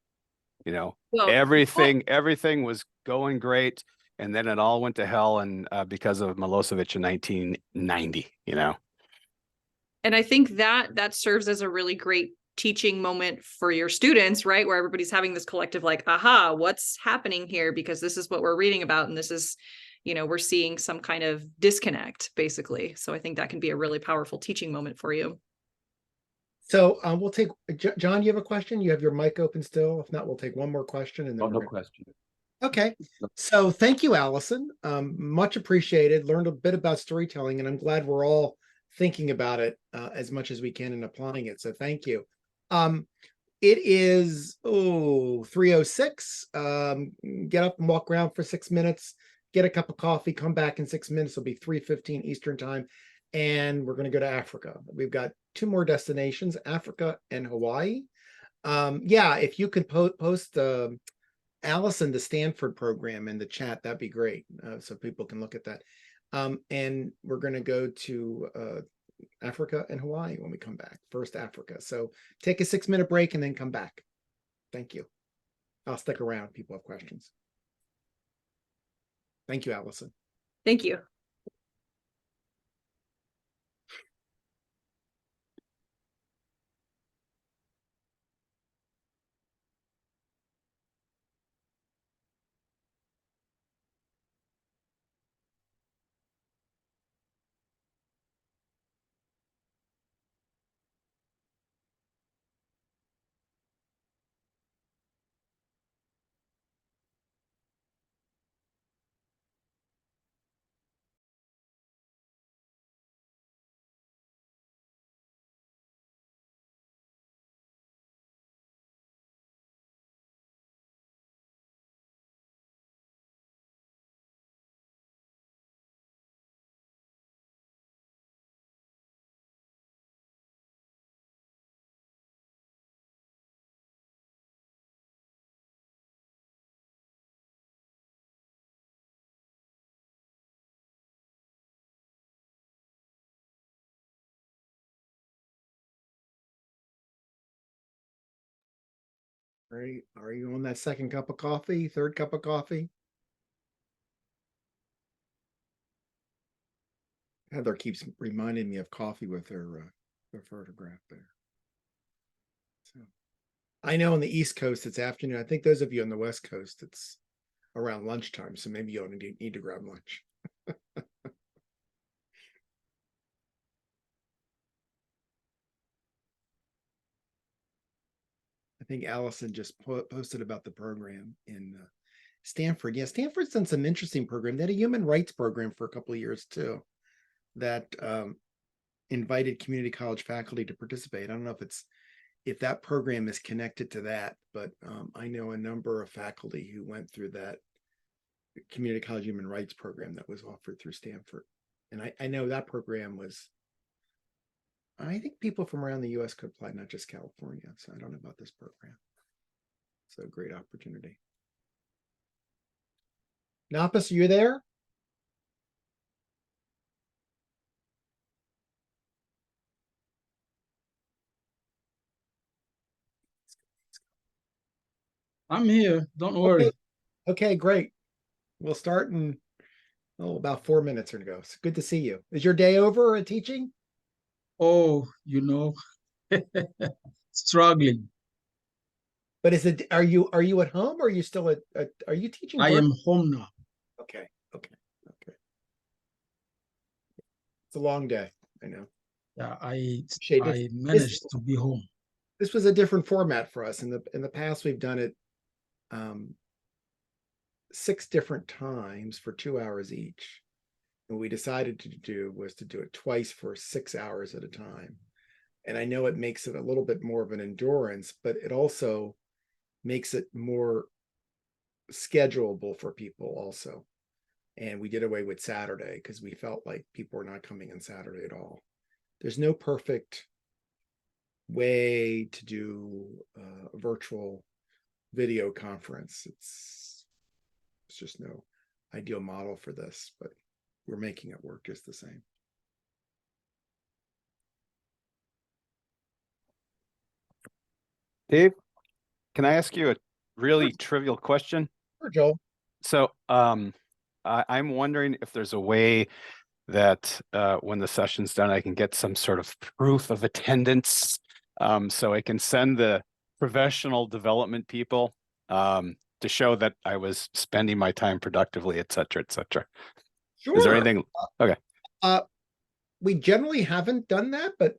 Well, everything was going great, and then it all went to hell, and because of Milosevic in 1990. And I think that serves as a really great teaching moment for your students, right? Where everybody's having this collective like, aha, what's happening here? Because this is what we're reading about. And this is, we're seeing some kind of disconnect, basically. So I think that can be a really powerful teaching moment for you. So we'll take, John, you have a question? You have your mic open still? If not, we'll take one more question. And then no question. Okay. So thank you, Allison. Much appreciated. Learned a bit about storytelling, and I'm glad we're all thinking about it as much as we can and applying it. So thank you. It is 3:06. Get up and walk around for 6 minutes, get a cup of coffee, come back in 6 minutes. It'll be 3:15 Eastern time. And we're going to go to Africa. We've got 2 more destinations, Africa and Hawaii. Yeah, if you could post Allison, the Stanford program in the chat, that'd be great. So people can look at that. And we're going to go to Africa and Hawaii when we come back. First Africa. So take a 6-minute break and then come back. Thank you. I'll stick around if people have questions. Thank you, Allison. Thank you. Great. Are you on that second cup of coffee, third cup of coffee? Heather keeps reminding me of coffee with her photograph there. So I know on the East Coast it's afternoon. I think those of you on the West Coast it's around lunchtime, so maybe you only need to grab lunch. I think Allison just posted about the program in Stanford. Yeah, Stanford's done some interesting program. They had a human rights program for a couple of years too, that invited community college faculty to participate. I don't know if that program is connected to that, but I know a number of faculty who went through that community college human rights program that was offered through Stanford. And I know that program was, I think people from around the US could apply, not just California. So I don't know about this program. So great opportunity. Naupess, are you there? I'm here. Don't worry. Okay, great. We'll start in about 4 minutes or ago. It's good to see you. Is your day over at teaching? Oh, struggling. But are you at home or are you still are you teaching? I am home now. Okay. It's a long day, I know. Yeah, I managed to be home. This was a different format for us. In the past, we've done it 6 different times for 2 hours each. And what we decided to do was to do it twice for 6 hours at a time. And I know it makes it a little bit more of an endurance, but it also makes it more schedulable for people also. And we did away with Saturday because we felt like people were not coming on Saturday at all. There's no perfect way to do a virtual video conference. It's just no ideal model for this, but we're making it work just the same. Dave, can I ask you a really trivial question? Sure, Joel. So I'm wondering if there's a way that when the session's done, I can get some sort of proof of attendance, so I can send the professional development people to show that I was spending my time productively, et cetera, et cetera. Sure. Is there anything? Okay. We generally haven't done that, but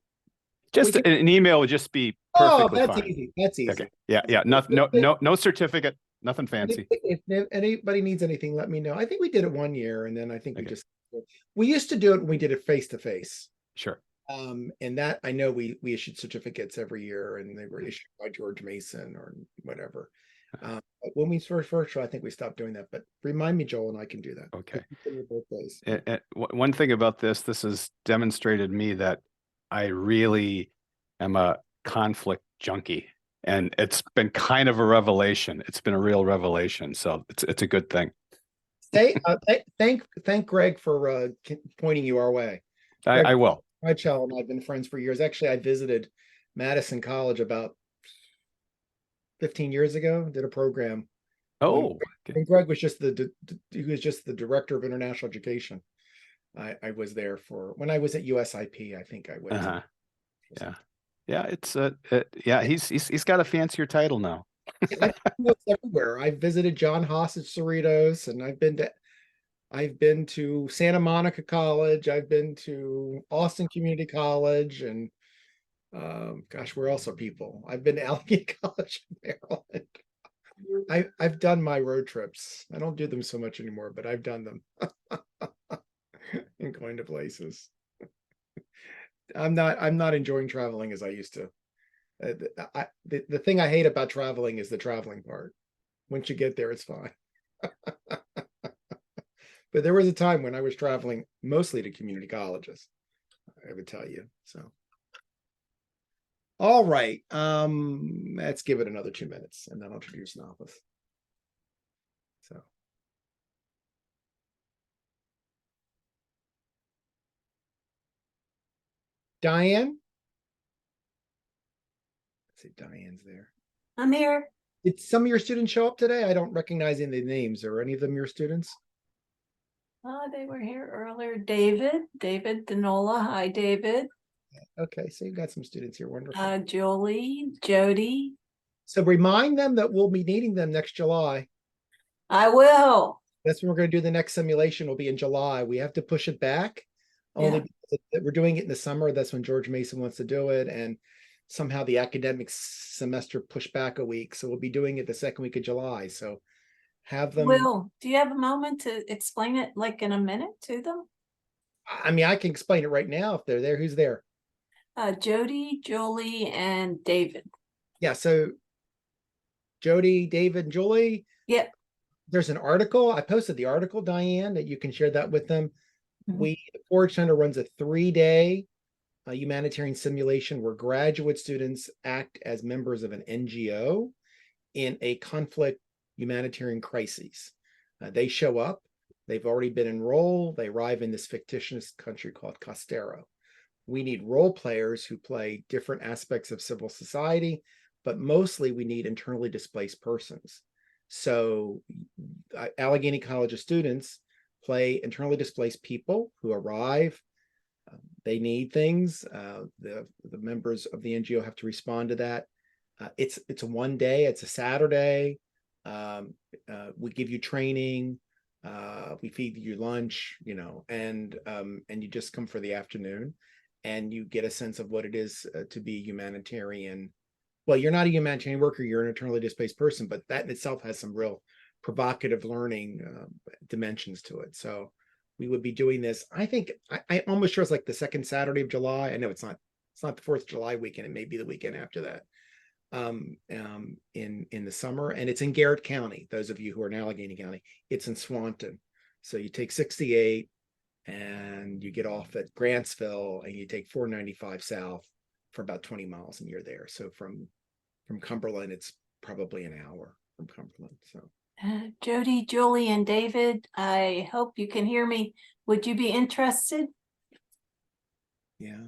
just an email would just be perfectly that's fine. easy. That's easy. Okay. Yeah. No certificate, nothing fancy. If anybody needs anything, let me know. I think we did it one year, and then I think we used to do it when we did it face to face. Sure. And that I know we issued certificates every year, and they were issued by George Mason or whatever. But when we started virtual, I think we stopped doing that. But remind me, Joel, and I can do that. Okay. Both ways. One thing about this has demonstrated me that I really am a conflict junkie, and it's been kind of a revelation. It's been a real revelation. So it's a good thing. Thank Greg for pointing you our way. I will. Michelle and I've been friends for years. Actually, I visited Madison College about 15 years ago. Did a program. Oh, and Greg was just he was just the director of international education. I was there for when I was at USIP. I think I went. Yeah. It's he's got a fancier title now. Everywhere. I visited John Haas at Cerritos, and I've been to Santa Monica College. I've been to Austin Community College, and gosh, where else are people? I've been to Allegheny College in Maryland. I've done my road trips. I don't do them so much anymore, but I've done them. And going to places. I'm not enjoying traveling as I used to. The thing I hate about traveling is the traveling part. Once you get there, it's fine. But there was a time when I was traveling mostly to community colleges, I would tell you. So, all right, let's give it another 2 minutes, and then I'll introduce Naupess. So, Diane. Let's see, Diane's there. I'm here. Did some of your students show up today? I don't recognize any of the names. Are any of them your students? They were here earlier. David Denola. Hi, David. Okay, so you've got some students here. Wonderful. Jolie, Jody. So remind them that we'll be needing them next July. I will. That's when we're going to do the next simulation. Will be in July. We have to push it back only because we're doing it in the summer. That's when George Mason wants to do it, and somehow the academic semester pushed back a week. So we'll be doing it the second week of July. So have them. Will, do you have a moment to explain it like in a minute to them? I mean, I can explain it right now if they're there. Who's there? Jody, Jolie, and David. Yeah, so Jody, David, and Julie. Yep. There's an article. I posted the article, Diane, that you can share that with them. The Forge Center runs a 3-day humanitarian simulation where graduate students act as members of an NGO in a conflict humanitarian crisis. They show up. They've already been enrolled. They arrive in this fictitious country called Costero. We need role players who play different aspects of civil society, but mostly we need internally displaced persons. So Allegheny College students play internally displaced people who arrive. They need things. The members of the NGO have to respond to that. It's a 1 day. It's a Saturday. We give you training. We feed you lunch, and you just come for the afternoon, and you get a sense of what it is to be humanitarian. Well, you're not a humanitarian worker, you're an internally displaced person, but that in itself has some real provocative learning dimensions to it. So we would be doing this. I think I almost sure it's like the second Saturday of July. I know it's not the 4th of July weekend. It may be the weekend after that. In the summer, and it's in Garrett County. Those of you who are in Allegheny County, it's in Swanton. So you take 68 and you get off at Grantsville and you take 495 south for about 20 miles and you're there. So from Cumberland, it's probably an hour from Cumberland. So Jody, Julie, and David, I hope you can hear me. Would you be interested? Yeah,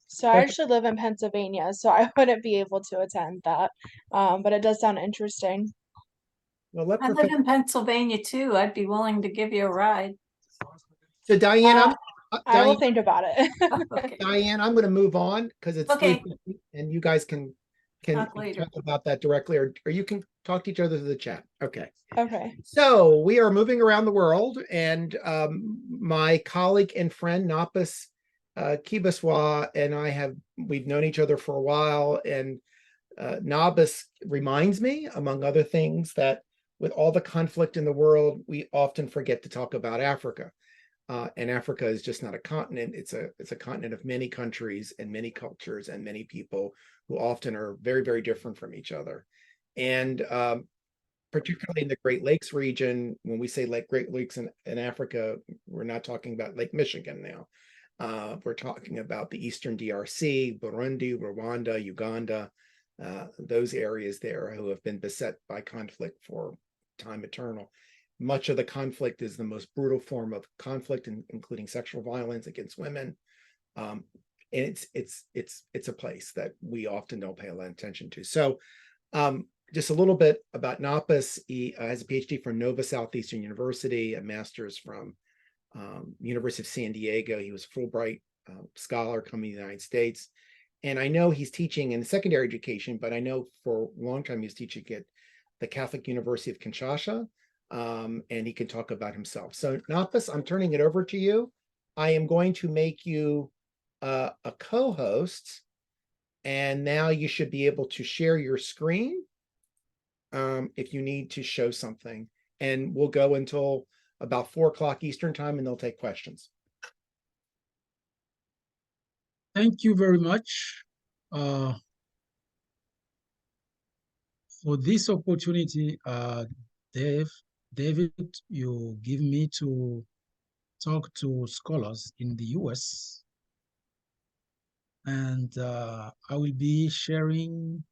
so I actually live in Pennsylvania, so I wouldn't be able to attend that. But it does sound interesting. Well, I live in Pennsylvania too. I'd be willing to give you a ride. So Diane, I will think about it. Okay. Diane, I'm going to move on because it's okay, and you guys can talk about that directly, or you can talk to each other through the chat. Okay. Okay. So we are moving around the world, and my colleague and friend Naupess Kibiswa and we've known each other for a while, and Naupess reminds me, among other things, that with all the conflict in the world, we often forget to talk about Africa. And Africa is just not a continent. It's a continent of many countries and many cultures and many people who often are very, very different from each other. And particularly in the Great Lakes region, when we say Great Lakes in Africa, we're not talking about Lake Michigan now. We're talking about the Eastern DRC, Burundi, Rwanda, Uganda, those areas there who have been beset by conflict for time eternal. Much of the conflict is the most brutal form of conflict, including sexual violence against women. And it's a place that we often don't pay a lot of attention to. So just a little bit about Naupess. He has a PhD from Nova Southeastern University, a master's from University of San Diego. He was a Fulbright scholar coming to the United States. And I know he's teaching in secondary education, but I know for a long time he was teaching at the Catholic University of Kinshasa. And he can talk about himself. So Naupess, I'm turning it over to you. I am going to make you a co-host, and now you should be able to share your screen if you need to show something, and we'll go until about 4 o'clock Eastern time, and they'll take questions. Thank you very much for this opportunity, David, you give me to talk to scholars in the US. And I will be sharing,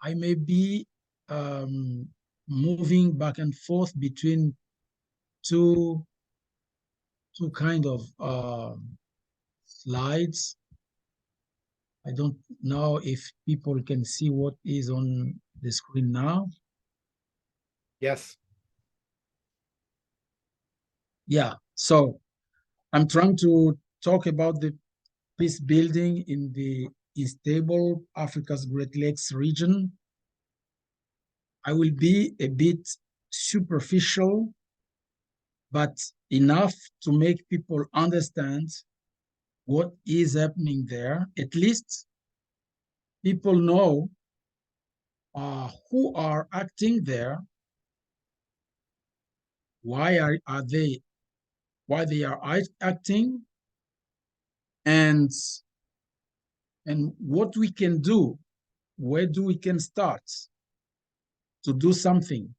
I may be moving back and forth between two kind of slides. I don't know if people can see what is on the screen now. Yes. Yeah, so I'm trying to talk about the peace building in the unstable Africa's Great Lakes region. I will be a bit superficial, but enough to make people understand what is happening there. At least people know who are acting there, why they are acting, and what we can do, where we can start to do something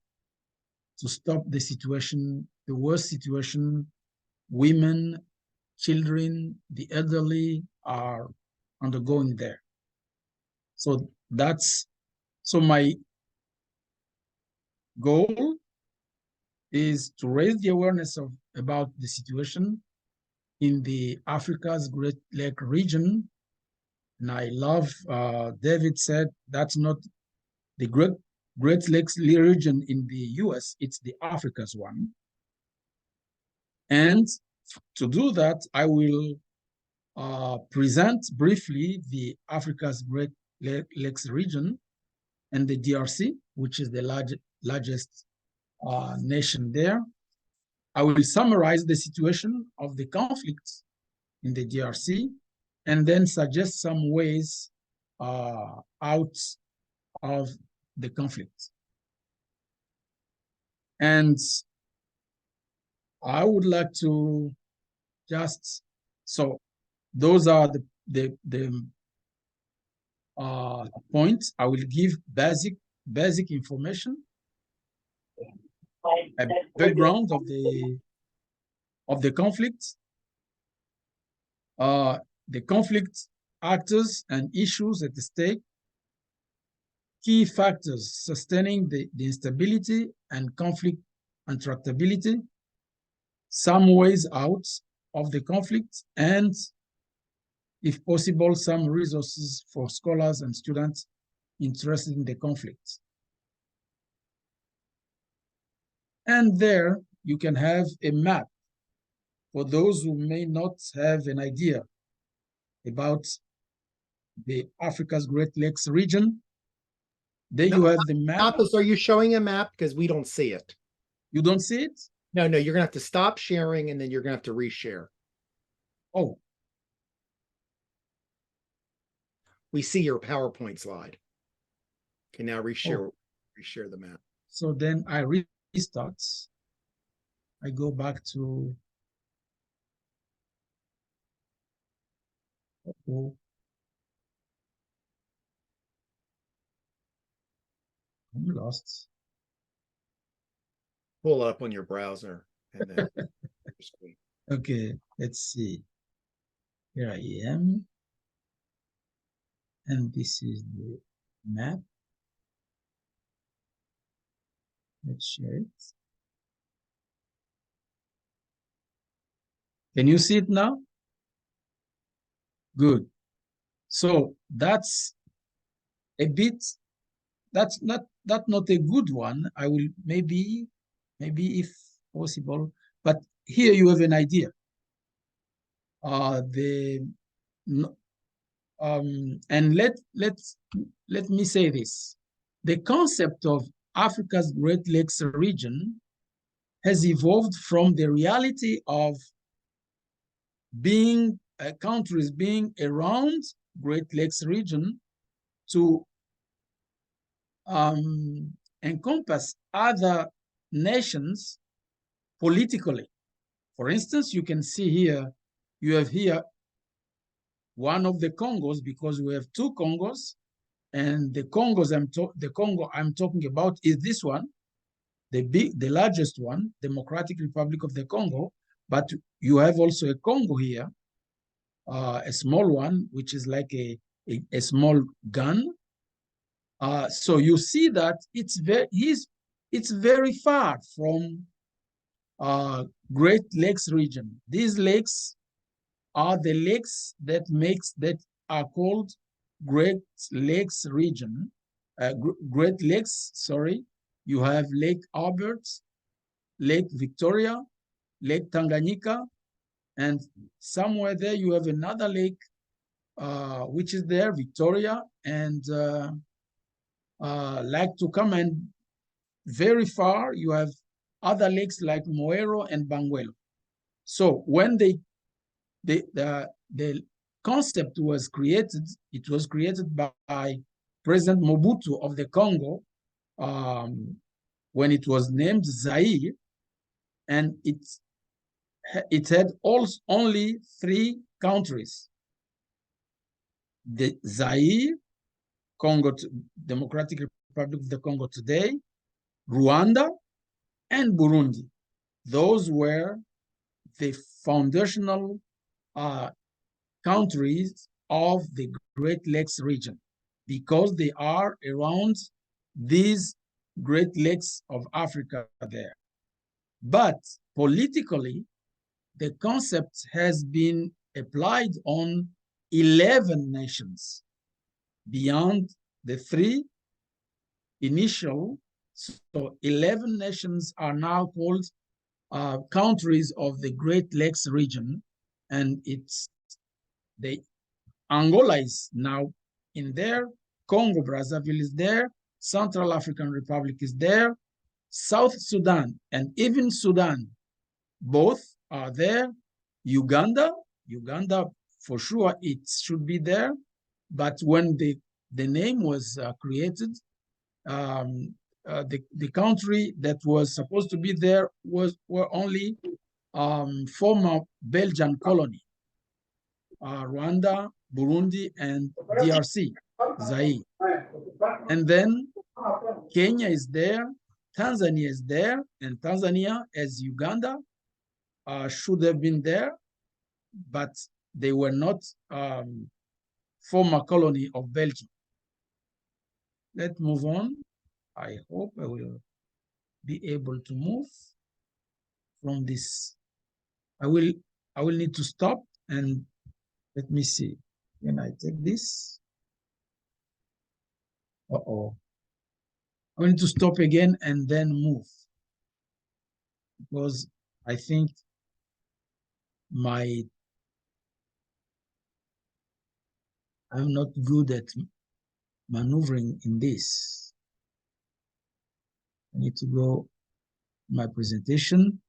to stop the situation, the worst situation women, children, the elderly are undergoing there. So my goal is to raise the awareness about the situation in the Africa's Great Lake region. And I love, David said, that's not the Great Lakes region in the US, it's the Africa's one. And to do that, I will present briefly the Africa's Great Lakes region and the DRC, which is the largest nation there. I will summarize the situation of the conflicts in the DRC and then suggest some ways out of the conflict. And I would like to just, so those are the points. I will give basic information, a background of the conflict, the conflict actors and issues at the stake, key factors sustaining the instability and conflict intractability, some ways out of the conflict, and if possible, some resources for scholars and students interested in the conflict. And there you can have a map for those who may not have an idea about the Africa's Great Lakes region. There you have the map. Naupess, are you showing a map? Because we don't see it. You don't see it? No, you're gonna have to stop sharing and then you're gonna have to reshare. Oh. We see your PowerPoint slide. Okay, now reshare the map. So then I restart. I go back to I'm lost. Pull it up on your browser and then okay, let's see. Here I am. And this is the map. Let's share it. Can you see it now? Good. So that's a bit, that's not a good one. I will maybe if possible, but here you have an idea. And let me say this. The concept of Africa's Great Lakes region has evolved from the reality of being countries being around Great Lakes region to encompass other nations politically. For instance, you can see here, you have here one of the Congos, because we have two Congos, and the Congo I'm talking about is this one, the largest one, Democratic Republic of the Congo, but you have also a Congo here, a small one, which is like a small gun. So you see that it's very far from Great Lakes region. These lakes are the lakes that are called Great Lakes region, Great Lakes, sorry, you have Lake Albert, Lake Victoria, Lake Tanganyika, and somewhere there you have another lake, which is there, Victoria, and like to come and very far, you have other lakes like Moero and Banguelo. So when the concept was created, it was created by President Mobutu of the Congo when it was named Zaire, and it had only 3 countries: the Zaire, Democratic Republic of the Congo today, Rwanda, and Burundi. Those were the foundational countries of the Great Lakes region, because they are around these Great Lakes of Africa there. But politically, the concept has been applied on 11 nations beyond the 3 initial. So 11 nations are now called countries of the Great Lakes region, and Angola is now in there, Congo Brazzaville is there, Central African Republic is there, South Sudan and even Sudan, both are there. Uganda for sure it should be there, but when the name was created, the country that was supposed to be there were only former Belgian colony, Rwanda, Burundi, and DRC, Zaire. And then Kenya is there, Tanzania is there, and Tanzania, as Uganda, should have been there, but they were not former colony of Belgium. Let's move on. I hope I will be able to move from this. I will need to stop and let me see. Can I take this? Uh-oh. I need to stop again and then move, because I think I'm not good at maneuvering in this. I need to go my presentation.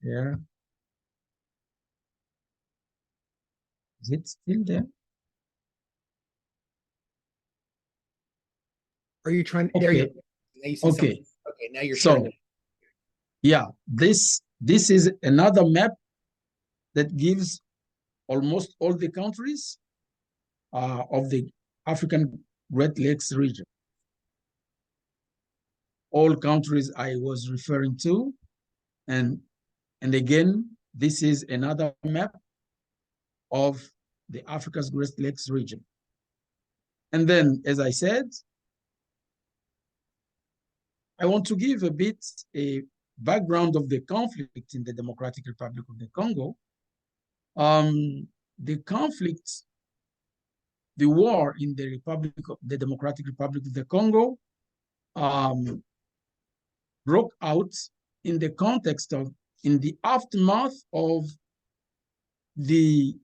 Share. Is it still there? Are you trying? Okay. There you go. Now you see Okay. something. Okay, now you're So, sharing. yeah, this is another map that gives almost all the countries of the African Great Lakes region. All countries I was referring to, and again, this is another map of the Africa's Great Lakes region. And then, as I said, I want to give a bit a background of the conflict in the Democratic Republic of the Congo. The conflict, the war in the Democratic Republic of the Congo broke out in the context of, in the aftermath of the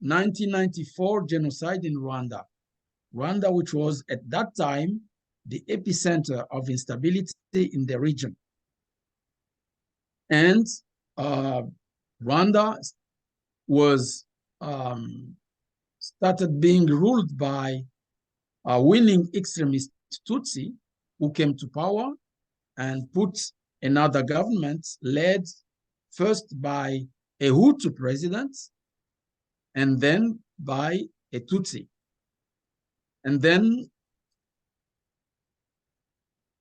1994 genocide in Rwanda. Rwanda, which was at that time the epicenter of instability in the region. And Rwanda was started being ruled by a winning extremist Tutsi who came to power and put another government led first by a Hutu president and then by a Tutsi. And then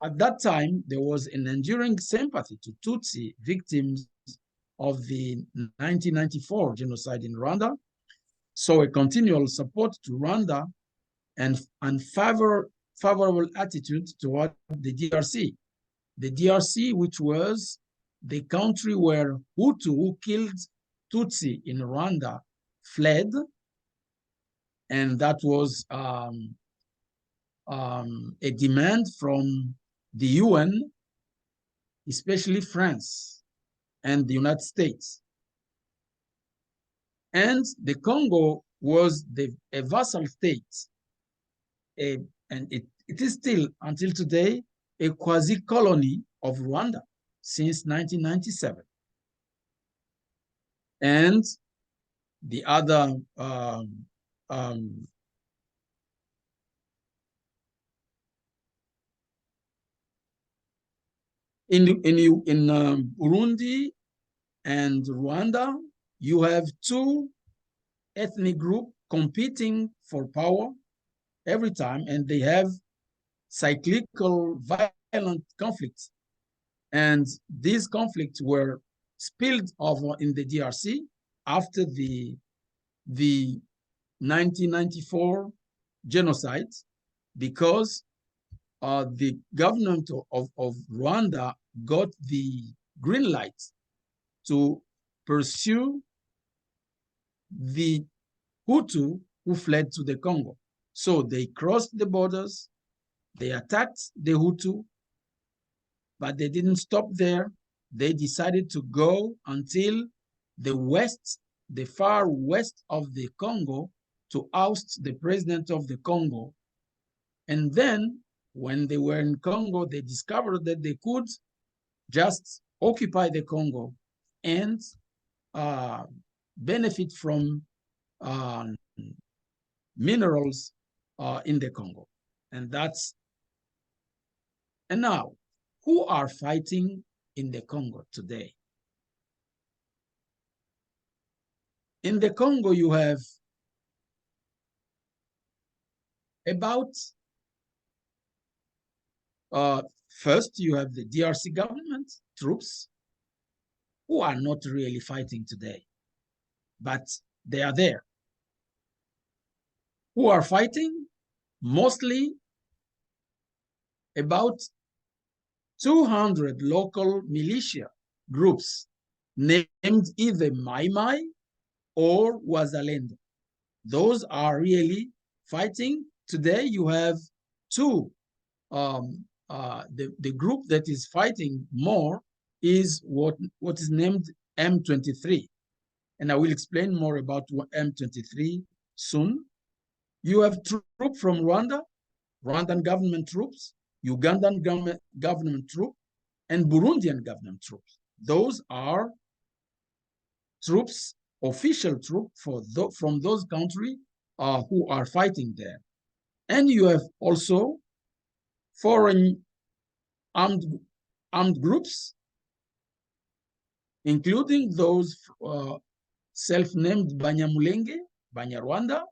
at that time, there was an enduring sympathy to Tutsi victims of the 1994 genocide in Rwanda. So a continual support to Rwanda and favorable attitude toward the DRC. The DRC, which was the country where Hutu who killed Tutsi in Rwanda fled, and that was a demand from the UN, especially France and the United States. And the Congo was a vassal state, and it is still, until today, a quasi-colony of Rwanda since 1997. And the other in Burundi and Rwanda, you have two ethnic groups competing for power every time, and they have cyclical violent conflicts. And these conflicts were spilled over in the DRC after the 1994 genocide, because the government of Rwanda got the green light to pursue the Hutu who fled to the Congo. So they crossed the borders, they attacked the Hutu, but they didn't stop there. They decided to go until the west, the far west of the Congo, to oust the president of the Congo. And then when they were in Congo, they discovered that they could just occupy the Congo and benefit from minerals in the Congo. And now, who are fighting in the Congo today? In the Congo, you have about, first you have the DRC government troops who are not really fighting today, but they are there. Who are fighting? Mostly about 200 local militia groups named either Mai Mai or Wazalendo. Those are really fighting. Today you have two. The group that is fighting more is what is named M23. And I will explain more about M23 soon. You have troops from Rwanda, Rwandan government troops, Ugandan government troops, and Burundian government troops. Those are troops, official troops from those countries who are fighting there. And you have also foreign armed groups, including those self-named Banyamulenge, Banyarwanda,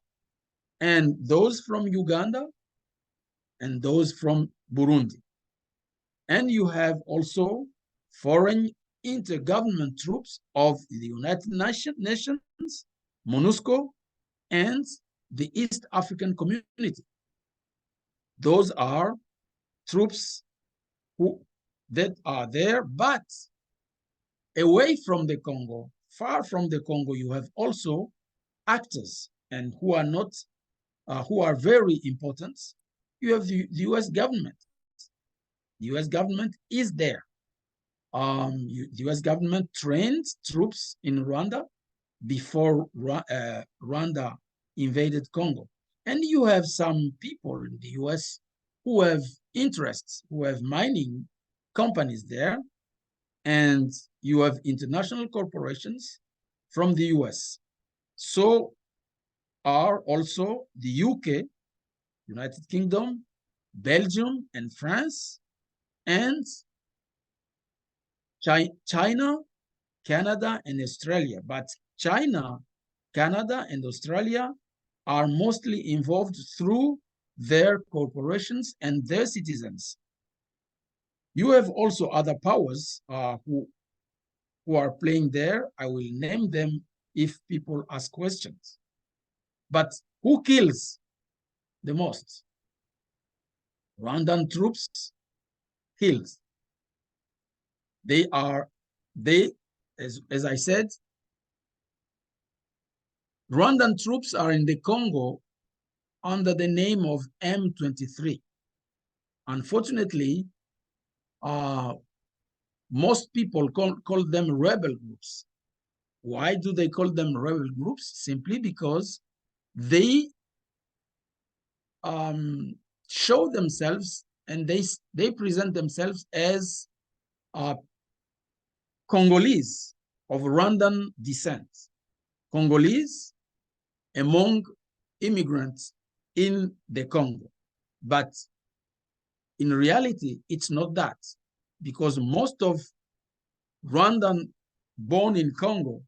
and those from Uganda, and those from Burundi. And you have also foreign intergovernment troops of the United Nations, MONUSCO, and the East African Community. Those are troops that are there, but away from the Congo, far from the Congo, you have also actors and who are very important. You have the US government. The US government is there. The US government trained troops in Rwanda before Rwanda invaded Congo. And you have some people in the US who have interests, who have mining companies there. And you have international corporations from the US. So are also the UK, United Kingdom, Belgium, and France, and China, Canada, and Australia. But China, Canada, and Australia are mostly involved through their corporations and their citizens. You have also other powers who are playing there. I will name them if people ask questions. But who kills the most? Rwandan troops killed. As I said, Rwandan troops are in the Congo under the name of M23. Unfortunately, most people call them rebel groups. Why do they call them rebel groups? Simply because they show themselves and they present themselves as Congolese of Rwandan descent, Congolese among immigrants in the Congo. But in reality, it's not that, because most of Rwandan born in Congo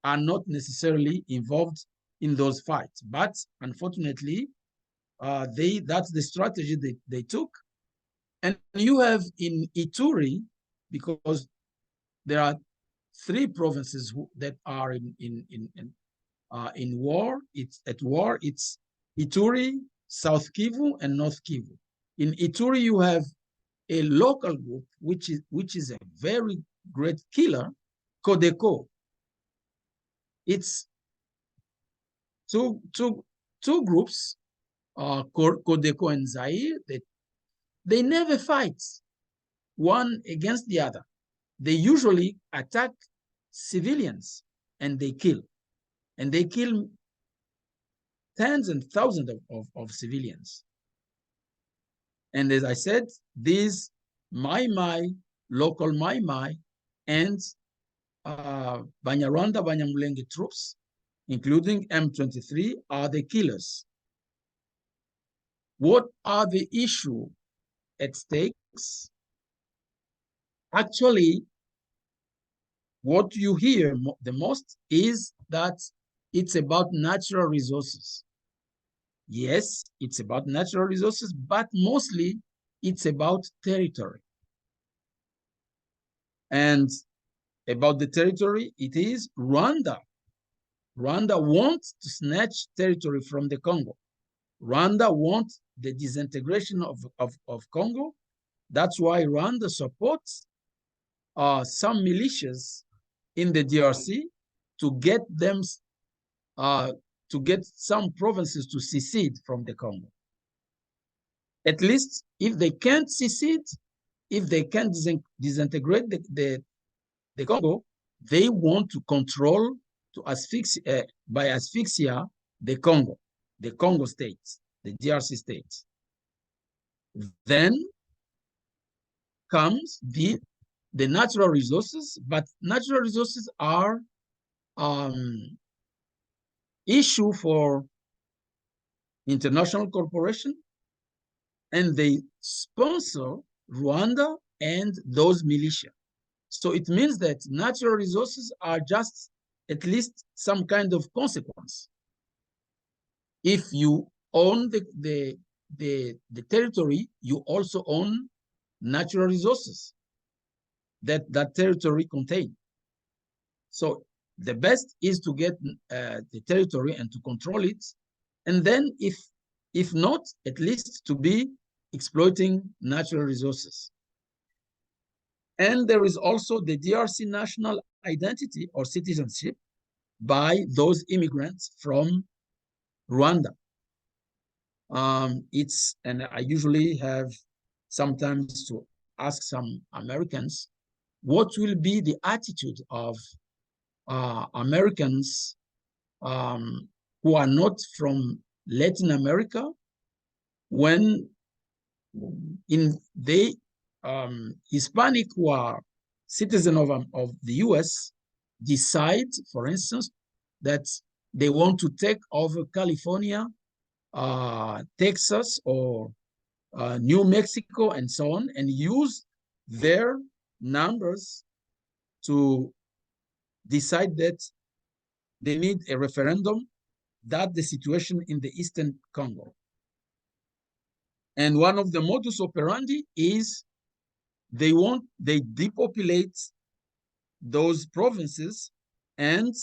are not necessarily involved in those fights. But unfortunately, that's the strategy they took. And you have in Ituri, because there are 3 provinces that are in war. It's at war. It's Ituri, South Kivu, and North Kivu. In Ituri, you have a local group which is a very great killer, Codeco. It's two groups, Codeco and Zaire. They never fight one against the other. They usually attack civilians and they kill. And they kill tens and thousands of civilians. And as I said, these local Mai and Banyarwanda, Banyamulenge troops, including M23, are the killers. What are the issues at stakes? Actually, what you hear the most is that it's about natural resources. Yes, it's about natural resources, but mostly it's about territory. And about the territory, it is Rwanda. Rwanda wants to snatch territory from the Congo. Rwanda wants the disintegration of Congo. That's why Rwanda supports some militias in the DRC to get them to get some provinces to secede from the Congo. At least if they can't secede, if they can't disintegrate the Congo, they want to control, to asphyxia, by asphyxia, the Congo states, the DRC states. Then comes the natural resources, but natural resources are issue for international corporation, and they sponsor Rwanda and those militia. So it means that natural resources are just at least some kind of consequence. If you own the territory, you also own natural resources that territory contains. So the best is to get the territory and to control it. And then if not, at least to be exploiting natural resources. And there is also the DRC national identity or citizenship by those immigrants from Rwanda. And I usually have sometimes to ask some Americans, what will be the attitude of Americans who are not from Latin America when Hispanic who are citizens of the US decide, for instance, that they want to take over California, Texas, or New Mexico, and so on, and use their numbers to decide that they need a referendum, that the situation in the Eastern Congo. And one of the modus operandi is they depopulate those provinces and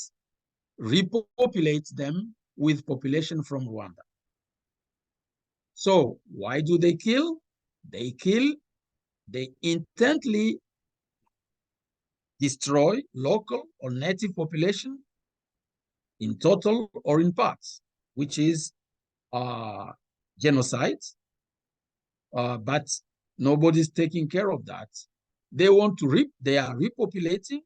repopulate them with population from Rwanda. So why do they kill? They kill, they intently destroy local or native population in total or in parts, which is genocide. But nobody's taking care of that. They they are repopulating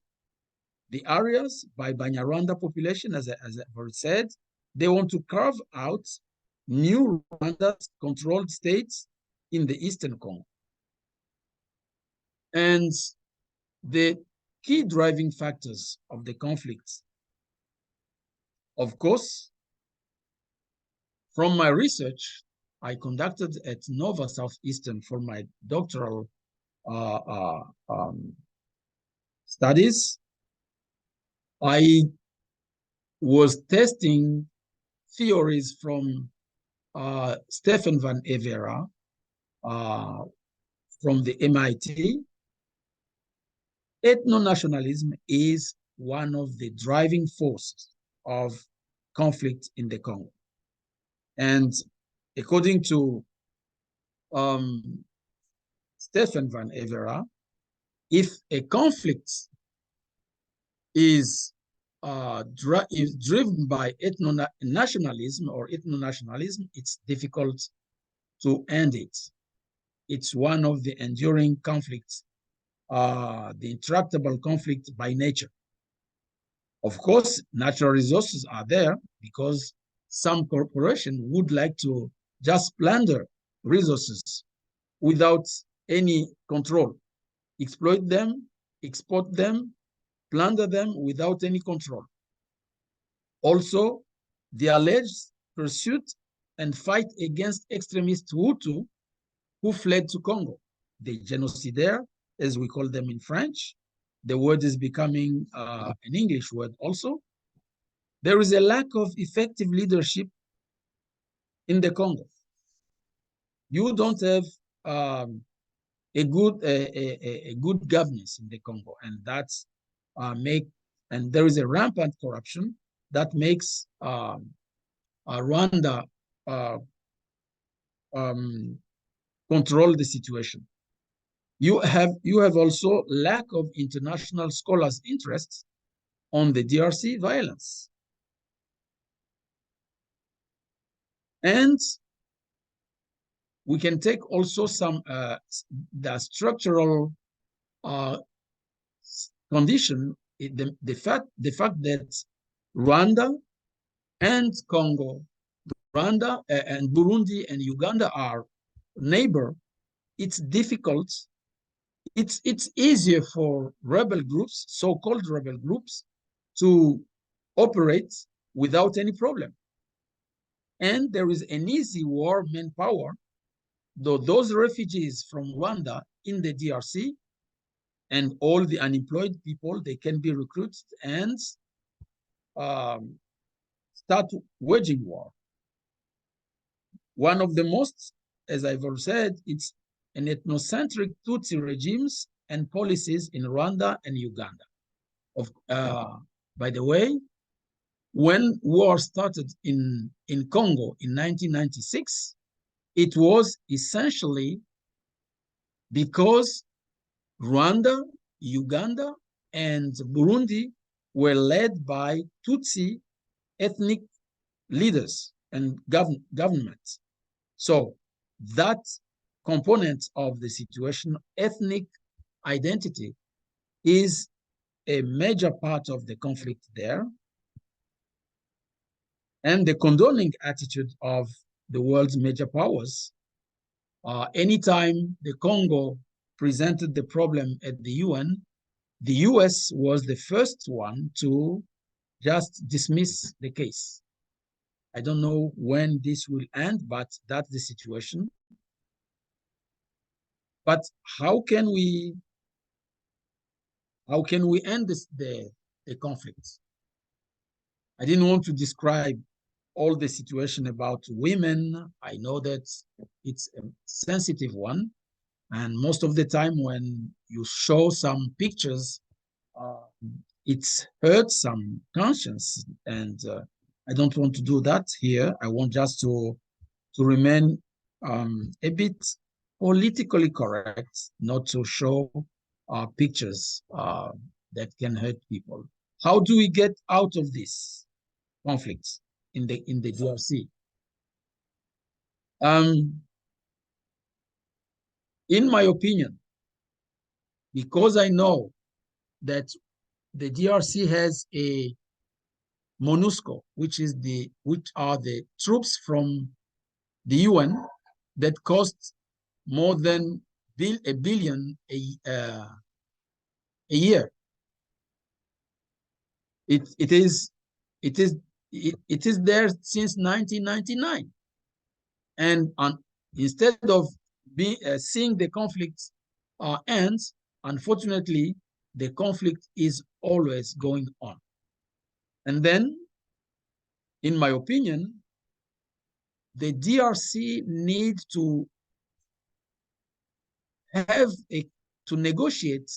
the areas by Banyarwanda population, as I've already said. They want to carve out new Rwanda-controlled states in the Eastern Congo. And the key driving factors of the conflict, of course, from my research I conducted at Nova Southeastern for my doctoral studies, I was testing theories from Stefan van Evera from the MIT. Ethno-nationalism is one of the driving forces of conflict in the Congo. And according to Stefan van Evera, if a conflict is driven by ethno-nationalism or ethno-nationalism, it's difficult to end it. It's one of the enduring conflicts, the intractable conflict by nature. Of course, natural resources are there because some corporation would like to just plunder resources without any control, exploit them, export them, plunder them without any control. Also, the alleged pursuit and fight against extremist Hutu who fled to Congo, the genocidaires, as we call them in French. The word is becoming an English word also. There is a lack of effective leadership in the Congo. You don't have a good governance in the Congo, and that's and there is a rampant corruption that makes Rwanda control the situation. You have also lack of international scholars' interests on the DRC violence. And we can take also some the structural condition, the fact that Rwanda and Congo, Rwanda and Burundi and Uganda are neighbor. It's difficult. It's easier for rebel groups, so-called rebel groups, to operate without any problem. And there is an easy war manpower, though those refugees from Rwanda in the DRC and all the unemployed people, they can be recruited and start waging war. One of the most, as I've already said, it's an ethnocentric Tutsi regimes and policies in Rwanda and Uganda. By the way, when war started in Congo in 1996, it was essentially because Rwanda, Uganda, and Burundi were led by Tutsi ethnic leaders and governments. So that component of the situation, ethnic identity, is a major part of the conflict there. And the condoning attitude of the world's major powers. Anytime the Congo presented the problem at the UN, the US was the first one to just dismiss the case. I don't know when this will end, but that's the situation. But how can we end the conflict? I didn't want to describe all the situation about women. I know that it's a sensitive one. And most of the time when you show some pictures, it hurts some conscience. And I don't want to do that here. I want just to remain a bit politically correct, not to show pictures that can hurt people. How do we get out of this conflict in the DRC? In my opinion, because I know that the DRC has a MONUSCO, which are the troops from the UN that cost more than $1 billion a year. It is there since 1999, and instead of seeing the conflict end, unfortunately, the conflict is always going on. And then, in my opinion, the DRC need to to negotiate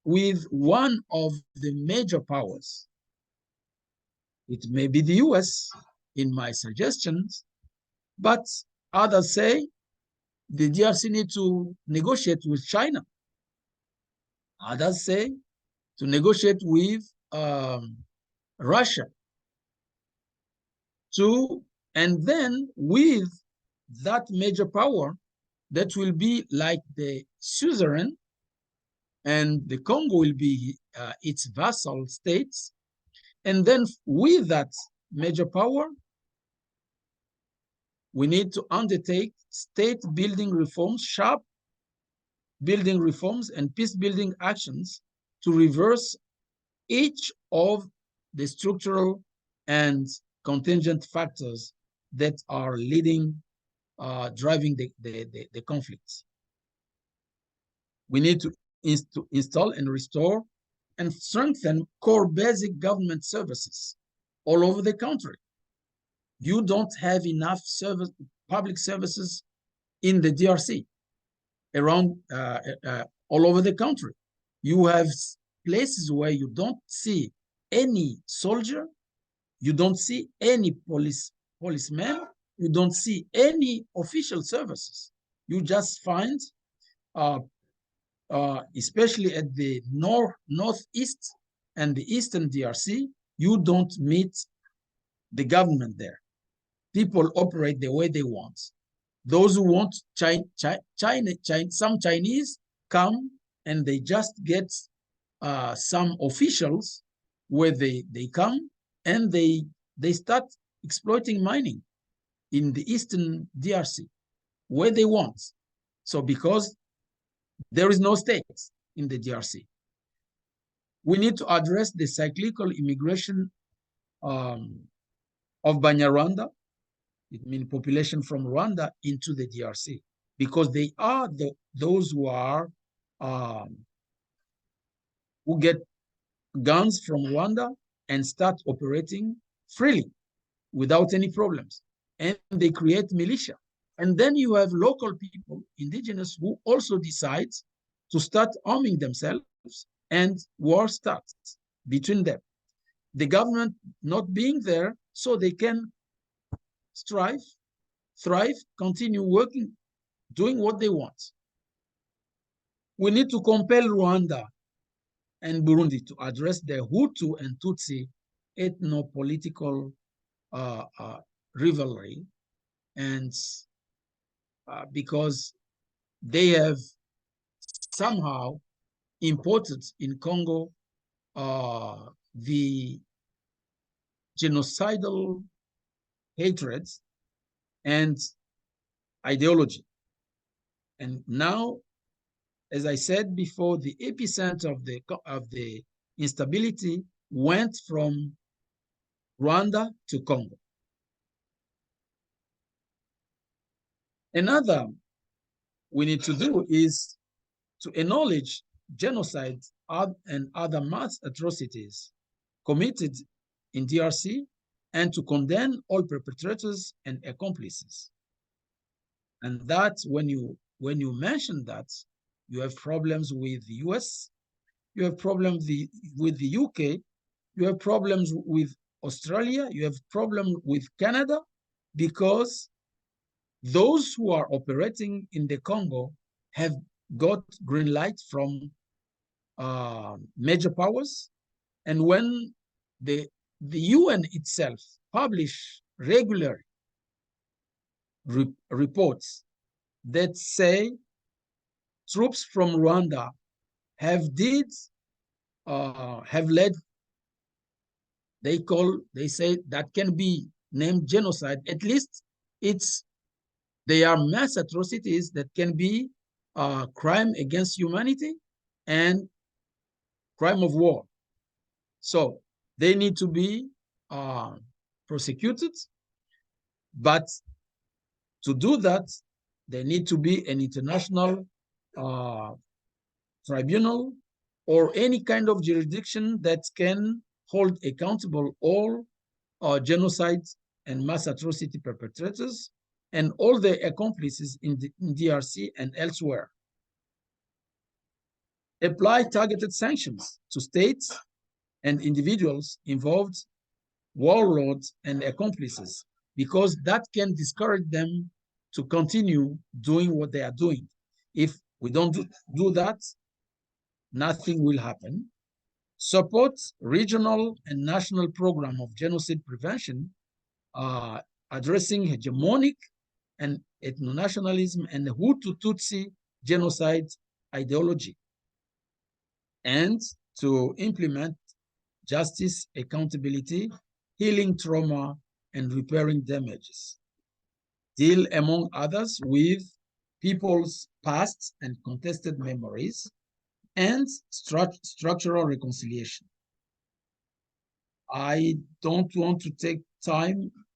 with one of the major powers. It may be the US in my suggestions, but others say the DRC need to negotiate with China. Others say to negotiate with Russia. And then with that major power, that will be like the suzerain, and the Congo will be its vassal states. And then with that major power, we need to undertake state building reforms, sharp building reforms, and peace building actions to reverse each of the structural and contingent factors that are driving the conflicts. We need to install and restore and strengthen core basic government services all over the country. You don't have enough public services in the DRC around all over the country. You have places where you don't see any soldier, you don't see any policeman, you don't see any official services. You just find, especially at the northeast and the eastern DRC, you don't meet the government there. People operate the way they want. Those who want some Chinese come and they just get some officials where they come and they start exploiting mining in the eastern DRC where they want. So because there is no state in the DRC, we need to address the cyclical immigration of Banyarwanda. It means population from Rwanda into the DRC, because they are those who are who get guns from Rwanda and start operating freely without any problems, and they create militia. And then you have local people, indigenous, who also decide to start arming themselves, and war starts between them. The government not being there, so they can thrive, continue working, doing what they want. We need to compel Rwanda and Burundi to address the Hutu and Tutsi ethno-political rivalry, and because they have somehow imported in Congo the genocidal hatred and ideology. And now, as I said before, the epicenter of the instability went from Rwanda to Congo. Another we need to do is to acknowledge genocide and other mass atrocities committed in DRC, and to condemn all perpetrators and accomplices. And that when you mention that, you have problems with the US, you have problems with the UK, you have problems with Australia, you have problem with Canada, because those who are operating in the Congo have got green light from major powers. And when the UN itself publish regular reports that say troops from Rwanda have led, they say that can be named genocide. At least they are mass atrocities that can be crime against humanity and crime of war. So they need to be prosecuted, but to do that, there need to be an international tribunal or any kind of jurisdiction that can hold accountable all genocide and mass atrocity perpetrators and all their accomplices in DRC and elsewhere. Apply targeted sanctions to states and individuals involved, warlords and accomplices, because that can discourage them to continue doing what they are doing. If we don't do that, nothing will happen. Support regional and national program of genocide prevention, addressing hegemonic and ethno-nationalism and Hutu-Tutsi genocide ideology, and to implement justice, accountability, healing trauma, and repairing damages. Deal, among others, with people's past and contested memories, and structural reconciliation. I don't want to take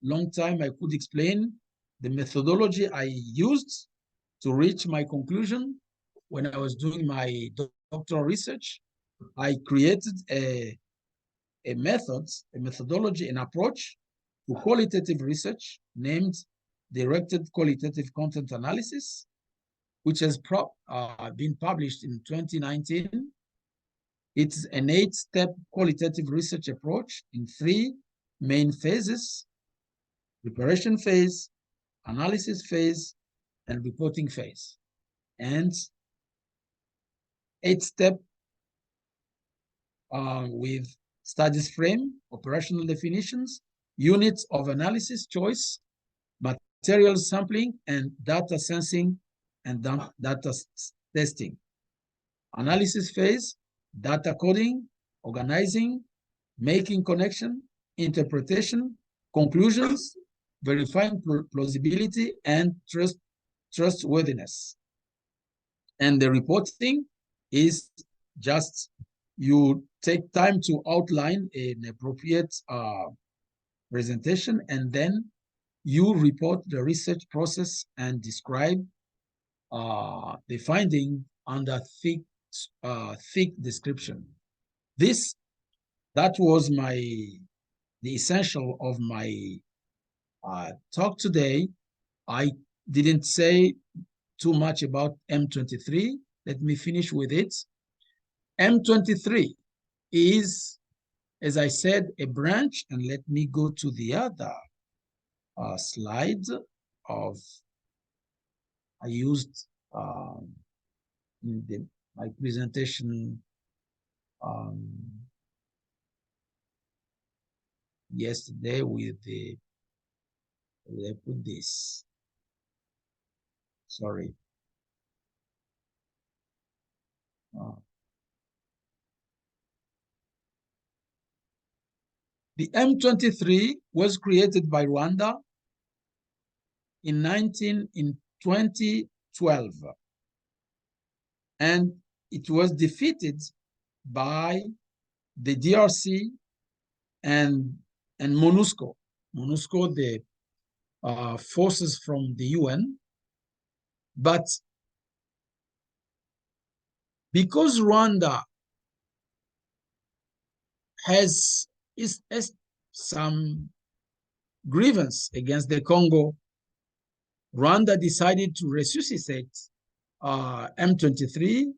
long time. I could explain the methodology I used to reach my conclusion when I was doing my doctoral research. I created a methodology, an approach to qualitative research named Directed Qualitative Content Analysis, which has been published in 2019. It's an 8-step qualitative research approach in 3 main phases: preparation phase, analysis phase, and reporting phase. And 8-step with studies frame, operational definitions, units of analysis choice, material sampling, and data sensing and data testing. Analysis phase, data coding, organizing, making connection, interpretation, conclusions, verifying plausibility and trustworthiness. And the reporting is just, you take time to outline an appropriate presentation, and then you report the research process and describe the finding under thick description. That was the essential of my talk today. I didn't say too much about M23. Let me finish with it. M23 is, as I said, a branch, and let me go to the other slide of, I used in my presentation yesterday with I put this, sorry. The M23 was created by Rwanda in 2012, and it was defeated by the DRC and MONUSCO, the forces from the UN. But because Rwanda has some grievance against the Congo, Rwanda decided to resuscitate M23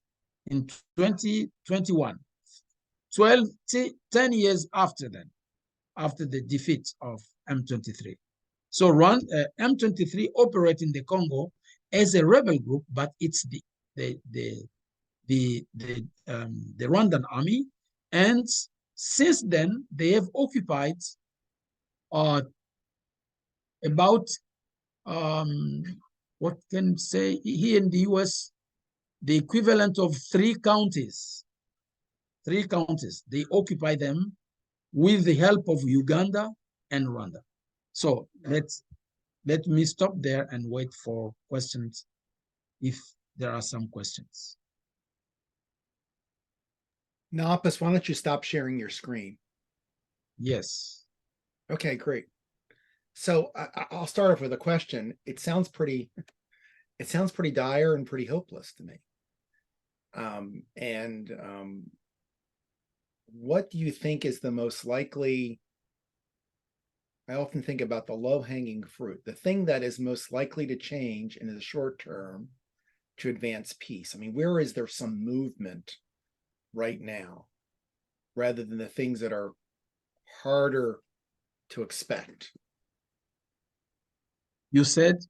in 2021, 10 years after that. after the defeat of M23. So M23 operate in the Congo as a rebel group, but it's the Rwandan army, and since then they have occupied about what can say here in the US, the equivalent of 3 counties. 3 counties. They occupy them with the help of Uganda and Rwanda. So let me stop there and wait for questions if there are some questions. Naupess, why don't you stop sharing your screen? Yes. Okay, great. So I'll start off with a question. It sounds pretty dire and pretty hopeless to me. What do you think is the most likely? I often think about the low-hanging fruit, the thing that is most likely to change in the short term to advance peace. I mean, where is there some movement right now, rather than the things that are harder to expect? You said,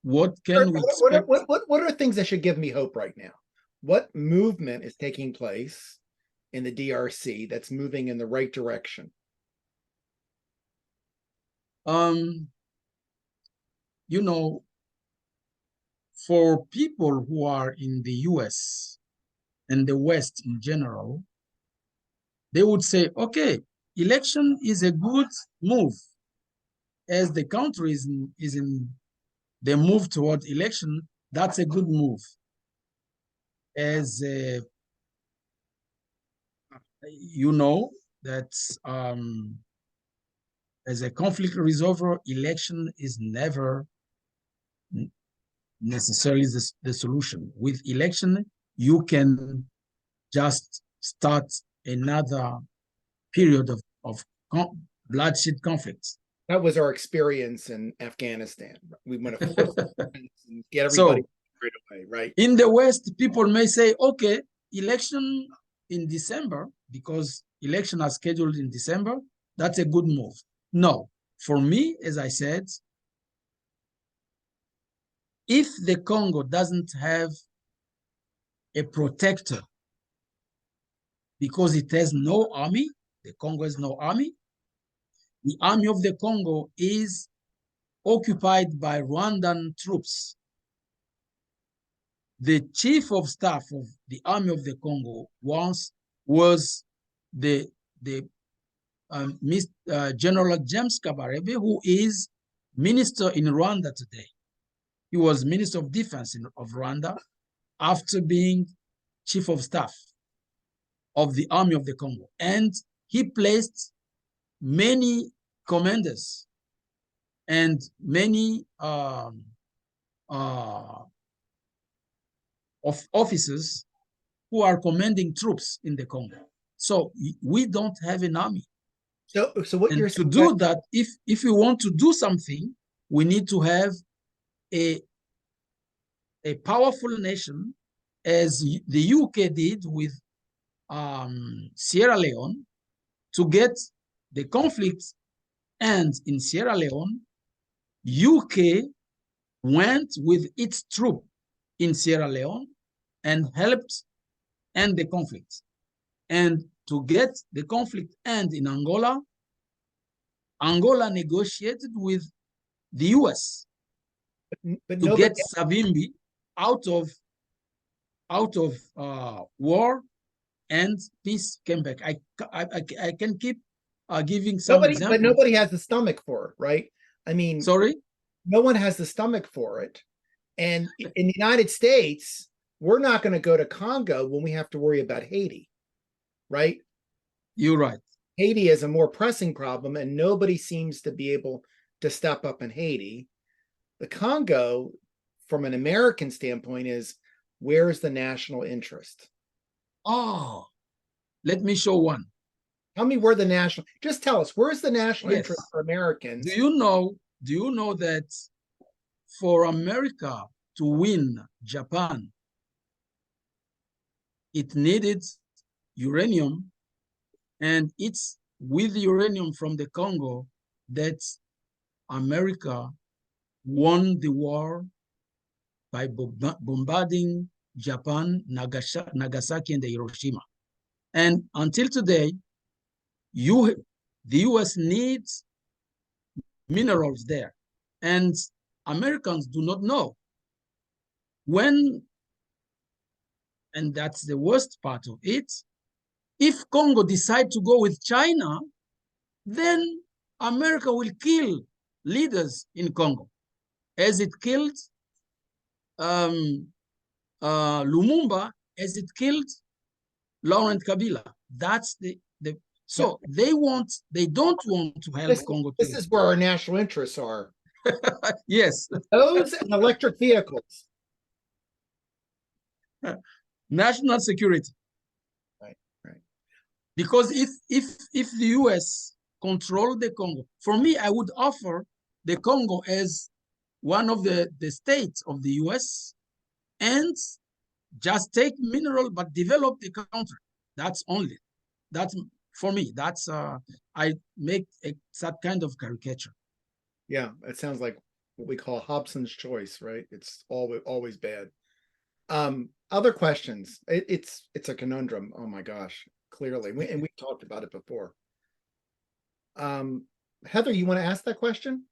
what can we expect? What are things that should give me hope right now? What movement is taking place in the DRC that's moving in the right direction? You know, for people who are in the US and the West in general, they would say, okay, election is a good move. As the country is in the move toward election, that's a good move. As you know, that as a conflict resolver, election is never necessarily the solution. With election, you can just start another period of bloodshed conflicts. That was our experience in Afghanistan. We want to force and get everybody right away, right? In the West, people may say, okay, election in December, because election are scheduled in December, that's a good move. No, for me, as I said, if the Congo doesn't have a protector because it has no army, the Congo has no army, the army of the Congo is occupied by Rwandan troops. The chief of staff of the army of the Congo once was the General James Kabarebe, who is minister in Rwanda today. He was Minister of Defense of Rwanda after being chief of staff of the army of the Congo. And he placed many commanders and many officers who are commanding troops in the Congo. So we don't have an army. So what and you're to do that, if we want to do something, we need to have a powerful nation, as the UK did with Sierra Leone, to get the conflict end in Sierra Leone. UK went with its troop in Sierra Leone and helped end the conflict. And to get the conflict end in Angola, Angola negotiated with the US to get Savimbi out of war, and peace came back. I can keep giving some examples. But nobody has the stomach for it, right? I mean, sorry? No one has the stomach for it. And in the United States, we're not going to go to Congo when we have to worry about Haiti, right? You're right. Haiti is a more pressing problem, and nobody seems to be able to step up in Haiti. The Congo, from an American standpoint, is where's the national interest? Oh, let me show one. Tell me where the national, just tell us, where's the national interest for Americans? Do you know that for America to win Japan, it needed uranium, and it's with uranium from the Congo that America won the war by bombarding Japan, Nagasaki, and Hiroshima. And until today, the US needs minerals there. And Americans do not know when, and that's the worst part of it, if Congo decide to go with China, then America will kill leaders in Congo, as it killed Lumumba, as it killed Laurent Kabila. That's so they don't want to help Congo. This is where our national interests are. Yes. Those and electric vehicles. National security. Right. Because if the US control the Congo, for me, I would offer the Congo as one of the states of the US and just take mineral, but develop the country. That's for me, that's I make that kind of caricature. Yeah, it sounds like what we call Hobson's choice, right? It's always bad. Other questions? It's a conundrum. Oh my gosh, clearly, and we talked about it before. Heather, you want to ask that question?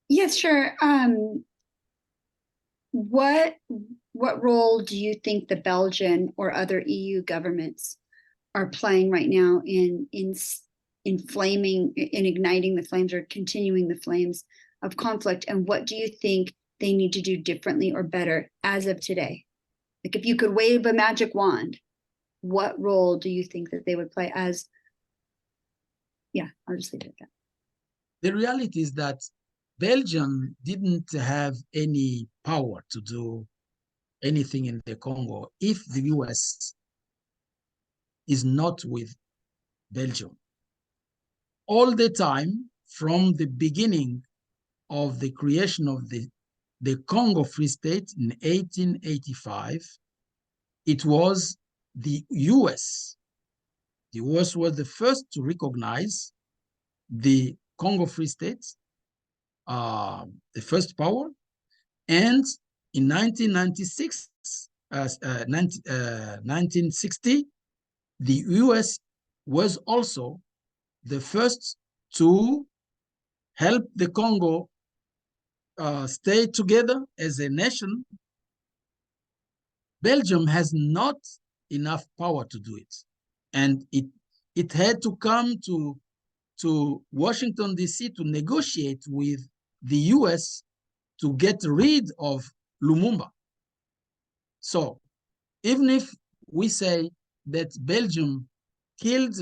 Yes, sure. What role do you think the Belgian or other EU governments are playing right now in inflaming, in igniting the flames or continuing the flames of conflict? And what do you think they need to do differently or better as of today? Like if you could wave a magic wand, what role do you think that they would play as? Yeah, I'll just leave it at that. The reality is that Belgium didn't have any power to do anything in the Congo if the US is not with Belgium. All the time, from the beginning of the creation of the Congo Free State in 1885, it was the US. The US was the first to recognize the Congo Free State, the first power, and in 1960, the US was also the first to help the Congo stay together as a nation. Belgium has not enough power to do it. And it had to come to Washington, D.C. to negotiate with the US to get rid of Lumumba. So even if we say that Belgium killed